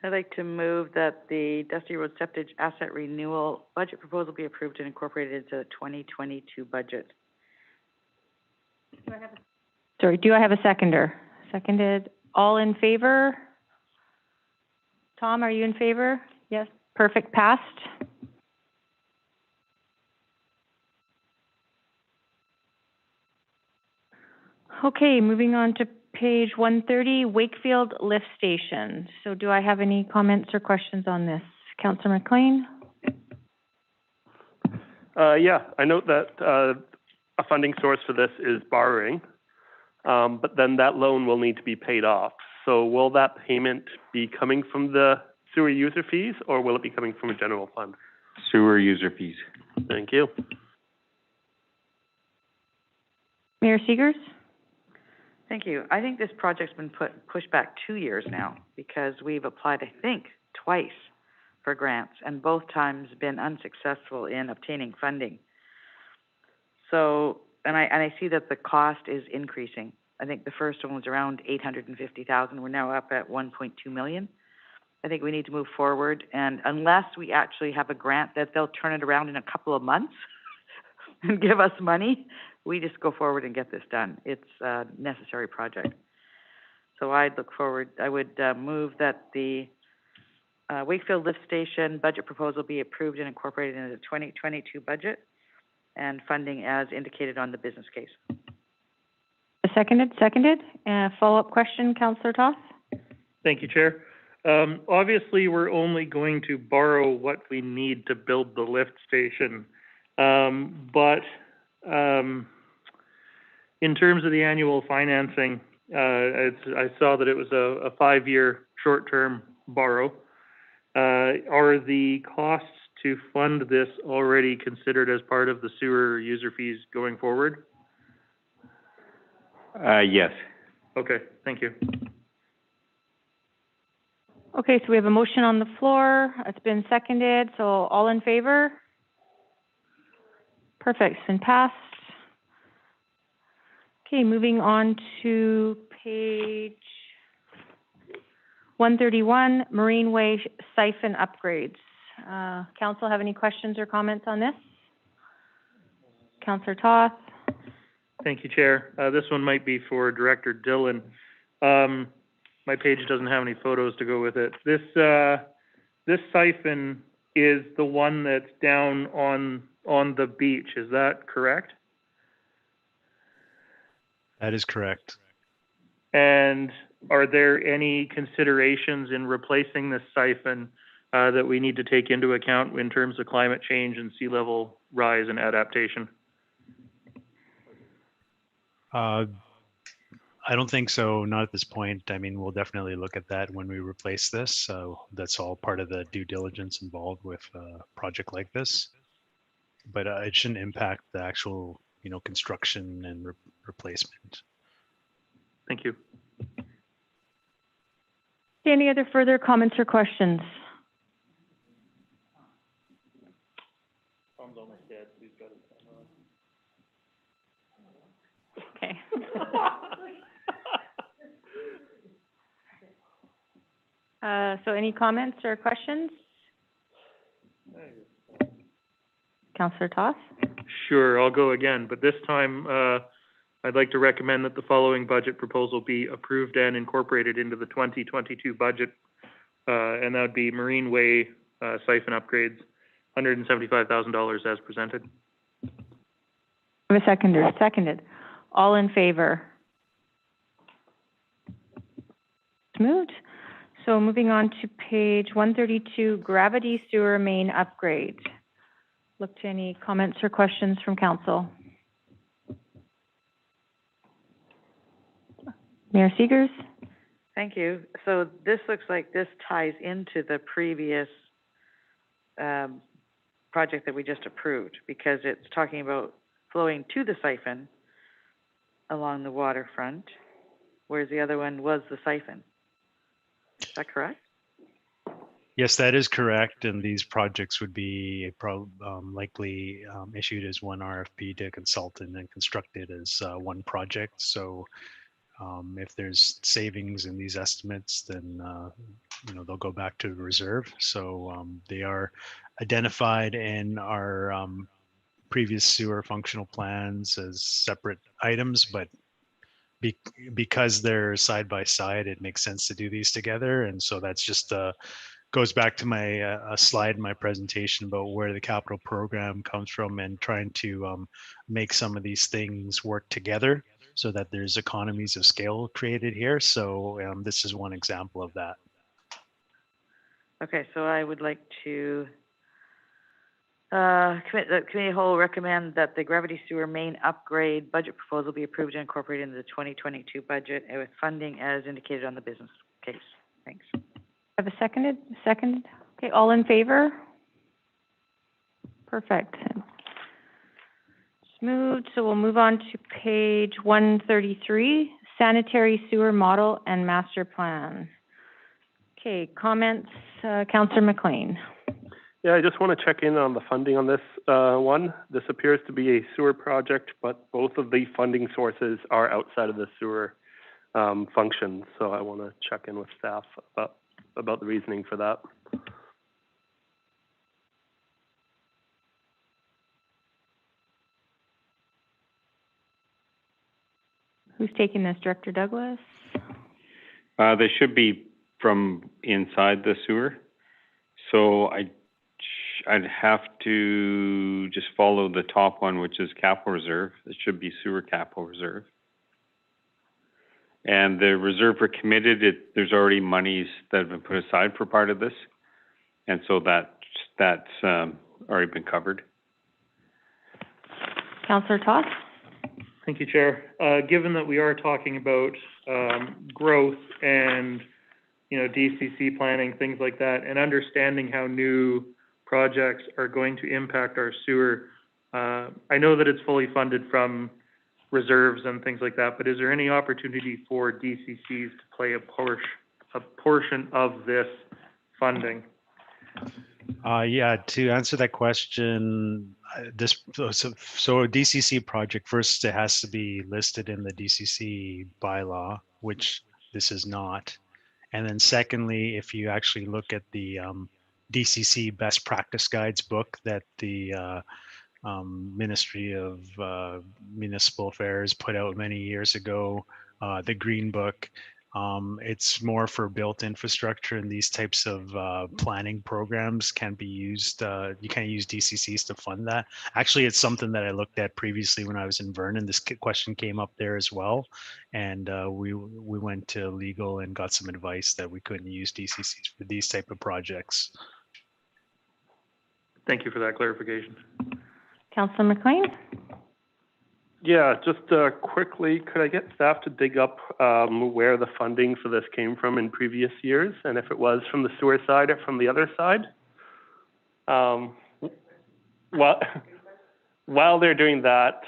I'd like to move that the Dusty Road Septage Asset Renewal budget proposal be approved and incorporated into the 2022 budget. Sorry, do I have a seconder? Seconded. All in favor? Tom, are you in favor? Yes. Perfect. Passed. Okay, moving on to page 130, Wakefield Lift Station. So do I have any comments or questions on this? Councillor McLean? Yeah, I note that a funding source for this is borrowing, but then that loan will need to be paid off. So will that payment be coming from the sewer user fees, or will it be coming from a general fund? Sewer user fees. Thank you. Mayor Segers? Thank you. I think this project's been pushed back 2 years now because we've applied, I think, twice for grants and both times been unsuccessful in obtaining funding. So, and I see that the cost is increasing. I think the first one was around $850,000. We're now up at $1.2 million. I think we need to move forward, and unless we actually have a grant that they'll turn it around in a couple of months and give us money, we just go forward and get this done. It's a necessary project. So I would move that the Wakefield Lift Station budget proposal be approved and incorporated into the 2022 budget and funding as indicated on the business case. Seconded. Follow-up question, Councillor Toth? Thank you, Chair. Obviously, we're only going to borrow what we need to build the lift station. But in terms of the annual financing, I saw that it was a 5-year short-term borrow. Are the costs to fund this already considered as part of the sewer user fees going forward? Yes. Okay, thank you. Okay, so we have a motion on the floor. It's been seconded, so all in favor? Perfect, it's been passed. Okay, moving on to page 131, Marine Way siphon upgrades. Council have any questions or comments on this? Councillor Toth? Thank you, Chair. This one might be for Director Dillon. My page doesn't have any photos to go with it. This siphon is the one that's down on the beach. Is that correct? That is correct. And are there any considerations in replacing this siphon that we need to take into account in terms of climate change and sea level rise and adaptation? I don't think so, not at this point. I mean, we'll definitely look at that when we replace this. So that's all part of the due diligence involved with a project like this. But it shouldn't impact the actual, construction and replacement. Thank you. Any other further comments or questions? Tom's almost dead, so he's got his camera on. Okay. So any comments or questions? Councillor Toth? Sure, I'll go again, but this time, I'd like to recommend that the following budget proposal be approved and incorporated into the 2022 budget, and that would be Marine Way siphon upgrades, $175,000 as presented. I have a seconder. Seconded. All in favor? It's moved. So moving on to page 132, gravity sewer main upgrade. Look to any comments or questions from council. Mayor Seegers? Thank you. So this looks like this ties into the previous project that we just approved, because it's talking about flowing to the siphon along the waterfront, whereas the other one was the siphon. Is that correct? Yes, that is correct. And these projects would be likely issued as one RFP to a consultant and constructed as one project. So if there's savings in these estimates, then they'll go back to the reserve. So they are identified in our previous sewer functional plans as separate items, but because they're side by side, it makes sense to do these together. And so that's just goes back to my a slide in my presentation about where the capital program comes from and trying to make some of these things work together so that there's economies of scale created here. So this is one example of that. Okay, so I would like to the committee whole recommend that the gravity sewer main upgrade budget proposal be approved and incorporated into the 2022 budget with funding as indicated on the business case. Thanks. Have a seconded? Seconded. Okay, all in favor? Perfect. Smooth. So we'll move on to page 133, sanitary sewer model and master plan. Okay, comments, Councillor McLean. Yeah, I just want to check in on the funding on this one. This appears to be a sewer project, but both of the funding sources are outside of the sewer function. So I want to check in with staff about the reasoning for that. Who's taking this, Director Douglas? They should be from inside the sewer. So I'd have to just follow the top one, which is capital reserve. It should be sewer capital reserve. And the reserve for committed, there's already monies that have been put aside for part of this. And so that's already been covered. Councillor Toth? Thank you, Chair. Given that we are talking about growth and, DCC planning, things like that, and understanding how new projects are going to impact our sewer, I know that it's fully funded from reserves and things like that, but is there any opportunity for DCCs to play a portion of this funding? Yeah, to answer that question, so a DCC project, first it has to be listed in the DCC bylaw, which this is not. And then secondly, if you actually look at the DCC best practice guides book that the Ministry of Municipal Affairs put out many years ago, the Green Book. It's more for built infrastructure, and these types of planning programs can be used. You can't use DCCs to fund that. Actually, it's something that I looked at previously when I was in Vernon. This question came up there as well, and we went to legal and got some advice that we couldn't use DCCs for these type of projects. Thank you for that clarification. Councillor McLean? Yeah, just quickly, could I get staff to dig up where the funding for this came from in previous years, and if it was from the sewer side or from the other side? While they're doing that,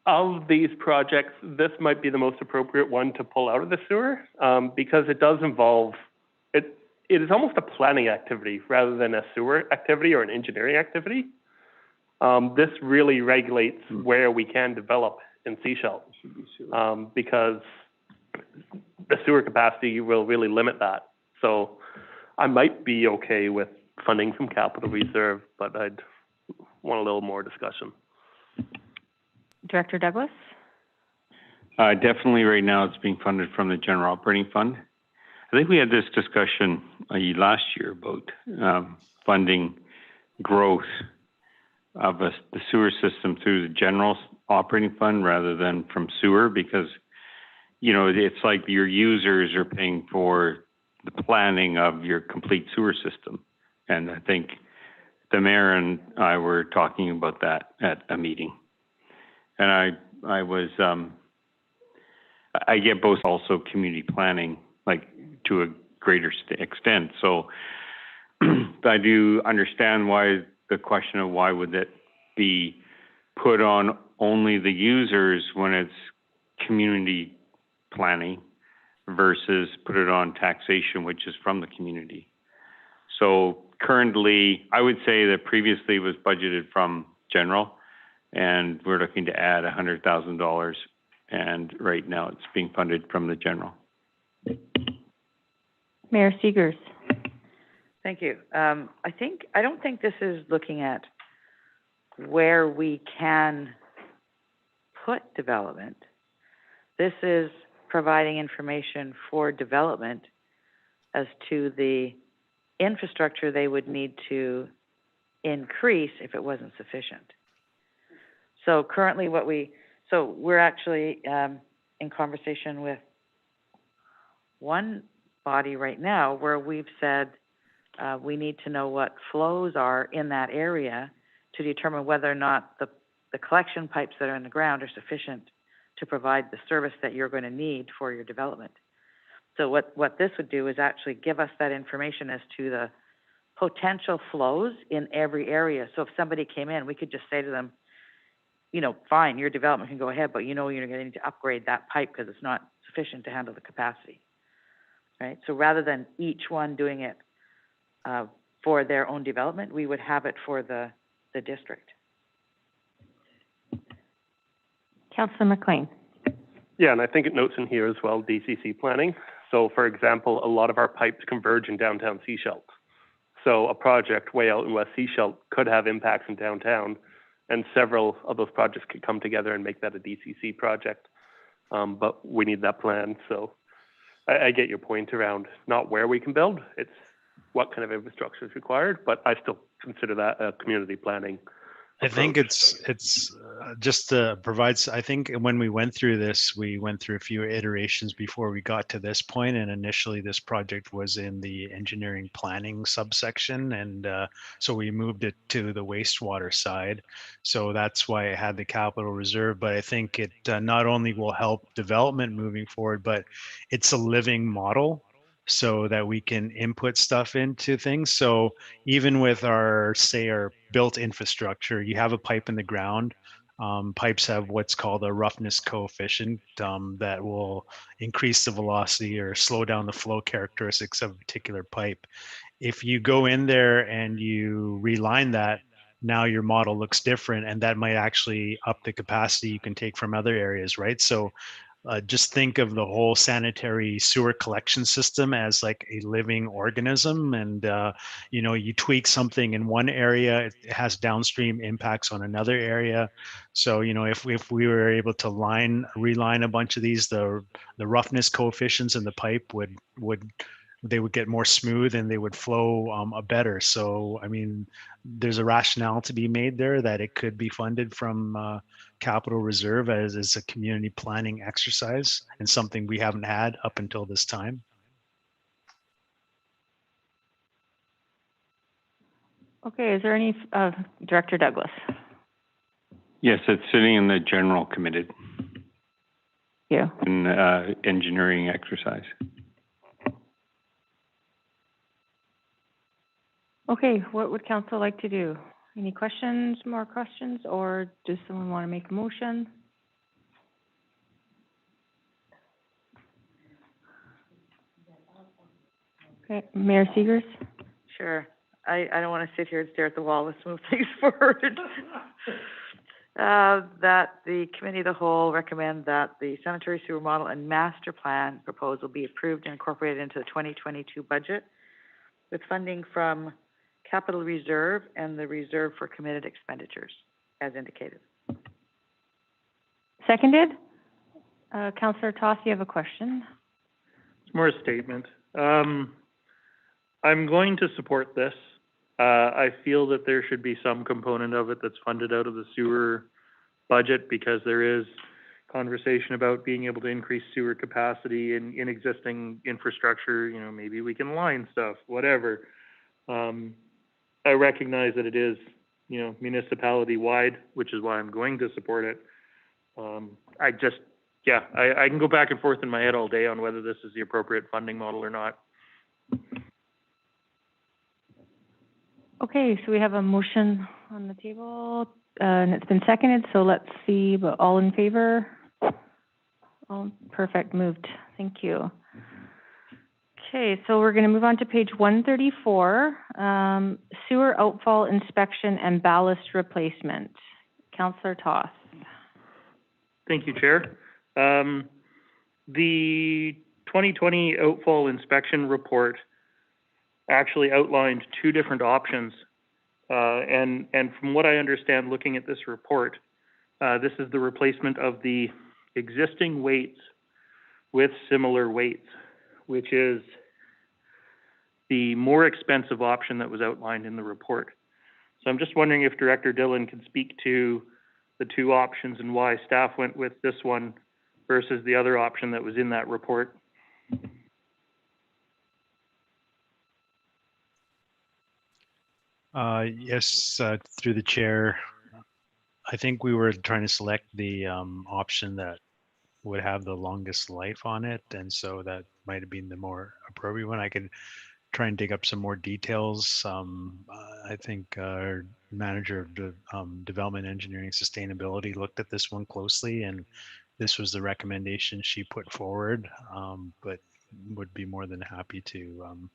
of these projects, this might be the most appropriate one to pull out of the sewer, because it does involve, it is almost a planning activity rather than a sewer activity or an engineering activity. This really regulates where we can develop in Sechelt, because the sewer capacity will really limit that. So I might be okay with funding from capital reserve, but I'd want a little more discussion. Director Douglas? Definitely right now it's being funded from the general operating fund. I think we had this discussion last year about funding growth of the sewer system through the general operating fund rather than from sewer, because, you know, it's like your users are paying for the planning of your complete sewer system. And I think the mayor and I were talking about that at a meeting. And I was, I get both also community planning, like to a greater extent. So I do understand why the question of why would it be put on only the users when it's community planning versus put it on taxation, which is from the community. So currently, I would say that previously it was budgeted from general, and we're looking to add $100,000, and right now it's being funded from the general. Mayor Seegers? Thank you. I don't think this is looking at where we can put development. This is providing information for development as to the infrastructure they would need to increase if it wasn't sufficient. So currently we're actually in conversation with one body right now where we've said we need to know what flows are in that area to determine whether or not the collection pipes that are in the ground are sufficient to provide the service that you're going to need for your development. So what this would do is actually give us that information as to the potential flows in every area. So if somebody came in, we could just say to them, you know, fine, your development can go ahead, but you know you're going to need to upgrade that pipe because it's not sufficient to handle the capacity, right? So rather than each one doing it for their own development, we would have it for the district. Councillor McLean? Yeah, and I think it notes in here as well, DCC planning. So for example, a lot of our pipes converge in downtown Sechelt. So a project way out in West Sechelt could have impacts in downtown, and several of those projects could come together and make that a DCC project. But we need that plan. So I get your point around not where we can build, it's what kind of infrastructure is required, but I still consider that a community planning I think it's just provides, I think when we went through this, we went through a few iterations before we got to this point, and initially this project was in the engineering planning subsection, and so we moved it to the wastewater side. So that's why it had the capital reserve, but I think it not only will help development moving forward, but it's a living model so that we can input stuff into things. So even with our built infrastructure, you have a pipe in the ground. Pipes have what's called a roughness coefficient that will increase the velocity or slow down the flow characteristics of a particular pipe. if you go in there and you reline that, now your model looks different, and that might actually up the capacity you can take from other areas, right? So just think of the whole sanitary sewer collection system as like a living organism, and you tweak something in one area, it has downstream impacts on another area. So if we were able to reline a bunch of these, the roughness coefficients in the pipe they would get more smooth and they would flow better. So I mean, there's a rationale to be made there that it could be funded from capital reserve as a community planning exercise, and something we haven't had up until this time. Okay, is there any, Director Douglas? Yes, it's sitting in the general committed Yeah. in engineering exercise. Okay, what would council like to do? Any questions, more questions, or does someone want to make a motion? Okay, Mayor Segers? Sure. I don't want to sit here and stare at the wall. Let's move things forward. That the committee of the whole recommend that the sanitary sewer model and master plan proposal be approved and incorporated into the 2022 budget with funding from capital reserve and the reserve for committed expenditures, as indicated. Seconded? Councillor Toss, you have a question? It's more a statement. I'm going to support this. I feel that there should be some component of it that's funded out of the sewer budget, because there is conversation about being able to increase sewer capacity in existing infrastructure. Maybe we can line stuff, whatever. I recognize that it is, municipality-wide, which is why I'm going to support it. I can go back and forth in my head all day on whether this is the appropriate funding model or not. Okay, so we have a motion on the table, and it's been seconded, so let's see, but all in favor? All perfect, moved. Thank you. Okay, so we're going to move on to page 134, sewer outfall inspection and ballast replacement. Councillor Toss. Thank you, Chair. The 2020 outfall inspection report actually outlined two different options. And from what I understand, looking at this report, this is the replacement of the existing weights with similar weights, which is the more expensive option that was outlined in the report. So I'm just wondering if Director Dillon can speak to the two options and why staff went with this one versus the other option that was in that report. Yes, through the chair. I think we were trying to select the option that would have the longest life on it, and so that might have been the more appropriate one. I could try and dig up some more details. I think our manager of development, engineering, sustainability looked at this one closely, and this was the recommendation she put forward, but would be more than happy to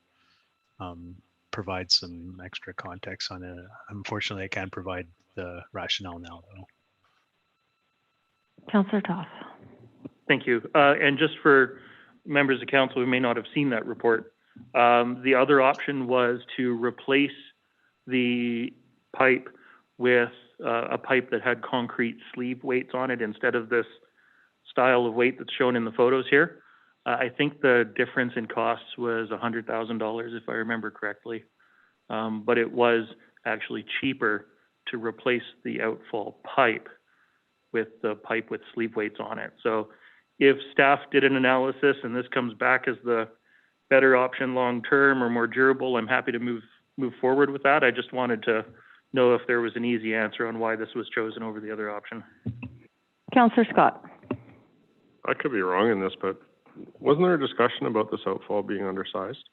provide some extra context on it. Unfortunately, I can't provide the rationale now, though. Councillor Toss. Thank you. And just for members of council who may not have seen that report, the other option was to replace the pipe with a pipe that had concrete sleeve weights on it instead of this style of weight that's shown in the photos here. I think the difference in costs was $100,000, if I remember correctly. But it was actually cheaper to replace the outfall pipe with the pipe with sleeve weights on it. So if staff did an analysis and this comes back as the better option long-term or more durable, I'm happy to move forward with that. I just wanted to know if there was an easy answer on why this was chosen over the other option. Councillor Scott. I could be wrong in this, but wasn't there a discussion about this outfall being undersized?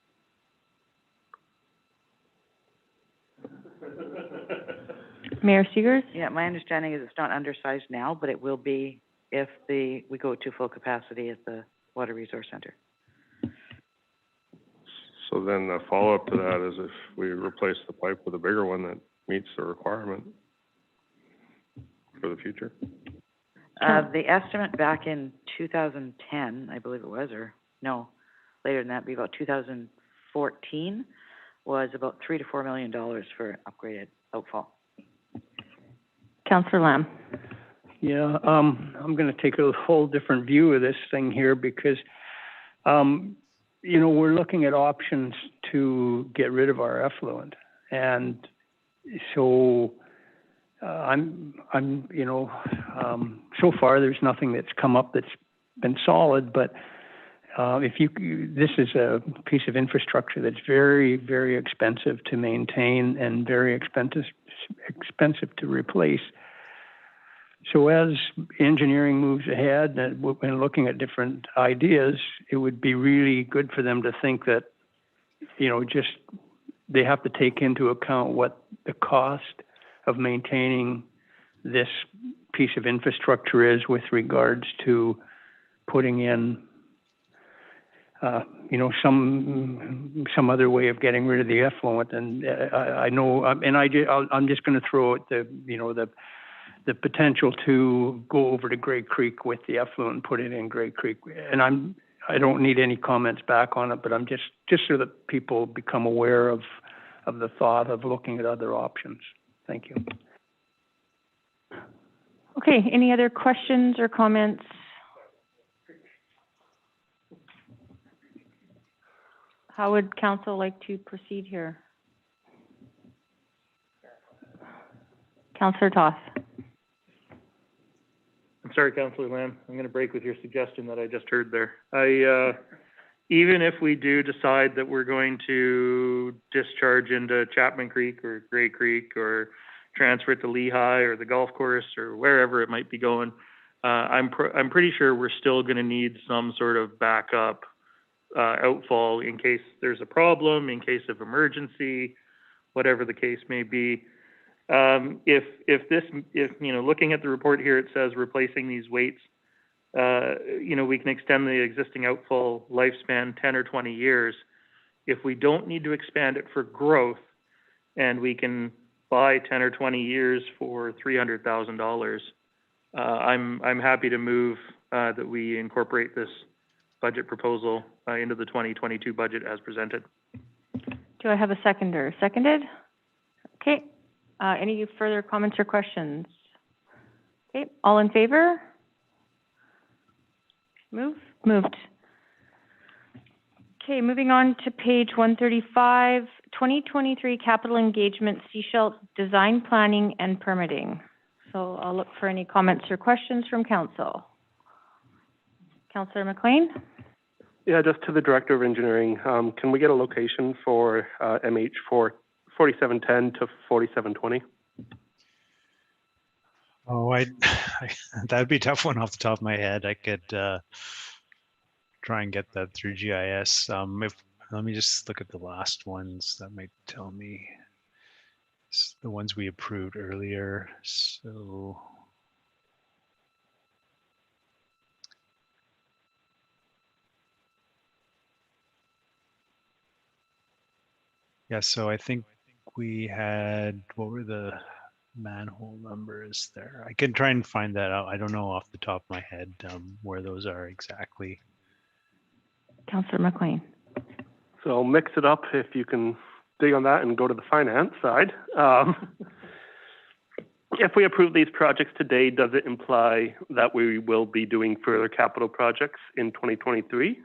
Mayor Segers? Yeah, my understanding is it's not undersized now, but it will be if we go to full capacity at the Water Resource Center. So So then the follow-up to that is if we replace the pipe with a bigger one that meets the requirement for the future. The estimate back in 2010, I believe it was, or no, later than that, be about 2014, was about $3 to $4 million for upgraded outfall. Councillor Lamb. Yeah, I'm going to take a whole different view of this thing here because, you know, we're looking at options to get rid of our effluent. And so you know, so far there's nothing that's come up that's been solid, but this is a piece of infrastructure that's very, very expensive to maintain and very expensive to replace. So as engineering moves ahead and looking at different ideas, it would be really good for them to think that, you know, just they have to take into account what the cost of maintaining this piece of infrastructure is with regards to putting in, you know, some other way of getting rid of the effluent. And I know, and I'm just going to throw out the potential to go over to Grey Creek with the effluent and put it in Grey Creek. And I don't need any comments back on it, but I'm just so that people become aware of the thought of looking at other options. Thank you. Okay, any other questions or comments? How would council like to proceed here? Councillor Toth. I'm sorry, Councillor Lamb, I'm going to break with your suggestion that I just heard there. Even if we do decide that we're going to discharge into Chapman Creek or Grey Creek or transfer it to Lehigh or the golf course or wherever it might be going, I'm pretty sure we're still going to need some sort of backup outfall in case there's a problem, in case of emergency, whatever the case may be. If you know, looking at the report here, it says replacing these weights, you know, we can extend the existing outfall lifespan 10 or 20 years. If we don't need to expand it for growth and we can buy 10 or 20 years for $300,000, I'm happy to move that we incorporate this budget proposal into the 2022 budget as presented. Do I have a seconder? Seconded? Okay. Any further comments or questions? Okay, all in favor? Moved. Okay, moving on to page 135, 2023 capital engagement, Seashell design planning and permitting. So I'll look for any comments or questions from council. Councillor McLean? Yeah, just to the Director of Engineering, can we get a location for MH 4710 to 4720? Oh, that'd be a tough one off the top of my head. I could try and get that through GIS. Let me just look at the last ones. That might tell me. It's the ones we approved earlier. So yeah, so I think we had, what were the manhole numbers there? I can try and find that out. I don't know off the top of my head where those are exactly. Councillor McLean. So mix it up if you can dig on that and go to the finance side. If we approve these projects today, does it imply that we will be doing further capital projects in 2023?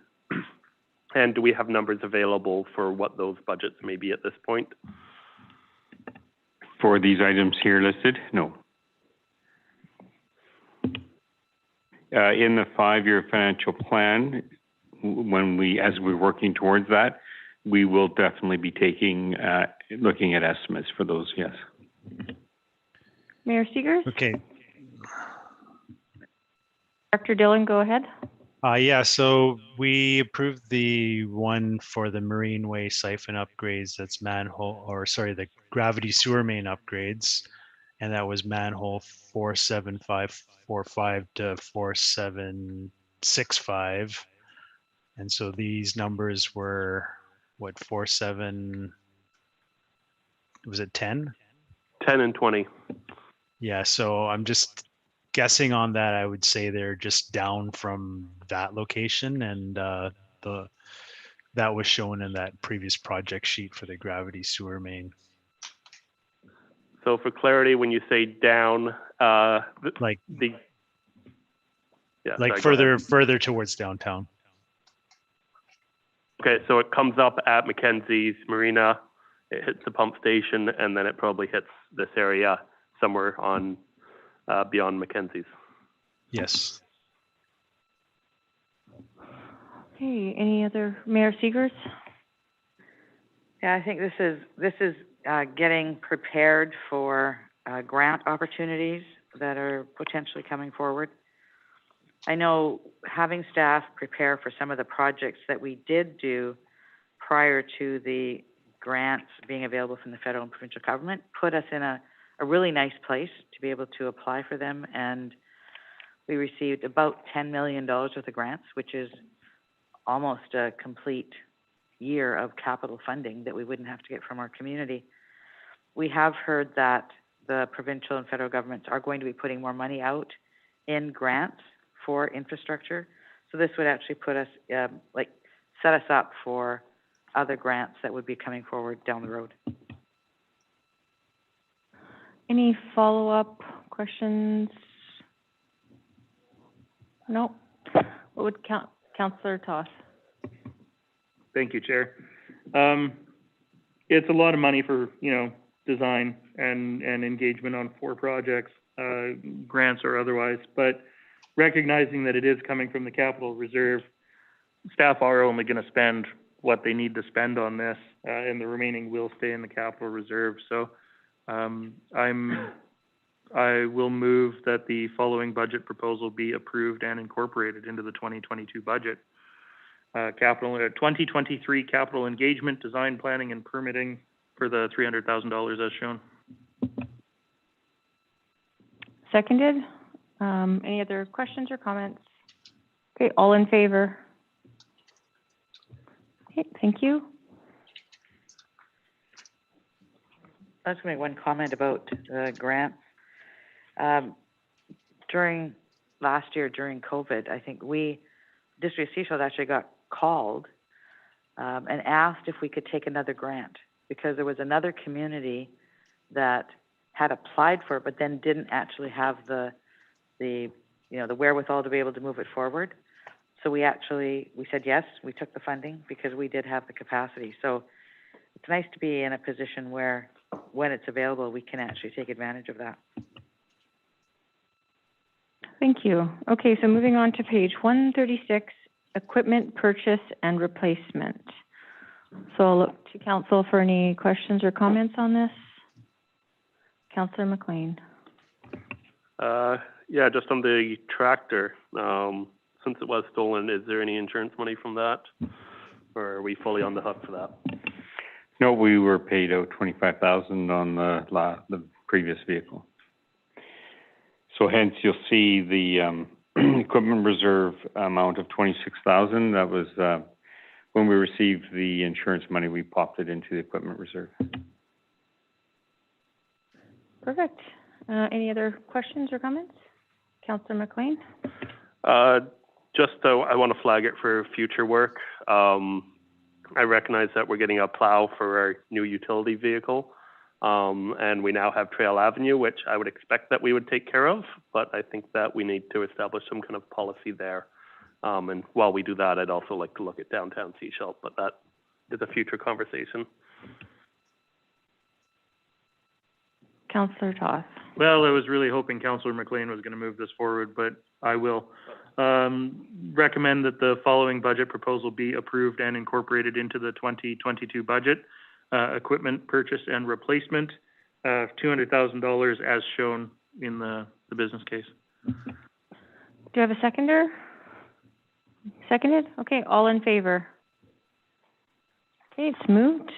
And do we have numbers available for what those budgets may be at this point? For these items here listed, no. In the 5-year financial plan, as we're working towards that, we will definitely be looking at estimates for those, yes. Mayor Seegers? Okay. Dr. Dillon, go ahead. Yeah, so we approved the one for the Marineway siphon upgrades. That's the gravity sewer main upgrades. And that was manhole 47545 to 4765. And so these numbers were what, 47, was it 10? 10 and 20. Yeah, so I'm just guessing on that. I would say they're just down from that location, and that was shown in that previous project sheet for the gravity sewer main. So for clarity, when you say down, Like yeah, like sorry, go ahead. further towards downtown. Okay, so it comes up at Mackenzie's Marina, it hits the pump station, and then it probably hits this area somewhere on beyond Mackenzie's. Yes. Okay, any other, Mayor Seegers? Yeah, I think this is getting prepared for grant opportunities that are potentially coming forward. I know having staff prepare for some of the projects that we did do prior to the grants being available from the federal and provincial government put us in a really nice place to be able to apply for them. And we received about $10 million worth of grants, which is almost a complete year of capital funding that we wouldn't have to get from our community. We have heard that the provincial and federal governments are going to be putting more money out in grants for infrastructure. So this would actually put us, set us up for other grants that would be coming forward down the road. Any follow-up questions? No? What would Councillor Toth? Thank you, Chair. It's a lot of money for, design and engagement on 4 projects, grants or otherwise, but recognizing that it is coming from the capital reserve, staff are only going to spend what they need to spend on this, and the remaining will stay in the capital reserve. So I will move that the following budget proposal be approved and incorporated into the 2022 budget. 2023 capital engagement, design, planning, and permitting for the $300,000 as shown. Seconded. Any other questions or comments? Okay, all in favor? Okay, thank you. I was going to make one comment about grants. During last year, during COVID, I think District of Sechelt actually got called and asked if we could take another grant because there was another community that had applied for it, but then didn't actually have the wherewithal to be able to move it forward. So we said yes, we took the funding because we did have the capacity. So it's nice to be in a position where when it's available, we can actually take advantage of that. Thank you. Okay, so moving on to page 136, equipment purchase and replacement. So I'll look to council for any questions or comments on this. Councillor McLean. Yeah, just on the tractor, since it was stolen, is there any insurance money from that? Or are we fully on the hook for that? No, we were paid out $25,000 on the previous vehicle. So hence you'll see the equipment reserve amount of $26,000. That was when we received the insurance money, we popped it into the equipment reserve. Perfect. Any other questions or comments? Councillor McLean. Just I want to flag it for future work. I recognize that we're getting a plow for our new utility vehicle. And we now have Trail Avenue, which I would expect that we would take care of, but I think that we need to establish some kind of policy there. And while we do that, I'd also like to look at downtown Sechelt, but that is a future conversation. Councillor Toth. Well, I was really hoping Councillor McLean was going to move this forward, but I will. Recommend that the following budget proposal be approved and incorporated into the 2022 budget. Equipment purchase and replacement, $200,000 as shown in the business case. Do you have a seconder? Seconded? Okay, all in favor? Okay, it's moved.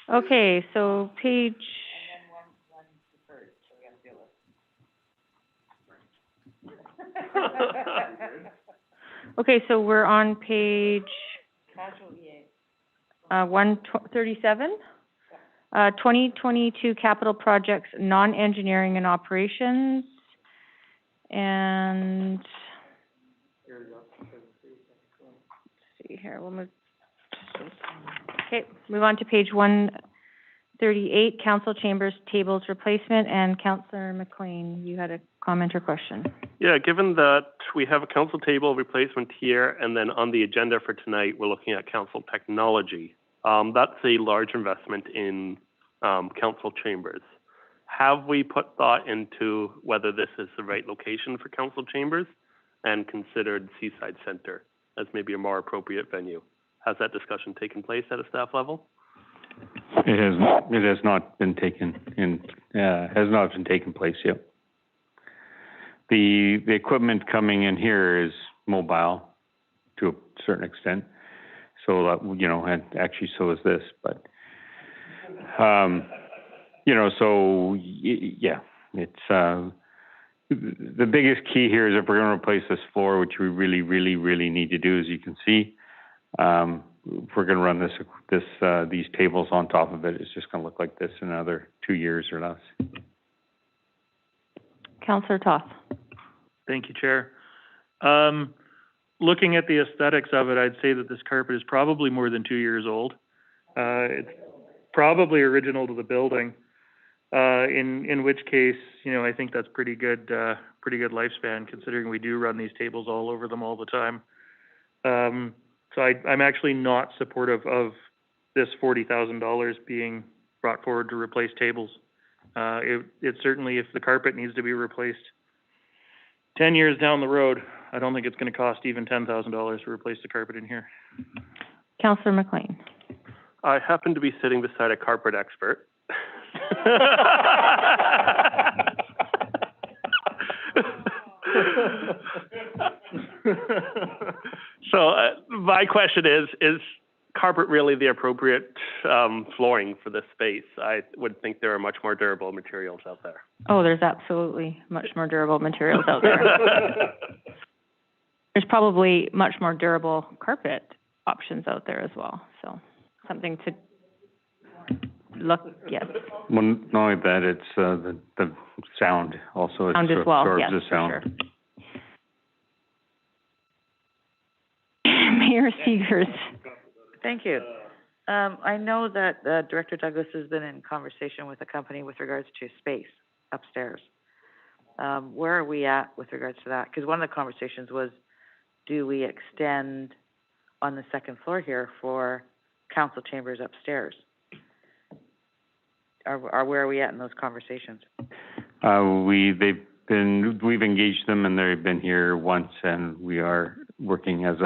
Okay, so page... Okay, so we're on page 137. 2022 capital projects, non-engineering and operations. And let's see here, we'll move. Okay, move on to page 138, council chambers tables replacement, and Councillor McLean, you had a comment or question? Yeah, given that we have a council table replacement here, and then on the agenda for tonight, we're looking at council technology. That's a large investment in council chambers. Have we put thought into whether this is the right location for council chambers and considered Seaside Center as maybe a more appropriate venue? Has that discussion taken place at a staff level? It has not been taken place yet. The equipment coming in here is mobile to a certain extent, so that, you know, and actually so is this, but you know, so yeah, it's the biggest key here is if we're going to replace this floor, which we really need to do, as you can see. If we're going to run these tables on top of it, it's just going to look like this in another 2 years or less. Councillor Toth. Thank you, Chair. Looking at the aesthetics of it, I'd say that this carpet is probably more than 2 years old. It's probably original to the building, in which case, you know, I think that's pretty good lifespan, considering we do run these tables all over them all the time. So I'm actually not supportive of this $40,000 being brought forward to replace tables. It certainly, if the carpet needs to be replaced 10 years down the road, I don't think it's going to cost even $10,000 to replace the carpet in here. Councillor McLean. I happen to be sitting beside a carpet expert. So my question is carpet really the appropriate flooring for this space? I would think there are much more durable materials out there. Oh, there's absolutely much more durable materials out there. There's probably much more durable carpet options out there as well, so something to look, yes. Well, not only that, it's the sound also. Sound as well, absorbs yes, the for sound. sure. Mayor Segers. Thank you. I know that Director Douglas has been in conversation with the company with regards to space upstairs. Where are we at with regards to that? Because one of the conversations was, do we extend on the second floor here for council chambers upstairs? Where are we at in those conversations? We've engaged them, and they've been here once, and we are working as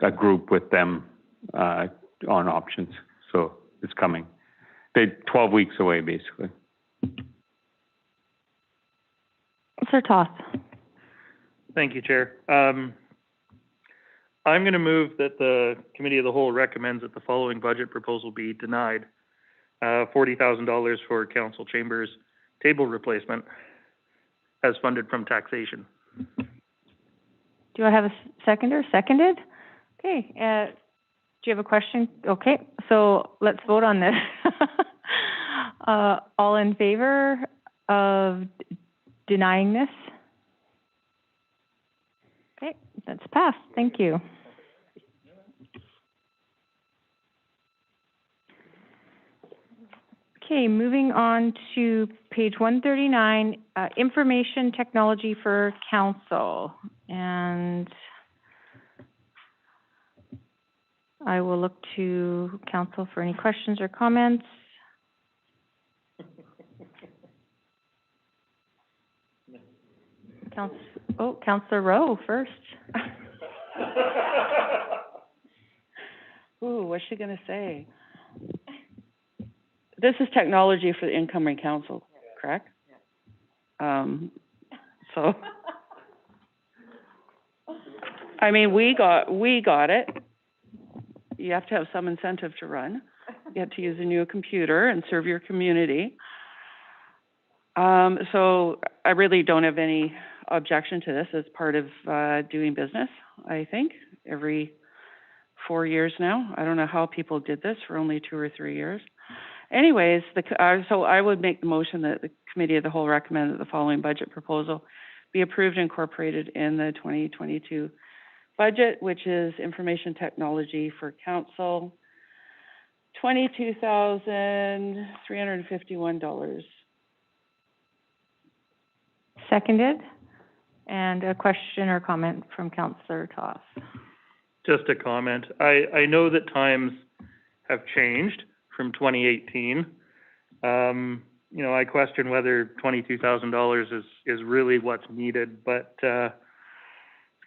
a group with them on options. So it's coming. They're 12 weeks away, basically. Sir Toth. Thank you, Chair. I'm going to move that the Committee of the Whole recommends that the following budget proposal be denied. $40,000 for council chambers table replacement as funded from taxation. Do I have a seconder? Seconded? Okay, do you have a question? Okay, so let's vote on this. All in favor of denying this? Okay, that's passed. Thank you. Okay, moving on to page 139, information technology for council. And I will look to council for any questions or comments. Councillor Rowe first. Ooh, what's she gonna say? This is technology for the incoming council, correct? So, I mean, we got it. You have to have some incentive to run. You have to use a new computer and serve your community. So I really don't have any objection to this as part of, doing business, I think, every 4 years now. I don't know how people did this for only 2 or 3 years. Anyways, so I would make the motion that the Committee of the Whole recommend that the following budget proposal be approved and incorporated in the 2022 budget, which is information technology for council, $22,351. Seconded. And a question or comment from Councillor Toss. Just a comment. I know that times have changed from 2018. You know, I question whether $22,000 is really what's needed, but it's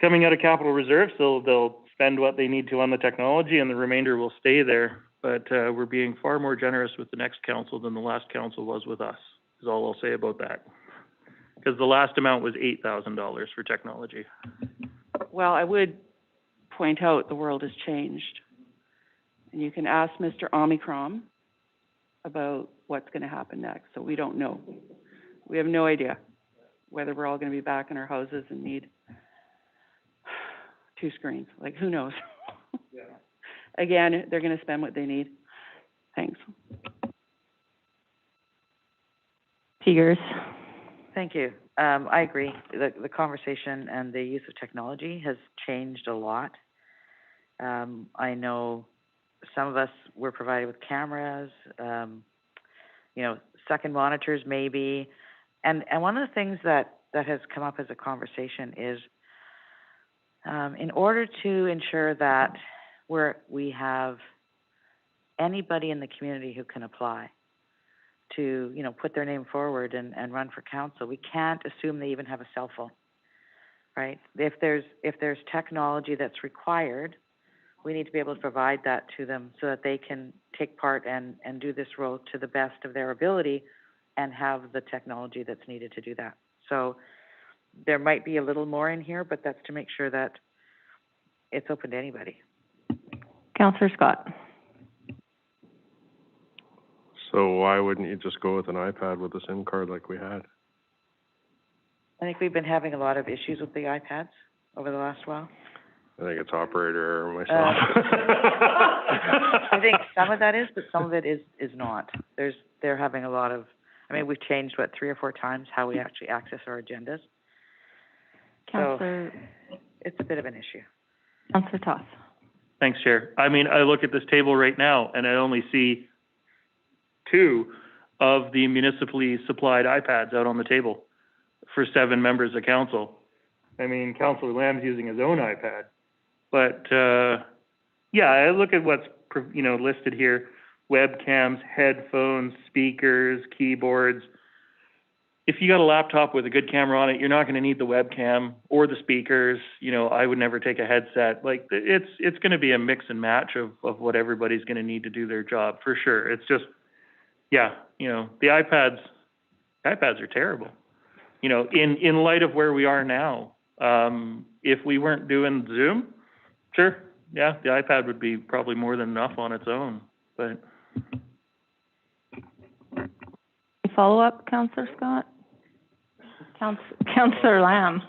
coming out of capital reserves, so they'll spend what they need to on the technology, and the remainder will stay there. But we're being far more generous with the next council than the last council was with us, is all I'll say about that. Because the last amount was $8,000 for technology. Well, I would point out the world has changed. And you can ask Mr. Omicron about what's going to happen next. So we don't know. We have no idea whether we're all going to be back in our houses and need 2 screens. Like, who knows? Yeah. Again, they're going to spend what they need. Thanks. Peters. Thank you. I agree. The conversation and the use of technology has changed a lot. I know some of us were provided with cameras, you know, second monitors maybe. And one of the things that has come up as a conversation is in order to ensure that we have anybody in the community who can apply to, you know, put their name forward and run for council, we can't assume they even have a cell phone, right? If there's technology that's required, we need to be able to provide that to them so that they can take part and do this role to the best of their ability and have the technology that's needed to do that. So there might be a little more in here, but that's to make sure that it's open to anybody. Councillor Scott. So why wouldn't you just go with an iPad with a SIM card like we had? I think we've been having a lot of issues with the iPads over the last while. I think it's operator or myself. I think some of that is, but some of it is not. They're having a lot of, I mean, we've changed, 3 or 4 times how we actually access our agendas. Councillor. So it's a bit of an issue. Councillor Toss. Thanks, Chair. I mean, I look at this table right now, and I only see 2 of the municipally supplied iPads out on the table for 7 members of council. I mean, Councillor Lamb's using his own iPad. But, yeah, I look at what's, you know, listed here: webcams, headphones, speakers, keyboards. If you got a laptop with a good camera on it, you're not going to need the webcam or the speakers. You know, I would never take a headset. Like, it's going to be a mix and match of what everybody's going to need to do their job, for sure. It's just, yeah, you know, the iPads are terrible. You know, in light of where we are now, if we weren't doing Zoom, sure, yeah, the iPad would be probably more than enough on its own, but. Follow up, Councillor Scott? Councillor Lamb.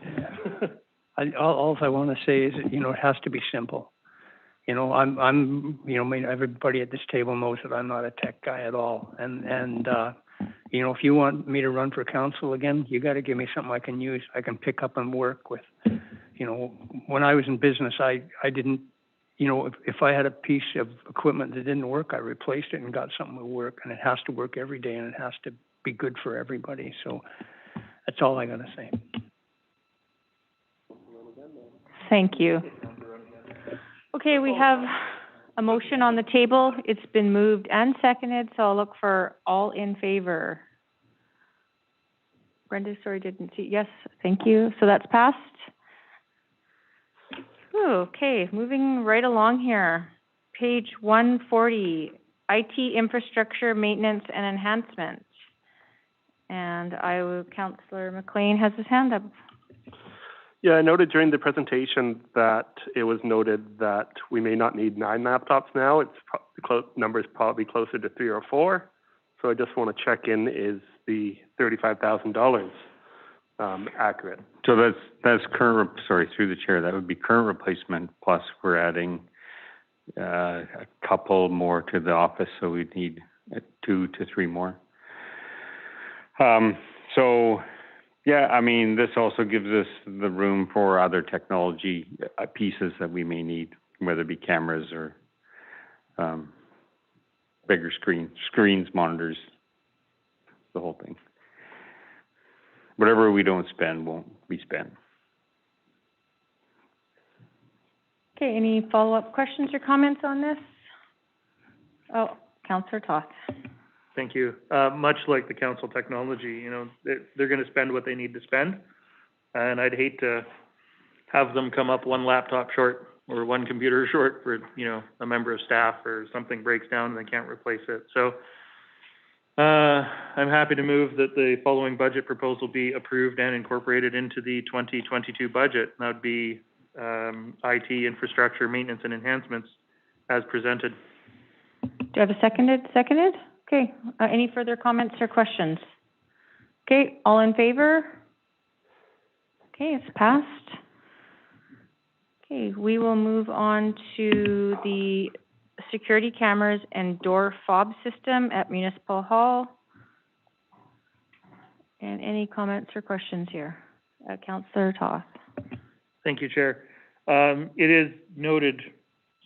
All I want to say is that, you know, it has to be simple. You know, I'm, you know, I mean, everybody at this table knows that I'm not a tech guy at all. And you know, if you want me to run for council again, you got to give me something I can use, I can pick up and work with. You know, when I was in business, I didn't, you know, if I had a piece of equipment that didn't work, I replaced it and got something to work. And it has to work every day, and it has to be good for everybody. So that's all I got to say. Thank you. Okay, we have a motion on the table. It's been moved and seconded, so I'll look for all in favor. Brenda, sorry, didn't see. Yes, thank you. So that's passed. Ooh, okay, moving right along here. Page 140, IT infrastructure maintenance and enhancement. And Councillor McLean has his hand up. Yeah, I noted during the presentation that it was noted that we may not need 9 laptops now. It's the number is probably closer to 3 or 4. So I just want to check in: is the $35,000 accurate. So that's current, sorry, through the chair, that would be current replacement, plus we're adding a couple more to the office, so we'd need 2 to 3 more. So, yeah, I mean, this also gives us the room for other technology pieces that we may need, whether it be cameras or bigger screens, monitors, the whole thing. Whatever we don't spend won't be spent. Okay, any follow-up questions or comments on this? Oh, Councillor Toth. Thank you. Much like the council technology, you know, they're gonna spend what they need to spend. And I'd hate to have them come up one laptop short or one computer short for, you know, a member of staff, or something breaks down and they can't replace it. So, I'm happy to move that the following budget proposal be approved and incorporated into the 2022 budget. That would be, IT infrastructure maintenance and enhancements as presented. Do you have a seconded? Seconded? Okay, any further comments or questions? Okay, all in favor? Okay, it's passed. Okay, we will move on to the security cameras and door fob system at Municipal Hall. And any comments or questions here? Councillor Toth. Thank you, Chair. It is noted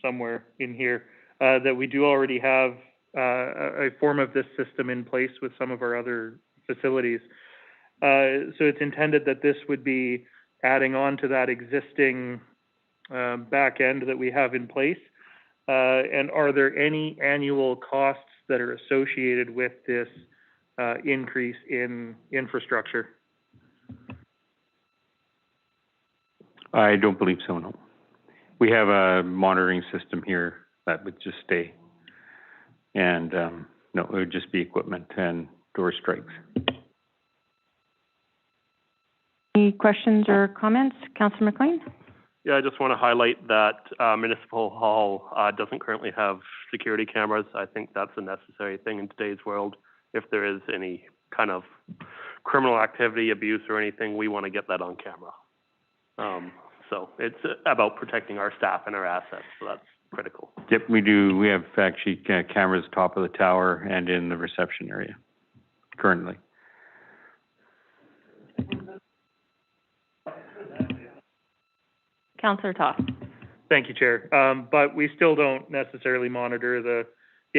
somewhere in here, that we do already have, a form of this system in place with some of our other facilities. So it's intended that this would be adding on to that existing, back end that we have in place. And are there any annual costs that are associated with this, increase in infrastructure? I don't believe so, no. We have a monitoring system here that would just stay. And, no, it would just be equipment and door strikes. Any questions or comments? Councillor McLean? Yeah, I just want to highlight that Municipal Hall doesn't currently have security cameras. I think that's a necessary thing in today's world. If there is any kind of criminal activity, abuse, or anything, we want to get that on camera. So it's about protecting our staff and our assets, so that's critical. Yep, we do. We have actually cameras top of the tower and in the reception area currently. Councillor Toth. Thank you, Chair. But we still don't necessarily monitor the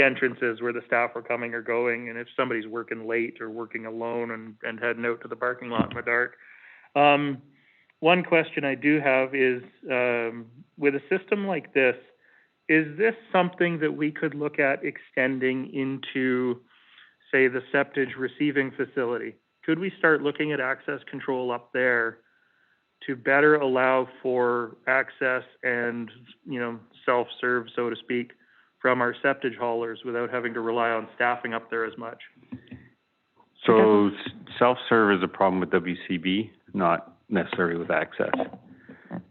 entrances where the staff are coming or going, and if somebody's working late or working alone and heading out to the parking lot in the dark. One question I do have is, with a system like this, is this something that we could look at extending into, say, the septage receiving facility? Could we start looking at access control up there to better allow for access and, you know, self-serve, so to speak, from our septage haulers without having to rely on staffing up there as much? So self-serve is a problem with WCB, not necessarily with access.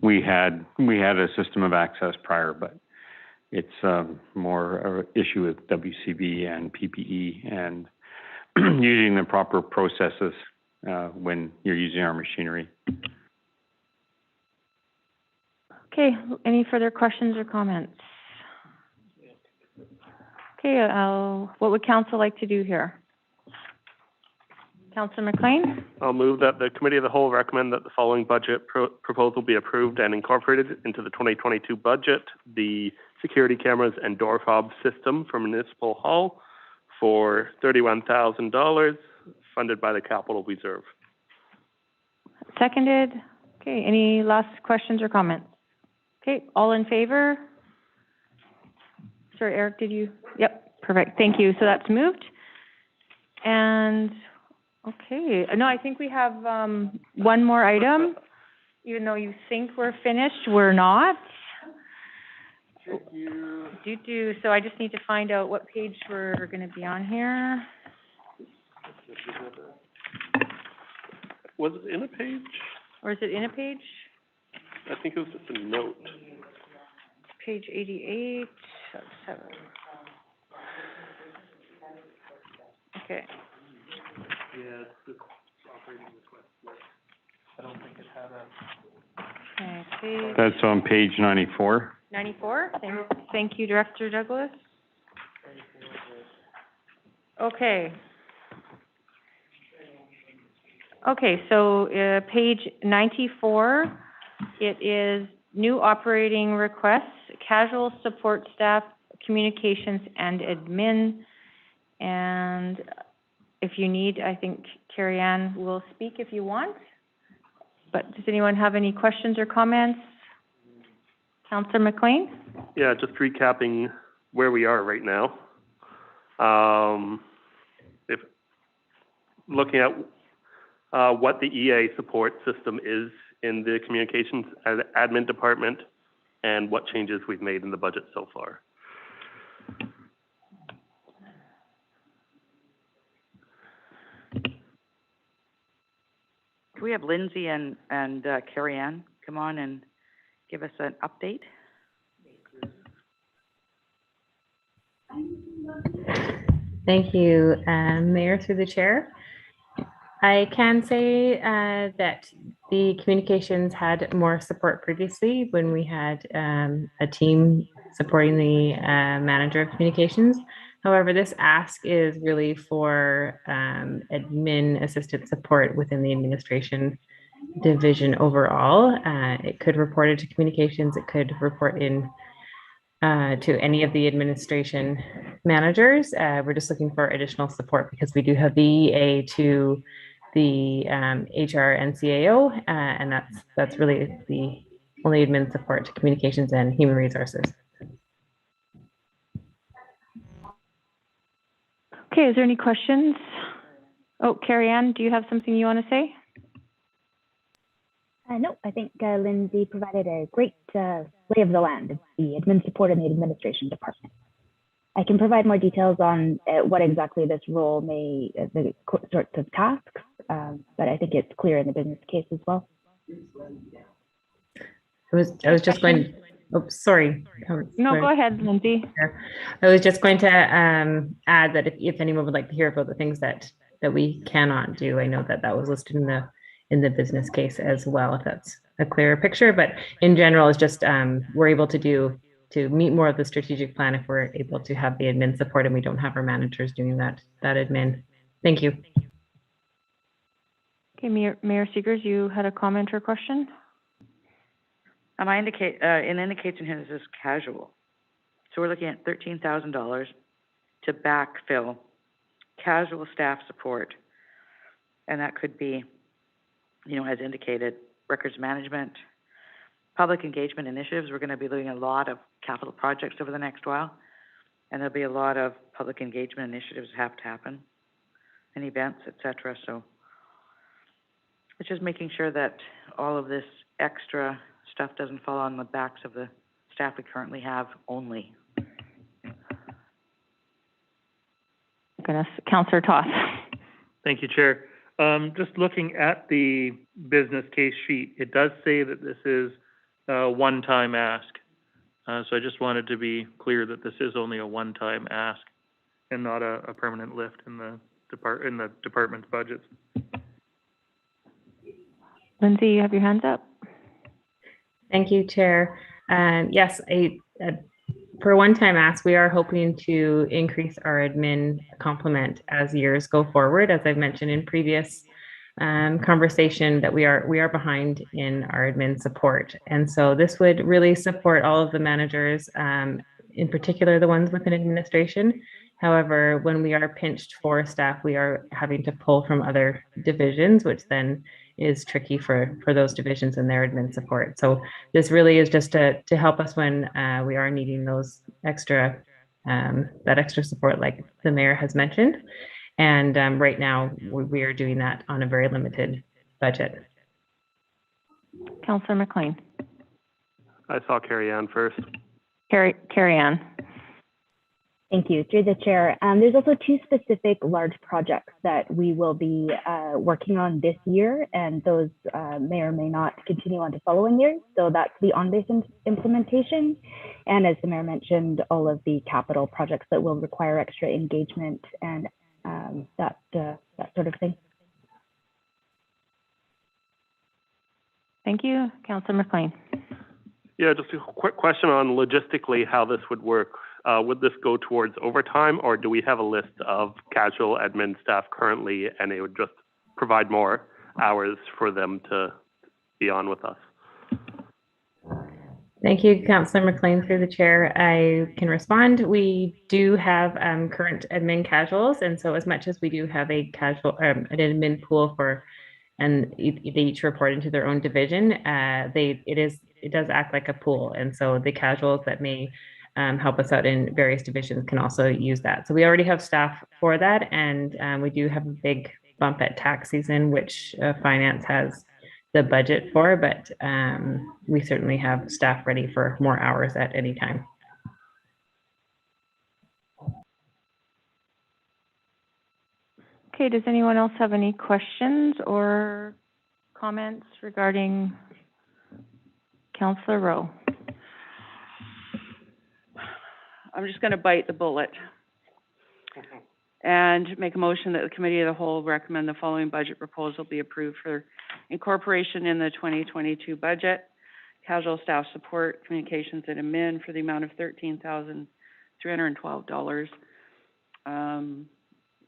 We had a system of access prior, but it's more of an issue with WCB and PPE and using the proper processes when you're using our machinery. Okay, any further questions or comments? Okay, what would council like to do here? Councillor McLean? I'll move that the Committee of the Whole recommend that the following budget proposal be approved and incorporated into the 2022 budget, the security cameras and door fob system for Municipal Hall for $31,000, funded by the Capital Reserve. Seconded. Okay, any last questions or comments? Okay, all in favor? Sorry, Eric, did you? Yep, perfect, thank you. So that's moved. And, okay, no, I think we have one more item. Even though you think we're finished, we're not. So I just need to find out what page we're gonna be on here. Was it in a page? Or is it in a page? I think it was just a note. Page 88, that's 7. Okay. Yeah, it's the operating request. Okay, page That's on page 94. 94. Thank you, Director Douglas. Okay. Okay, so, page 94, it is new operating requests, casual support staff, communications and admin. And if you need, I think Carrie Ann will speak if you want. But does anyone have any questions or comments? Councillor McLean? Yeah, just recapping where we are right now. If looking at what the EA support system is in the communications and admin department and what changes we've made in the budget so far. Can we have Lindsay and Carrie Ann come on and give us an update? Thank you, Mayor, through the chair. I can say that the communications had more support previously when we had a team supporting the manager of communications. However, this ask is really for admin assistant support within the administration division overall. It could report it to communications, it could report in to any of the administration managers. We're just looking for additional support because we do have the EA to the HR and CAO, and that's really the only admin support to communications and human resources. Okay, is there any questions? Oh, Carrie Ann, do you have something you want to say? No, I think Lindsay provided a great lay of the land of the admin support in the administration department. I can provide more details on what exactly this role may, the sorts of tasks, but I think it's clear in the business case as well. I was just going, oh, sorry. No, go ahead, Lindsay. I was just going to add that if anyone would like to hear about the things that we cannot do, I know that was listed in the business case as well, if that's a clearer picture. But in general, it's just we're able to meet more of the strategic plan if we're able to have the admin support and we don't have our managers doing that admin. Thank you. Okay, Mayor Seegers, you had a comment or question? It indicates in here this is casual. So we're looking at $13,000 to backfill casual staff support. And that could be, as indicated, records management, public engagement initiatives. We're going to be doing a lot of capital projects over the next while, and there'll be a lot of public engagement initiatives that have to happen, and events, et cetera. So it's just making sure that all of this extra stuff doesn't fall on the backs of the staff we currently have only. Goodness, Councillor Toth. Thank you, Chair. Just looking at the business case sheet, it does say that this is a one-time ask. So I just wanted to be clear that this is only a one-time ask and not a permanent lift in the department's budgets. Lindsay, you have your hands up. Thank you, Chair. Yes, for one-time ask, we are hoping to increase our admin complement as years go forward. As I've mentioned in previous conversation, that we are behind in our admin support, and so this would really support all of the managers, in particular the ones within administration. However, when we are pinched for staff, we are having to pull from other divisions, which then is tricky for those divisions and their admin support. So this really is just to help us when we are needing those extra, that extra support like the mayor has mentioned. And right now we are doing that on a very limited budget. Councillor McLean. I saw Carrie Ann first. Carrie Ann. Thank you. Through the chair, there's also two specific large projects that we will be working on this year, and those may or may not continue on to following years. So that's the on-base implementation, and as the mayor mentioned, all of the capital projects that will require extra engagement and that sort of thing. Thank you. Councillor McLean. Yeah, just a quick question on logistically how this would work. Would this go towards overtime, or do we have a list of casual admin staff currently, and it would just provide more hours for them to be on with us? Thank you, Councillor McLean, through the chair. I can respond. We do have current admin casuals, and so as much as we do have a casual an admin pool for, and they each report into their own division, it does act like a pool, and so the casuals that may help us out in various divisions can also use that. So we already have staff for that, and we do have a big bump at tax season, which finance has the budget for, but we certainly have staff ready for more hours at any time. Okay, does anyone else have any questions or comments regarding Councillor Rowe? I'm just going to bite the bullet and make a motion that the Committee of the Whole recommend the following budget proposal be approved for incorporation in the 2022 budget. Casual staff support, communications and admin for the amount of $13,312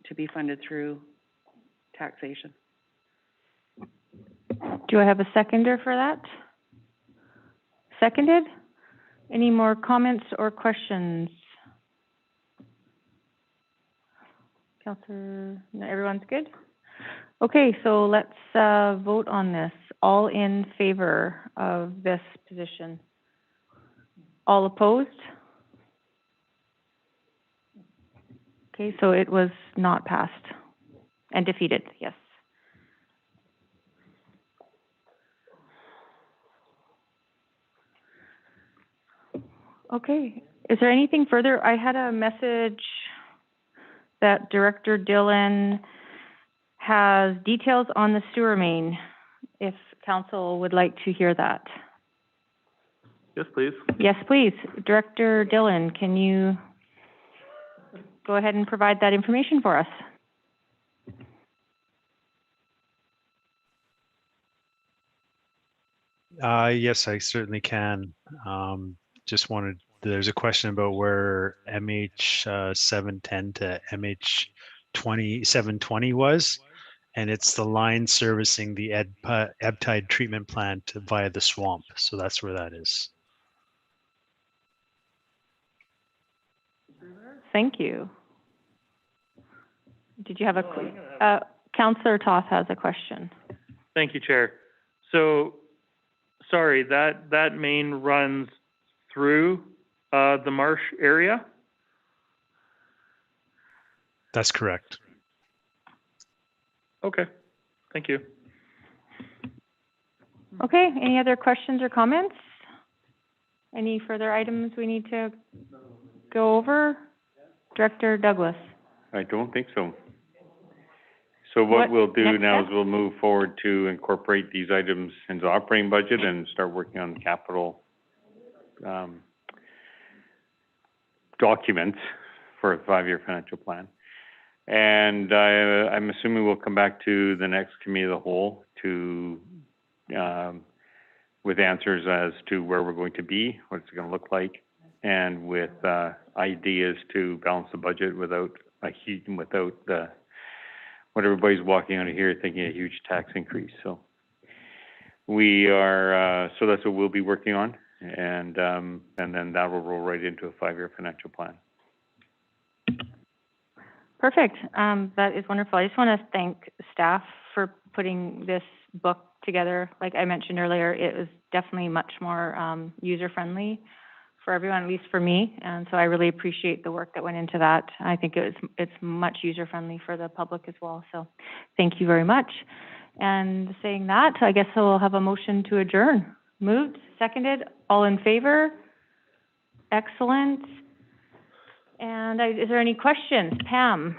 to be funded through taxation. Do I have a seconder for that? Seconded? Any more comments or questions? Councillor, no, everyone's good? Okay, so let's vote on this. All in favor of this position? All opposed? Okay, so it was not passed and defeated, yes. Okay, is there anything further? I had a message that Director Dillon has details on the sewer main, if council would like to hear that. Yes, please. Yes, please. Director Dillon, can you go ahead and provide that information for us? Yes, I certainly can. There's a question about where MH 710 to MH 720 was, and it's the line servicing the Ebb-Tide treatment plant via the swamp. So that's where that is. Thank you. Did you have a Councillor Toth has a question. Thank you, Chair. So, sorry, that main runs through the marsh area? That's correct. Okay, thank you. Okay, any other questions or comments? Any further items we need to go over? Director Douglas. I don't think so. So what we'll do now is we'll move forward to incorporate these items into the operating budget and start working on capital documents for a 5-year financial plan. And I'm assuming we'll come back to the next Committee of the Whole to with answers as to where we're going to be, what it's going to look like, and with ideas to balance the budget without what everybody's walking out of here thinking a huge tax increase. So we are so that's what we'll be working on, and then that will roll right into a 5-year financial plan. Perfect. That is wonderful. I just want to thank staff for putting this book together. Like I mentioned earlier, it was definitely much more user-friendly for everyone, at least for me. And so I really appreciate the work that went into that. I think it's much user-friendly for the public as well. So thank you very much. And saying that, I guess we'll have a motion to adjourn. Moved, seconded, all in favor? Excellent. And is there any questions? Pam?